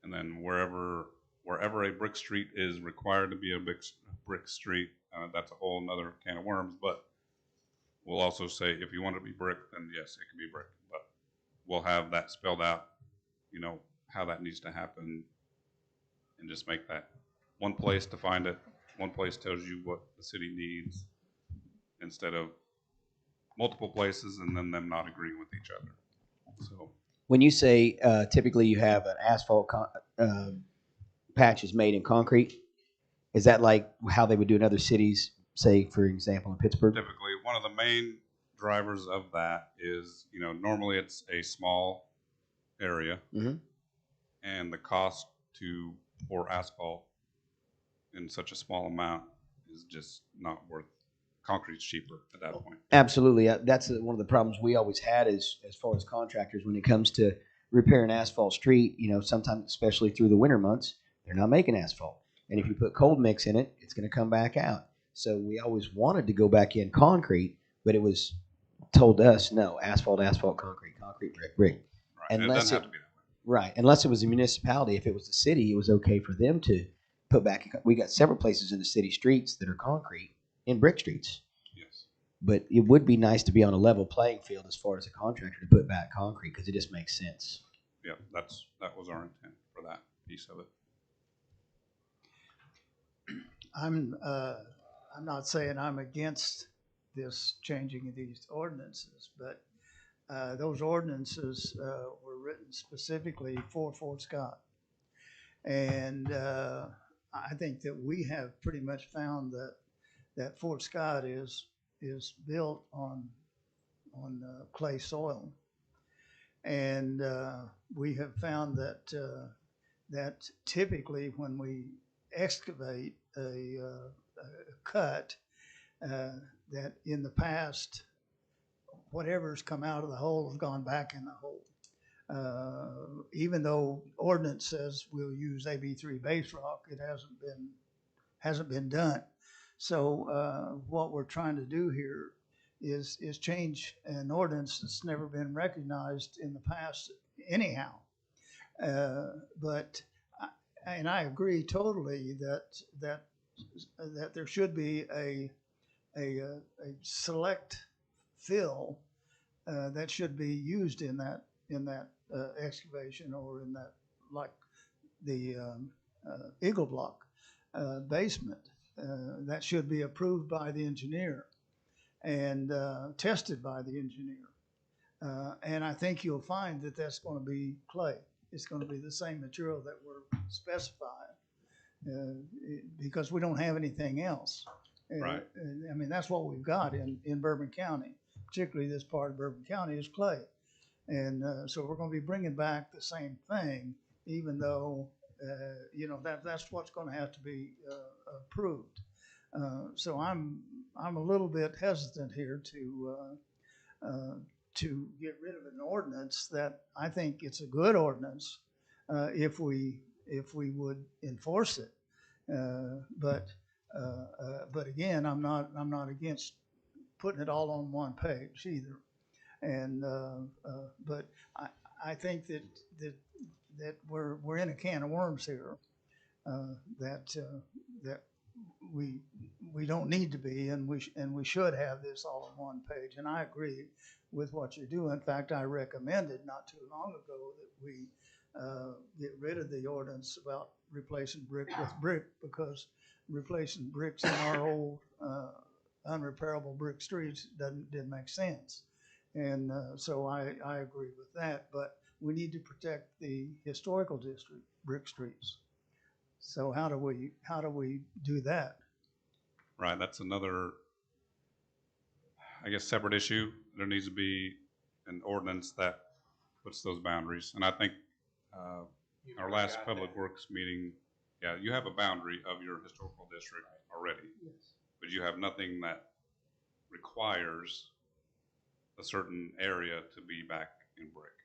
and then wherever a brick street is required to be a brick street, that's a whole nother can of worms. But we'll also say if you want it to be brick, then yes, it can be brick. But we'll have that spelled out, you know, how that needs to happen, and just make that one place to find it. One place tells you what the city needs, instead of multiple places and then them not agreeing with each other. So When you say typically you have an asphalt patches made in concrete, is that like how they would do in other cities, say, for example, in Pittsburgh? typically, one of the main drivers of that is, you know, normally it's a small area, and the cost to pour asphalt in such a small amount is just not worth. Concrete's cheaper at that point. Absolutely. That's one of the problems we always had is, as far as contractors, when it comes to repairing asphalt street, you know, sometimes, especially through the winter months, they're not making asphalt. And if you put cold mix in it, it's going to come back out. So we always wanted to go back in concrete, but it was told us, no, asphalt, asphalt, concrete, concrete, brick, brick. Right. And it Unless doesn't have to be that way. right, unless it was a municipality. If it was the city, it was okay for them to put back. We got several places in the city streets that are concrete and brick streets. Yes. But it would be nice to be on a level playing field as far as a contractor to put back concrete because it just makes sense. Yeah, that was our intent for that piece of it. I'm not saying I'm against this changing of these ordinances, but those ordinances were written specifically for Fort Scott. And I think that we have pretty much found that Fort Scott is built on clay soil. And we have found that typically when we excavate a cut, that in the past, whatever's come out of the hole has gone back in the hole. Even though ordinance says we'll use AB3 base rock, it hasn't been done. So what we're trying to do here is change an ordinance that's never been recognized in the past anyhow. But I agree totally that there should be a select fill that should be used in that excavation or in that, like the Eagle Block basement. That should be approved by the engineer and tested by the engineer. And I think you'll find that that's going to be clay. It's going to be the same material that we're specifying because we don't have anything else. Right. I mean, that's what we've got in Bourbon County, particularly this part of Bourbon County is clay. And so we're going to be bringing back the same thing, even though, that's what's going to have to be approved. So I'm a little bit hesitant here to get rid of an ordinance that I think it's a good ordinance if we would enforce it. But again, I'm not against putting it all on one page either. And but I think that we're in a can of worms here that we don't need to be, and we should have this all on one page. And I agree with what you're doing. In fact, I recommended not too long ago that we get rid of the ordinance about replacing brick with brick, because replacing bricks in our old unrepairable brick streets didn't make sense. And so I agree with that, but we need to protect the historical district brick streets. So how do we do that? Right, that's another, I guess, separate issue. There needs to be an ordinance that puts those boundaries. And I think our last Public Works meeting, yeah, you have a boundary of your historical district already, Yes. but you have nothing that requires a certain area to be back in brick.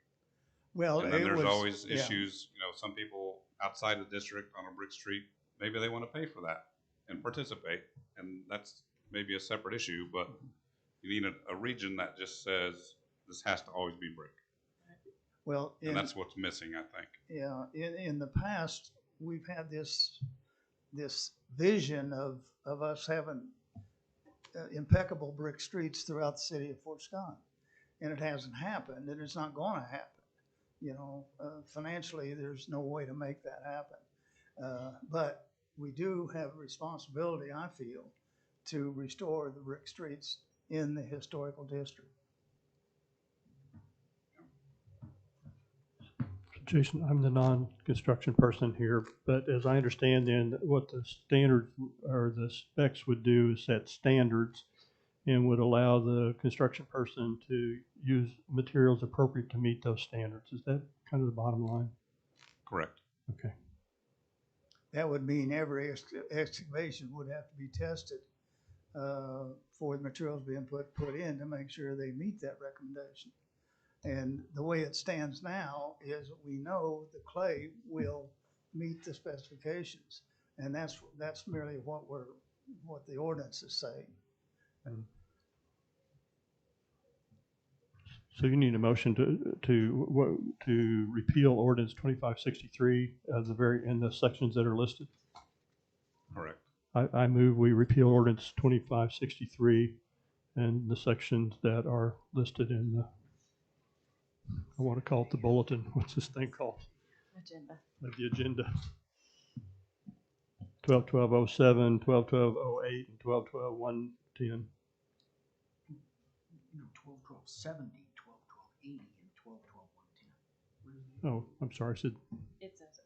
Well, and then there's always yeah. issues. Some people outside the district on a brick street, maybe they want to pay for that and participate, and that's maybe a separate issue. But you need a region that just says this has to always be brick. Well, and that's what's missing, I think. Yeah, in the past, we've had this vision of us having impeccable brick streets throughout the city of Fort Scott, and it hasn't happened, and it's not going to happen. Financially, there's no way to make that happen. But we do have a responsibility, I feel, to restore the brick streets in the historical district. Jason, I'm the non-construction person here, but as I understand then, what the standards or the specs would do is set standards and would allow the construction person to use materials appropriate to meet those standards. Is that kind of the bottom line? Correct. Okay. That would mean every excavation would have to be tested for the materials being put in to make sure they meet that recommendation. And the way it stands now is we know the clay will meet the specifications, and that's merely what what the ordinances say. And so you need a motion to repeal ordinance 2563 as in the sections that are listed. Correct. I move we repeal ordinance 2563 and the sections that are listed in the, I want to call it the bulletin. What's this thing called? Agenda. The agenda. 12-12-07, 12-12-08, and 12-12-110. No, 12-12-70, 12-12-80, and 12-12-110. Oh, I'm sorry. I said It says,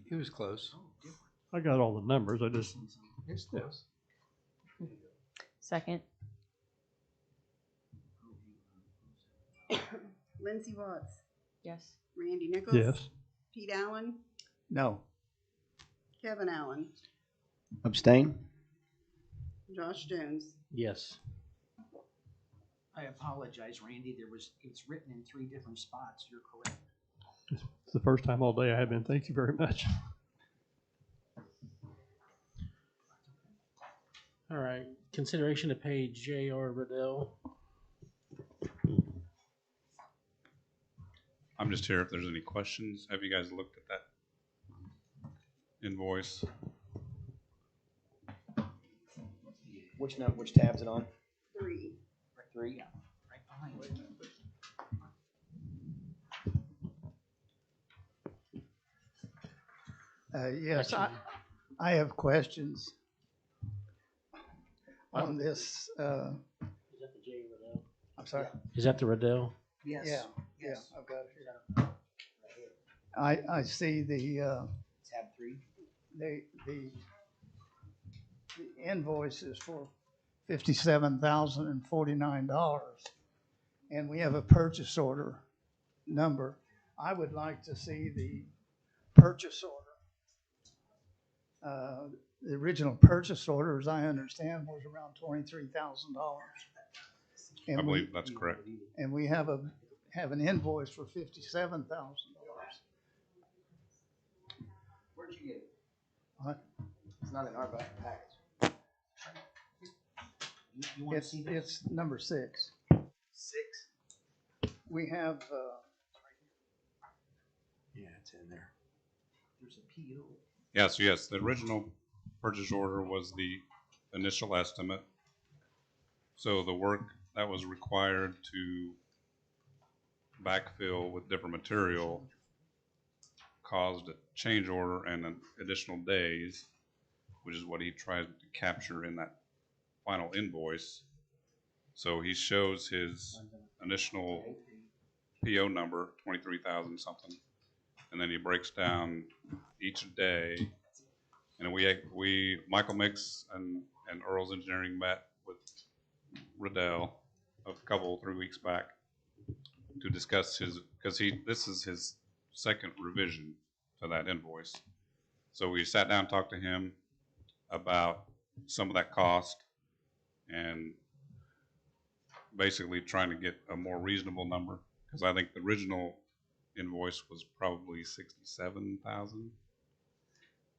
He was close. I got all the numbers. I just It's close. second. Lindsey Watts, Yes. Randy Nichols. yes. Pete Allen, No. Kevin Allen, Abstain? Josh Jones. Yes. I apologize, Randy. It's written in 3 different spots. You're correct. It's the first time all day I have been. Thank you very much. All right. Consideration to pay J.R. Riddell. I'm just here if there's any questions. Have you guys looked at that invoice? Which tab's it on? 3. 3? Yeah, right behind it. Yes, I have questions on this. Is that the J. Riddell? I'm sorry. Is that the Riddell? Yes. Yeah, I've got it here. I see the Tab 3. the invoice is for $57,049, and we have a purchase order number. I would like to see the purchase order. The original purchase order, as I understand, was around $23,000. I believe that's correct. And we have an invoice for $57,000. Where'd you get it? What? It's not in our package. You want to see this? It's number 6. 6? We have, Yeah, it's in there. There's a PO. Yes, the original purchase order was the initial estimate. So the work that was required to backfill with different material caused a change order and an additional days, which is what he tried to capture in that final invoice. So he shows his initial PO number, 23,000 something, and then he breaks down each day. And Michael Mix and Earl's Engineering met with Riddell a couple, 3 weeks back to discuss this is his second revision to that invoice. So we sat down and talked to him about some of that cost and basically trying to get a more reasonable number, because I think the original invoice was probably 67,000.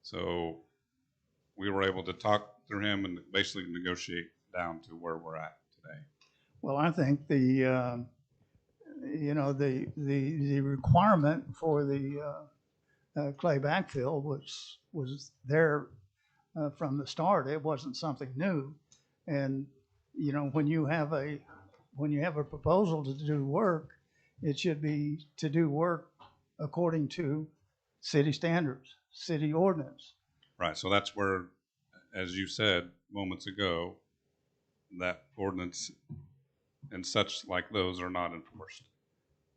So we were able to talk through him and basically negotiate down to where we're at today. well, I think the requirement for the clay backfill was there from the start. It wasn't something new. And, when you have a proposal to do work, it should be to do work according to city standards, city ordinance. Right, so that's where, as you said moments ago, that ordinance and such like those are not enforced.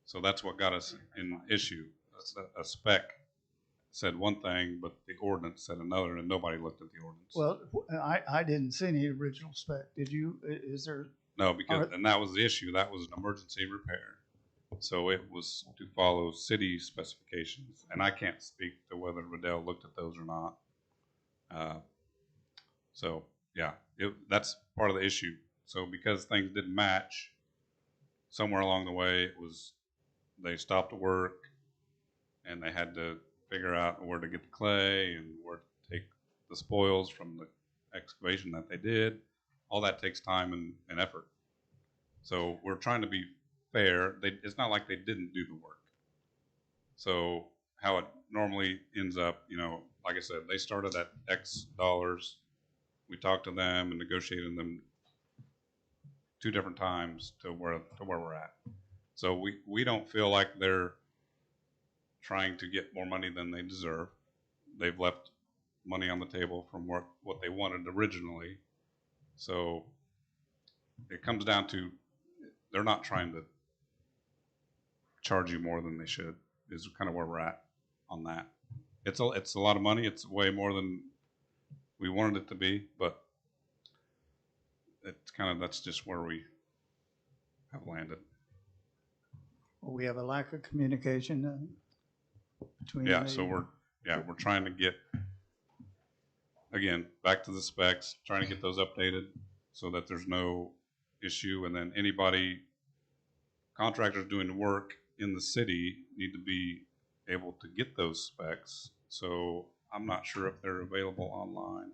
So that's what got us in issue. A spec said one thing, but the ordinance said another, and nobody looked at the ordinance. Well, I didn't see any original spec. Did you? Is there? No, and that was the issue. That was an emergency repair. So it was to follow city specifications, and I can't speak to whether Riddell looked at those or not. So yeah, that's part of the issue. So because things didn't match, somewhere along the way, they stopped work, and they had to figure out where to get the clay and where to take the spoils from the excavation that they did. All that takes time and effort. So we're trying to be fair. It's not like they didn't do the work. So how it normally ends up, like I said, they started at X dollars. We talked to them and negotiated them 2 different times to where we're at. So we don't feel like they're trying to get more money than they deserve. They've left money on the table from what they wanted originally. So it comes down to they're not trying to charge you more than they should, is kind of where we're at on that. It's a lot of money. It's way more than we wanted it to be, but that's just where we have landed. We have a lack of communication between. Yeah, so we're trying to get, again, back to the specs, trying to get those updated so that there's no issue, and then contractors doing the work in the city need to be able to get those specs. So I'm not sure if they're available online.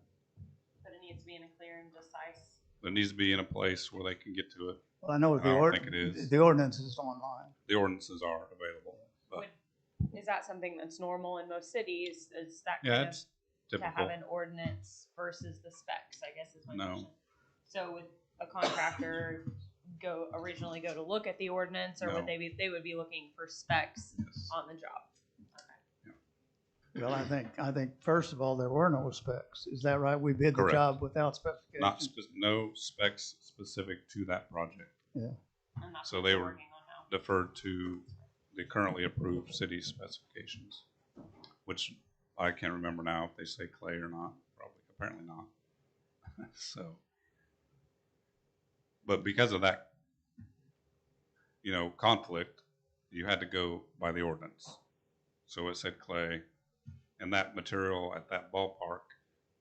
But it needs to be in a clear and concise. It needs to be in a place where they can get to it. Well, I know I don't think it is. The ordinance is online. The ordinances are available. But Is that something that's normal in most cities? Is that yeah, kind it's of typical. to have an ordinance versus the specs, I guess is my No. question. So would a contractor originally go to look at the ordinance, or No. would they would be looking for specs on the job? Well, I think first of all, there were no specs. Is that right? We bid the Correct. job without specifications. No specs specific to that project. Yeah. And that's So what they they're were working on now. deferred to the currently approved city specifications, which I can't remember now if they say clay or not. Apparently not. So, but because of that, conflict, you had to go by the ordinance. So it said clay, and that material at that ballpark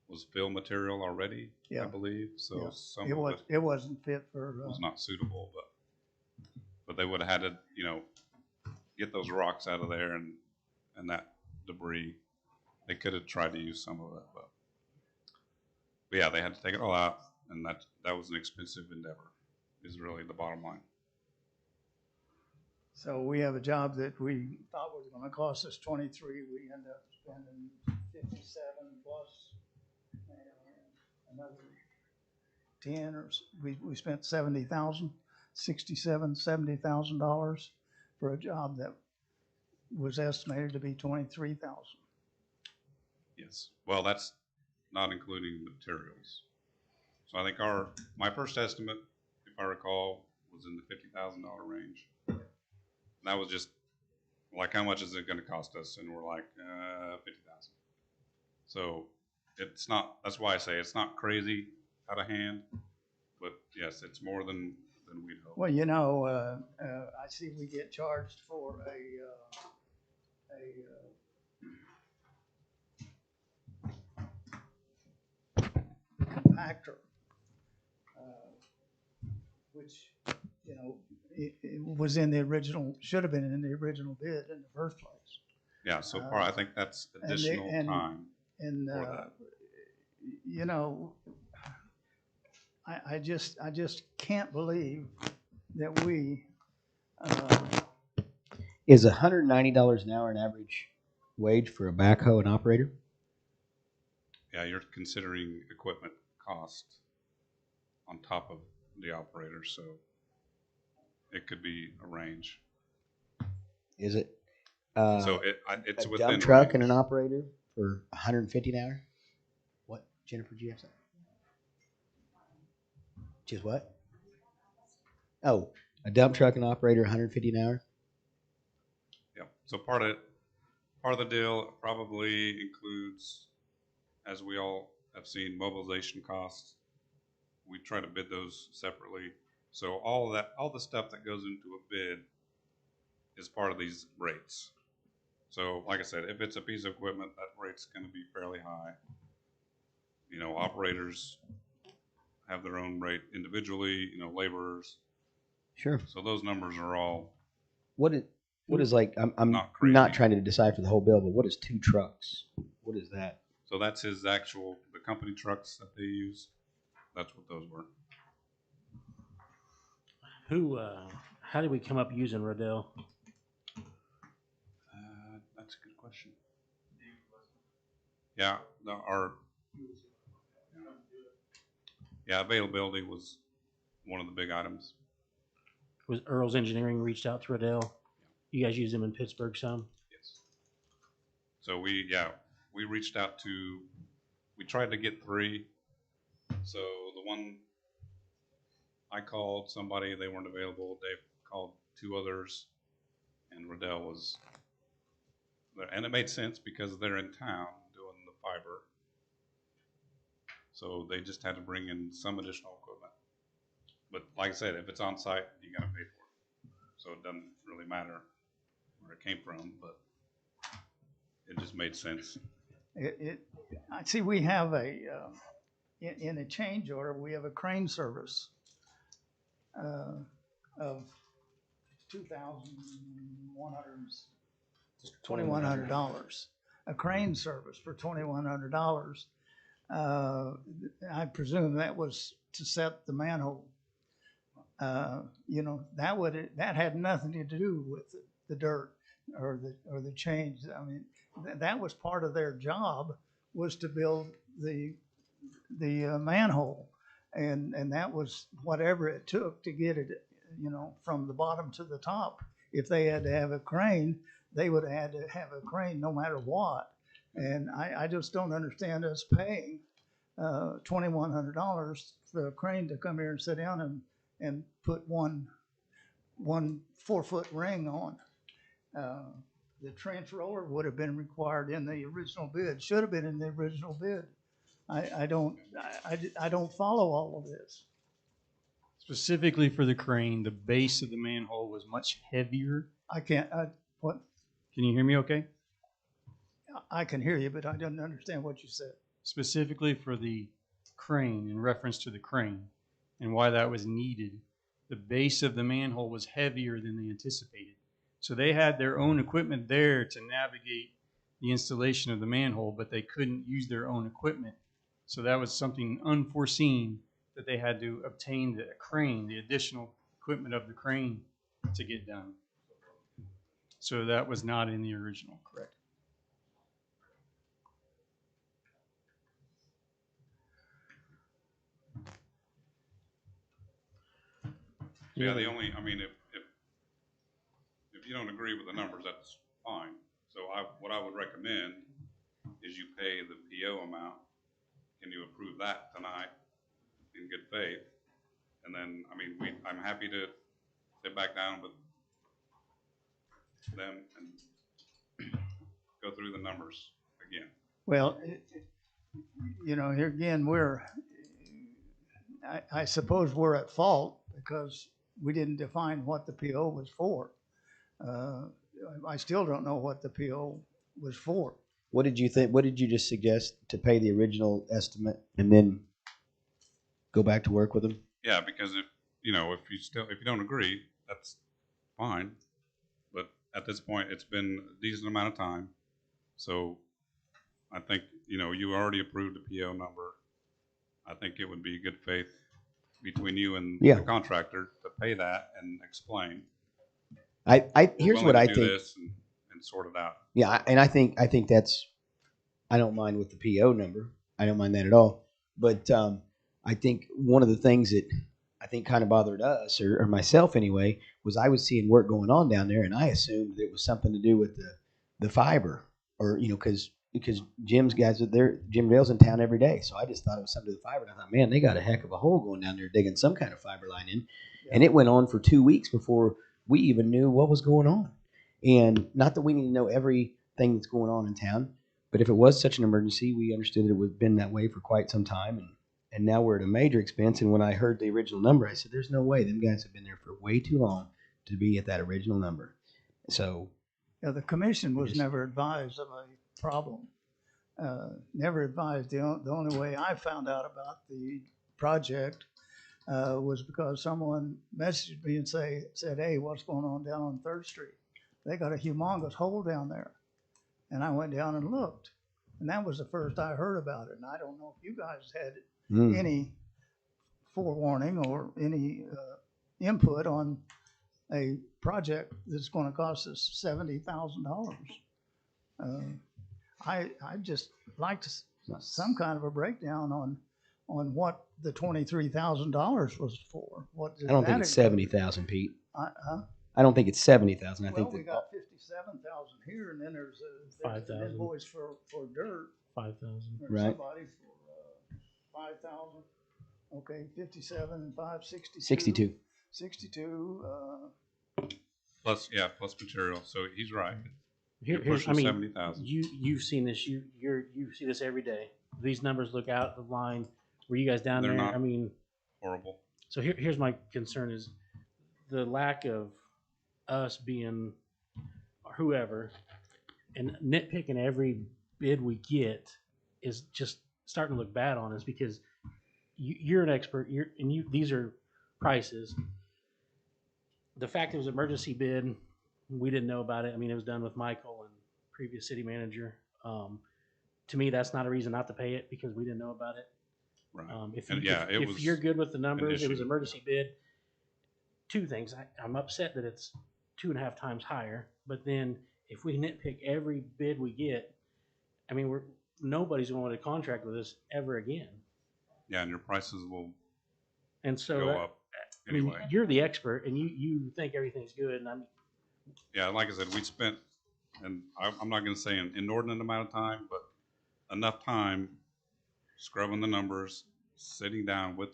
was fill material already, Yeah. I believe. So Yeah. some It of it wasn't fit for. was not suitable, but they would have had to, get those rocks out of there and that debris. They could have tried to use some of it, but yeah, they had to take it all out, and that was an expensive endeavor, is really the bottom line. So we have a job that we thought was going to cost us 23. We end up spending 57 plus another 10, or we spent $70,000 for a job that was estimated to be 23,000. Yes. Well, that's not including materials. So I think my first estimate, if I recall, was in the $50,000 range. And that was just like, how much is it going to cost us? And we're like, 50,000. So it's not. That's why I say it's not crazy out of hand, but yes, it's more than we'd hope. Well, I see we get charged for a compactor, which it was in the original, should have been in the original bid in the first place. Yeah. So far, I think that's additional time for that. I just can't believe that we. Is $190 an hour an average wage for a backhoe and operator? Yeah, you're considering equipment cost on top of the operator, so it could be a range. Is it? So it's a within dump truck range. and an operator for $150 an hour. What, Jennifer? Do you have something? Just what? Oh, a dump truck and operator, $150 an hour. Yeah. So part of the deal probably includes, as we all have seen, mobilization costs. We try to bid those separately. So all the stuff that goes into a bid is part of these rates. So like I said, if it's a piece of equipment, that rate's going to be fairly high. Operators have their own rate individually, laborers. Sure. So those numbers are all. What is like? I'm not trying to decipher the whole bill, but what is 2 trucks? What is that? So that's the the company trucks that they use, that's what those were. How did we come up using Rodell? That's a good question. Yeah, availability was one of the big items. Was Earl's Engineering reached out to Rodell? You guys use them in Pittsburgh some? Yes. So we reached out to, we tried to get 3. So the one I called somebody, they weren't available. Dave called 2 others, and Rodell was there. And it made sense because they're in town doing the fiber. So they just had to bring in some additional equipment. But like I said, if it's on site, you gotta pay for it. So it doesn't really matter where it came from, but it just made sense. I see we have in a change order, we have a crane service of $2,100. A crane service for $2,100. I presume that was to set the manhole. That had nothing to do with the dirt or the change. I mean, that was part of their job, was to build the manhole, and that was whatever it took to get it, from the bottom to the top. If they had to have a crane, they would have had to have a crane no matter what. And I just don't understand us paying $2,100 for a crane to come here and sit down and put one 4-foot ring on. The trench roller would have been required in the original bid, should have been in the original bid. I don't follow all of this. Specifically for the crane, the base of the manhole was much heavier. What? Can you hear me okay? I can hear you, but I didn't understand what you said. Specifically for the crane, in reference to the crane and why that was needed, the base of the manhole was heavier than they anticipated. So they had their own equipment there to navigate the installation of the manhole, but they couldn't use their own equipment. So that was something unforeseen, that they had to obtain the crane, the additional equipment of the crane to get done. So that was not in the original, correct? Yeah, if you don't agree with the numbers, that's fine. So what I would recommend is you pay the PO amount. Can you approve that tonight in good faith? And then, I'm happy to sit back down with them and go through the numbers again. Well, here again, I suppose we're at fault because we didn't define what the PO was for. I still don't know what the PO was for. What did you think? What did you just suggest, to pay the original estimate and then go back to work with them? Yeah, because if you don't agree, that's fine. But at this point, it's been a decent amount of time. So I think, you already approved the PO number. I think it would be good faith between you and the contractor to pay that and explain. Here's what I think. This and sort it out. Yeah, and I think that's, I don't mind with the PO number. I don't mind that at all. But I think one of the things that I think kind of bothered us, or myself anyway, was I was seeing work going on down there, and I assumed that it was something to do with the fiber, or because Jim's guys are there. Jim Dale's in town every day, so I just thought it was something to do with fiber. And I thought, man, they got a heck of a hole going down there digging some kind of fiber line in, and it went on for 2 weeks before we even knew what was going on. And not that we need to know everything that's going on in town, but if it was such an emergency, we understood that it would have been that way for quite some time, and now we're at a major expense. And when I heard the original number, I said, there's no way. Them guys have been there for way too long to be at that original number. So the commission was never advised of a problem. Never advised. The only way I found out about the project was because someone messaged me and said, hey, what's going on down on 3rd Street? They got a humongous hole down there. And I went down and looked. And that was the first I heard about it, and I don't know if you guys had Mm. any forewarning or any input on a project that's gonna cost us $70,000. I'd just like to some kind of a breakdown on what the $23,000 was for. What did I don't think that it's include? 70,000, Pete. Huh? I don't think it's 70,000. I Well, think we that, got 57,000 here, and then there's an 5,000. invoice for dirt. 5,000. Or Right. somebody for 5,000. Okay, 57 and 5, 62. 62. 62. Plus material. So he's right. Here's, pushing I mean, 70,000. you've seen this. You see this every day. These numbers look out of line. Were you guys down They're there? not I mean, horrible. so here's my concern is the lack of us being or whoever and nitpicking every bid we get is just starting to look bad on us because you're an expert. These are prices. The fact it was an emergency bid, we didn't know about it. I mean, it was done with Michael and previous city manager. To me, that's not a reason not to pay it because we didn't know about it. Right. If you're good with the numbers, it was issue. an emergency bid. Two things. I'm upset that it's 2.5 times higher, but then if we nitpick every bid we get, I mean, nobody's going to contract with us ever again. Yeah, and your prices will And so go up anyway. I mean, you're the expert, and you think everything's good, and Yeah, like I said, we spent, and I'm not going to say an inordinate amount of time, but enough time scrubbing the numbers, sitting down with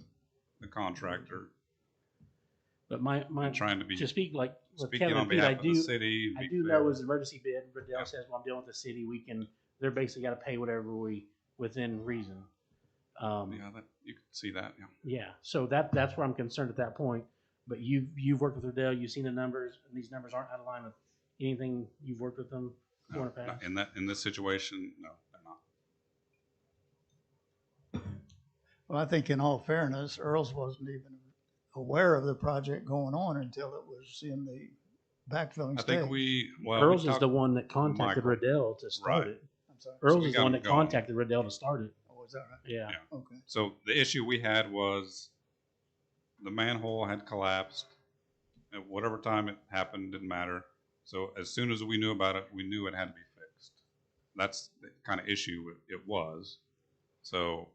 the contractor. But my trying to be to speak like with speaking Kevin on and Pete, behalf of the city. I be do fair. know it's an emergency bid. Riddell says, "Well, I'm dealing with the city. They're basically got to pay whatever we within reason." Yeah, you can see that. Yeah. Yeah, so that's where I'm concerned at that point. But you've worked with Riddell, you've seen the numbers, and these numbers aren't out of line with anything you've worked with them for in the past. In this situation, no, they're not. Well, I think in all fairness, Earls wasn't even aware of the project going on until it was in the backfilling I stage. think Earls is the one that contacted Michael. Riddell to start Right. it. I'm sorry. Earls So we is the got one him that going. contacted Riddell to start it. Oh, is that right? Yeah. Yeah. Okay. So the issue we had was the manhole had collapsed. At whatever time it happened, didn't matter. So as soon as we knew about it, we knew it had to be fixed. That's the kind of issue it was. So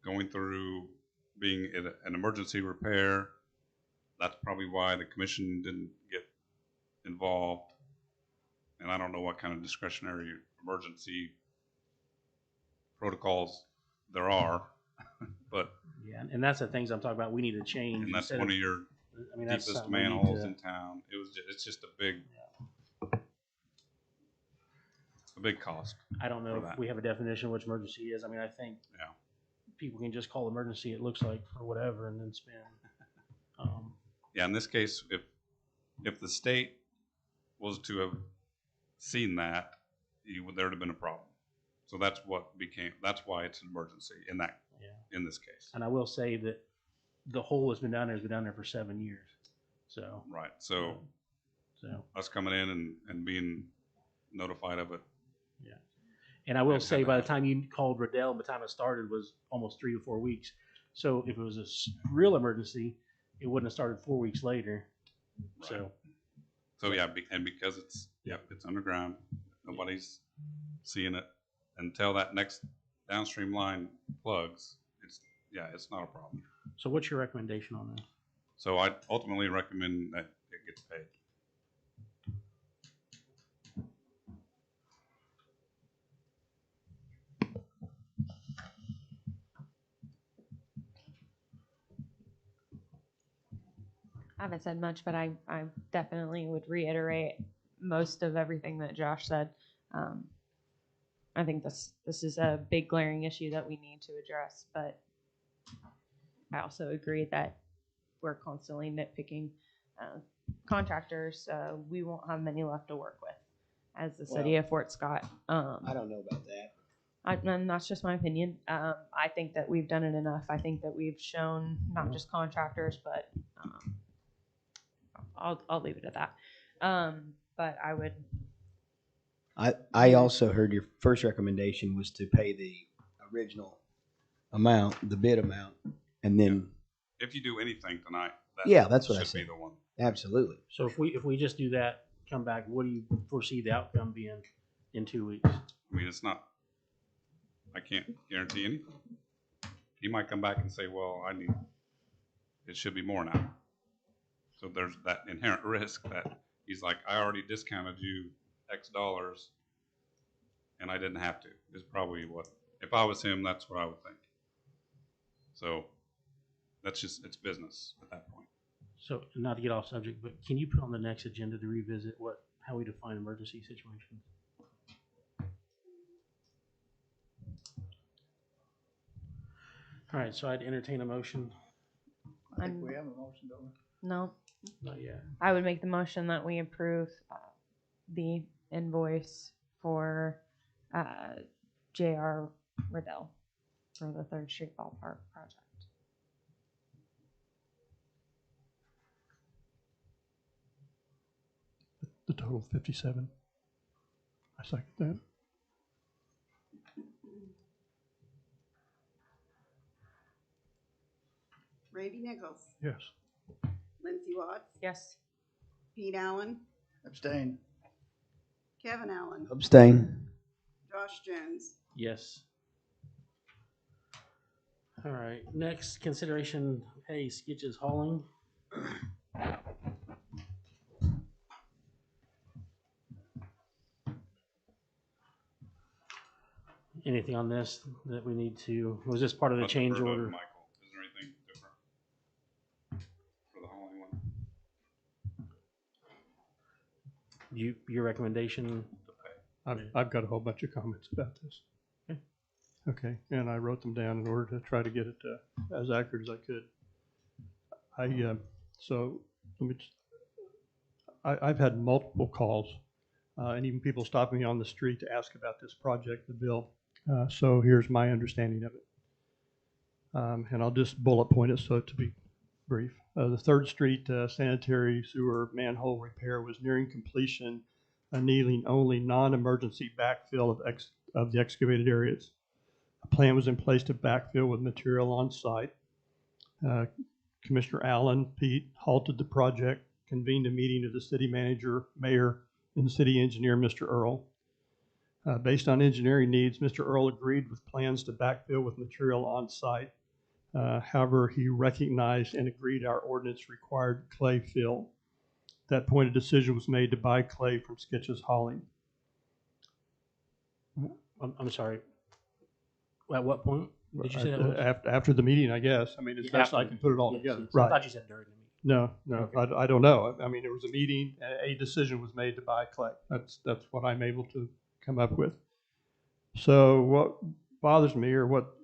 going through being an emergency repair, that's probably why the commission didn't get involved. And I don't know what kind of discretionary emergency protocols there are, but Yeah, and that's the things I'm talking about. We need to change. and that's instead one of of- your I mean, that's deepest something we need manholes to- in town. It's just a big cost. I don't know for if that. we have a definition of what emergency is. I mean, I think Yeah. people can just call emergency, it looks like, or whatever, and then spend. Yeah, in this case, if the state was to have seen that, there'd have been a problem. So that's why it's an emergency in this case. And I will say that the hole has been down there for 7 years. So Right. So us coming in and being notified of it. Yeah. And I will Had say, to by the time you called Riddell, by the time it started was almost 3 to 4 weeks. So if it was a real emergency, it wouldn't have started 4 weeks later. Right. So yeah, and because it's underground, nobody's seeing it until that next downstream line plugs. It's not a problem. So what's your recommendation on this? So I ultimately recommend that it gets paid. I haven't said much, but I definitely would reiterate most of everything that Josh said. I think this is a big glaring issue that we need to address, but I also agree that we're constantly nitpicking contractors. We won't have many left to work with as the city of Fort Scott. I don't know about that. And that's just my opinion. I think that we've done it enough. I think that we've shown not just contractors, but I'll leave it at that. But I would I also heard your first recommendation was to pay the original amount, the bid amount, and then. If you do anything tonight, That's what I should said. be the one. Absolutely. So if we just do that, come back, what do you foresee the outcome being in 2 weeks? I mean, it's not, I can't guarantee anything. He might come back and say, well, it should be more now. So there's that inherent risk that he's like, I already discounted you X dollars and I didn't have to, is probably what, if I was him, that's what I would think. So that's just, it's business at that point. So not to get off subject, but can you put on the next agenda to revisit how we define emergency situations? All right, so I'd entertain a motion. I think we have a motion, don't we? No. Not yet. I would make the motion that we approve the invoice for J.R. Riddell for the 3rd Street Ballpark project. The total 57. I second that. Randy Nichols, Yes. Lindsey Watts, Yes. Pete Allen, Abstain. Kevin Allen, Abstain. Josh Jones. Yes. All right, next consideration, pay Skitches Hauling. Anything on this that we need to, was this part of the Let's change defer to order? Michael. Is there anything different for the hauling one? Your recommendation? I've got a whole bunch of comments about this. Okay, and I wrote them down in order to try to get it as accurate as I could. So let me. I've had multiple calls, and even people stopping me on the street to ask about this project, the bill. So here's my understanding of it, and I'll just bullet point it so to be brief. The 3rd Street sanitary sewer manhole repair was nearing completion, annealing only non-emergency backfill of the excavated areas. A plan was in place to backfill with material on site. Commissioner Allen, Pete, halted the project, convened a meeting of the city manager, mayor, and the city engineer, Mr. Earl. Based on engineering needs, Mr. Earl agreed with plans to backfill with material on site. However, he recognized and agreed our ordinance required clay fill. At that point, a decision was made to buy clay from Skitches Hauling. I'm sorry. At what point did you say that was? After the meeting, I guess. I mean, as best I can put it all together. Yes. Right. I thought you said during the meeting. No, Okay. I don't know. I mean, there was a meeting, a decision was made to buy clay. That's what I'm able to come up with. So what bothers me, or what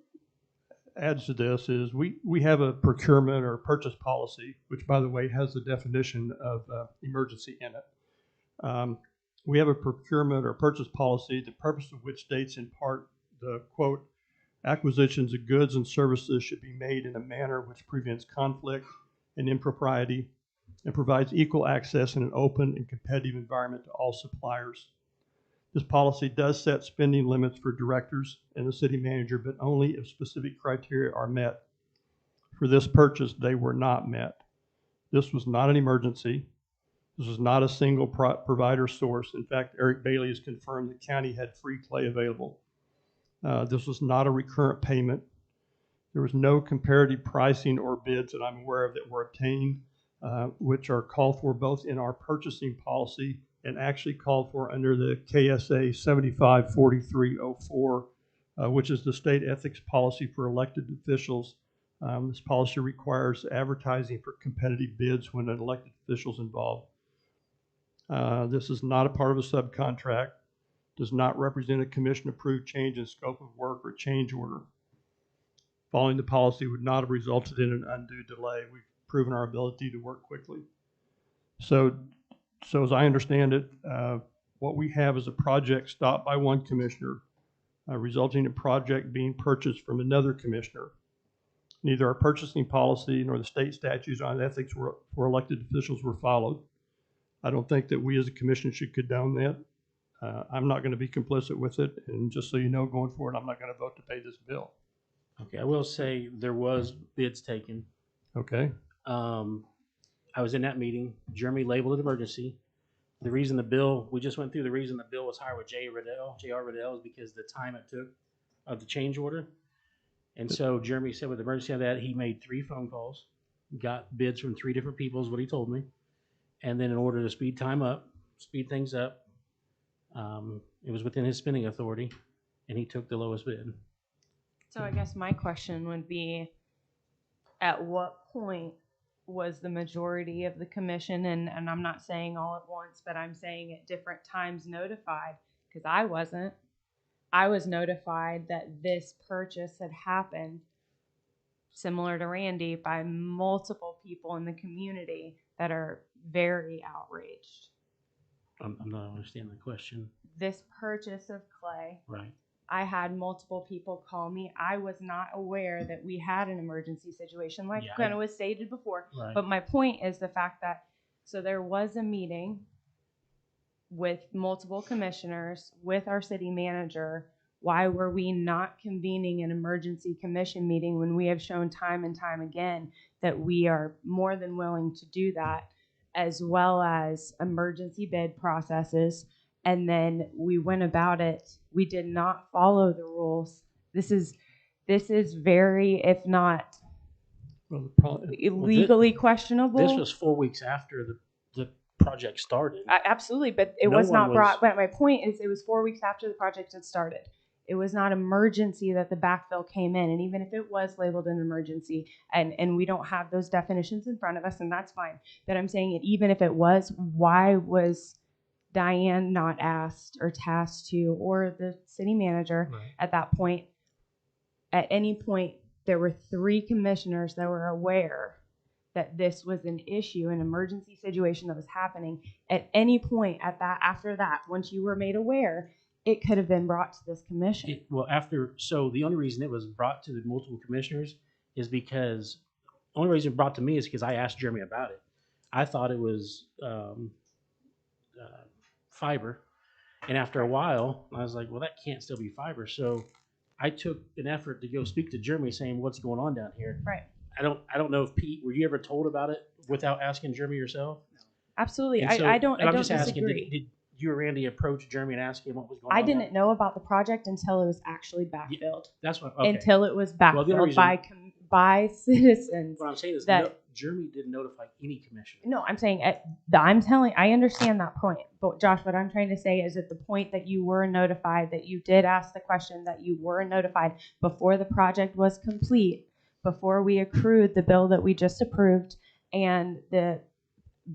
adds to this, is we have a procurement or purchase policy, which, by the way, has the definition of emergency in it. We have a procurement or purchase policy, the purpose of which states in part the, quote, acquisitions of goods and services should be made in a manner which prevents conflict and impropriety and provides equal access in an open and competitive environment to all suppliers. This policy does set spending limits for directors and the city manager, but only if specific criteria are met. For this purchase, they were not met. This was not an emergency. This was not a single provider source. In fact, Eric Bailey has confirmed the county had free clay available. This was not a recurrent payment. There was no comparative pricing or bids that I'm aware of that were obtained, which are called for both in our purchasing policy and actually called for under the KSA 754304, which is the state ethics policy for elected officials. This policy requires advertising for competitive bids when an elected official is involved. This is not a part of a subcontract, does not represent a commission-approved change in scope of work or change order. Following the policy would not have resulted in an undue delay. We've proven our ability to work quickly. So as I understand it, what we have is a project stopped by one commissioner, resulting in a project being purchased from another commissioner. Neither our purchasing policy nor the state statutes on ethics for elected officials were followed. I don't think that we as a commission should condone that. I'm not going to be complicit with it, and just so you know, going forward, I'm not going to vote to pay this bill. Okay, I will say there was bids taken. Okay? I was in that meeting. Jeremy labeled it emergency. The reason the bill, we just went through the reason the bill was higher with J.R. Riddell is because the time it took of the change order. And so Jeremy said with the emergency of that, he made 3 phone calls, got bids from 3 different people is what he told me. And then in order to speed things up, it was within his spending authority, and he took the lowest bid. So I guess my question would be, at what point was the majority of the commission, and I'm not saying all at once, but I'm saying at different times notified, because I wasn't. I was notified that this purchase had happened, similar to Randy, by multiple people in the community that are very outraged. I'm not understanding the question. This purchase of clay, Right. I had multiple people call me. I was not aware that we had an emergency situation, like kind of was stated before. Right. But my point is the fact that, so there was a meeting with multiple commissioners, with our city manager. Why were we not convening an emergency commission meeting when we have shown time and time again that we are more than willing to do that, as well as emergency bid processes? And then we went about it. We did not follow the rules. This is very, if not legally questionable. This was 4 weeks after the project started. Absolutely, but it was not brought. But my point is, it was 4 weeks after the project had started. It was not emergency that the backfill came in, and even if it was labeled an emergency, and we don't have those definitions in front of us, and that's fine. But I'm saying it, even if it was, why was Diane not asked or tasked to, or the city manager at that point? At any point, there were 3 commissioners that were aware that this was an issue, an emergency situation that was happening. At any point after that, once you were made aware, it could have been brought to this commission. So the only reason it was brought to the multiple commissioners is because, the only reason it brought to me is because I asked Jeremy about it. I thought it was fiber. And after a while, I was like, well, that can't still be fiber. So I took an effort to go speak to Jeremy saying, what's going on down here? Right. I don't know if Pete, were you ever told about it without asking Jeremy yourself? Absolutely. So, I don't just disagree. asking, did you or Randy approach Jeremy and ask him what was going on? I didn't know about the project until it was actually backfilled. That's what. Okay. Until it was backfilled by citizens. What I'm saying is Jeremy didn't notify any commissioner. No, I'm saying I understand that point, but Josh, what I'm trying to say is at the point that you were notified, that you did ask the question, that you were notified before the project was complete, before we accrued the bill that we just approved, and the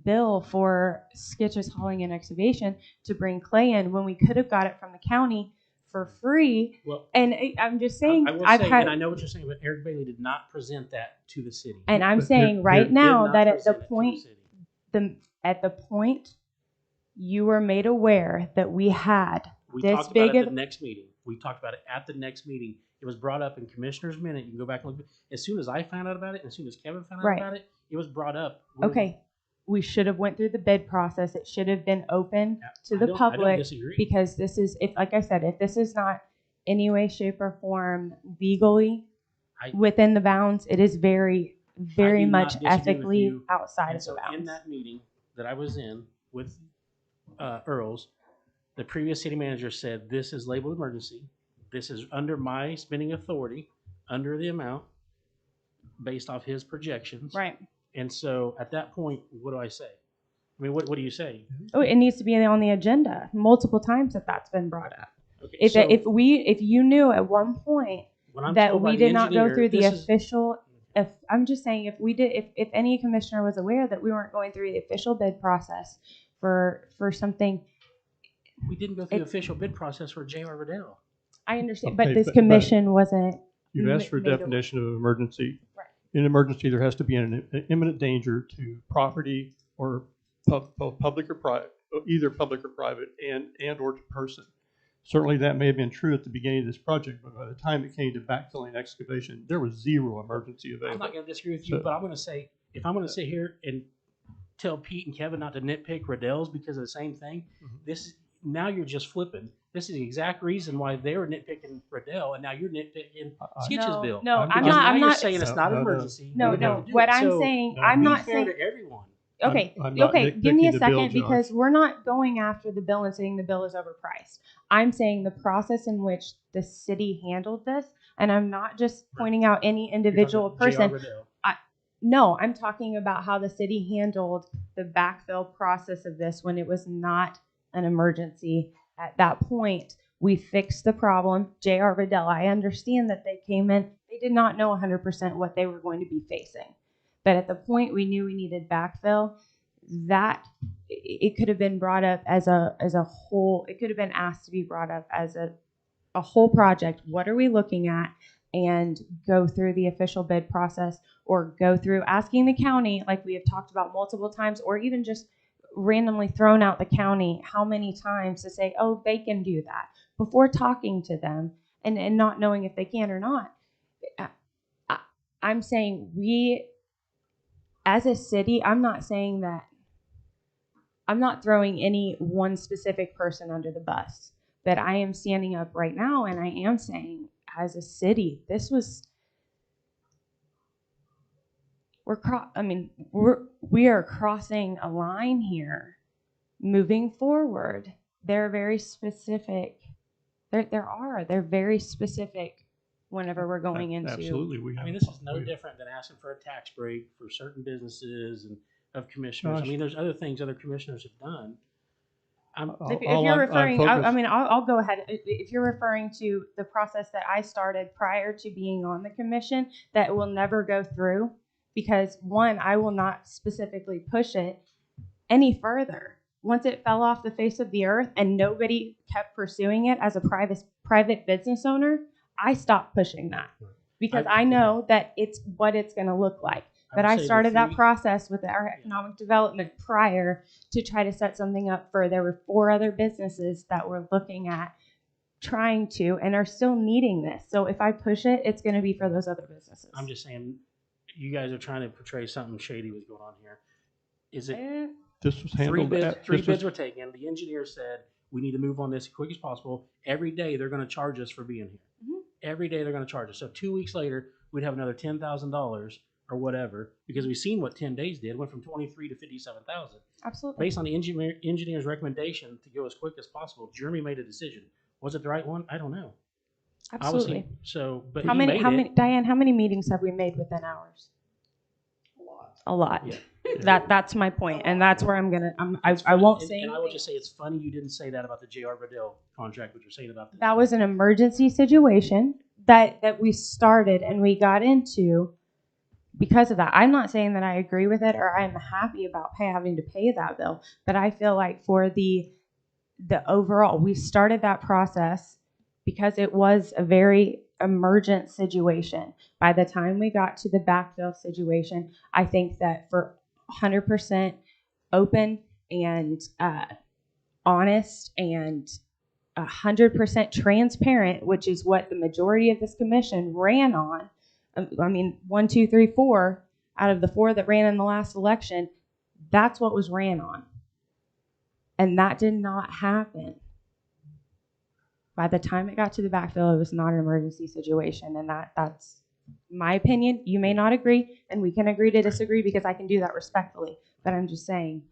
bill for Skitch's hauling and excavation to bring clay in, when we could have got it from the county for free. Well, and I'm just saying, and I know what you're saying, but Eric Bailey did not present that to the city. And I'm saying right now that at the point you were made aware that we had this big about it at the next meeting. We talked about it at the next meeting. It was brought up in Commissioner's Minute. You can go back and look. As soon as I found out about it, and as soon as Kevin found out about it, it was brought up. Okay. We should have went through the bid process. It should have been open to the public. I don't disagree. Because this is, like I said, if this is not any way, shape, or form legally within the bounds, it is very, very much ethically outside of the bounds. In that meeting that I was in with Earls, the previous city manager said, this is labeled emergency. This is under my spending authority, under the amount, based off his projections. Right. And so at that point, what do I say? I mean, what do you say? Oh, it needs to be on the agenda multiple times if that's been brought up. Okay, if you knew at one point that we did not go through the official, I'm just saying if any commissioner was aware that we weren't going through the official bid process for something. We didn't go through the official bid process for J.R. Riddell. I understand, but this commission wasn't. You've asked for a definition of emergency. Right. In emergency, there has to be an imminent danger to property or public or private, either public or private, and or to person. Certainly, that may have been true at the beginning of this project, but by the time it came to backfilling excavation, there was zero emergency available. I'm not going to disagree with you, but I'm going to say, if I'm going to sit here and tell Pete and Kevin not to nitpick Riddell's because of the same thing, now you're just flipping. This is the exact reason why they were nitpicking Riddell, and now you're nitpicking Skitch's bill. No, I'm Because not. now I'm you're not saying it's not an emergency. No, you have no. to do What it. I'm So saying, be I'm not fair saying. to everyone. Okay, I'm not okay. Give me a nitpicking the bill, second because Josh. we're not going after the bill and saying the bill is overpriced. I'm saying the process in which the city handled this, and I'm not just pointing out any individual person. No, I'm talking about how the city handled the backfill process of this when it was not an emergency. At that point, we fixed the problem. J.R. Riddell, I understand that they came in, they did not know 100% what they were going to be facing. But at the point we knew we needed backfill, that it could have been brought up as a whole, it could have been asked to be brought up as a whole project. What are we looking at? And go through the official bid process or go through asking the county, like we have talked about multiple times, or even just randomly thrown out the county how many times to say, oh, they can do that before talking to them and not knowing if they can or not. I'm saying we, as a city, I'm not saying that, I'm not throwing any one specific person under the bus, but I am standing up right now and I am saying, as a city, this was, we are crossing a line here. Moving forward, they're very specific. They're very specific whenever we're going into. Absolutely, I mean, this is no different than asking for a tax break for certain businesses and of commissioners. Gosh. I mean, there's other things other commissioners have done. If you're referring, I'll go ahead. If you're referring to the process that I started prior to being on the commission, that will never go through because one, I will not specifically push it any further. Once it fell off the face of the earth and nobody kept pursuing it as a private business owner, I stopped pushing that because I know that it's what it's going to look like. But I started that process with our economic development prior to try to set something up for, there were 4 other businesses that were looking at trying to and are still needing this. So if I push it, it's going to be for those other businesses. I'm just saying, you guys are trying to portray something shady was going on here. Is it? This was handled. Three bids were taken. The engineer said, we need to move on this as quick as possible. Every day they're going to charge us for being here. Mm-hmm. Every day they're going to charge us. So 2 weeks later, we'd have another $10,000 or whatever, because we've seen what 10 days did. It went from 23 to 57,000. Absolutely. Based on the engineer's recommendation to go as quick as possible, Jeremy made a decision. Was it the right one? I don't know. Absolutely. But how many, Diane, how many meetings have we made within hours? A lot. Yeah. That's my point, and that's where I won't say. And I will just say it's funny you didn't say that about the J.R. Riddell contract, what you're saying about this. That was an emergency situation that we started and we got into because of that. I'm not saying that I agree with it or I'm happy about having to pay that bill, but I feel like for the overall, we started that process because it was a very emergent situation. By the time we got to the backfill situation, I think that for 100% open and honest and 100% transparent, which is what the majority of this commission ran on. I mean, 1, 2, 3, 4 out of the 4 that ran in the last election, that's what was ran on. And that did not happen. By the time it got to the backfill, it was not an emergency situation. And that's my opinion. You may not agree, and we can agree to disagree because I can do that respectfully. But I'm just saying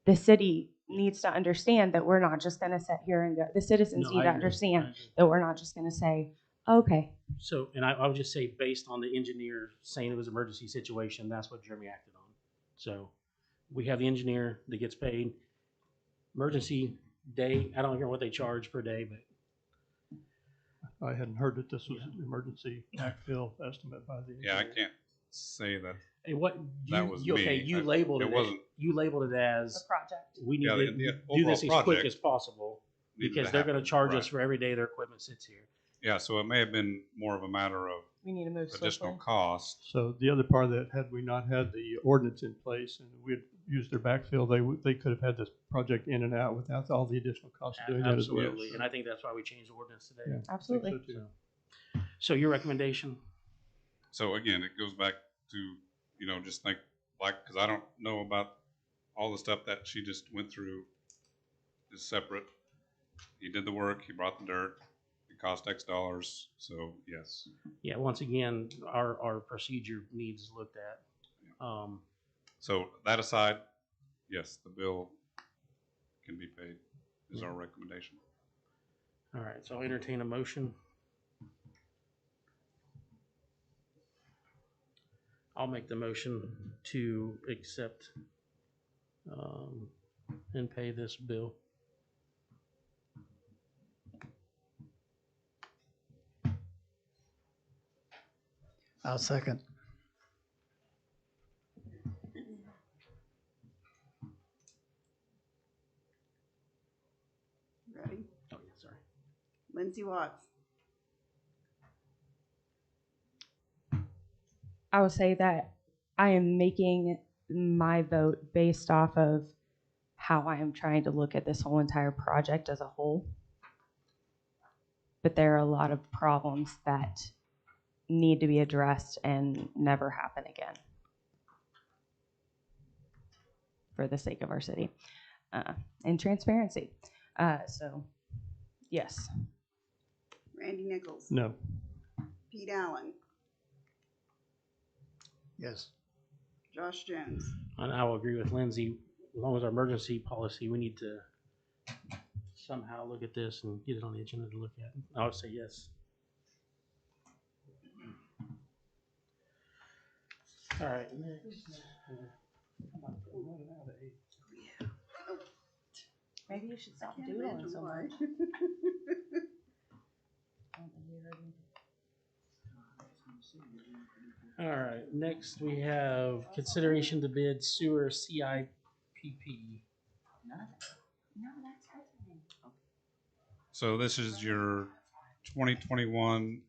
the city needs to understand that we're not just going to sit here and go. The citizens need to understand that we're not just going to say, okay. So, and I would just say, based on the engineer saying it was an emergency situation, that's what Jeremy acted on. So we have the engineer that gets paid. Emergency day, I don't know what they charge per day, but I hadn't heard that this was an emergency backfill estimate by the engineer. Yeah, I can't say that. Hey, what that was me. Okay, you labeled it. Wasn't. You labeled it as a project. We need to do this as quick as possible because they're going to charge us for every day their equipment sits here. Yeah, so it may have been more of a matter of we need to move additional swiftly. cost. So the other part of that, had we not had the ordinance in place and we had used their backfill, they could have had this project in and out without all the additional costs of doing that as well. Absolutely, and I think that's why we changed the ordinance today. Yeah, absolutely. So your recommendation? So again, it goes back to, just think because I don't know about all the stuff that she just went through is separate. He did the work, he brought the dirt, it cost X dollars, so yes. Yeah, once again, our procedure needs looked at. So that aside, yes, the bill can be paid is our recommendation. All right, so I'll entertain a motion. I'll make the motion to accept and pay this bill. I'll second. Ready? Oh, yeah, sorry. Lindsay Watts. I will say that I am making my vote based off of how I am trying to look at this whole entire project as a whole. But there are a lot of problems that need to be addressed and never happen again for the sake of our city and transparency. So, yes. Randy Nichols. No. Pete Allen. Yes. Josh Jones. And I will agree with Lindsay. As long as our emergency policy, we need to somehow look at this and get it on the agenda to look at. I would say yes. All right, next. Maybe you should stop doodling so much. All right, next we have consideration to bid sewer CIPP. So this is your 2021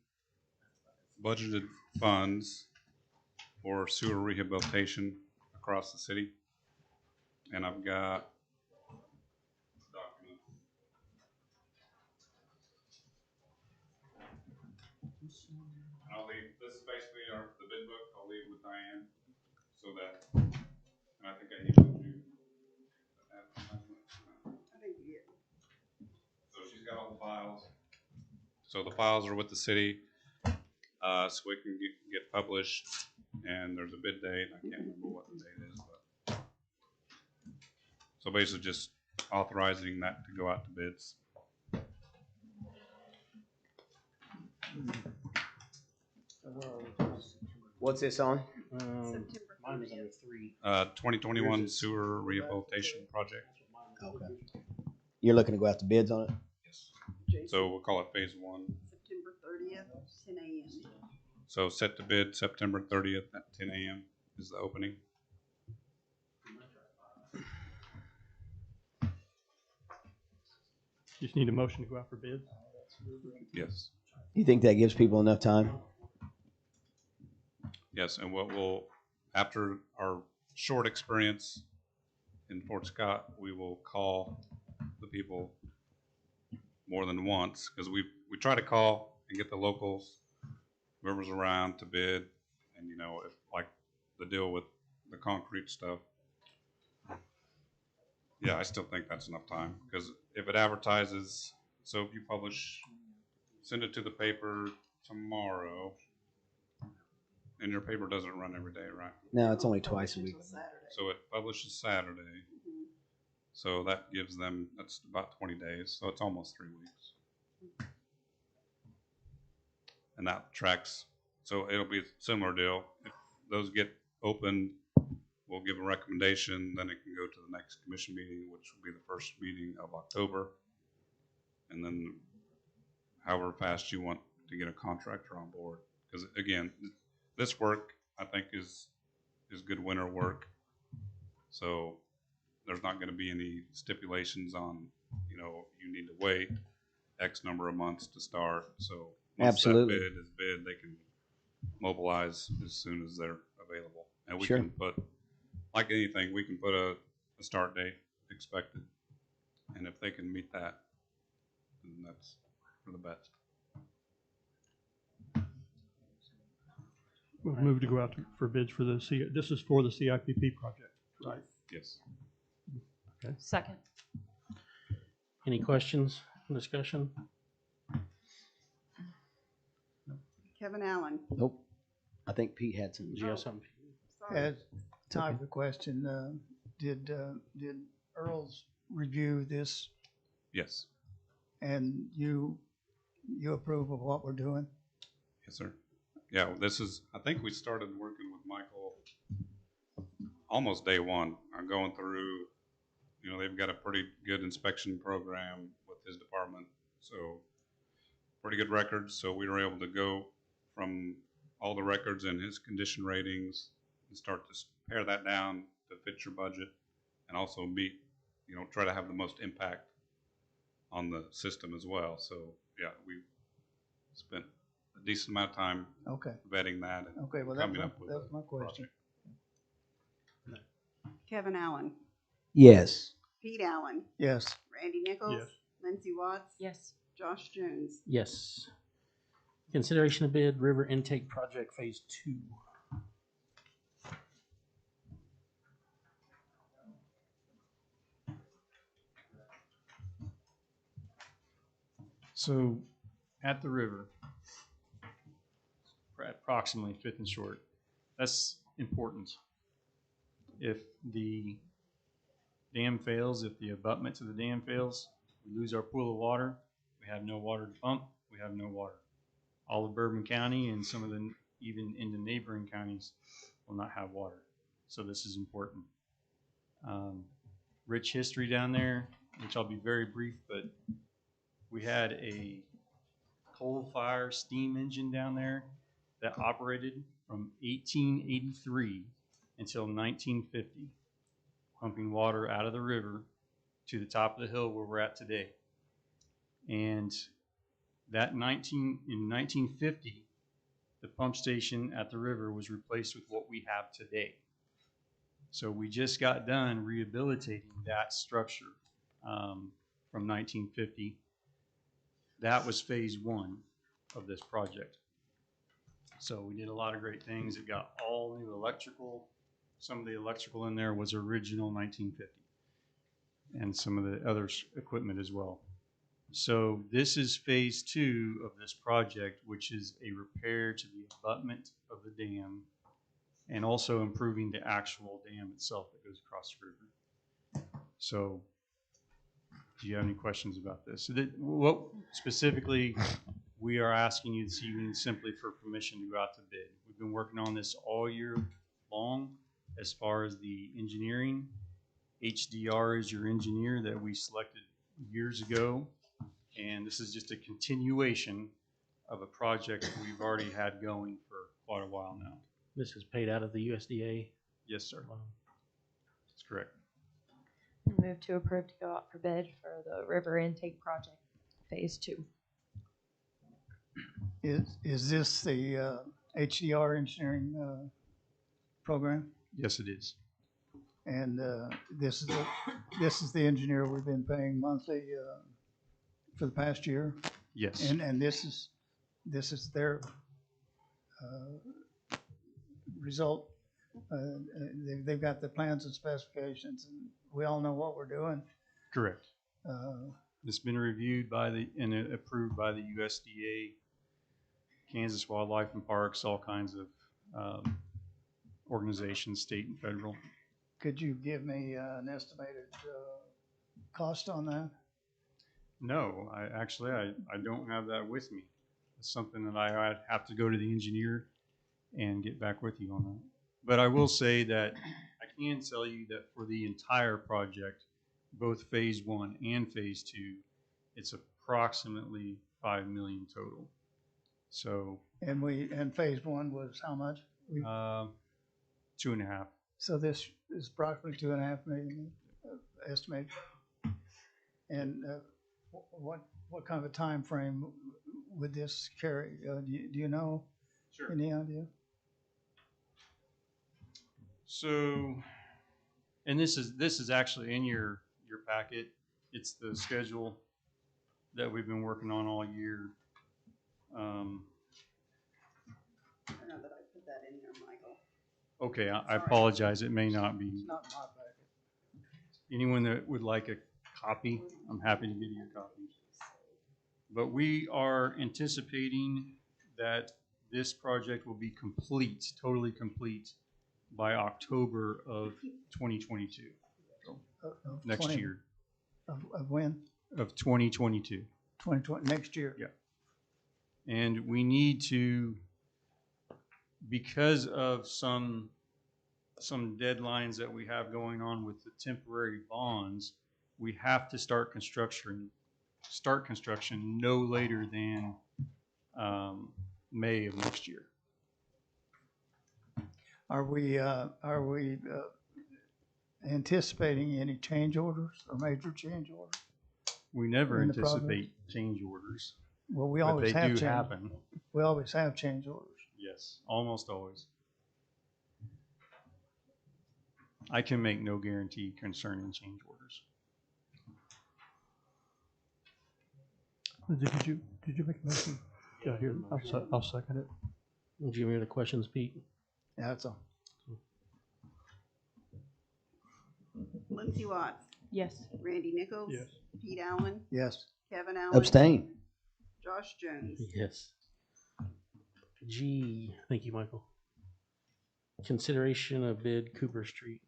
budgeted funds for sewer rehabilitation across the city. And I've got a document. And I'll leave, this is basically the bid book, I'll leave with Diane, so that, and I think I emailed you. I think you did. So she's got all the files. So the files are with the city, so we can get published, and there's a bid date. I can't remember what the date is, but so basically just authorizing that to go out to bids. What's this on? Mine was under 3. 2021 sewer rehabilitation project. Okay. You're looking to go out to bids on it? Yes. So we'll call it phase 1. September 30th, 10 a.m. So set to bid September 30th at 10 a.m. is the opening. Just need a motion to go out for bids? Yes. Do you think that gives people enough time? Yes, and what we'll, after our short experience in Fort Scott, we will call the people more than once, because we try to call and get the locals, whoever's around, to bid. And you know, if like the deal with the concrete stuff, yeah, I still think that's enough time, because if it advertises, so if you publish, send it to the paper tomorrow, and your paper doesn't run every day, right? No, it's only twice a week. So it publishes Saturday. So that gives them, that's about 20 days. So it's almost 3 weeks. And that tracks, so it'll be a similar deal. If those get opened, we'll give a recommendation, then it can go to the next commission meeting, which will be the first meeting of October. And then however fast you want to get a contractor on board. Because again, this work, I think, is good winter work. So there's not going to be any stipulations on, you know, you need to wait X number of months to start. So once Absolutely. that bid is bid, they can mobilize as soon as they're available. And we Sure. can put, like anything, we can put a start date expected. And if they can meet that, then that's for the best. We'll move to go out for bids for the this is for the CIPP project, right? Yes. Okay. Second. Any questions, discussion? Kevin Allen. Nope. I think Pete had something. Did you have something? Sorry. As type of question, did Earl's review this Yes. and you approve of what we're doing? Yes, sir. Yeah, I think we started working with Michael almost day one. I'm going through, they've got a pretty good inspection program with his department. So pretty good records. So we were able to go from all the records and his condition ratings and start to pare that down to fit your budget and also try to have the most impact on the system as well. So yeah, we spent a decent amount of time vetting that and coming up with that's my question. Project. Kevin Allen. Yes. Pete Allen. Yes. Randy Nichols. Yes. Lindsey Watts. Yes. Josh Jones. Yes. Consideration of bid, river intake project phase 2. So at the river, approximately Fifth and Short, that's important. If the dam fails, if the abutment to the dam fails, we lose our pool of water. We have no water to pump. We have no water. All of Bourbon County and some of the even into neighboring counties will not have water. So this is important. Rich history down there, which I'll be very brief, but we had a coal fire steam engine down there that operated from 1883 until 1950, pumping water out of the river to the top of the hill where we're at today. And that in 1950, the pump station at the river was replaced with what we have today. So we just got done rehabilitating that structure from 1950. That was phase 1 of this project. So we did a lot of great things. It got all new electrical. Some of the electrical in there was original 1950, and some of the other equipment as well. So this is phase 2 of this project, which is a repair to the abutment of the dam and also improving the actual dam itself that goes across the river. So do you have any questions about this? So what specifically we are asking you this evening simply for permission to go out to bid. We've been working on this all year long as far as the engineering. HDR is your engineer that we selected years ago. And this is just a continuation of a project we've already had going for quite a while now. This is paid out of the USDA. Yes, sir. That's correct. Move to approve to go out for bid for the river intake project phase 2. Is this the HDR engineering program? Yes, it is. And this is the engineer we've been paying monthly for the past year. Yes. And this is their result. They've got the plans and specifications, and we all know what we're doing. Correct. It's been reviewed and approved by the USDA, Kansas Wildlife and Parks, all kinds of organizations, state and federal. Could you give me an estimated cost on that? No, I don't have that with me. It's something that I'd have to go to the engineer and get back with you on that. But I will say that I can tell you that for the entire project, both phase 1 and phase 2, it's approximately $5 million total. So. And phase 1 was how much? 2.5. So this is approximately $2.5 million estimated. And what kind of a time frame would this carry? Do you know? Sure. Any idea? So, and this is actually in your packet. It's the schedule that we've been working on all year. I know that I put that in there, Michael. Okay, I apologize. It may not be. It's not in my packet. Anyone that would like a copy, I'm happy to give you a copy. But we are anticipating that this project will be complete, totally complete, by October of 2022. So next 20 year. Of when? Of 2022. 2020, next year. Yeah. And we need to, because of some deadlines that we have going on with the temporary bonds, we have to start construction no later than May of next year. Are we anticipating any change orders or major change orders? We never in the project? anticipate change orders. Well, we but always they have do change. happen. We always have change orders. Yes, almost always. I can make no guarantee concerning change orders. Did you make a motion? Yeah, here, I'll second it. Did you hear the questions, Pete? Yeah, that's all. Lindsay Watts. Yes. Randy Nichols. Yes. Pete Allen. Yes. Kevin Allen. Abstain. Josh Jones. Yes. G, thank you, Michael. Consideration of bid Cooper Street.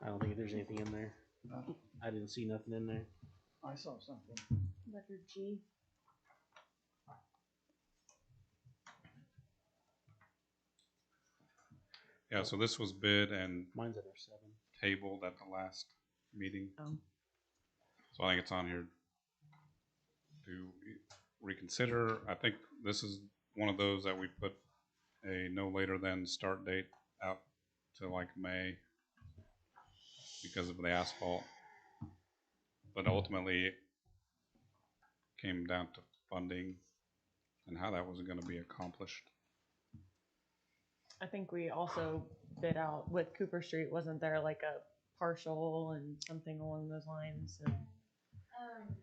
I don't think there's anything in there. I didn't see nothing in there. I saw something. Letter G. Yeah, so this was bid and Mine's under 7. tabled at the last meeting. Oh. So I think it's on here to reconsider. I think this is one of those that we put a no later than start date out to like May because of the asphalt. But ultimately it came down to funding and how that was going to be accomplished. I think we also bid out with Cooper Street. Wasn't there like a partial and something along those lines? And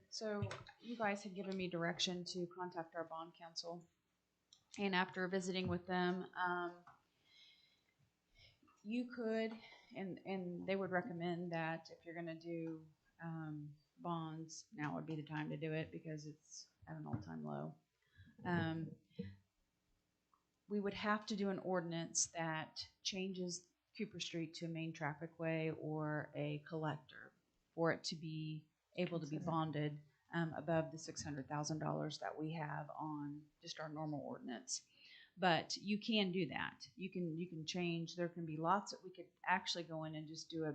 So you guys had given me direction to contact our bond counsel, and after visiting with them, you could, and they would recommend that if you're going to do bonds, now would be the time to do it because it's at an all-time low. We would have to do an ordinance that changes Cooper Street to a main traffic way or a collector for it to be able to be bonded above the $600,000 that we have on just our normal ordinance. But you can do that. You can change. There can be lots that we could actually go in and just do a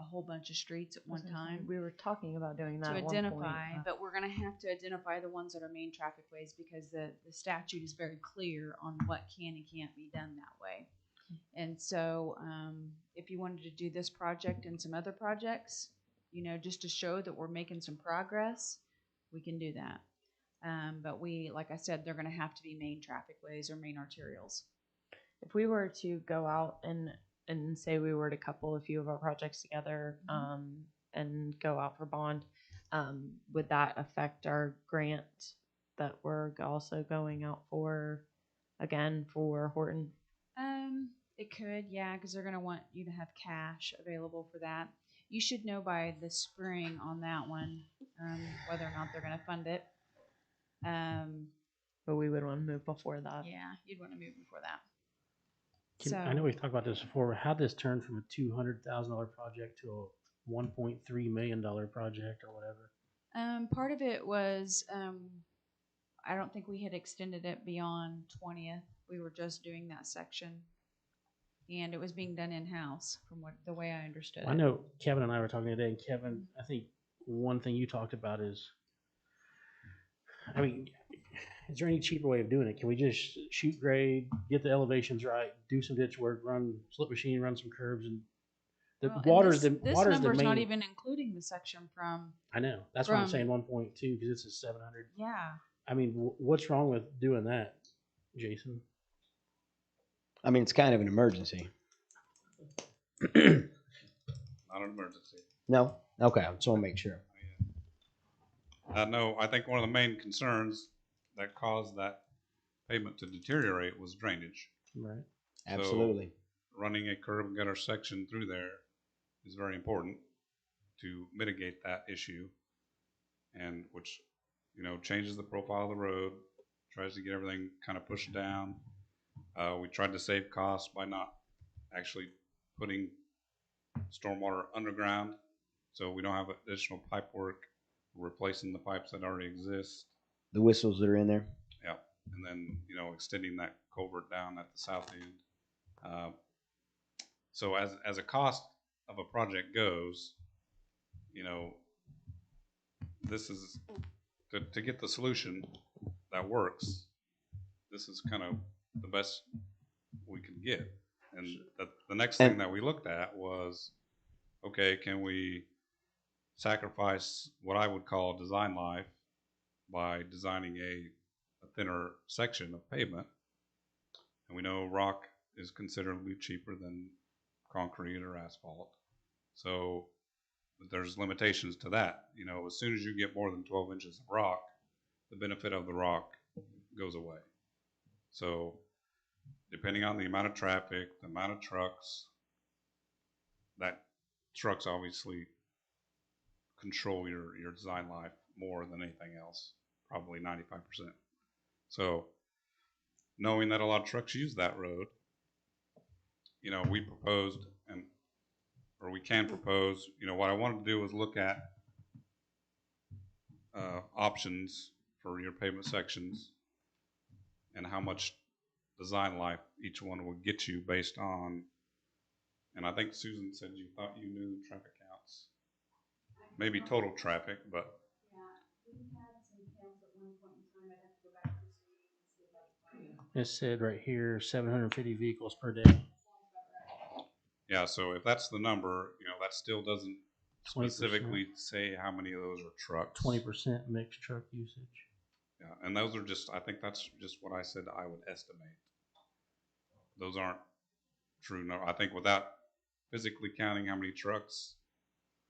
whole bunch of streets at one time. we were talking about doing that To at one identify, point. but we're going to have to identify the ones that are main traffic ways because the statute is very clear on what can and can't be done that way. And so if you wanted to do this project and some other projects, just to show that we're making some progress, we can do that. But like I said, they're going to have to be main traffic ways or main arterials. If we were to go out and say we were to couple a few of our projects together and go out for bond, would that affect our grant that we're also going out for again for Horton? It could, yeah, because they're going to want you to have cash available for that. You should know by the spring on that one whether or not they're going to fund it. But we would want to move before that. Yeah, you'd want to move before that. I know we've talked about this before. How'd this turn from a $200,000 project to a $1.3 million project or whatever? Part of it was I don't think we had extended it beyond 20th. We were just doing that section, and it was being done in-house from the way I understood it. I know Kevin and I were talking today, and Kevin, I think one thing you talked about is, is there any cheaper way of doing it? Can we just shoot grade, get the elevations right, do some ditch work, run slip machine, run some curves, and the water's the this water's number's the main. not even including the section from. I know that's why I'm saying 1.2 because it's a 700. Yeah. What's wrong with doing that, Jason? It's kind of an emergency. Not an emergency. No? Okay, I just want to make sure. No, I think one of the main concerns that caused that pavement to deteriorate was drainage. Right. Absolutely. running a curb and gutter section through there is very important to mitigate that issue, and which, changes the profile of the road, tries to get everything kind of pushed down. We tried to save costs by not actually putting stormwater underground, so we don't have additional pipe work, replacing the pipes that already exist. The whistles that are in there. Yeah, and then extending that culvert down at the south end. So as a cost of a project goes, this is to get the solution that works. This is kind of the best we can get. And the next thing that we looked at was, okay, can we sacrifice what I would call design life by designing a thinner section of pavement? And we know rock is considerably cheaper than concrete or asphalt. So there's limitations to that. As soon as you get more than 12 inches of rock, the benefit of the rock goes away. So depending on the amount of traffic, the amount of trucks, that trucks obviously control your design life more than anything else, probably 95%. So knowing that a lot of trucks use that road, we proposed, or we can propose, what I wanted to do was look at options for your pavement sections and how much design life each one would get you based on, and I think Susan said you thought you knew traffic counts, maybe total traffic, but It said right here 750 vehicles per day. yeah, so if that's the number, that still doesn't 20%. specifically say how many of those are trucks. 20% mixed truck usage. Yeah, and those are I think that's just what I said I would estimate. Those aren't true. No, I think without physically counting how many trucks,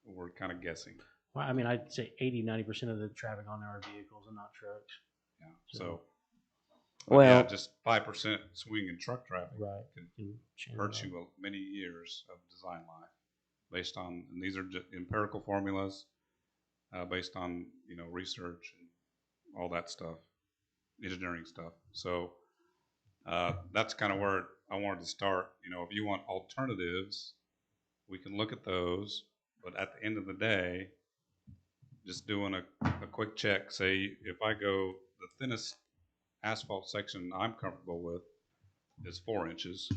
we're kind of guessing. Well, I mean, I'd say 80-90% of the traffic on there are vehicles and not trucks. Yeah, so well, yeah, just 5% swing in truck traffic can hurt you many years of design life based on, and these are just empirical formulas based on research and all that stuff, engineering stuff. So that's kind of where I wanted to start. If you want alternatives, we can look at those, but at the end of the day, just doing a quick check, say if I go, the thinnest asphalt section I'm comfortable with is 4 inches,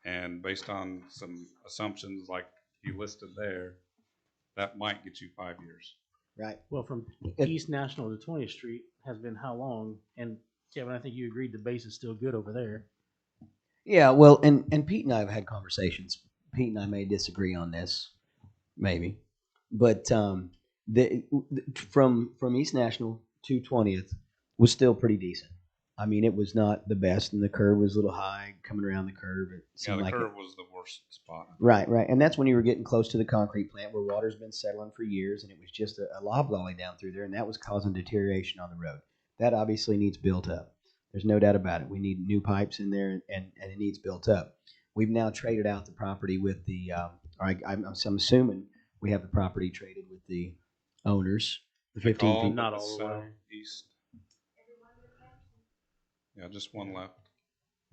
and based on some assumptions like he listed there, that might get you 5 years. Right. Well, from East National to 20th Street has been how long? And Kevin, I think you agreed the base is still good over there. Yeah, well, and Pete and I have had conversations. Pete and I may disagree on this, maybe, but from East National to 20th was still pretty decent. I mean, it was not the best, and the curve was a little high coming around the curve. The curve was the worst spot. Right, and that's when you were getting close to the concrete plant where water's been settling for years, and it was just a loblolly down through there, and that was causing deterioration on the road. That obviously needs built up. There's no doubt about it. We need new pipes in there, and it needs built up. We've now traded out the property with the, I'm assuming we have the property traded with the owners. The 15 people. Not all the way. East. Yeah, just one left.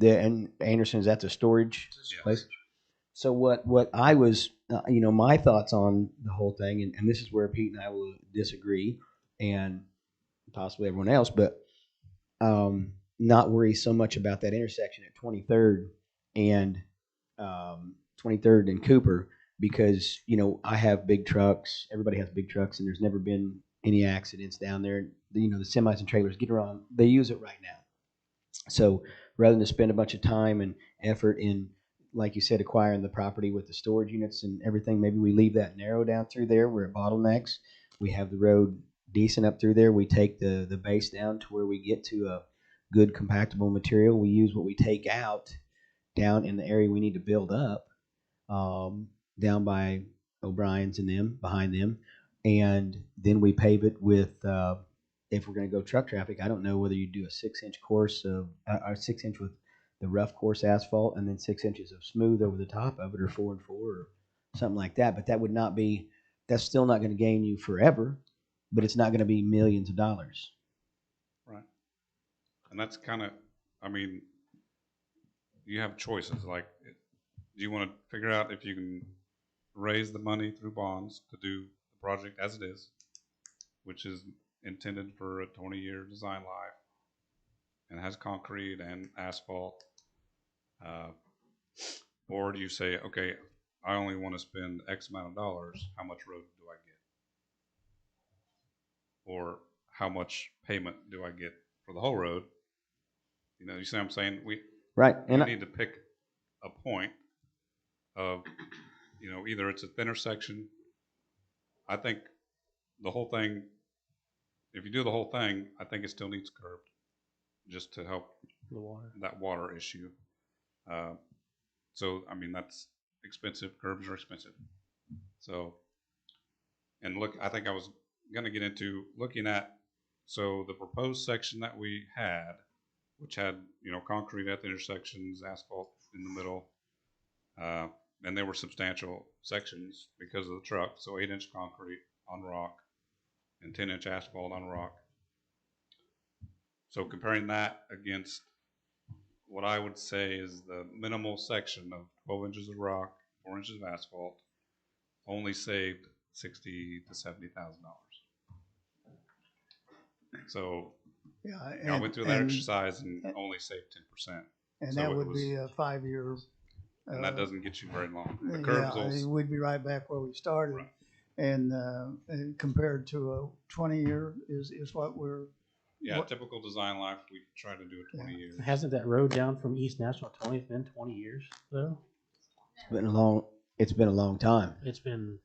And Anderson's, that's a storage place. So what I was, my thoughts on the whole thing, and this is where Pete and I will disagree, and possibly everyone else, but not worry so much about that intersection at 23rd and 23rd and Cooper, because I have big trucks. Everybody has big trucks, and there's never been any accidents down there. The semis and trailers get around. They use it right now. So rather than spend a bunch of time and effort in, like you said, acquiring the property with the storage units and everything, maybe we leave that narrow down through there where it bottlenecks. We have the road decent up through there. We take the base down to where we get to a good compactable material. We use what we take out down in the area we need to build up, down by O'Brien's and them, behind them. And then we pave it with, if we're going to go truck traffic, I don't know whether you do a 6-inch course of, or 6 inch with the rough coarse asphalt and then 6 inches of smooth over the top of it, or 4 and 4 or something like that. But that would not be, that's still not going to gain you forever, but it's not going to be millions of dollars. Right. And that's kind of, I mean, you have choices. Like, do you want to figure out if you can raise the money through bonds to do the project as it is, which is intended for a 20-year design life and has concrete and asphalt, or do you say, okay, I only want to spend X amount of dollars, how much road do I get? Or how much payment do I get for the whole road? You know, you see what I'm saying? We need to pick a point of, you know, either it's a thinner section. I think the whole thing, if you do the whole thing, I think it still needs curbed just to help the water. That water issue. So, I mean, that's expensive. Curbs are expensive. So, and look, I think I was going to get into looking at, so the proposed section that we had, which had, you know, concrete at the intersections, asphalt in the middle, and they were substantial sections because of the truck. So 8-inch concrete on rock and 10-inch asphalt on rock. So comparing that against what I would say is the minimal section of 12 inches of rock, 4 inches of asphalt, only saved $60,000 to $70,000. So yeah, I went through that exercise and only saved 10%. And so that would be a 5-year. And that doesn't get you very long. The curbs we'd be right back where we started. Right. And compared to a 20-year is what we're. Yeah, typical design life, we try to do a 20 years. Hasn't that road down from East National 20th been 20 years though? It's been a long time. It's been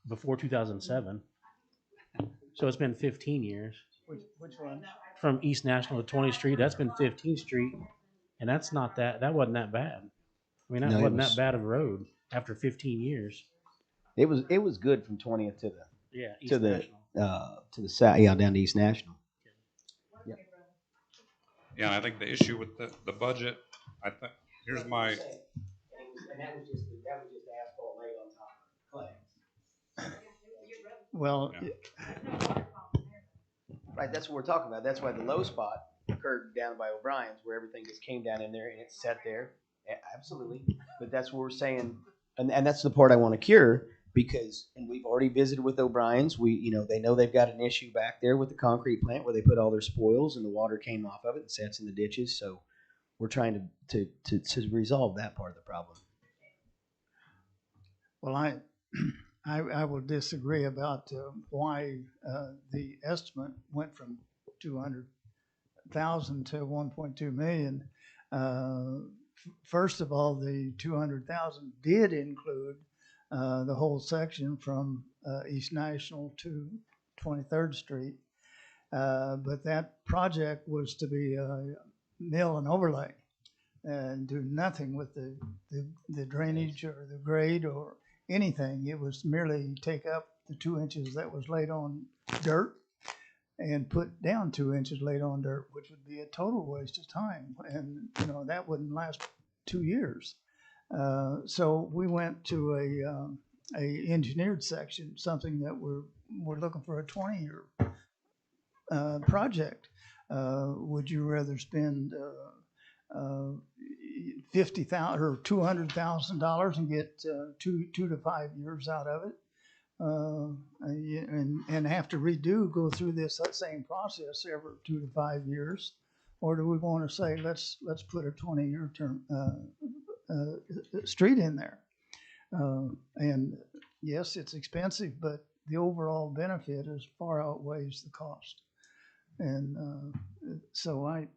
before 2007. So it's been 15 years. Which one? From East National to 20th Street, that's been 15th Street, and that wasn't that bad. I mean, that wasn't that bad of a road after 15 years. It was good from 20th to the East to National. To the south, down to East National. Yeah. Yeah, and I think the issue with the budget, I think here's my. And that was just asphalt laid on top of clay. Well, right, that's what we're talking about. That's why the low spot occurred down by O'Brien's, where everything just came down in there and it sat there. Absolutely. But that's what we're saying, and that's the part I want to cure, because, and we've already visited with O'Brien's. They know they've got an issue back there with the concrete plant where they put all their spoils and the water came off of it and sets in the ditches. So we're trying to resolve that part of the problem. Well, I will disagree about why the estimate went from 200,000 to 1.2 million. First of all, the 200,000 did include the whole section from East National to 23rd Street, but that project was to be a mill and overlay and do nothing with the drainage or the grade or anything. It was merely take up the 2 inches that was laid on dirt and put down 2 inches laid on dirt, which would be a total waste of time. And, that wouldn't last 2 years. So we went to a engineered section, something that we're looking for a 20-year project. Would you rather spend $50,000 or $200,000 and get 2 to 5 years out of it, and have to go through this same process every 2 to 5 years, or do we want to say let's put a 20-year term street in there? And yes, it's expensive, but the overall benefit far outweighs the cost. And so I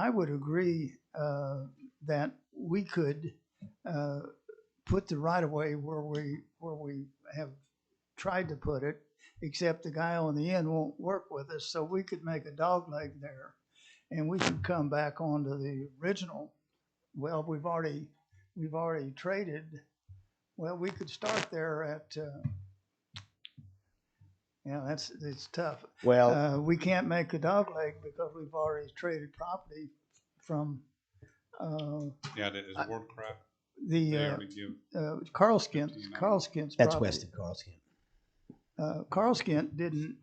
would agree that we could put the right of way where we have tried to put it, except the guy on the end won't work with us. So we could make a dog leg there, and we could come back onto the original. Well, we've already traded. Well, we could start there at Yeah, it's tough. Well, we can't make a dog leg because we've already traded property from, Yeah, is Wardcraft, the, they already give Carl Skint's that's property. west of Carlskin. Carl Skint didn't,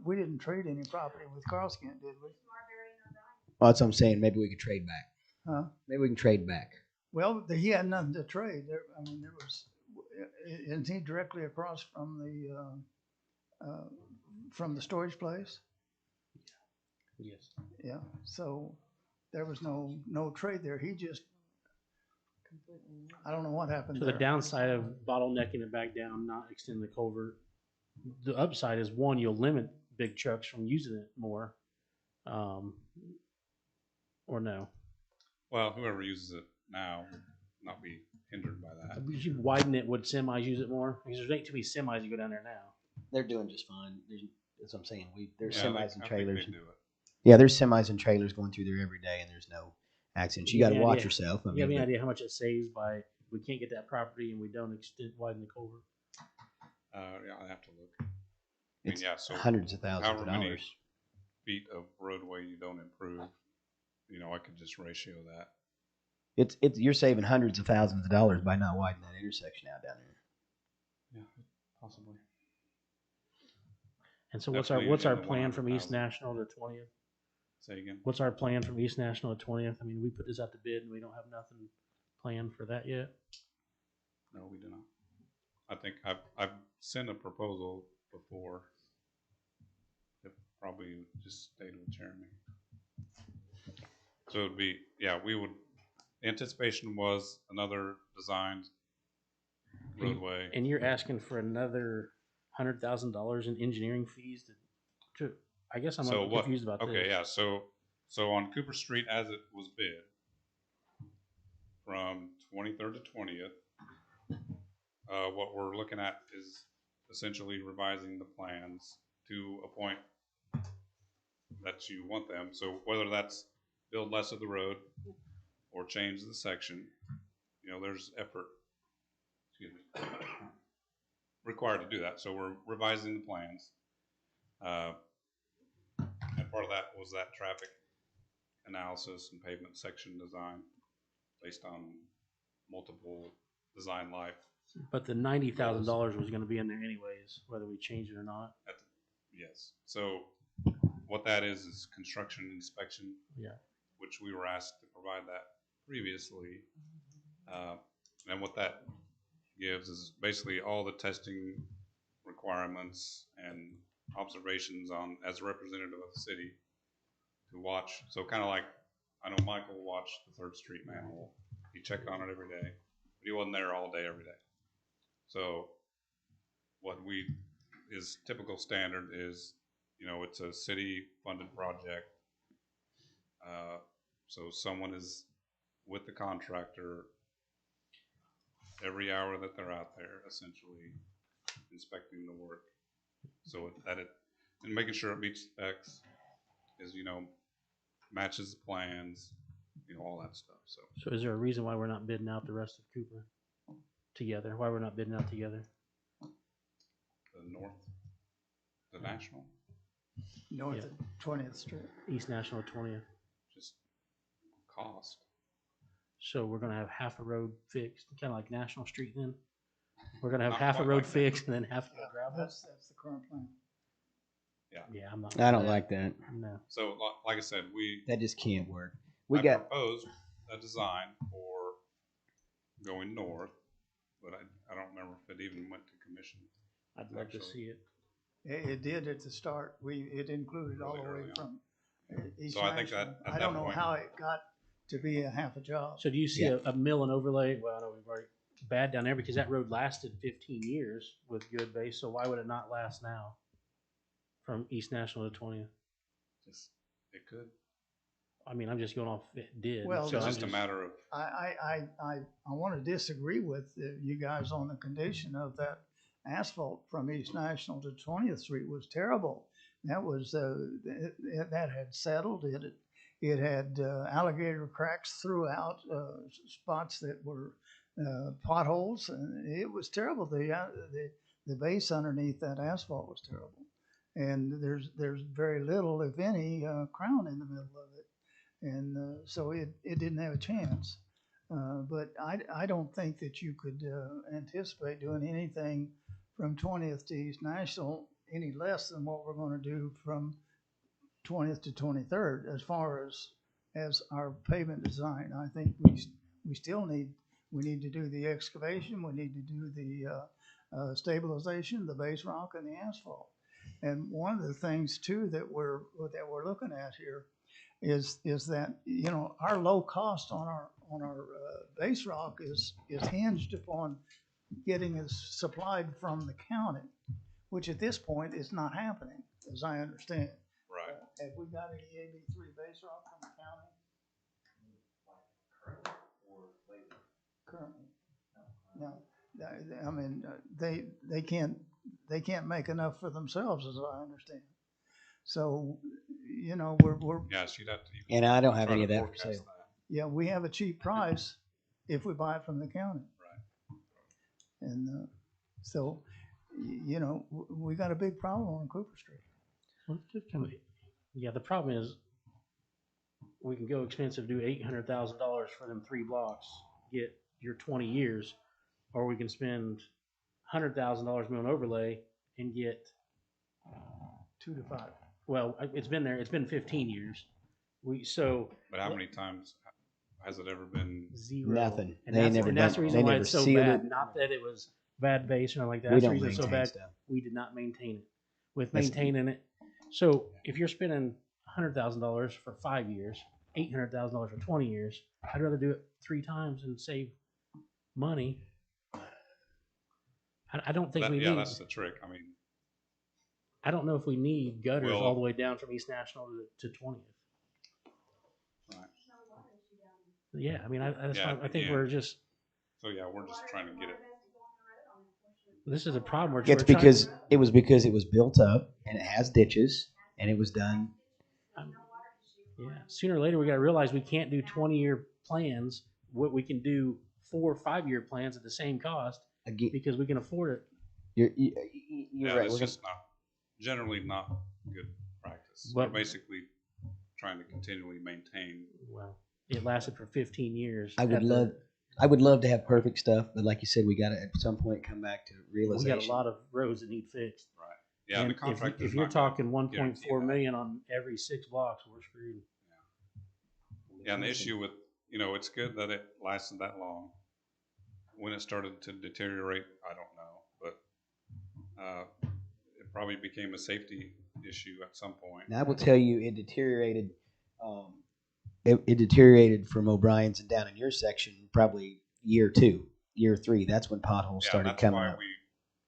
we didn't trade any property with Carl Skint, did we? Well, that's what I'm saying. Maybe we could trade back. Huh? Maybe we can trade back. Well, he had nothing to trade. There was, isn't he directly across from the storage place? Yes. Yeah. So there was no trade there. He just, I don't know what happened So there. the downside of bottlenecking it back down, not extending the culvert, the upside is one, you'll limit big trucks from using it more, or no. Well, whoever uses it now would not be hindered by that. If you widen it, would semis use it more? Because there's ain't too many semis that go down there now. They're doing just fine. That's what I'm saying. There's Yeah, semis and I think trailers. they do it. Yeah, there's semis and trailers going through there every day, and there's no accidents. You got to watch yourself. You have any idea how much it saves by we can't get that property and we don't widen the culvert? Yeah, I have to look. I mean, It's yeah, so hundreds of thousands however of many dollars. feet of roadway you don't improve, I could just ratio that. It's you're saving hundreds of thousands of dollars by not widening that intersection out down there. Yeah, possibly. And so Definitely what's our in the plan from East 100,000. National to 20th? Say again? What's our plan from East National to 20th? I mean, we put this out to bid and we don't have nothing planned for that yet. No, we do not. I think I've sent a proposal before. It probably just stayed with Jeremy. So it would be, yeah, we would, the anticipation was another designed roadway. And you're asking for another $100,000 in engineering fees to I guess I'm confused about this. Okay, yeah, so on Cooper Street as it was bid, from 23rd to 20th, what we're looking at is essentially revising the plans to a point that you want them. So whether that's build less of the road or change the section, there's effort, required to do that. So we're revising the plans. And part of that was that traffic analysis and pavement section design based on multiple design life. But the $90,000 was going to be in there anyways, whether we change it or not. Yes. So what that is construction inspection. Yeah. Which we were asked to provide that previously. And what that gives is basically all the testing requirements and observations on as a representative of the city to watch. So kind of like, I know Michael watched the 3rd Street manhole. He checked on it every day, but he wasn't there all day, every day. So what is typical standard is, it's a city funded project. So someone is with the contractor every hour that they're out there, essentially inspecting the work. So and making sure it meets specs, is matches the plans, all that stuff. So is there a reason why we're not bidding out the rest of Cooper together? Why we're not bidding out together? The National. North of 20th Street. East National 20th. Just cost. So we're gonna have half a road fixed, kind of like National Street. Then we're gonna have Not half a quite road like that. fixed and then half of the gravel. That's the current plan. Yeah, I'm not. I don't like that. No. So like I said, That just can't work. I proposed a design for going north, but I don't remember if it even went to commission. I'd love to see it. It did at the start. It included all the way from East So I think National. that at I don't that know point- how it got to be a half a job. So do you see a mill and overlay? Well, I know we've already bad down there because that road lasted 15 years with good base. So why would it not last now from East National to 20th? It could. I mean, I'm just going off it did. Well, so It's I'm just a matter of I want to disagree with you guys on the condition of that asphalt from East National to 20th Street was terrible. That was that had settled. It had alligator cracks throughout, spots that were potholes, and it was terrible. The the base underneath that asphalt was terrible. And there's very little, if any, crown in the middle of it. And so it didn't have a chance. But I don't think that you could anticipate doing anything from 20th to East National any less than what we're going to do from 20th to 23rd as far as our pavement design. I think we still need to do the excavation, we need to do the stabilization, the base rock, and the asphalt. And one of the things too that we're looking at here is that, you know, our low cost on our base rock is hinged upon getting it supplied from the county, which at this point is not happening, as I understand. Right. Have we got any AB3 base rock from the county? Currently. No. I mean, they can't make enough for themselves, as I understand. So, you know, we're Yes, you'd have to. And I don't have try any to of that for forecast sale. yeah, we have a cheap price if we buy it from the county. Right. And so, you know, we got a big problem on Cooper Street. Yeah, the problem is we can go expensive, do $800,000 for them 3 blocks, get your 20 years, or we can spend $100,000 on overlay and get 2 to 5. Well, it's been there. It's been 15 years. But how many times has it ever been? 0. Nothing. And They that's, never and that's the done- reason they why never it's so sealed bad. it. Not that it was bad base or anything like that. We That's the don't reason it's so maintain bad. stuff. We did not maintain it. With That's- maintaining it, so if you're spending $100,000 for 5 years, $800,000 for 20 years, I'd rather do it 3 times and save money. I don't think we need. Yeah, that's the trick. I mean, I don't know if we need gutters Well- all the way down from East National to 20th. right. Yeah, I mean, that's Yeah, why I think yeah. we're just. So yeah, we're just trying to get it. This is a problem. It's because it was built up and it has ditches and it was done. Yeah, sooner or later we got to realize we can't do 20-year plans. What we can do 4 or 5-year plans at the same cost because we can afford it. You're Yeah, right. it's We're just generally not good practice. But- We're basically trying to continually maintain. Well, it lasted for 15 years. I would love to have perfect stuff, but like you said, we got to at some point come back to We realization. got a lot of roads that need fixed. Right. Yeah, And the contractor's if you're not gonna talking guarantee 1.4 million on every 6 blocks, we're screwed. Yeah, and the issue with, you know, it's good that it lasted that long. When it started to deteriorate, I don't know, but it probably became a safety issue at some point. And I will tell you, it deteriorated. It deteriorated from O'Brien's and down in your section probably year 2, year 3. That's when potholes started that's coming why up. we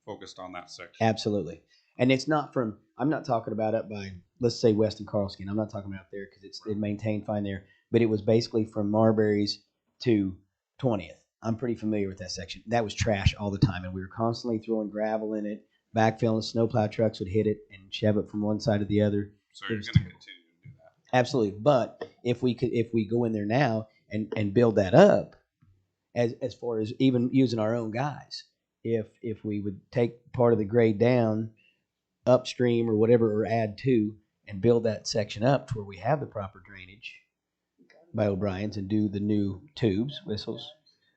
focused on that section. Absolutely. And it's not from, I'm not talking about up by, let's say, Weston Carlskin. I'm not talking about there because it maintained fine there. But it was basically from Marbury's to 20th. I'm pretty familiar with that section. That was trash all the time. And we were constantly throwing gravel in it, backfilling. Snowplow trucks would hit it and shove it from one side to the other. So you're going to continue to do that. Absolutely. But if we go in there now and build that up, as far as even using our own guys, if we would take part of the grade down upstream or whatever, or add to, and build that section up to where we have the proper drainage by O'Brien's and do the new tubes, whistles,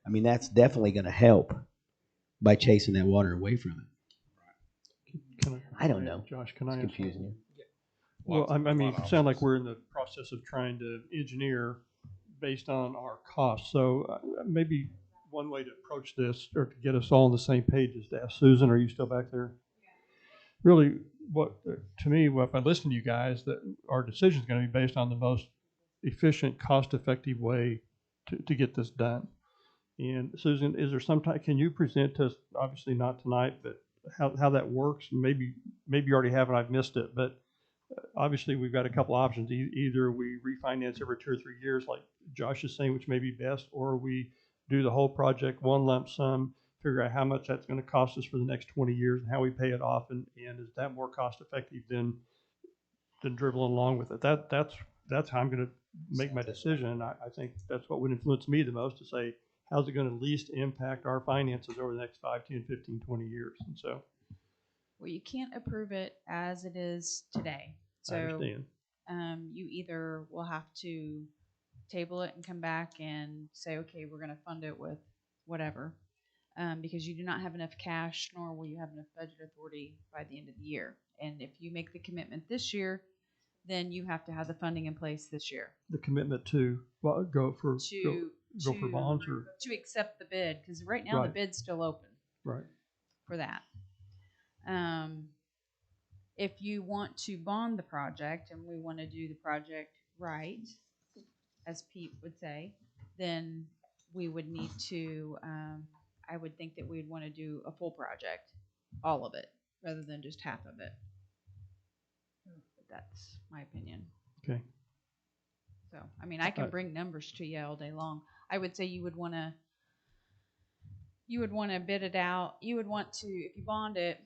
I mean, that's definitely going to help by chasing that water away from it. I don't know. Josh, can It's I confusing you. Well, I mean, it sounds like we're in the process of trying to engineer based on our costs. So maybe one way to approach this, or to get us all on the same page, is to ask Susan, are you still back there? Really, to me, if I listen to you guys, that our decision is going to be based on the most efficient, cost-effective way to get this done. And Susan, is there some time, can you present to us, obviously not tonight, but how that works? Maybe you already have and I've missed it, but obviously we've got a couple options. Either we refinance every 2 or 3 years, like Josh is saying, which may be best, or we do the whole project one lump sum, figure out how much that's going to cost us for the next 20 years and how we pay it off, and is that more cost effective than dribbling along with it? That's how I'm going to make my decision. I think that's what would influence me the most, to say, how's it going to least impact our finances over the next 5, 10, 15, 20 years? And so Well, you can't approve it as it is today. I understand. You either will have to table it and come back and say, okay, we're going to fund it with whatever, because you do not have enough cash, nor will you have enough budget authority by the end of the year. And if you make the commitment this year, then you have to have the funding in place this year. The commitment to go for bonds or to accept the bid, because right now the bid's still open. Right. For that. If you want to bond the project, and we want to do the project right, as Pete would say, then we would need to, I would think that we'd want to do a full project, all of it, rather than just half of it. But that's my opinion. Okay. So, I mean, I can bring numbers to you all day long. I would say you would want to bid it out. You would want to, if you bond it,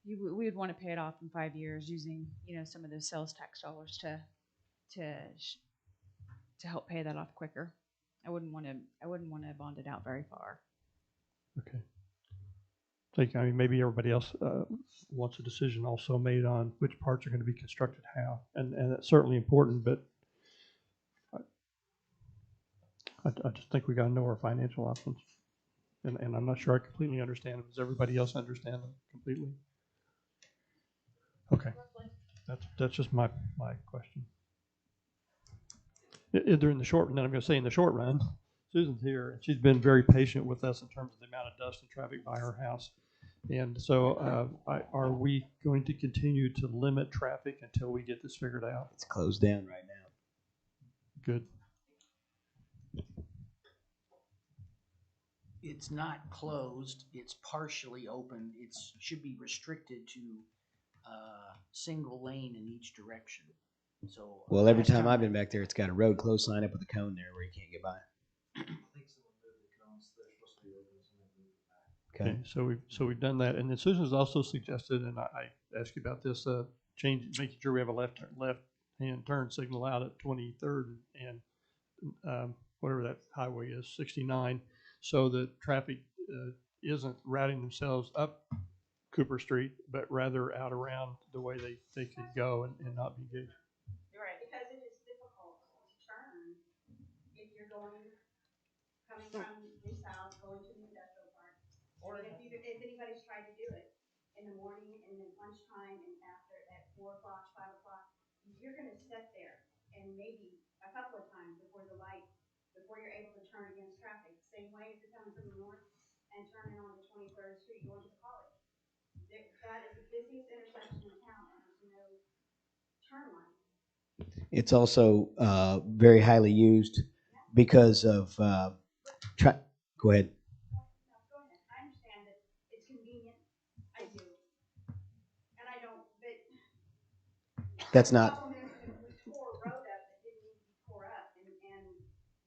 we would want to pay it off in 5 years using, some of those sales tax dollars to help pay that off quicker. I wouldn't want to bond it out very far. Okay. So, I mean, maybe everybody else wants a decision also made on which parts are going to be constructed how, and that's certainly important. But I just think we got to know our financial options, and I'm not sure I completely understand them. Does everybody else understand them completely? Okay, that's just my question. During the short run, I'm going to say in the short run, Susan's here, and she's been very patient with us in terms of the amount of dust and traffic by her house. And so are we going to continue to limit traffic until we get this figured out? It's closed down right now. Good. It's not closed, it's partially open. It should be restricted to single lane in each direction. So Well, every time I've been back there, it's got a road closed sign up with a cone there where you can't get by. Okay, so we've done that, and then Susan's also suggested, and I asked you about this, making sure we have a left-hand turn signal out at 23rd and whatever that highway is, 69, so that traffic isn't routing themselves up Cooper Street, but rather out around the way they could go and not be engaged. Right, because it is difficult to turn if you're coming from the south, going to the industrial park. Or if anybody's tried to do it in the morning and then lunchtime and after at 4 o'clock, 5 o'clock, you're going to sit there and maybe a couple of times before you're able to turn against traffic. Same way if you're coming from the north and turning onto 23rd Street going to the college. That is the busiest intersection in town, and there's no turn lane. It's also very highly used because of. Go ahead. Go ahead. I understand that it's convenient. I do, and I don't. But That's not. The problem is that we tore a road up that didn't need to be tore up, and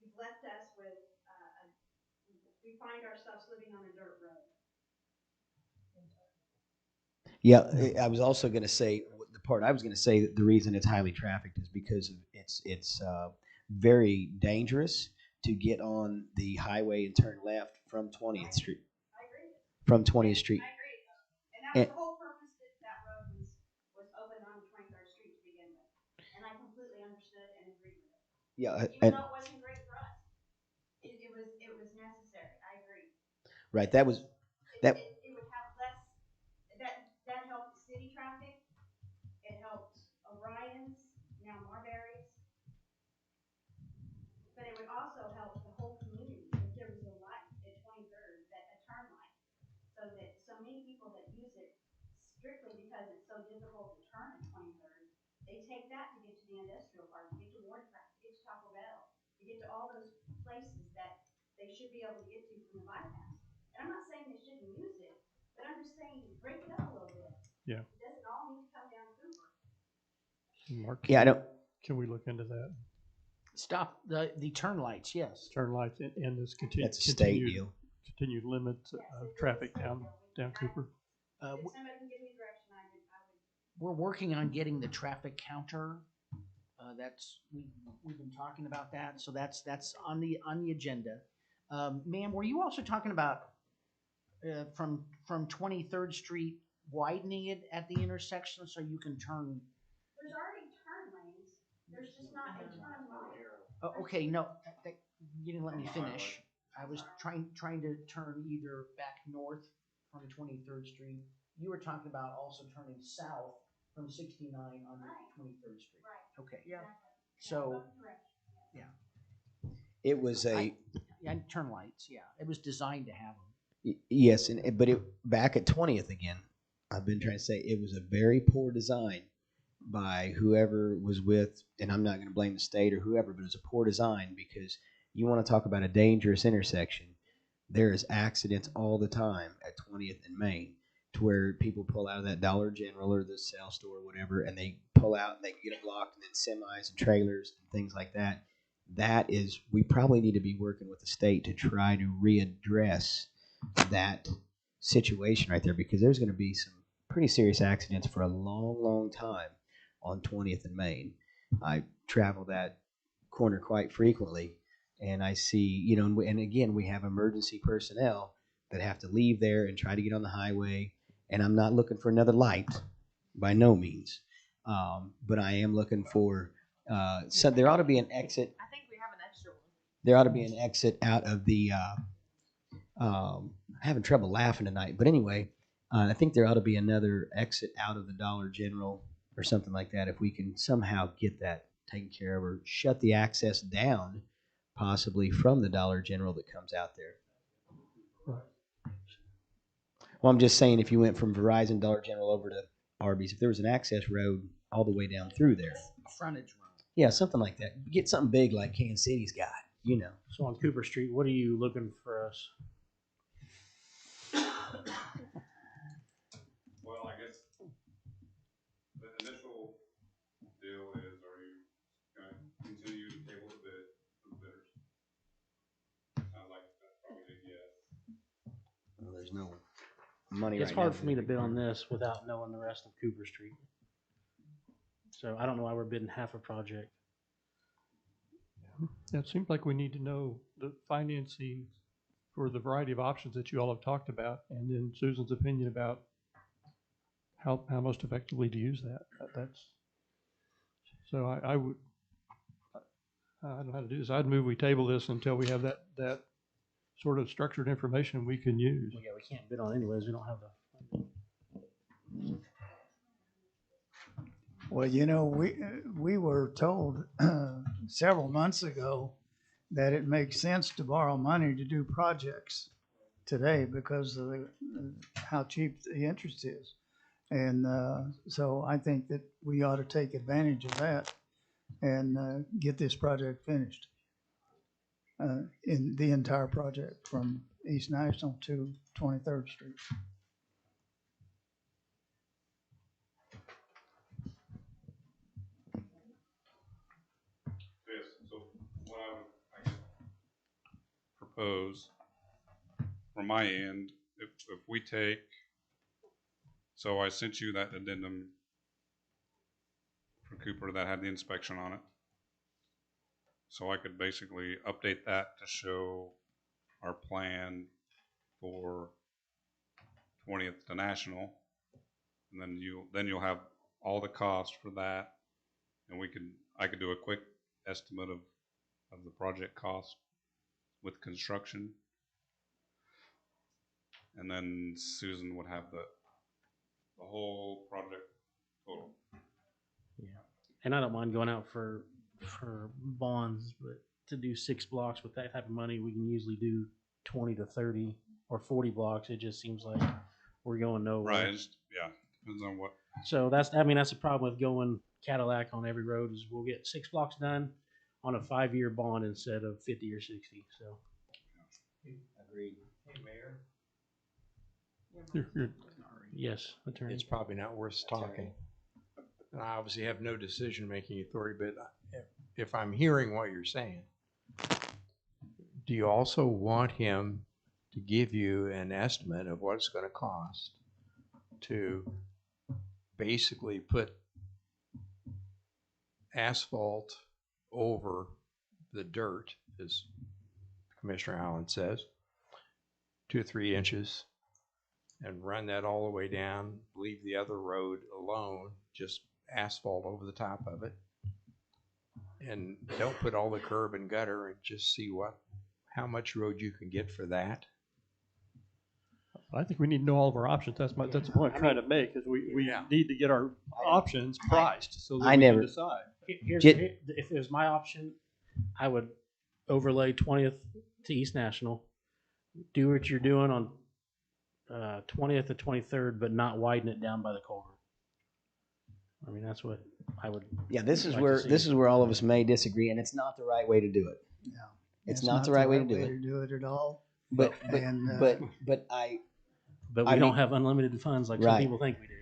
you've left us with. We find ourselves living on a dirt road. Yeah, I was also going to say the part I was going to say that the reason it's highly trafficked is because it's very dangerous to get on the highway and turn left from 20th Street. I agree. From 20th Street. I agree. And that was the whole purpose that road was opened on 23rd Street to begin with. And I completely understood and agreed with it. Yeah, even though it wasn't great for us, it was necessary. I agree. Right. That was that. It would have less. That helped the city traffic. It helped Orion's, now Marbury's. But it would also help the whole community if there was a light at 23rd, a turn light, so that so many people that use it strictly because it's so difficult to turn at 23rd, they take that to get to the industrial park, to get to Wardcraft, to get to Taco Bell, to get to all those places that they should be able to get to from the bypass. And I'm not saying they shouldn't use it, but I'm just saying break it up a little bit. Yeah. It doesn't all need to come down Cooper. Mark, yeah, I don't. Can we look into that? Stop the turn lights, yes. Turn lights and this That's a state deal. Continued limit of traffic down Cooper. If somebody can give me direction, I would. We're working on getting the traffic counter. We've been talking about that, so that's on the agenda. Ma'am, were you also talking about from 23rd Street widening it at the intersection so you can turn. There's already turn lanes, there's just not a turn light. Oh, okay, no, you didn't let me finish. I was trying to turn either back north from 23rd Street. You were talking about also turning south from 69 on the 23rd Street. Right. Okay. Yeah. So, yeah. It was Yeah, turn lights, yeah. It was designed to have them. yes, but back at 20th again, I've been trying to say it was a very poor design by whoever was with, and I'm not going to blame the state or whoever, but it was a poor design because you want to talk about a dangerous intersection. There is accidents all the time at 20th and Main to where people pull out of that Dollar General or the sale store or whatever, and they pull out and they get blocked, and then semis and trailers and things like that. That is, we probably need to be working with the state to try to readdress that situation right there because there's going to be some pretty serious accidents for a long, long time on 20th and Main. I travel that corner quite frequently, and I see, and again, we have emergency personnel that have to leave there and try to get on the highway. And I'm not looking for another light by no means, but I am looking for. So there ought to be an exit. I think we have an extra one. There ought to be an exit out of the. I'm having trouble laughing tonight, but anyway, I think there ought to be another exit out of the Dollar General or something like that. If we can somehow get that taken care of, or shut the access down, possibly from the Dollar General that comes out there. Well, I'm just saying, if you went from Verizon, Dollar General over to Arby's, if there was an access road all the way down through there. Frontage road. Yeah, something like that. Get something big like Kansas City's got, So on Cooper Street, what are you looking for us? Well, I guess the initial deal is, are you going to continue to table the bid for the bidders? Sounds like that's probably a yes. Well, there's no money It's right hard now. for me to bid on this without knowing the rest of Cooper Street. So I don't know why we're bidding half a project. Yeah, it seems like we need to know the financing for the variety of options that you all have talked about, and then Susan's opinion about how most effectively to use that. That's so I would, I don't know how to do this. I'd move we table this until we have that sort of structured information we can use. Well, yeah, we can't bid on it anyways. We don't have the. Well, we were told several months ago that it makes sense to borrow money to do projects today because of how cheap the interest is. And so I think that we ought to take advantage of that and get this project finished. In the entire project from East National to 23rd Street. Yes, so what I would, I guess, propose from my end, if we take, so I sent you that addendum for Cooper that had the inspection on it. So I could basically update that to show our plan for 20th to National, and then you'll have all the costs for that, and I could do a quick estimate of the project cost with construction, and then Susan would have the whole project total. Yeah, and I don't mind going out for bonds, but to do 6 blocks with that type of money, we can usually do 20 to 30 or 40 blocks. It just seems like we're going nowhere. Right. Yeah. Depends on what. So that's the problem with going Cadillac on every road is we'll get 6 blocks done on a 5-year bond instead of 50 or 60. So. Agreed. Hey, Mayor. Yes, attorney. It's probably not worth talking. And I obviously have no decision-making authority, but if I'm hearing what you're saying, do you also want him to give you an estimate of what it's going to cost to basically put asphalt over the dirt, as Commissioner Allen says, 2 or 3 inches, and run that all the way down, leave the other road alone, just asphalt over the top of it. And don't put all the curb and gutter, and just see how much road you can get for that. I think we need to know all of our options. That's the point I'm trying to make, is we need to get our options priced so that we can decide. If it was my option, I would overlay 20th to East National, do what you're doing on 20th to 23rd, but not widen it down by the culvert. I mean, that's what I would. Yeah, this is like where all of us may disagree, and it's not the right way to do it. No, it's not the right way to do it at all. But we don't have unlimited funds like some people think we do.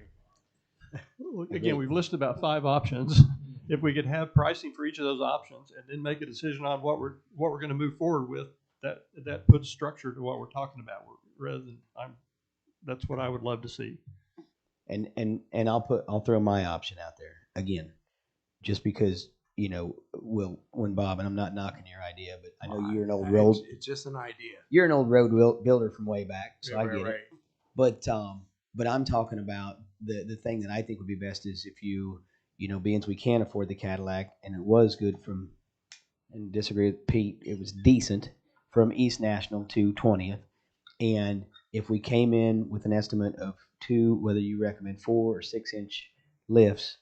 Well, again, we've listed about 5 options. If we could have pricing for each of those options and then make a decision on what we're going to move forward with, that puts structure to what we're talking about. Rather than that's what I would love to see. And I'll throw my option out there again, just because when Bob, and I'm not knocking your idea, but I know you're an old road. It's just an idea. You're an old road builder from way back, so I get right. it. But I'm talking about the thing that I think would be best is if being we can't afford the Cadillac, and it was good and disagree with Pete, it was decent from East National to 20th, and if we came in with an estimate of 2, whether you recommend 4 or 6 inch lifts,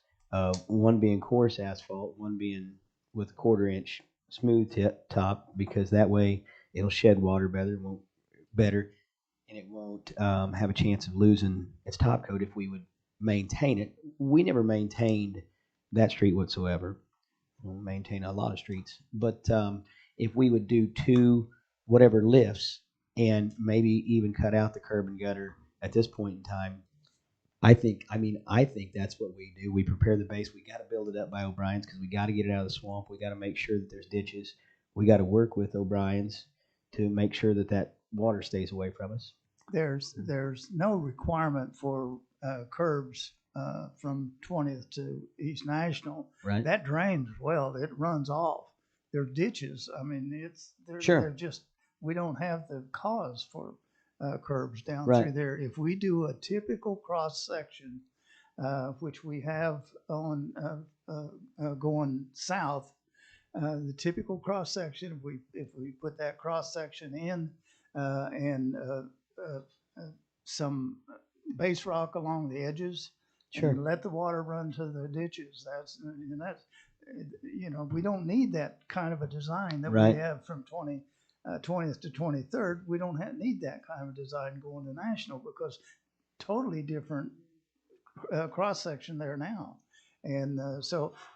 one being coarse asphalt, one being with a 1/4 inch smooth top, because that way it'll shed water better, and it won't have a chance of losing its top coat if we would maintain it. We never maintained that street whatsoever. We'll maintain a lot of streets, but if we would do 2 whatever lifts and maybe even cut out the curb and gutter at this point in time, I think that's what we do. We prepare the base. We got to build it up by O'Brien's because we got to get it out of the swamp. We got to make sure that there's ditches. We got to work with O'Brien's to make sure that water stays away from us. There's no requirement for curbs from 20th to East National. Right. That drains well. It runs off. There are ditches. I mean, they're just, we don't have the cause for curbs down through there. If we do a typical cross section, which we have on going south, the typical cross section, if we put that cross section in and some base rock along the edges, and let the water run to the ditches. That's we don't need that kind of a design that we have from 20th to 23rd. We don't need that kind of design going to National, because totally different cross section there now. And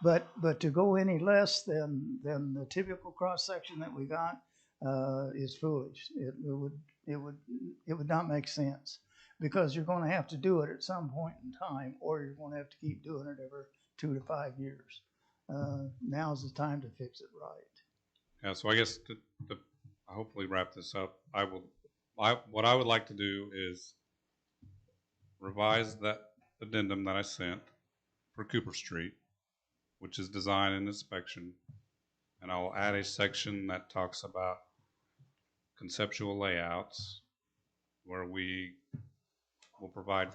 but to go any less than the typical cross section that we got is foolish. It would not make sense, because you're going to have to do it at some point in time, or you're going to have to keep doing it every 2 to 5 years. Now's the time to fix it right. Yeah, so I guess to hopefully wrap this up, what I would like to do is revise that addendum that I sent for Cooper Street, which is design and inspection, and I'll add a section that talks about conceptual layouts, where we will provide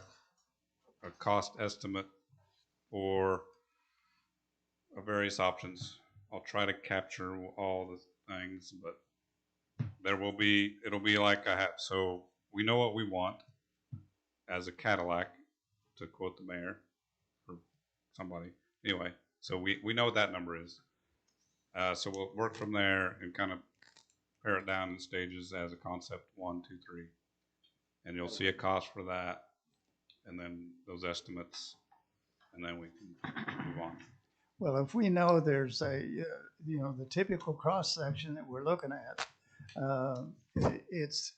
a cost estimate for various options. I'll try to capture all the things, but it'll be like I have. So we know what we want as a Cadillac, to quote the mayor or somebody. Anyway, so we know what that number is. So we'll work from there and kind of pare it down in stages as a concept 1, 2, 3, and you'll see a cost for that, and then those estimates, and then we can move on. Well, if we know there's the typical cross section that we're looking at, it's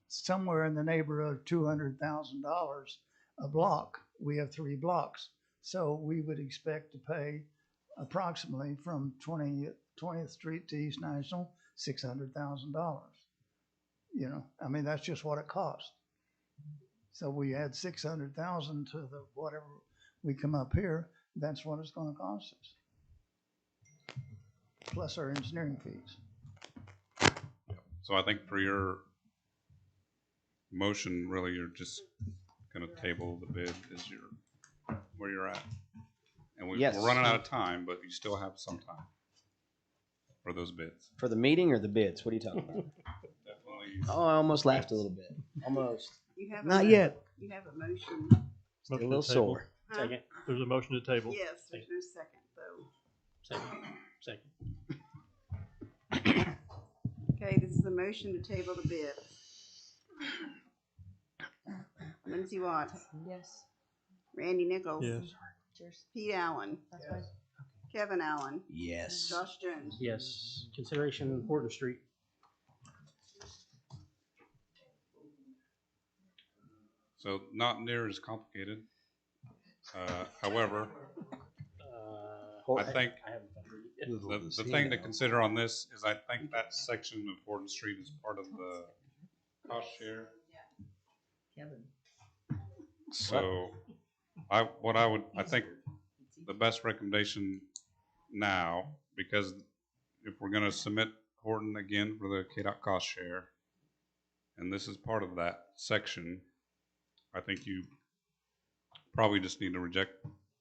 somewhere in the neighborhood of $200,000 a block. We have 3 blocks, so we would expect to pay approximately from 20th Street to East National $600,000. I mean, that's just what it costs. So we add 600,000 to the whatever we come up here. That's what it's going to cost us, plus our engineering fees. So I think for your motion, really, you're just gonna table the bid is where you're at. And Yes. we're running out of time, but you still have some time for those bids. For the meeting or the bids? What are you talking about? Definitely. Oh, I almost laughed a little bit. Almost. You have Not a, yet. You have a motion. Still a Motion little to table. sore. Huh? Second. There's a motion to table. Yes, there's no second though. Second. Okay, this is a motion to table the bid. Lindsay Watts, Yes. Randy Nichols. Yes. Cheers. Pete Allen. That's fine. Kevin Allen. Yes. Josh Jones. Yes. Consideration Horton Street. So not near as complicated. However, I think I haven't found it the thing to consider on this is I think that section of Horton Street is part of the cost share. Kevin. So I think the best recommendation now, because if we're gonna submit Horton again for the KDOT cost share, and this is part of that section, I think you probably just need to reject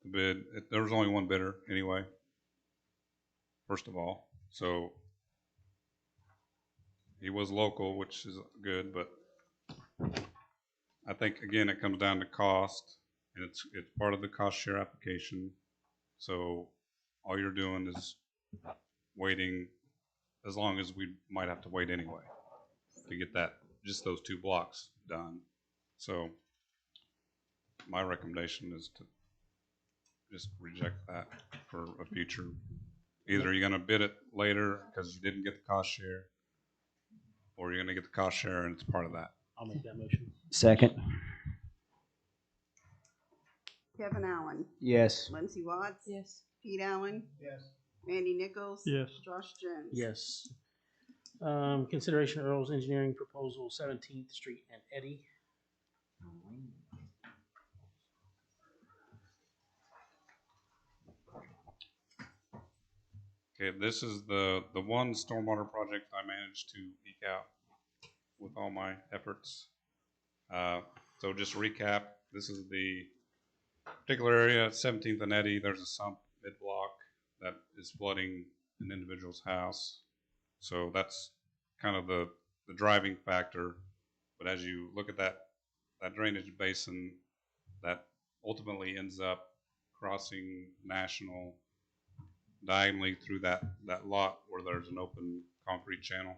the bid. There was only one bidder anyway, first of all. So he was local, which is good, but I think, again, it comes down to cost, and it's part of the cost share application. So all you're doing is waiting as long as we might have to wait anyway to get just those 2 blocks done. So my recommendation is to just reject that for a future. Either you're going to bid it later because you didn't get the cost share, or you're going to get the cost share and it's part of that. I'll make that motion. Second. Kevin Allen. Yes. Lindsay Watts. Yes. Pete Allen. Yes. Randy Nichols. Yes. Josh Jones. Yes. Consideration Earl's Engineering Proposal 17th Street and Eddy. Okay, this is the one stormwater project I managed to eke out with all my efforts. So just to recap, this is the particular area, 17th and Eddy. There's a sump mid-block that is flooding an individual's house. So that's kind of the driving factor. But as you look at that drainage basin, that ultimately ends up crossing National diagonally through that lot where there's an open concrete channel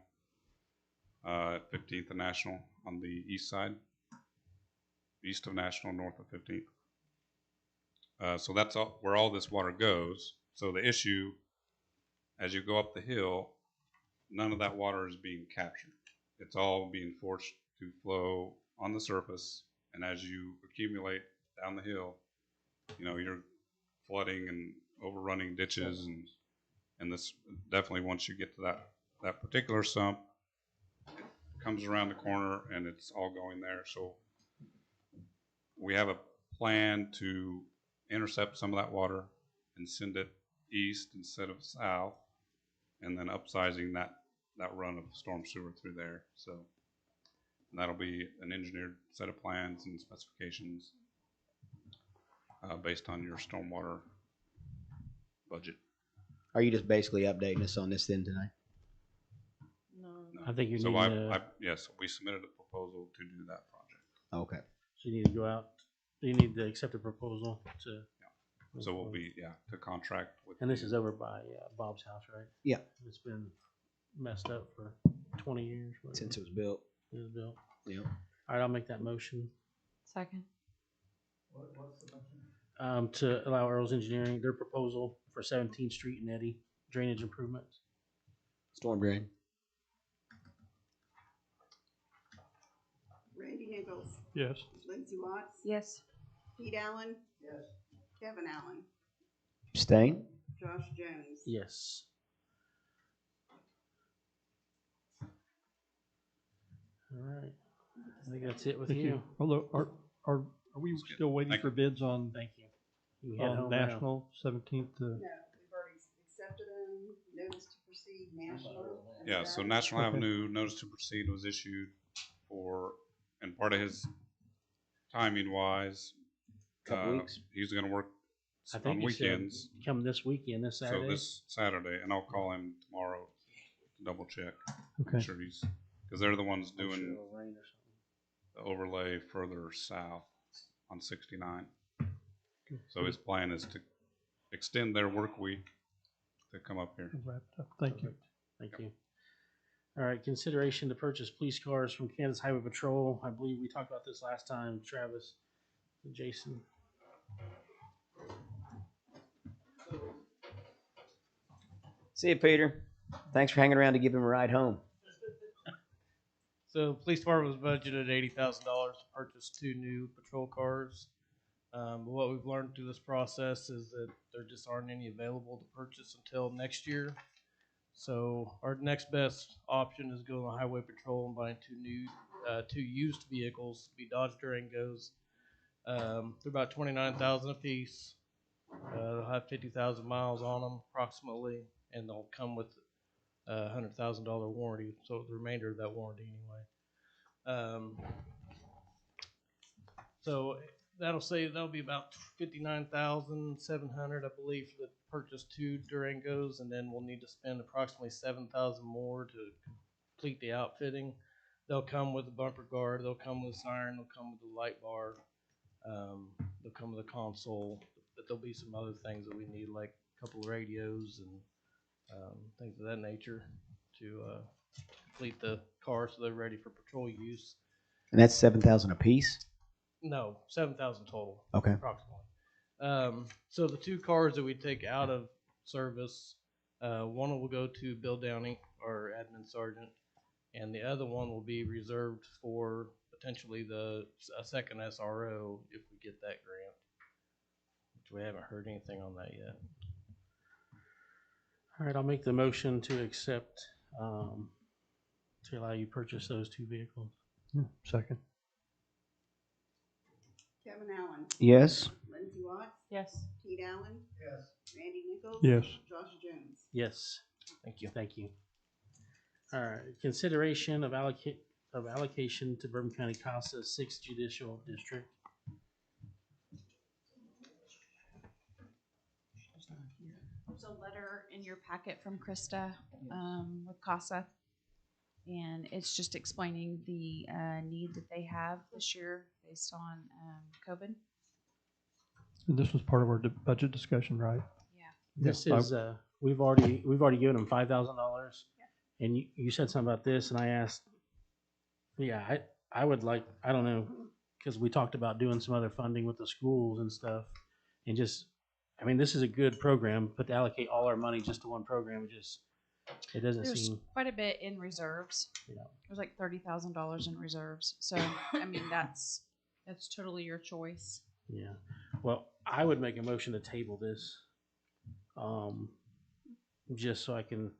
at 15th and National on the east side, east of National, north of 15th. So that's where all this water goes. So the issue, as you go up the hill, none of that water is being captured. It's all being forced to flow on the surface, and as you accumulate down the hill, you're flooding and overrunning ditches, and this definitely, once you get to that particular sump, it comes around the corner and it's all going there. So we have a plan to intercept some of that water and send it east instead of south, and then upsizing that run of storm sewer through there. So that'll be an engineered set of plans and specifications based on your stormwater budget. Are you just basically updating us on this then tonight? No. I think you So need yes, we submitted a proposal to do that project. Okay. So you need to go out. You need to accept a proposal to. Yeah. So we'll be to contract with. And this is over by Bob's house, right? Yeah. It's been messed up for 20 years. Since it was built. It was built. Yep. All right, I'll make that motion. Second. What's the motion? To allow Earl's Engineering their proposal for 17th Street and Eddy drainage improvements. Storm drain. Randy Nichols. Yes. Lindsay Watts. Yes. Pete Allen. Yes. Kevin Allen. Abstain. Josh Jones. Yes. All right. I think that's it with Thank you. Although, are we still waiting for bids on? Thank you. You can head home now. National 17th? No, we've already accepted them. Notice to proceed. National. Yeah. So National Avenue notice to proceed was issued for And part of his timing wise, Couple weeks. he's going to work I think on he said weekends. come this weekend, this Saturday. So this Saturday, and I'll call him tomorrow to double check. Okay. Make sure he's, because they're the ones I'm sure doing it'll rain or something. the overlay further south on 69. So his plan is to extend their work week to come up here. Wrapped up. Thank you. Thank you. All right, consideration to purchase police cars from Kansas Highway Patrol. I believe we talked about this last time, Travis and Jason. See you, Peter. Thanks for hanging around to give him a ride home. So police department was budgeted $80,000 to purchase 2 new patrol cars. But what we've learned through this process is that there just aren't any available to purchase until next year. So our next best option is going to Highway Patrol and buying 2 used vehicles, be Dodge Durangos. They're about $29,000 a piece. They'll have 50,000 miles on them approximately, and they'll come with a $100,000 warranty. So the remainder of that warranty anyway. So that'll be about $59,700, I believe, for the purchase 2 Durangos, and then we'll need to spend approximately $7,000 more to complete the outfitting. They'll come with a bumper guard, they'll come with a siren, they'll come with a light bar, they'll come with a console, but there'll be some other things that we need, like a couple of radios and things of that nature to complete the car so they're ready for patrol use. And that's 7,000 a piece. No, 7,000 total. Okay. Approximately. So the 2 cars that we take out of service, one will go to Bill Downey, our admin sergeant, and the other one will be reserved for potentially a second SRO if we get that grant, which we haven't heard anything on that yet. All right, I'll make the motion to accept, to allow you to purchase those 2 vehicles. Second. Kevin Allen. Yes. Lindsay Watts. Yes. Pete Allen. Yes. Randy Nichols. Yes. Josh Jones. Yes. Thank you. Thank you. All right, consideration of allocation to Bourbon County CASA 6th Judicial District. There's a letter in your packet from Krista with CASA, and it's just explaining the need that they have this year based on COVID. And this was part of our budget discussion, right? Yeah. This Yeah, is we've already given them $5,000, and you said something about this, and I asked. Yeah, I would like, I don't know, because we talked about doing some other funding with the schools and stuff, and just, I mean, this is a good program, but to allocate all our money just to one program, it doesn't There's seem. quite a bit in reserves. Yeah. There's like $30,000 in reserves. So I mean that's totally your choice. Yeah. Well, I would make a motion to table this, just so I can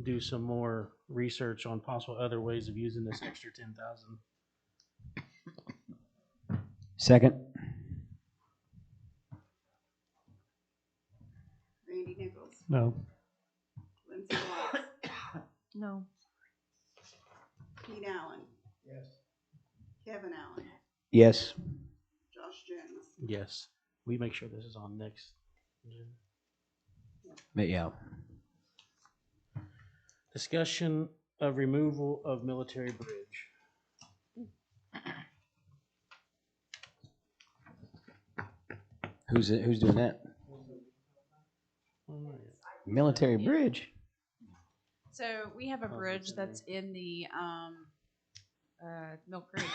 do some more research on possible other ways of using this extra 10,000. Second. Randy Nichols. No. Lindsay Watts. No. Pete Allen. Yes. Kevin Allen. Yes. Josh Jones. Yes. We make sure this is on next. But yeah. Discussion of removal of military bridge. Who's doing that? Military bridge. So we have a bridge that's in the Mill Creek,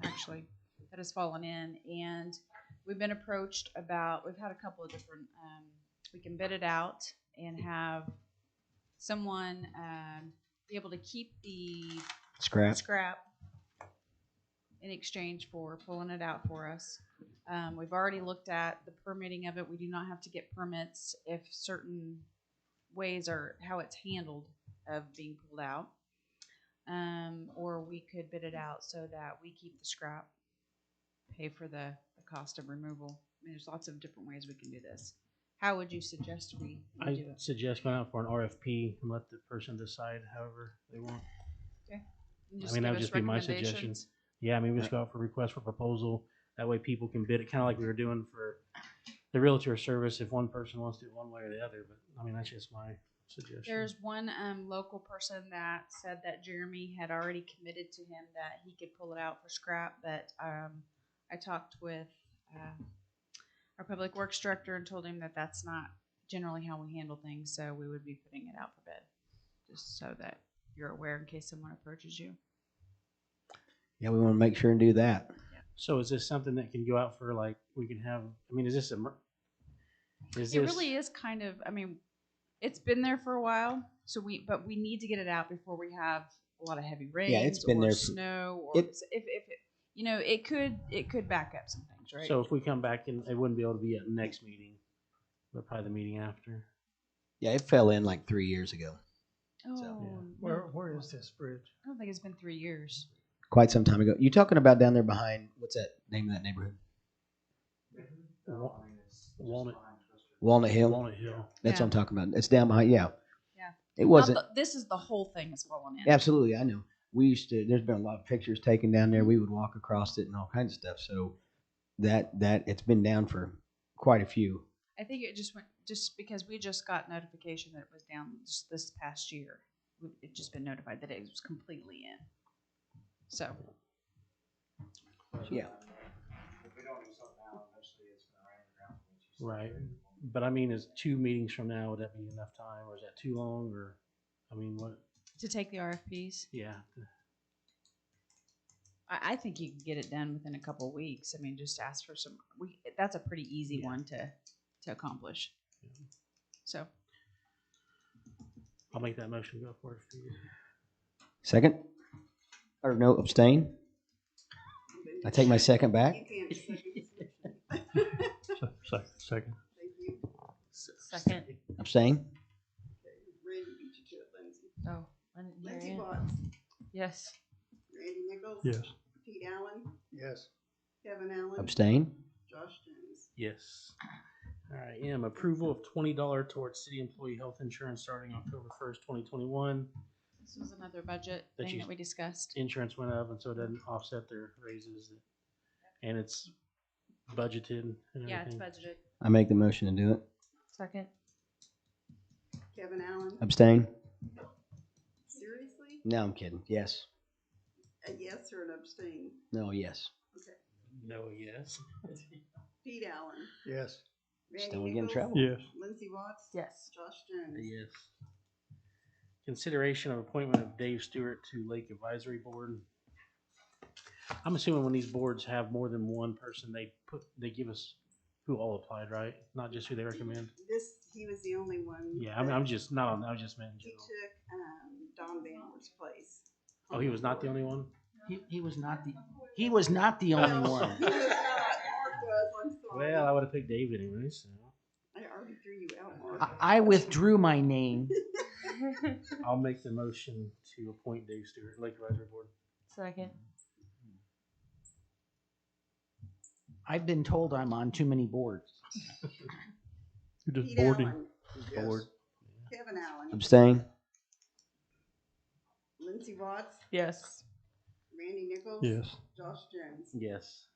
actually, that has fallen in, and we've been approached about. We've had a couple of different. We can bid it out and have someone be able to keep the scrap in exchange for pulling it out for us. We've already looked at the permitting of it. We do not have to get permits if certain ways are how it's handled of being pulled out. Or we could bid it out so that we keep the scrap, pay for the cost of removal. I mean, there's lots of different ways we can do this. How would you suggest we do I it? suggest going out for an RFP and let the person decide however they want. Okay. I mean, that would just be my suggestion. Yeah, I mean, we just go out for request for proposal. That way people can bid it, kind of like we were doing for the realtor service, if one person wants to do it one way or the other. But I mean, that's just my suggestion. There's one local person that said that Jeremy had already committed to him that he could pull it out for scrap, but I talked with our public works director and told him that that's not generally how we handle things, so we would be putting it out for bid, just so that you're aware in case someone approaches you. Yeah, we want to make sure and do that. So is this something that can go out for, like, we can have, I mean, is this It really is kind of, I mean, it's been there for a while, but we need to get it out before we have a lot of heavy rains. Yeah, it's been or there snow, or if it could back up some things, right? So if we come back and it wouldn't be able to be at next meeting, but probably the meeting after. Yeah, it fell in like 3 years ago. Oh, So, no. Where is this bridge? I don't think it's been 3 years. quite some time ago. You talking about down there behind, what's that name of that neighborhood? Walnut Hill. Walnut Hill. That's Yeah. what I'm talking about. It's down behind. Yeah. Yeah. It wasn't. This is the whole thing is falling in. Absolutely, I know. We used to. There's been a lot of pictures taken down there. We would walk across it and all kinds of stuff. So that it's been down for quite a few. I think it just went because we just got notification that it was down just this past year. It's just been notified that it was completely in. So. Yeah. Right. But I mean, is 2 meetings from now, would that be enough time, or is that too long, or, I mean, what? To take the RFPs? Yeah. I think you can get it done within a couple of weeks. I mean, just ask for some. That's a pretty easy one to accomplish. So. I'll make that motion. Go for it. Second? Or no, abstain? I take my second back. Second. Second. Abstain? Randy beat you to it, Lindsay. Oh, I didn't hear Lindsay you. Watts, Yes. Randy Nichols. Yes. Pete Allen, Yes. Kevin Allen. Abstain? Josh Jones. Yes. All right. M, approval of $20 towards city employee health insurance starting October 1st, 2021. This was another budget That thing you- that we discussed. Insurance went up, and so it doesn't offset their raises. And it's budgeted and Yeah, it's everything. budgeted. I make the motion to do it. Second. Kevin Allen. Abstain? Seriously? No, I'm kidding. Yes. A yes or an abstain? No, yes. Okay. No, yes. Pete Allen. Yes. Randy Still get in Nichols. trouble. Yes. Lindsay Watts. Yes. Josh Jones. Yes. Consideration of appointment of Dave Stewart to Lake Advisory Board. I'm assuming when these boards have more than one person, they give us who all applied, right? Not just who they recommend. He was the only one. Yeah, I mean, I'm just not on. I was just meant in He general. took Don Vanwer's place. Oh, he was not the only one. He was not the only one. He was not. Mark was. I'm sorry. Well, I would have picked David anyway. So I already threw you out, Mark. I withdrew my name. I'll make the motion to appoint Dave Stewart, Lake Advisory Board. Second. I've been told I'm on too many boards. You're just Pete boarding. Allen. Yes. Board. Kevin Allen. Abstain? Lindsay Watts. Yes. Randy Nichols. Yes. Josh Jones. Yes.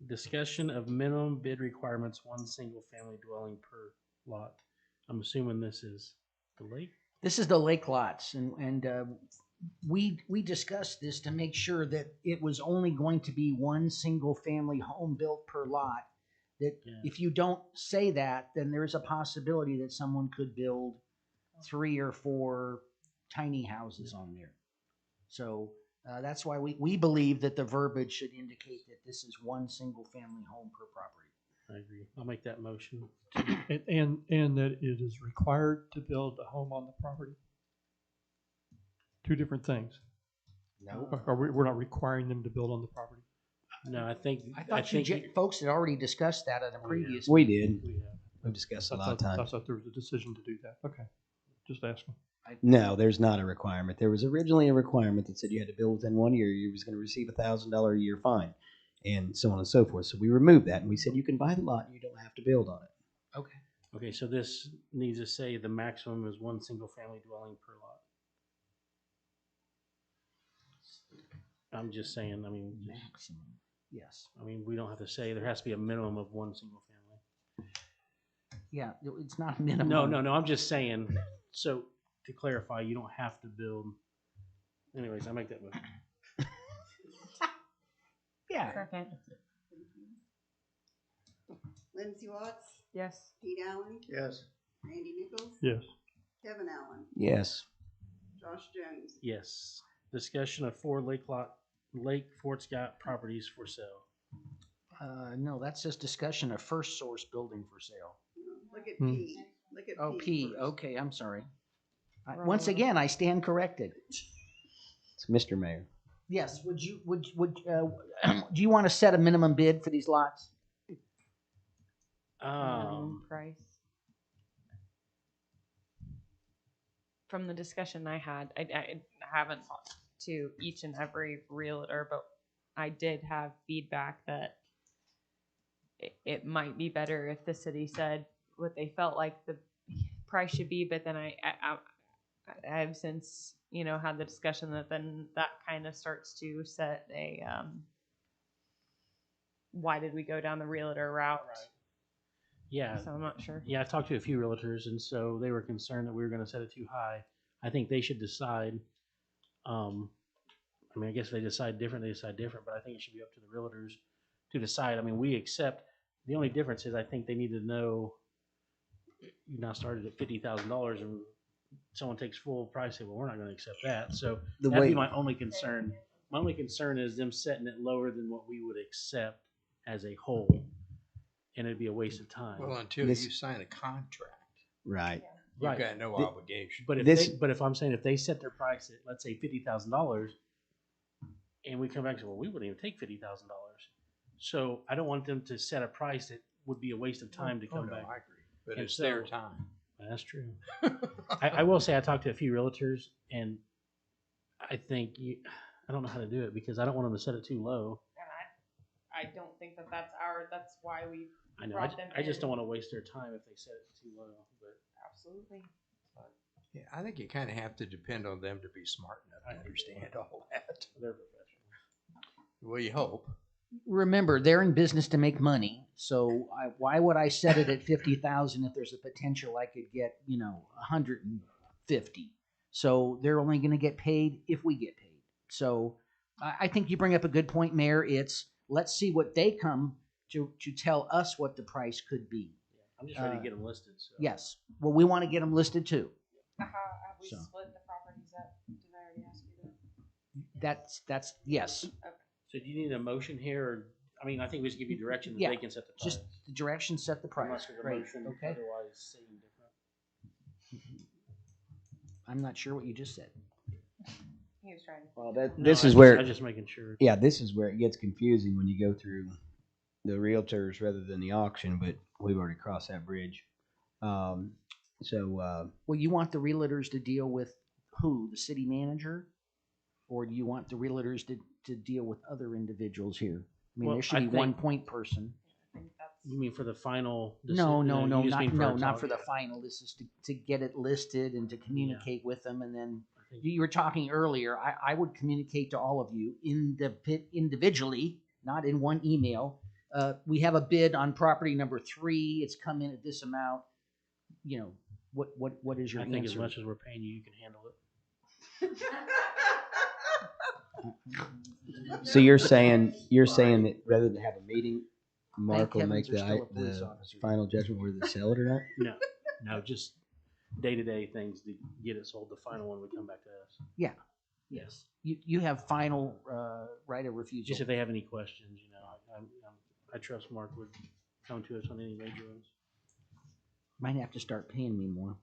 Discussion of minimum bid requirements, 1 single family dwelling per lot. I'm assuming this is the lake. This is the lake lots, and we discussed this to make sure that it was only going to be 1 single family home built per lot. That if you don't say that, then there's a possibility that someone could build 3 or 4 tiny houses on there. So that's why we believe that the verbiage should indicate that this is 1 single family home per property. I agree. I'll make that motion. And that it is required to build a home on the property. 2 different things. No. We're not requiring them to build on the property. No, I think. I thought folks had already discussed that at a previous. We did. We have. We've discussed it a I lot of thought times. there was a decision to do that. Okay. Just asking. No, there's not a requirement. There was originally a requirement that said you had to build within 1 year. You was going to receive $1,000 a year fine, and so on and so forth. So we removed that, and we said you can buy the lot and you don't have to build on it. Okay. Okay, so this needs to say the maximum is 1 single family dwelling per lot. I'm just saying, I mean, Maximum, yes. I mean, we don't have to say there has to be a minimum of one single family. Yeah, it's not minimum. No, I'm just saying, so to clarify, you don't have to build. Anyways, I make that motion. Yeah. Second. Lindsay Watts, Yes. Pete Allen, Yes. Randy Nichols, Yes. Kevin Allen, Yes. Josh Jones. Yes. Discussion of 4 Lake Fort Scott properties for sale. No, that's just discussion of First Source building for sale. Look at P. Look at Oh, P. P. first. Okay, I'm sorry. Once again, I stand corrected. It's Mr. Mayor. Yes. Would do you want to set a minimum bid for these lots? Price. From the discussion I had, I haven't talked to each and every realtor, but I did have feedback that it might be better if the city said what they felt like the price should be, but then I've since, had the discussion that then that kind of starts to set a, why did we go down the realtor route? Right. Yeah. So I'm not sure. Yeah, I've talked to a few realtors, and so they were concerned that we were going to set it too high. I think they should decide. I mean, I guess if they decide different, they decide different, but I think it should be up to the realtors to decide. I mean, we accept. The only difference is I think they need to know you now started at $50,000 and someone takes full price. Say, well, we're not going to accept that. So that'd be my only concern. My only concern is them setting it lower than what we would accept as a whole, and it'd be a waste of time. Well, until you sign a contract, right? You've got no obligation. But if I'm saying if they set their price at, let's say, $50,000, and we come back and say, well, we wouldn't even take $50,000. So I don't want them to set a price that would be a waste of time to come back. I agree, but And it's their time. That's true. I will say I talked to a few realtors, and I think I don't know how to do it because I don't want them to set it too low. And I don't think that's why we. I know. I just don't want to waste their time if they set it too low. But absolutely. Yeah, I think you kind of have to depend on them to be smart enough to understand all that. They're professionals. Well, you hope. Remember, they're in business to make money. So why would I set it at 50,000 if there's a potential I could get 150? So they're only going to get paid if we get paid. So I think you bring up a good point, Mayor. It's let's see what they come to tell us what the price could be. I'm just ready to get them listed. So. Yes. Well, we want to get them listed too. Have we split the properties up? Did I already ask you that? That's yes. Okay. So do you need a motion here? Or, I mean, I think we should give you direction that Yeah, they can set the price. Just the direction, set the price. Unless there's a Great. motion Okay. otherwise saying different. I'm not sure what you just said. He was trying to. Well, I'm just making sure. Yeah, this is where it gets confusing when you go through the realtors rather than the auction. But we've already crossed that bridge. Well, you want the realtors to deal with who? The city manager, or do you want the realtors to deal with other individuals here? I mean, there should be one point person. You mean for the final? No, decision? not for the final. This is to get it listed and to communicate with them. And then you were talking earlier. I would communicate to all of you individually, not in one email. We have a bid on property number 3. It's come in at this amount. What is your answer? I think as much as we're paying you, you can handle it. So you're saying that rather than have a meeting, Mark will make heavens there's still a police the officer. final judgment whether to sell it or not? No, just day-to-day things to get it sold. The final one would come back to us. Yeah. Yes. You have final right of refusal. Just if they have any questions, I trust Mark would come to us on any major ones. Might have to start paying me more.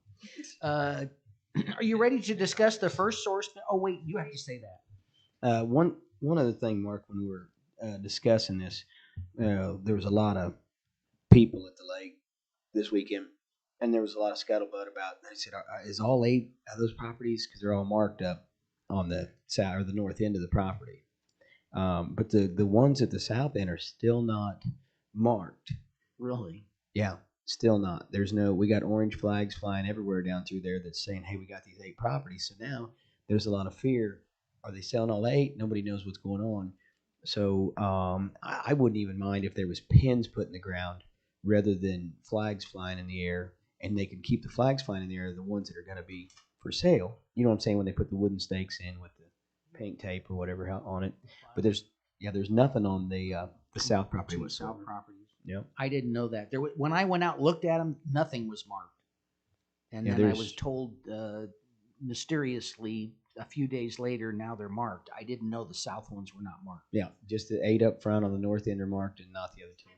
Are you ready to discuss the First Source? Oh, wait, you have to say that. One other thing, Mark, when we were discussing this, there was a lot of people at the lake this weekend, and there was a lot of scuttlebutt about. I said, "Is all 8 of those properties because they're all marked up on the south or the north end of the property, but the ones at the south end are still not marked." Really? Yeah. Still not. We got orange flags flying everywhere down through there that's saying, hey, we got these 8 properties. So now there's a lot of fear Are they selling all 8? Nobody knows what's going on. So I wouldn't even mind if there was pins put in the ground rather than flags flying in the air, and they can keep the flags flying in the air, the ones that are going to be for sale. You know what I'm saying? When they put the wooden stakes in with the paint tape or whatever on it. But there's nothing on the south property whatsoever. South properties. Yep. I didn't know that. When I went out and looked at them, nothing was marked. And then I was told mysteriously a few days later, now they're marked. I didn't know the south ones were not marked. Yeah, just the 8 up front on the north end are marked and not the other 2.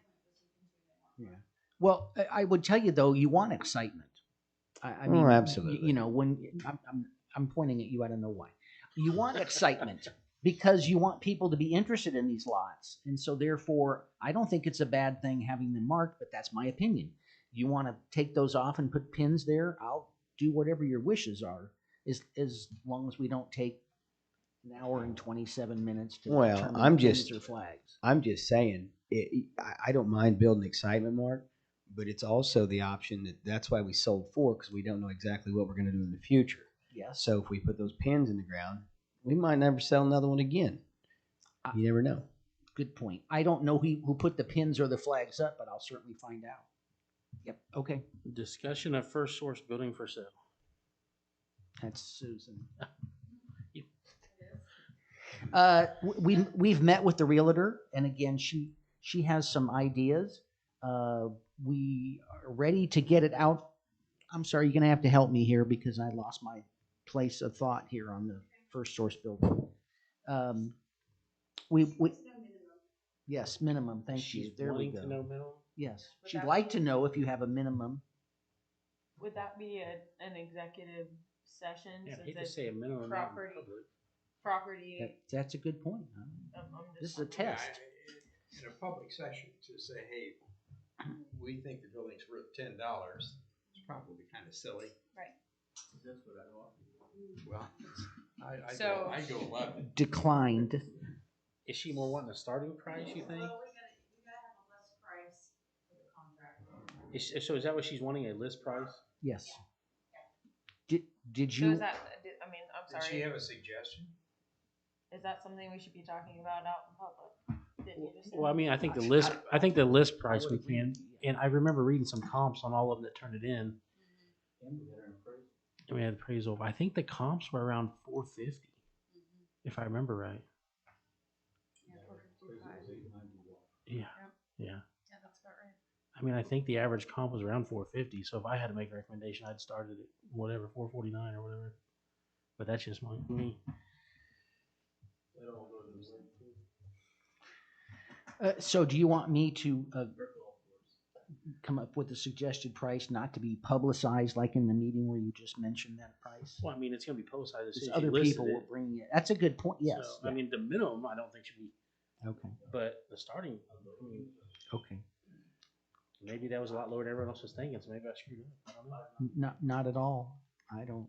Yeah. Well, I would tell you though, you want excitement. I mean, absolutely. You know, when I'm pointing at you, I don't know why. You want excitement because you want people to be interested in these lots, and so therefore, I don't think it's a bad thing having them marked. But that's my opinion. You want to take those off and put pins there? I'll do whatever your wishes are, as long as we don't take an hour and 27 minutes to determine pins or flags. I'm just saying, I don't mind building excitement, Mark, but it's also the option that's why we sold 4, because we don't know exactly what we're going to do in the future. Yes. So if we put those pins in the ground, we might never sell another one again. You never know. Good point. I don't know who put the pins or the flags up, but I'll certainly find out. Yep. Okay. Discussion of First Source building for sale. That's Susan. We've met with the realtor, and again, she has some ideas. We are ready to get it out. I'm sorry, you're gonna have to help me here because I lost my place of thought here on the First Source building. Yes, minimum. Thank you. There we go. To know minimum? Yes, she'd like to know if you have a minimum. Would that be an executive session? Yeah, I since hate to it's say a minimum. property. That's a good point. This is a test. In a public session to say, hey, we think the building's worth $10, it's probably kind of silly. Right. That's what I want. Well, I go 11. Declined. Is she more wanting a starting price, you think? Well, we gotta have a list price for the contract. So is that what she's wanting, a list price? Yes. Did So you? is that? I mean, I'm sorry. Did she have a suggestion? Is that something we should be talking about out in public? Didn't you just say? Well, I mean, I think the list price we can, and I remember reading some comps on all of them that turned it in. And we had appraisal. But I think the comps were around 450, if I remember right. Yeah. Yeah, that's about right. I mean, I think the average comp was around 450. So if I had to make a recommendation, I'd start it at whatever 449 or whatever. But that's just me. So do you want me to come up with a suggested price, not to be publicized like in the meeting where you just mentioned that price? Well, I mean, it's going to be publicized. Because other people will bring it. That's a good point. Yes. So, yeah. I mean, the minimum I don't think should be. Okay. But the starting, I mean, okay. Maybe that was a lot lower than everyone else was thinking, so maybe I screwed up. I don't know. Not at all. I don't.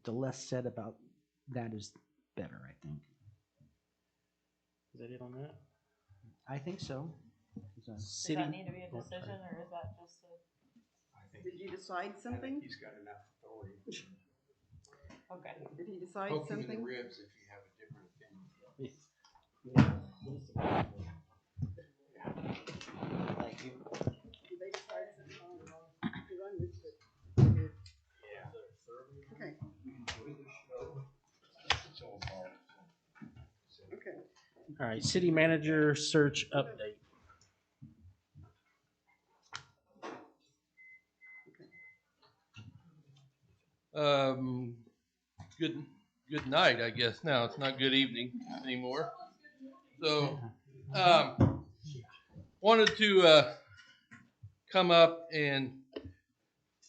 The less said about that is better, I think. Is that it on that? I think so. Does that need to be a decision, or is that just a? Did you decide something? He's got enough authority. Okay. Did he decide Poke something? him in the ribs if you have a different opinion. Thank you. Did they decide something on it? Because I missed it. Yeah. Okay. Okay. All right, city manager search update. Good night, I guess. Now it's not good evening anymore. So, wanted to come up and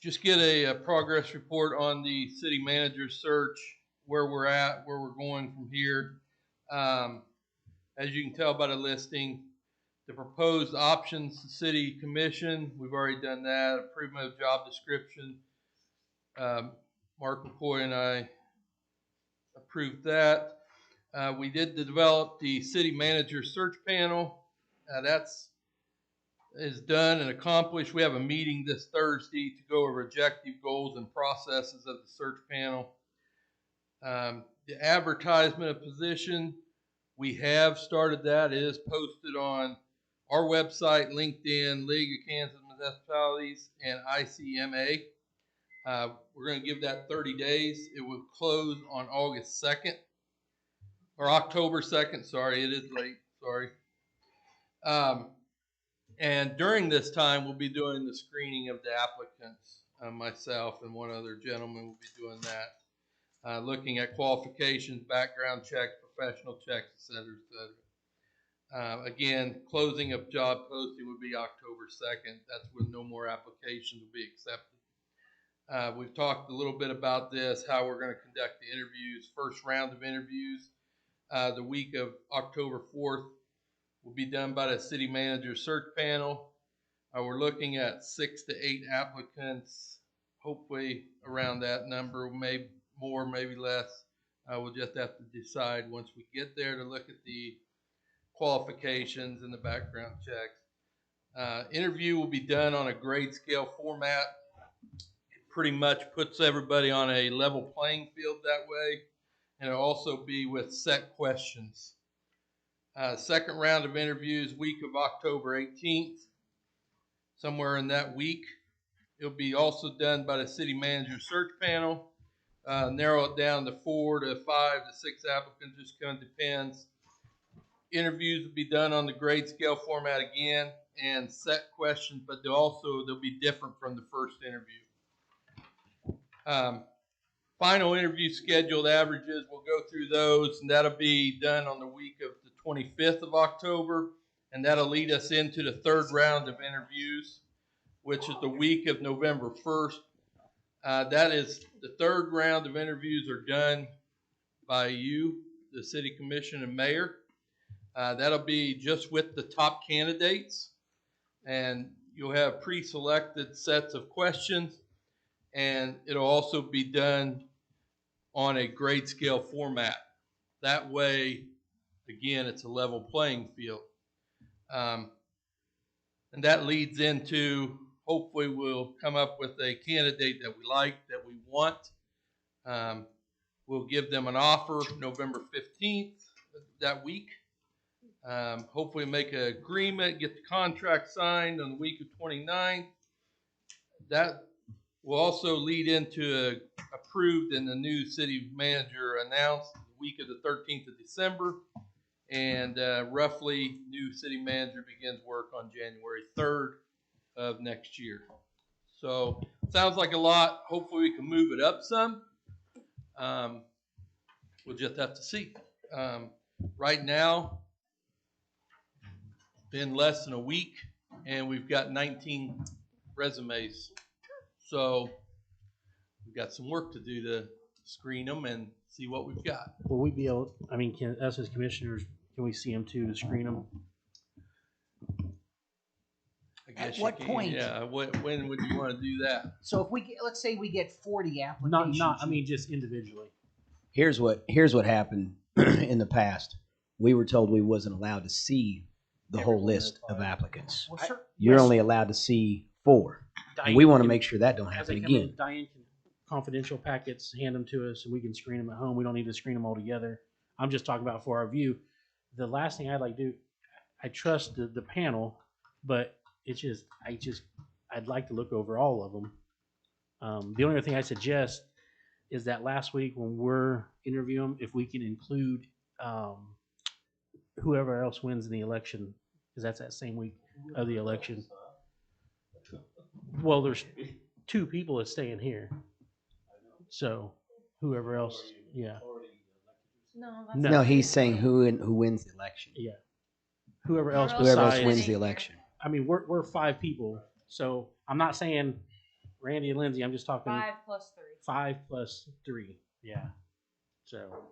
just get a progress report on the city manager search, where we're at, where we're going from here. As you can tell by the listing, the proposed options, the city commission, we've already done that. Improvement of job description. Mark McCoy and I approved that. We did develop the city manager search panel. That's is done and accomplished. We have a meeting this Thursday to go over objective goals and processes of the search panel. The advertisement of position, we have started that. It is posted on our website, LinkedIn, League of Kansas Municipalities, and ICMA. We're going to give that 30 days. It will close on August 2nd, or October 2nd. Sorry, it is late. Sorry. And during this time, we'll be doing the screening of the applicants. Myself and one other gentleman will be doing that. Looking at qualifications, background checks, professional checks, et cetera, et cetera. Again, closing of job posting would be October 2nd. That's when no more applications will be accepted. We've talked a little bit about this, how we're going to conduct the interviews. First round of interviews, the week of October 4th, will be done by the city manager search panel. We're looking at 6 to 8 applicants, hopefully around that number, maybe more, maybe less. We'll just have to decide once we get there to look at the qualifications and the background checks. Interview will be done on a grade scale format. It pretty much puts everybody on a level playing field that way, and it'll also be with set questions. Second round of interviews, week of October 18th, somewhere in that week. It'll be also done by the city manager search panel. Narrow it down to 4 to 5 to 6 applicants, just kind of depends. Interviews will be done on the grade scale format again and set questions, but they'll be different from the first interview. Final interview scheduled averages, we'll go through those, and that'll be done on the week of the 25th of October, and that'll lead us into the third round of interviews, which is the week of November 1st. That is the third round of interviews are done by you, the city commission and mayor. That'll be just with the top candidates, and you'll have pre-selected sets of questions, and it'll also be done on a grade scale format. That way, again, it's a level playing field. And that leads into, hopefully we'll come up with a candidate that we like, that we want. We'll give them an offer November 15th that week. Hopefully make an agreement, get the contract signed on the week of 29th. That will also lead into approved and the new city manager announced the week of the 13th of December. And roughly new city manager begins work on January 3rd of next year. So sounds like a lot. Hopefully we can move it up some. We'll just have to see. Right now, been less than a week, and we've got 19 resumes. So we've got some work to do to screen them and see what we've got. Will we be able, I mean, can us as commissioners, can we see them too to screen them? I guess At what you can. point? Yeah, when would you want to do that? So if we get, let's say we get 40 applications. I mean, just individually. Here's what happened in the past. We were told we wasn't allowed to see the whole list of applicants. Well, sure. You're Yes. only allowed to see 4. And Diane we want to can- make sure that don't as they happen come in, again. Diane can confidential packets, hand them to us, and we can screen them at home. We don't need to screen them all together. I'm just talking about for our view. The last thing I'd like to do, I trust the panel, but it's just, I'd like to look over all of them. The only other thing I suggest is that last week when we're interviewing, if we can include whoever else wins in the election, because that's that same week of the election. Well, there's 2 people that stay in here. So whoever else, yeah. No, he's saying who wins the election. Yeah. Whoever else wins the election. I mean, we're 5 people, so I'm not saying Randy and Lindsay. I'm just talking 5 plus 3. 5 plus 3. Yeah. So.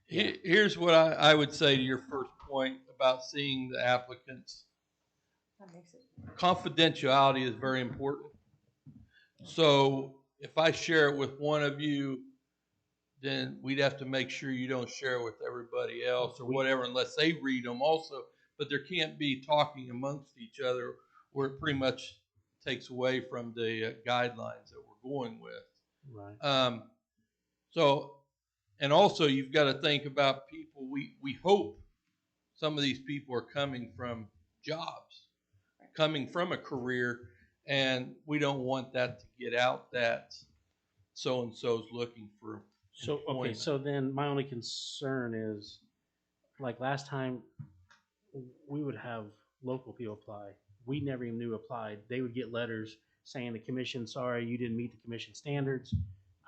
Here's what I would say to your first point about seeing the applicants. That makes it. Confidentiality is very important. So if I share it with one of you, then we'd have to make sure you don't share it with everybody else or whatever, unless they read them also. But there can't be talking amongst each other where it pretty much takes away from the guidelines that we're going with. Right. So And also, you've got to think about people. We hope some of these people are coming from jobs, coming from a career, and we don't want that to get out that so-and-so's looking for So, okay, employment. so then my only concern is, like last time, we would have local people apply. We never even knew applied. They would get letters saying the commission, sorry, you didn't meet the commission standards.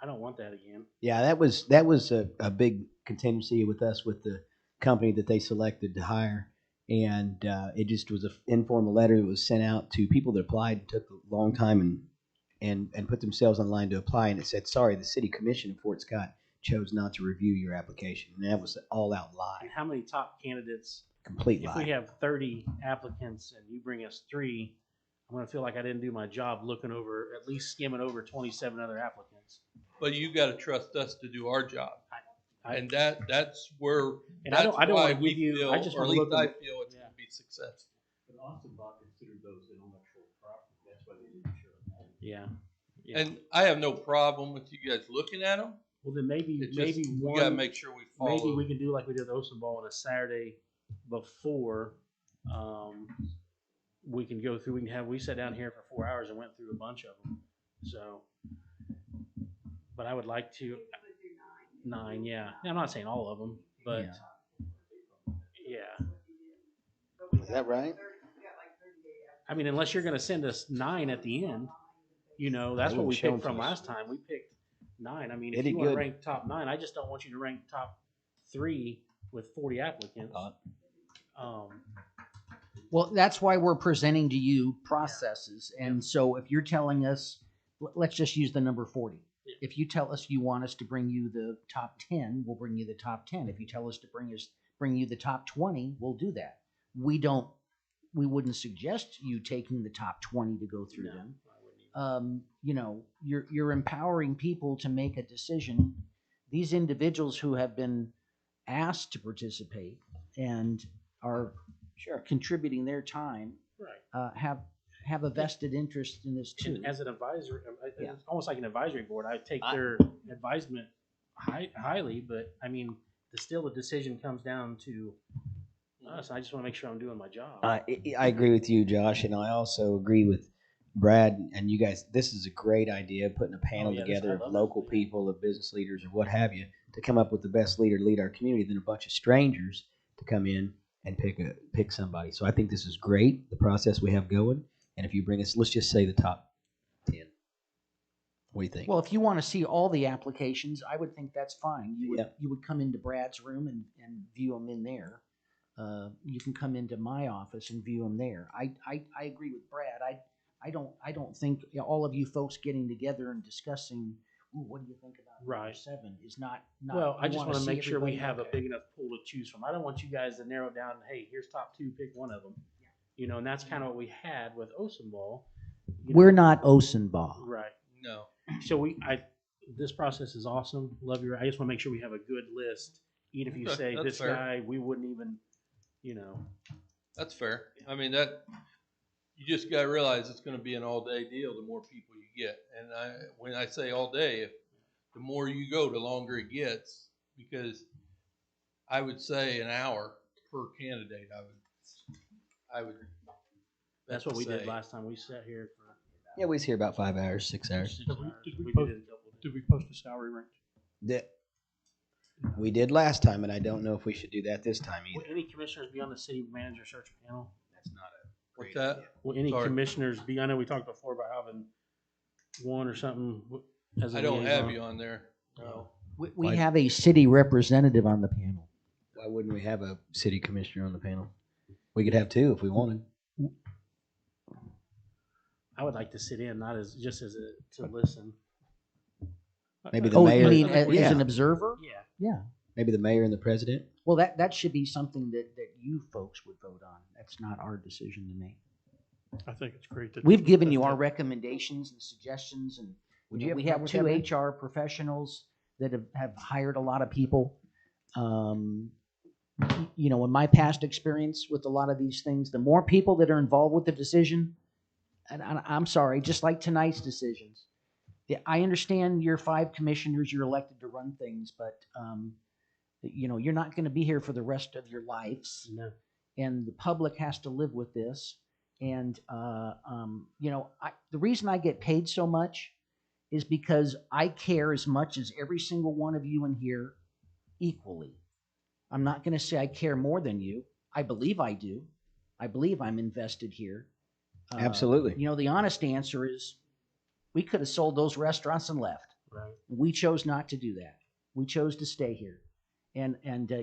I don't want that again. Yeah, that was a big contingency with us with the company that they selected to hire, and it just was an informal letter that was sent out to people that applied. It took a long time and put themselves online to apply, and it said, "Sorry, the city commission of Fort Scott chose not to review your application," and that was an all-out lie. And how many top candidates? Complete If lie. we have 30 applicants and you bring us 3, I'm going to feel like I didn't do my job looking over, at least skimming over 27 other applicants. But you got to trust us to do our job, and that's where. And I don't why want to we give you. feel, I just or want at to least look. I feel it's going to be successful. But Austin Bach considered those intellectual property. That's why they didn't show them. Yeah. And I have no problem with you guys looking at them. Well, then maybe we got to make sure we follow. Maybe we can do like we did with Ocean Ball on a Saturday before. We can go through. We sat down here for 4 hours and went through a bunch of them. So, but I would like to 9. Yeah, I'm not saying all of them, but yeah. Is that right? I mean, unless you're going to send us 9 at the end, that's what we picked from last time. We picked 9. I mean, if you want to rank top 9, I just don't want you to rank top 3 with 40 applicants. Well, that's why we're presenting to you processes. And so if you're telling us, let's just use the number 40. If you tell us you want us to bring you the top 10, we'll bring you the top 10. If you tell us to bring you the top 20, we'll do that. We wouldn't suggest you taking the top 20 to go through them. You're empowering people to make a decision. These individuals who have been asked to participate and are contributing their time have a vested interest in this too. And as an advisory, it's almost like an advisory board. I take their advisement highly, but I mean, still the decision comes down to us. I just want to make sure I'm doing my job. I agree with you, Josh, and I also agree with Brad and you guys. This is a great idea, putting a panel together of local people, of business leaders, or what have you, to come up with the best leader to lead our community than a bunch of strangers to come in and pick somebody. So I think this is great, the process we have going. And if you bring us, let's just say the top 10. What do you think? Well, if you want to see all the applications, I would think that's fine. You would come into Brad's room and view them in there. You can come into my office and view them there. I agree with Brad. I don't think all of you folks getting together and discussing, what do you think about number 7 is not. Well, I just want to make sure we have a big enough pool to choose from. I don't want you guys to narrow down, hey, here's top 2, pick one of them. And that's kind of what we had with Osenball. We're not Osenball. Right. No. So this process is awesome. Love your. I just want to make sure we have a good list. Even if you say this fair. guy, we wouldn't even, That's fair. I mean, you just got to realize it's going to be an all-day deal the more people you get. And when I say all day, the more you go, the longer it gets, because I would say an hour per candidate. I would. That's what we did last time. We sat here for. Yeah, we was here about 5 hours, 6 hours. Did we post a salary range? We did last time, and I don't know if we should do that this time either. Will any commissioners be on the city manager search panel? That's not a. What's that? Will any commissioners be? I know we talked before about having one or something. I don't have you on there. No. We have a city representative on the panel. Why wouldn't we have a city commissioner on the panel? We could have 2 if we wanted. I would like to sit in, not to listen. Maybe the mayor. You mean as an observer? Yeah. Maybe the mayor and the president. Well, that should be something that you folks would vote on. That's not our decision to make. I think it's great that we've given you our recommendations and suggestions, and we have with 2 that, HR professionals that have hired a lot of people. In my past experience with a lot of these things, the more people that are involved with the decision, and I'm sorry, just like tonight's decisions, I understand you're 5 commissioners, you're elected to run things, but, you know, you're not going to be here for the rest of your lives. No. And the public has to live with this. And, you know, the reason I get paid so much is because I care as much as every single one of you in here equally. I'm not going to say I care more than you. I believe I do. I believe I'm invested here. Absolutely. You know, the honest answer is we could have sold those restaurants and left. Right. We chose not to do that. We chose to stay here. And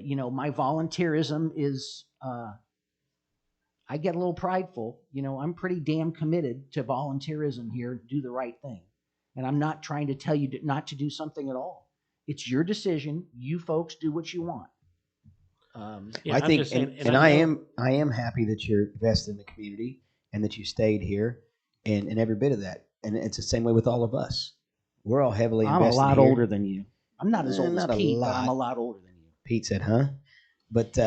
you know, my volunteerism is, I get a little prideful. You know, I'm pretty damn committed to volunteerism here to do the right thing. And I'm not trying to tell you not to do something at all. It's your decision. You folks do what you want. I think, and I am happy that you're invested in the community and that you stayed here and every bit of that. And it's the same way with all of us. We're all heavily invested. I'm a lot here. older than you. I'm not as old as Not Pete, but I'm a lot older than you. Pete said, huh? But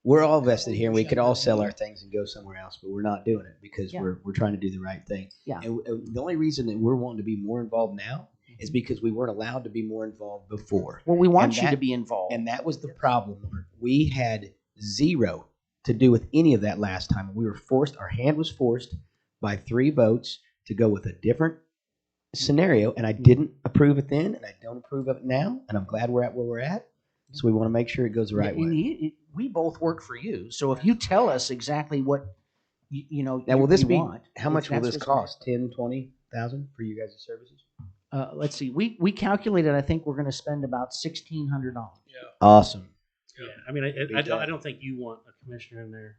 we're all vested here, and we could all sell our things and go somewhere else, but we're not doing it because we're trying to do the right thing. Yeah. And the only reason that we're wanting to be more involved now is because we weren't allowed to be more involved before. Well, we want you to be involved. And that was the problem. We had zero to do with any of that last time. We were forced, our hand was forced by 3 votes to go with a different scenario, and I didn't approve it then, and I don't approve of it now, and I'm glad we're at where we're at. So we want to make sure it goes the right way. We both work for you, so if you tell us exactly what you know, now will this be want, how much will this what's cost? 10, 20,000 for you guys' services? Let's see. We calculated. I think we're going to spend about $1,600. Yeah. Awesome. Yeah. I mean, I don't think you want a commissioner in there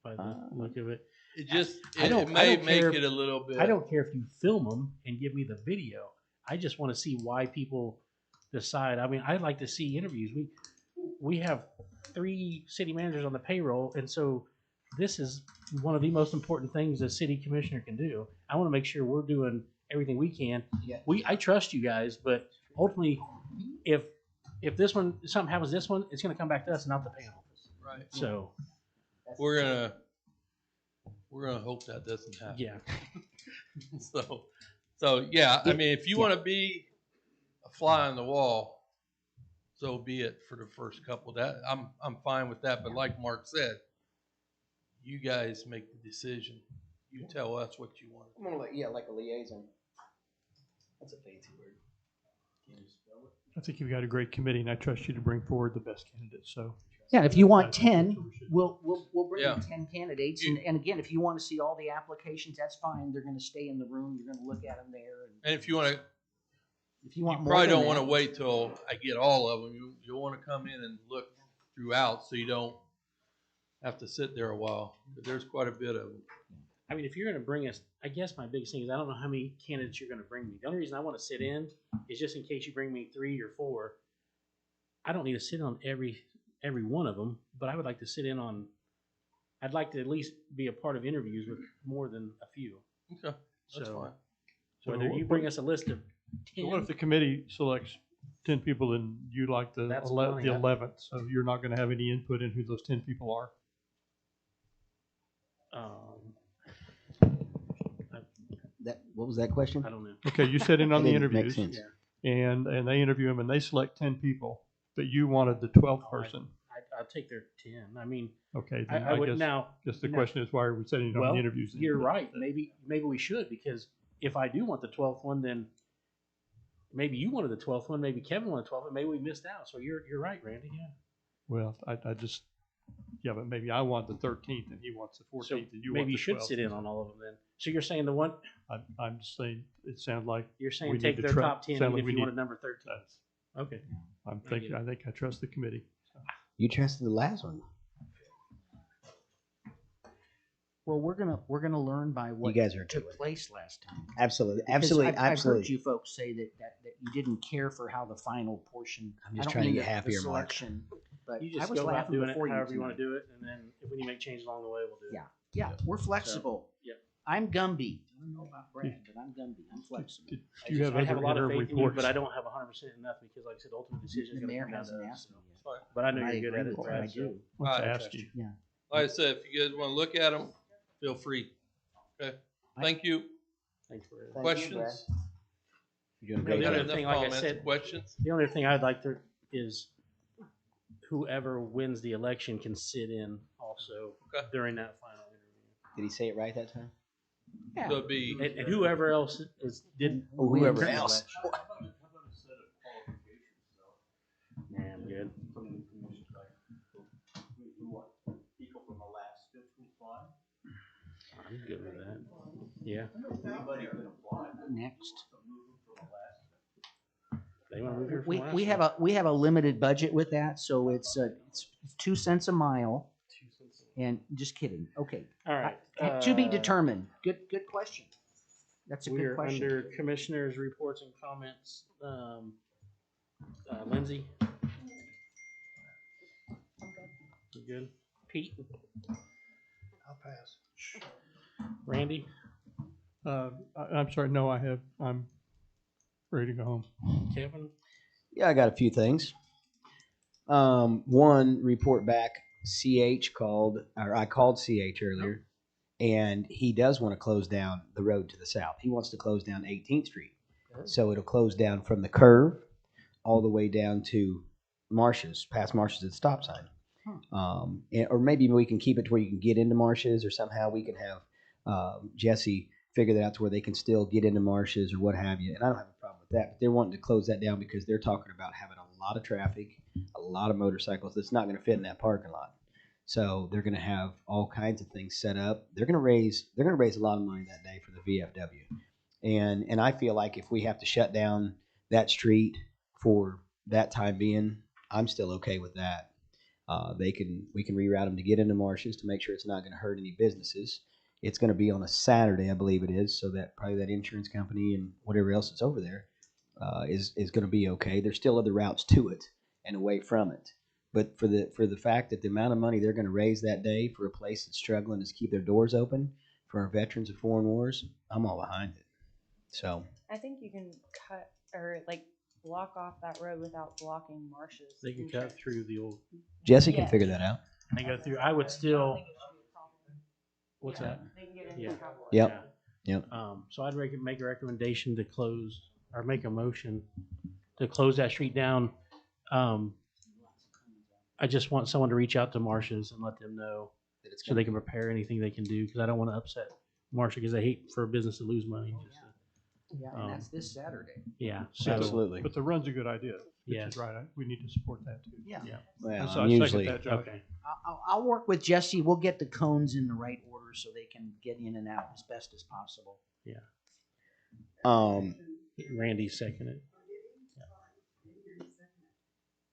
by the look of it. It just I don't may care make it a little bit. I don't care if you film them and give me the video. I just want to see why people decide. I mean, I'd like to see interviews. We have 3 city managers on the payroll, and so this is one of the most important things a city commissioner can do. I want to make sure we're doing everything we can. Yeah. I trust you guys, but ultimately, if this one something happens, to this one, it's going to come back to us, not the panel. Right. So we're gonna hope that doesn't happen. Yeah. so yeah. I mean, if you want to be a fly on the wall, so be it for the first couple. That I'm fine with that. But like Mark said, you guys make the decision. You tell us what you want. I'm gonna like a liaison. That's a fancy word. Can you spell it? I think you've got a great committee, and I trust you to bring forward the best candidates. So yeah, if you want 10, we'll bring Yeah. in 10 candidates. And again, if you want to see all the applications, that's fine. They're going to stay in the room. You're going to look at them there. And if you want to, if you want you more probably than don't want to that, wait till I get all of them. You'll want to come in and look throughout, so you don't have to sit there a while. But there's quite a bit of them. I mean, if you're going to bring us, I guess my biggest thing is I don't know how many candidates you're going to bring me. The only reason I want to sit in is just in case you bring me 3 or 4. I don't need to sit on every one of them, but I would like to sit in on. I'd like to at least be a part of interviews with more than a few. Okay, that's fine. So Whether you bring us a list of 10. So what if the committee selects 10 people and you like the That's 11th? So you're not going to have any input in who those 10 people are. What was that question? I don't know. Okay, you sit in on the That didn't make interviews, sense. and they interview them, and they select 10 people, but you wanted the 12th person. I'll take their 10. I mean, Okay, then I would guess, now. the now- question is, why are we sitting on well, the interviews? then? You're right. Maybe we should, because if I do want the 12th one, then maybe you wanted the 12th one, maybe Kevin wanted the 12th one, maybe we missed out. So you're right, Randy. Yeah. Well, I just, yeah, but maybe I want the 13th and he wants the 14th So and you maybe want the you should 12th. sit in on all of them then. So you're saying the one I'm just saying, it sounds like you're saying we take need to their top 10 sound even like if we you need- wanted number 13. Okay. I think I trust the committee. You trusted the last one. well, we're gonna learn by what You guys are took doing it. place last time. Absolutely, Because absolutely, I've heard absolutely. you folks say that you didn't care for how the final portion. I'm just I don't trying to mean get the happier, Mark. selection, but You I just was go about laughing doing it before however you want to tonight. do it, and then if we need to make changes along the way, we'll do it. Yeah, we're flexible. Yeah. I'm Gumby. I don't know about Brad, but I'm Gumby. I'm flexible. Do you have I have a other lot of interim faith in you, reports? but I don't have 100% in nothing because, like I said, ultimate decision is The going to mayor come down hasn't to us. asked me yet. But I know I you're good agree at it, with Brad. I so do. Let's I ask trust you. Yeah. Like I said, if you guys want to look at them, feel free. Okay. Thank you. Thanks, Brad. Thank you, Questions? Brad. You're doing No, great. the other job. thing, Enough like I comments, said, questions? the only thing I'd like to is whoever wins the election can sit in also during that final interview. Did he say it right that time? Yeah. So it'd be And whoever else didn't Oh, win whoever the else. election. Yeah, I'm good. I'm good with that. Yeah. Next. They want to move here from We, last we year. have a, we have a limited budget with that, so it's 2 cents a mile. And just kidding. Okay. All right. To be determined. Good question. That's a good We're question. under commissioners' reports and comments. Lindsay? You good? Pete? I'll pass. Randy? I'm sorry, no, I'm ready to go home. Kevin? Yeah, I got a few things. One, report back. CH called, or I called CH earlier, and he does want to close down the road to the south. He wants to close down 18th Street. So it'll close down from the curve all the way down to Marshes, past Marshes at the stop sign. Or maybe we can keep it to where you can get into Marshes, or somehow we can have Jesse figure that out to where they can still get into Marshes or what have you. And I don't have a problem with that. But they're wanting to close that down because they're talking about having a lot of traffic, a lot of motorcycles that's not going to fit in that parking lot. So they're going to have all kinds of things set up. They're going to raise a lot of money that day for the VFW. And I feel like if we have to shut down that street for that time being, I'm still okay with that. We can reroute them to get into Marshes to make sure it's not going to hurt any businesses. It's going to be on a Saturday, I believe it is, so that probably that insurance company and whatever else is over there is going to be okay. There's still other routes to it and away from it. But for the fact that the amount of money they're going to raise that day for a place that's struggling to keep their doors open for our veterans of foreign wars, I'm all behind it. So I think you can cut or like block off that road without blocking Marshes. They can cut through the old. Jesse can figure that out. They go through. I would still. What's that? Yeah. Yep. Yep. So I'd make a recommendation to close or make a motion to close that street down. I just want someone to reach out to Marshes and let them know so they can prepare anything they can do, because I don't want to upset Marcia, because I hate for a business to lose money. Yeah, and that's this Saturday. Yeah, so, absolutely. But the run's a good idea. Yeah, is right. We need to support that too. Yeah. Well, so I usually, second that, Josh. Okay. I'll work with Jesse. We'll get the cones in the right order so they can get in and out as best as possible. Yeah. Randy seconded.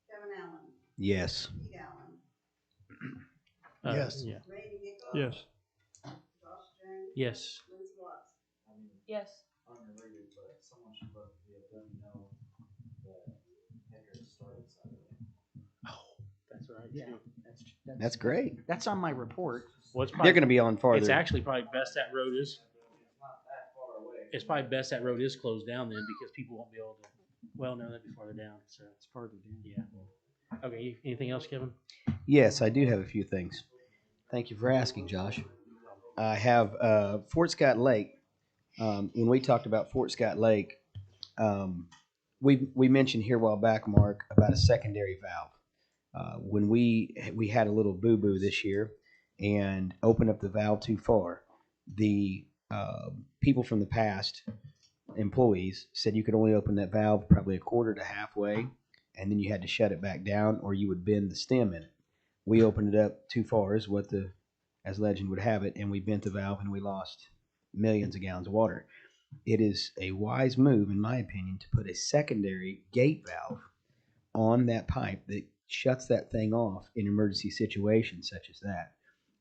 Kevin Allen. Yes. Pete Allen. Yes. Yeah. Randy Nichols. Yes. Josh Jones. Yes. Lindsay Watts. Yes. Unrelated, but someone should let the VFW know that Hendrix started Saturday. Oh, that's right. Yeah, that's great. That's on my report. Well, it's They're going to be on farther. It's actually probably best that road is. It's probably best that road is closed down then, because people won't be able to. Well, no, that'd be farther down. So it's farther down. Yeah. Okay. Anything else, Kevin? Yes, I do have a few things. Thank you for asking, Josh. I have Fort Scott Lake. When we talked about Fort Scott Lake, we mentioned here a while back, Mark, about a secondary valve. When we had a little boo-boo this year and opened up the valve too far, the people from the past, employees, said you could only open that valve probably a quarter to halfway, and then you had to shut it back down, or you would bend the stem in it. We opened it up too far, as legend would have it, and we bent the valve and we lost millions of gallons of water. It is a wise move, in my opinion, to put a secondary gate valve on that pipe that shuts that thing off in emergency situations such as that.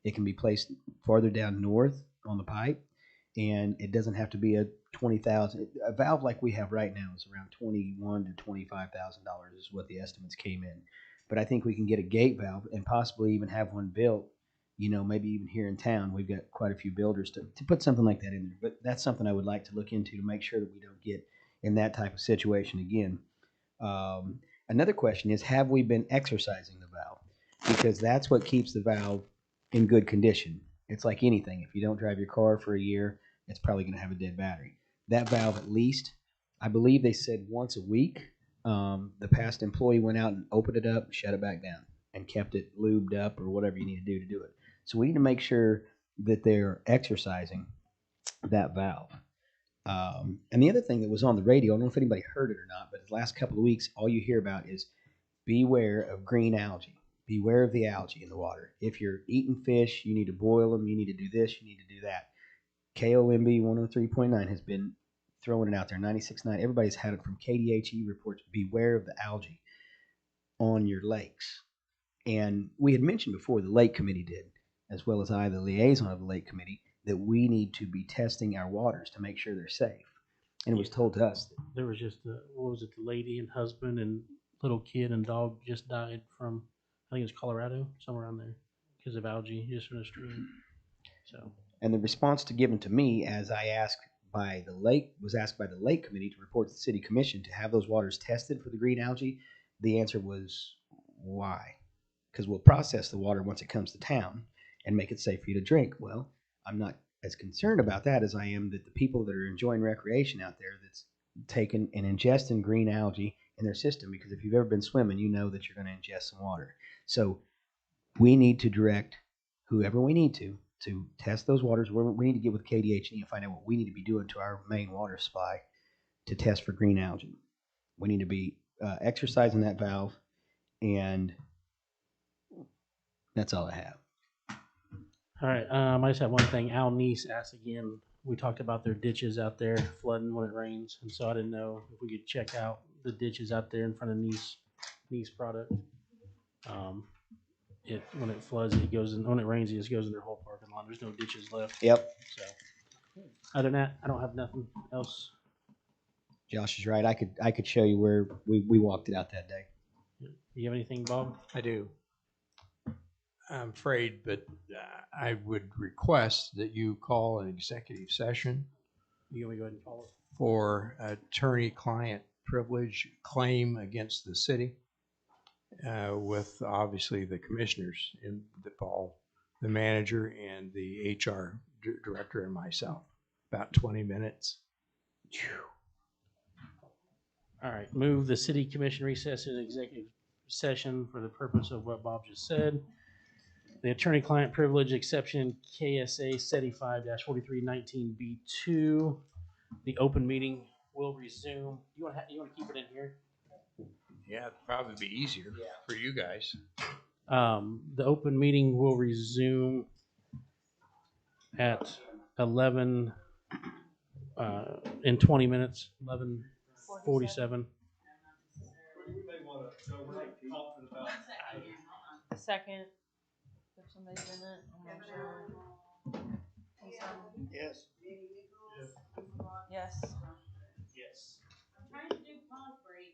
It can be placed farther down north on the pipe, and it doesn't have to be a $20,000. A valve like we have right now is around $21,000 to $25,000 is what the estimates came in. But I think we can get a gate valve and possibly even have one built, maybe even here in town. We've got quite a few builders to put something like that in there. But that's something I would like to look into to make sure that we don't get in that type of situation again. Another question is, have we been exercising the valve? Because that's what keeps the valve in good condition. It's like anything. If you don't drive your car for a year, it's probably going to have a dead battery. that valve at least, I believe they said once a week. The past employee went out and opened it up, shut it back down, and kept it lubed up or whatever you need to do it. So we need to make sure that they're exercising that valve. And the other thing that was on the radio, I don't know if anybody heard it or not, but the last couple of weeks, all you hear about is beware of green algae. Beware of the algae in the water. If you're eating fish, you need to boil them. You need to do this. You need to do that. KOMB 103.9 has been throwing it out there. 96.9. Everybody's had it from KDHE reports. Beware of the algae on your lakes. And we had mentioned before, the lake committee did, as well as I, the liaison of the lake committee, that we need to be testing our waters to make sure they're safe. And it was told to us. There was just what was it? The lady and husband and little kid and dog just died from, I think it was Colorado, somewhere around there, because of algae just from the stream. So. And the response to given to me, as I asked by the lake, was asked by the lake committee to report to the city commission to have those waters tested for the green algae. The answer was, why? Because we'll process the water once it comes to town and make it safe for you to drink. Well, I'm not as concerned about that as I am that the people that are enjoying recreation out there that's taking and ingesting green algae in their system, because if you've ever been swimming, you know that you're going to ingest some water. So we need to direct whoever we need to test those waters. We need to get with KDHE and find out what we need to be doing to our main water supply to test for green algae. We need to be exercising that valve, and that's all I have. All right. I just have one thing. Al Neese asked again. We talked about their ditches out there flooding when it rains, and so I didn't know if we could check out the ditches out there in front of Neese product. When it floods, it goes in. When it rains, it just goes in their whole parking lot. There's no ditches left. Yep. So other than that, I don't have nothing else. Josh is right. I could show you where we walked it out that day. You have anything, Bob? I do. I'm afraid, but I would request that you call an executive session. You want me to go ahead and call it? For attorney-client privilege claim against the city, with obviously the commissioners involved, the manager and the HR director and myself. About 20 minutes. All right. Move the city commission recess in executive session for the purpose of what Bob just said. The attorney-client privilege exception, KSA 75-4319B2. The open meeting will resume. You want to keep it in here? Yeah, it'd probably be easier for you guys. The open meeting will resume at 11 in 20 minutes. 11:47. Second. If somebody's in it, I'm not sure. Yes. Yes. Yes. I'm trying to do pause break.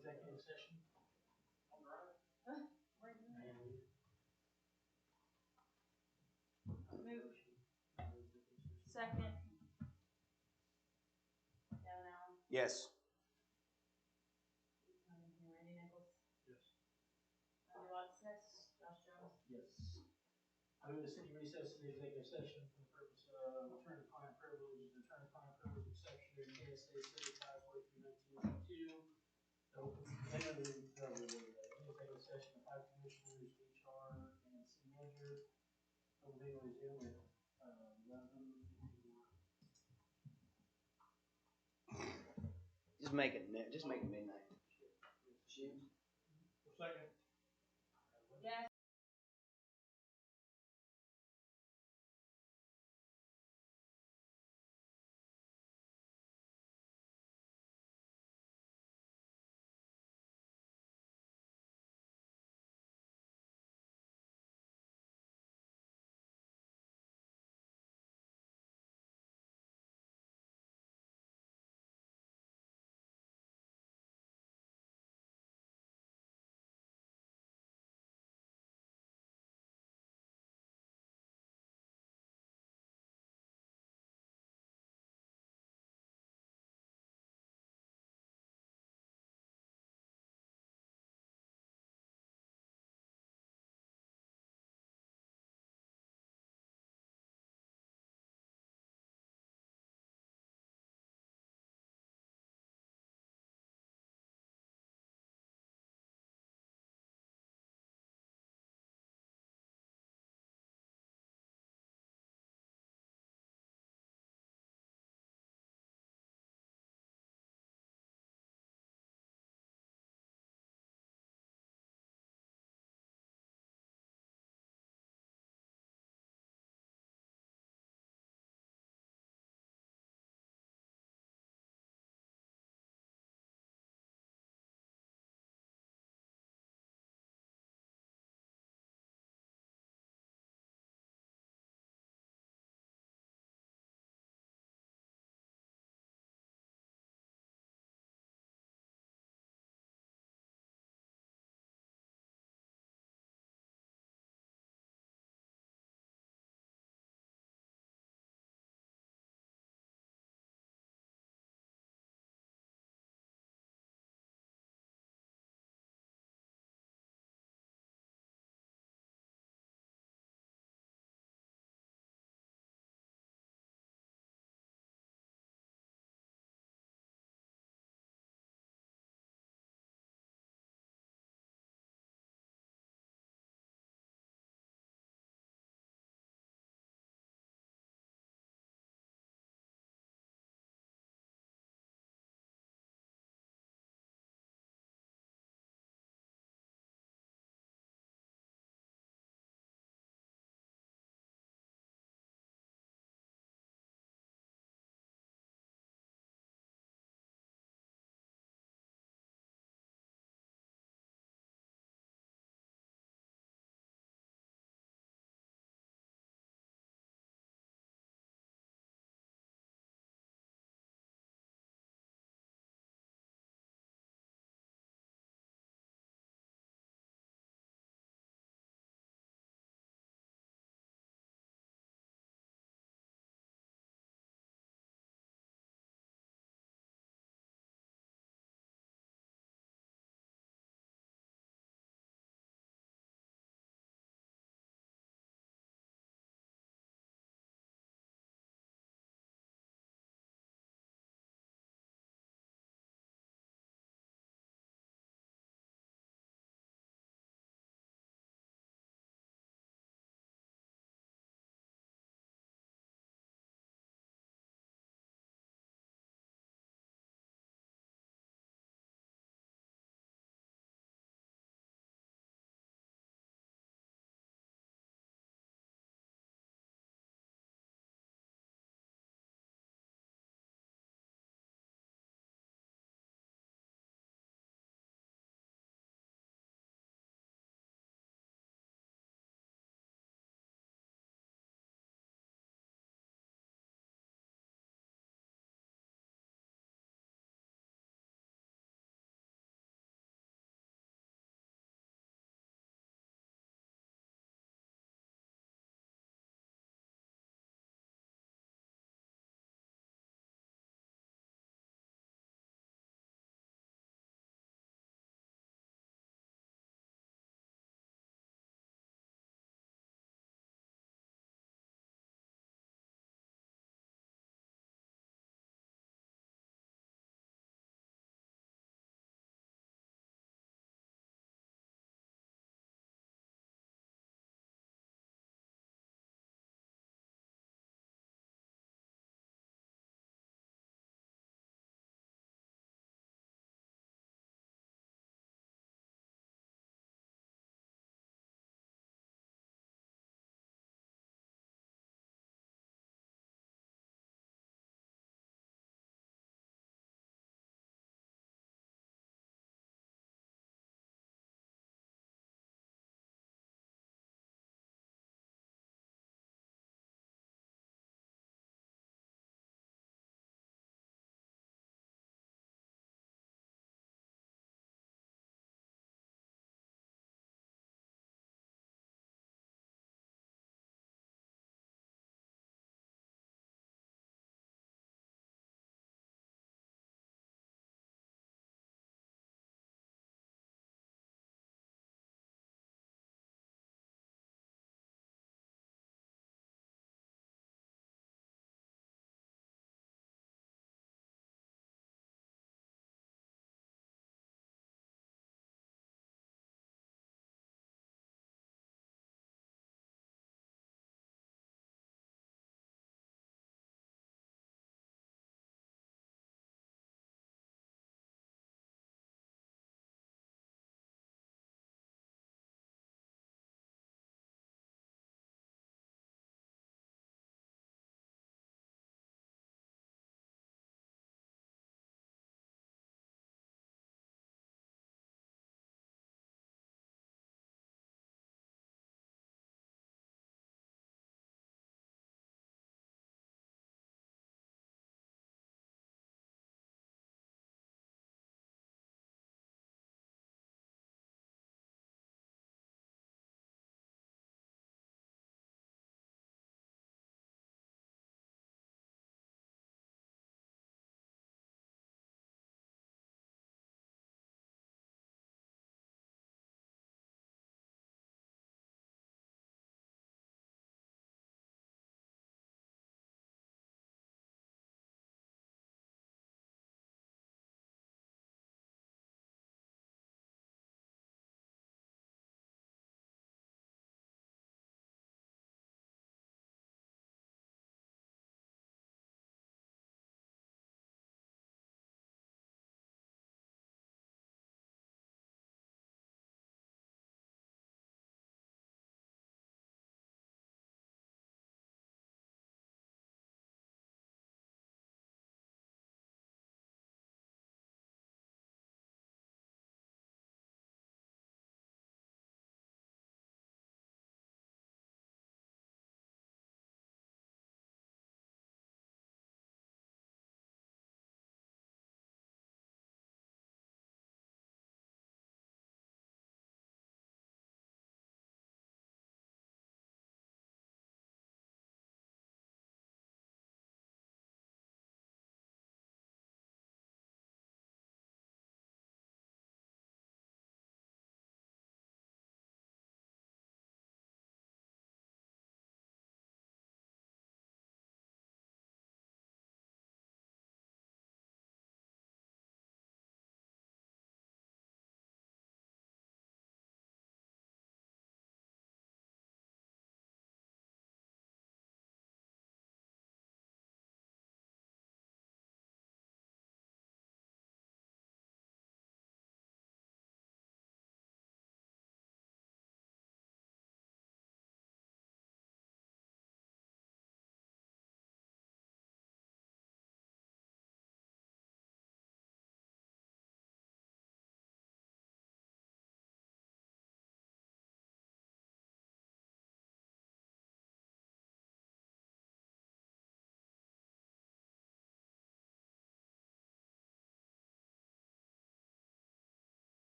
executive session. Second. Yes. Yes. I move the city recess to the executive session for the purpose of attorney-client privilege, the attorney-client privilege exception in KSA 3543-1992. Executive session of 5 commissioners, HR, and city manager. Will be resumed at 11:51. Just make it midnight. Second. Yes.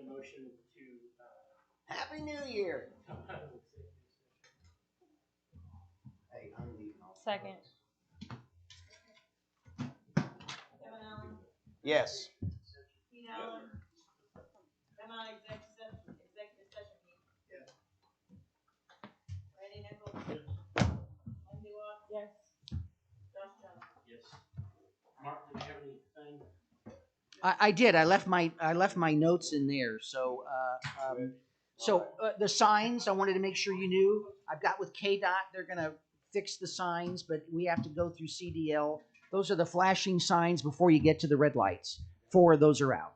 motion to. Happy New Year. Hey, I'm leaving. Second. Kevin Allen, Yes. Pete Allen, come on, executive session meeting. Randy Nichols. Wendy Walk. Yes. Josh Jones. Yes. Mark, did you have anything? I did. I left my notes in there. So the signs. I wanted to make sure you knew. I've got with KDOT. They're gonna fix the signs, but we have to go through CDL. Those are the flashing signs before you get to the red lights. 4 of those are out.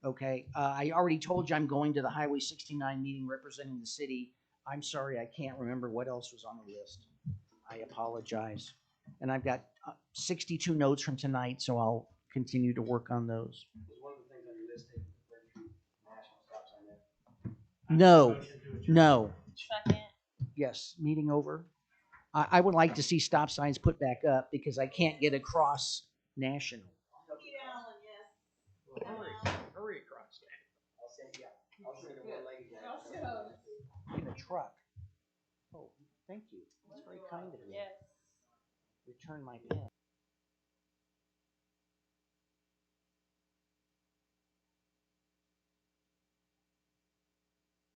Okay. I already told you I'm going to the Highway 69 meeting representing the city. I'm sorry, I can't remember what else was on the list. I apologize. And I've got 62 notes from tonight, so I'll continue to work on those. One of the things on your list is national stop sign there. No, no. Second. Yes, meeting over. I would like to see stop signs put back up because I can't get across national. Pete Allen, yes. Hurry across that. I'll send you. I'll send it to one lady. Josh Jones. In a truck. Oh, thank you. That's very kind of you. Yes. Return my pen.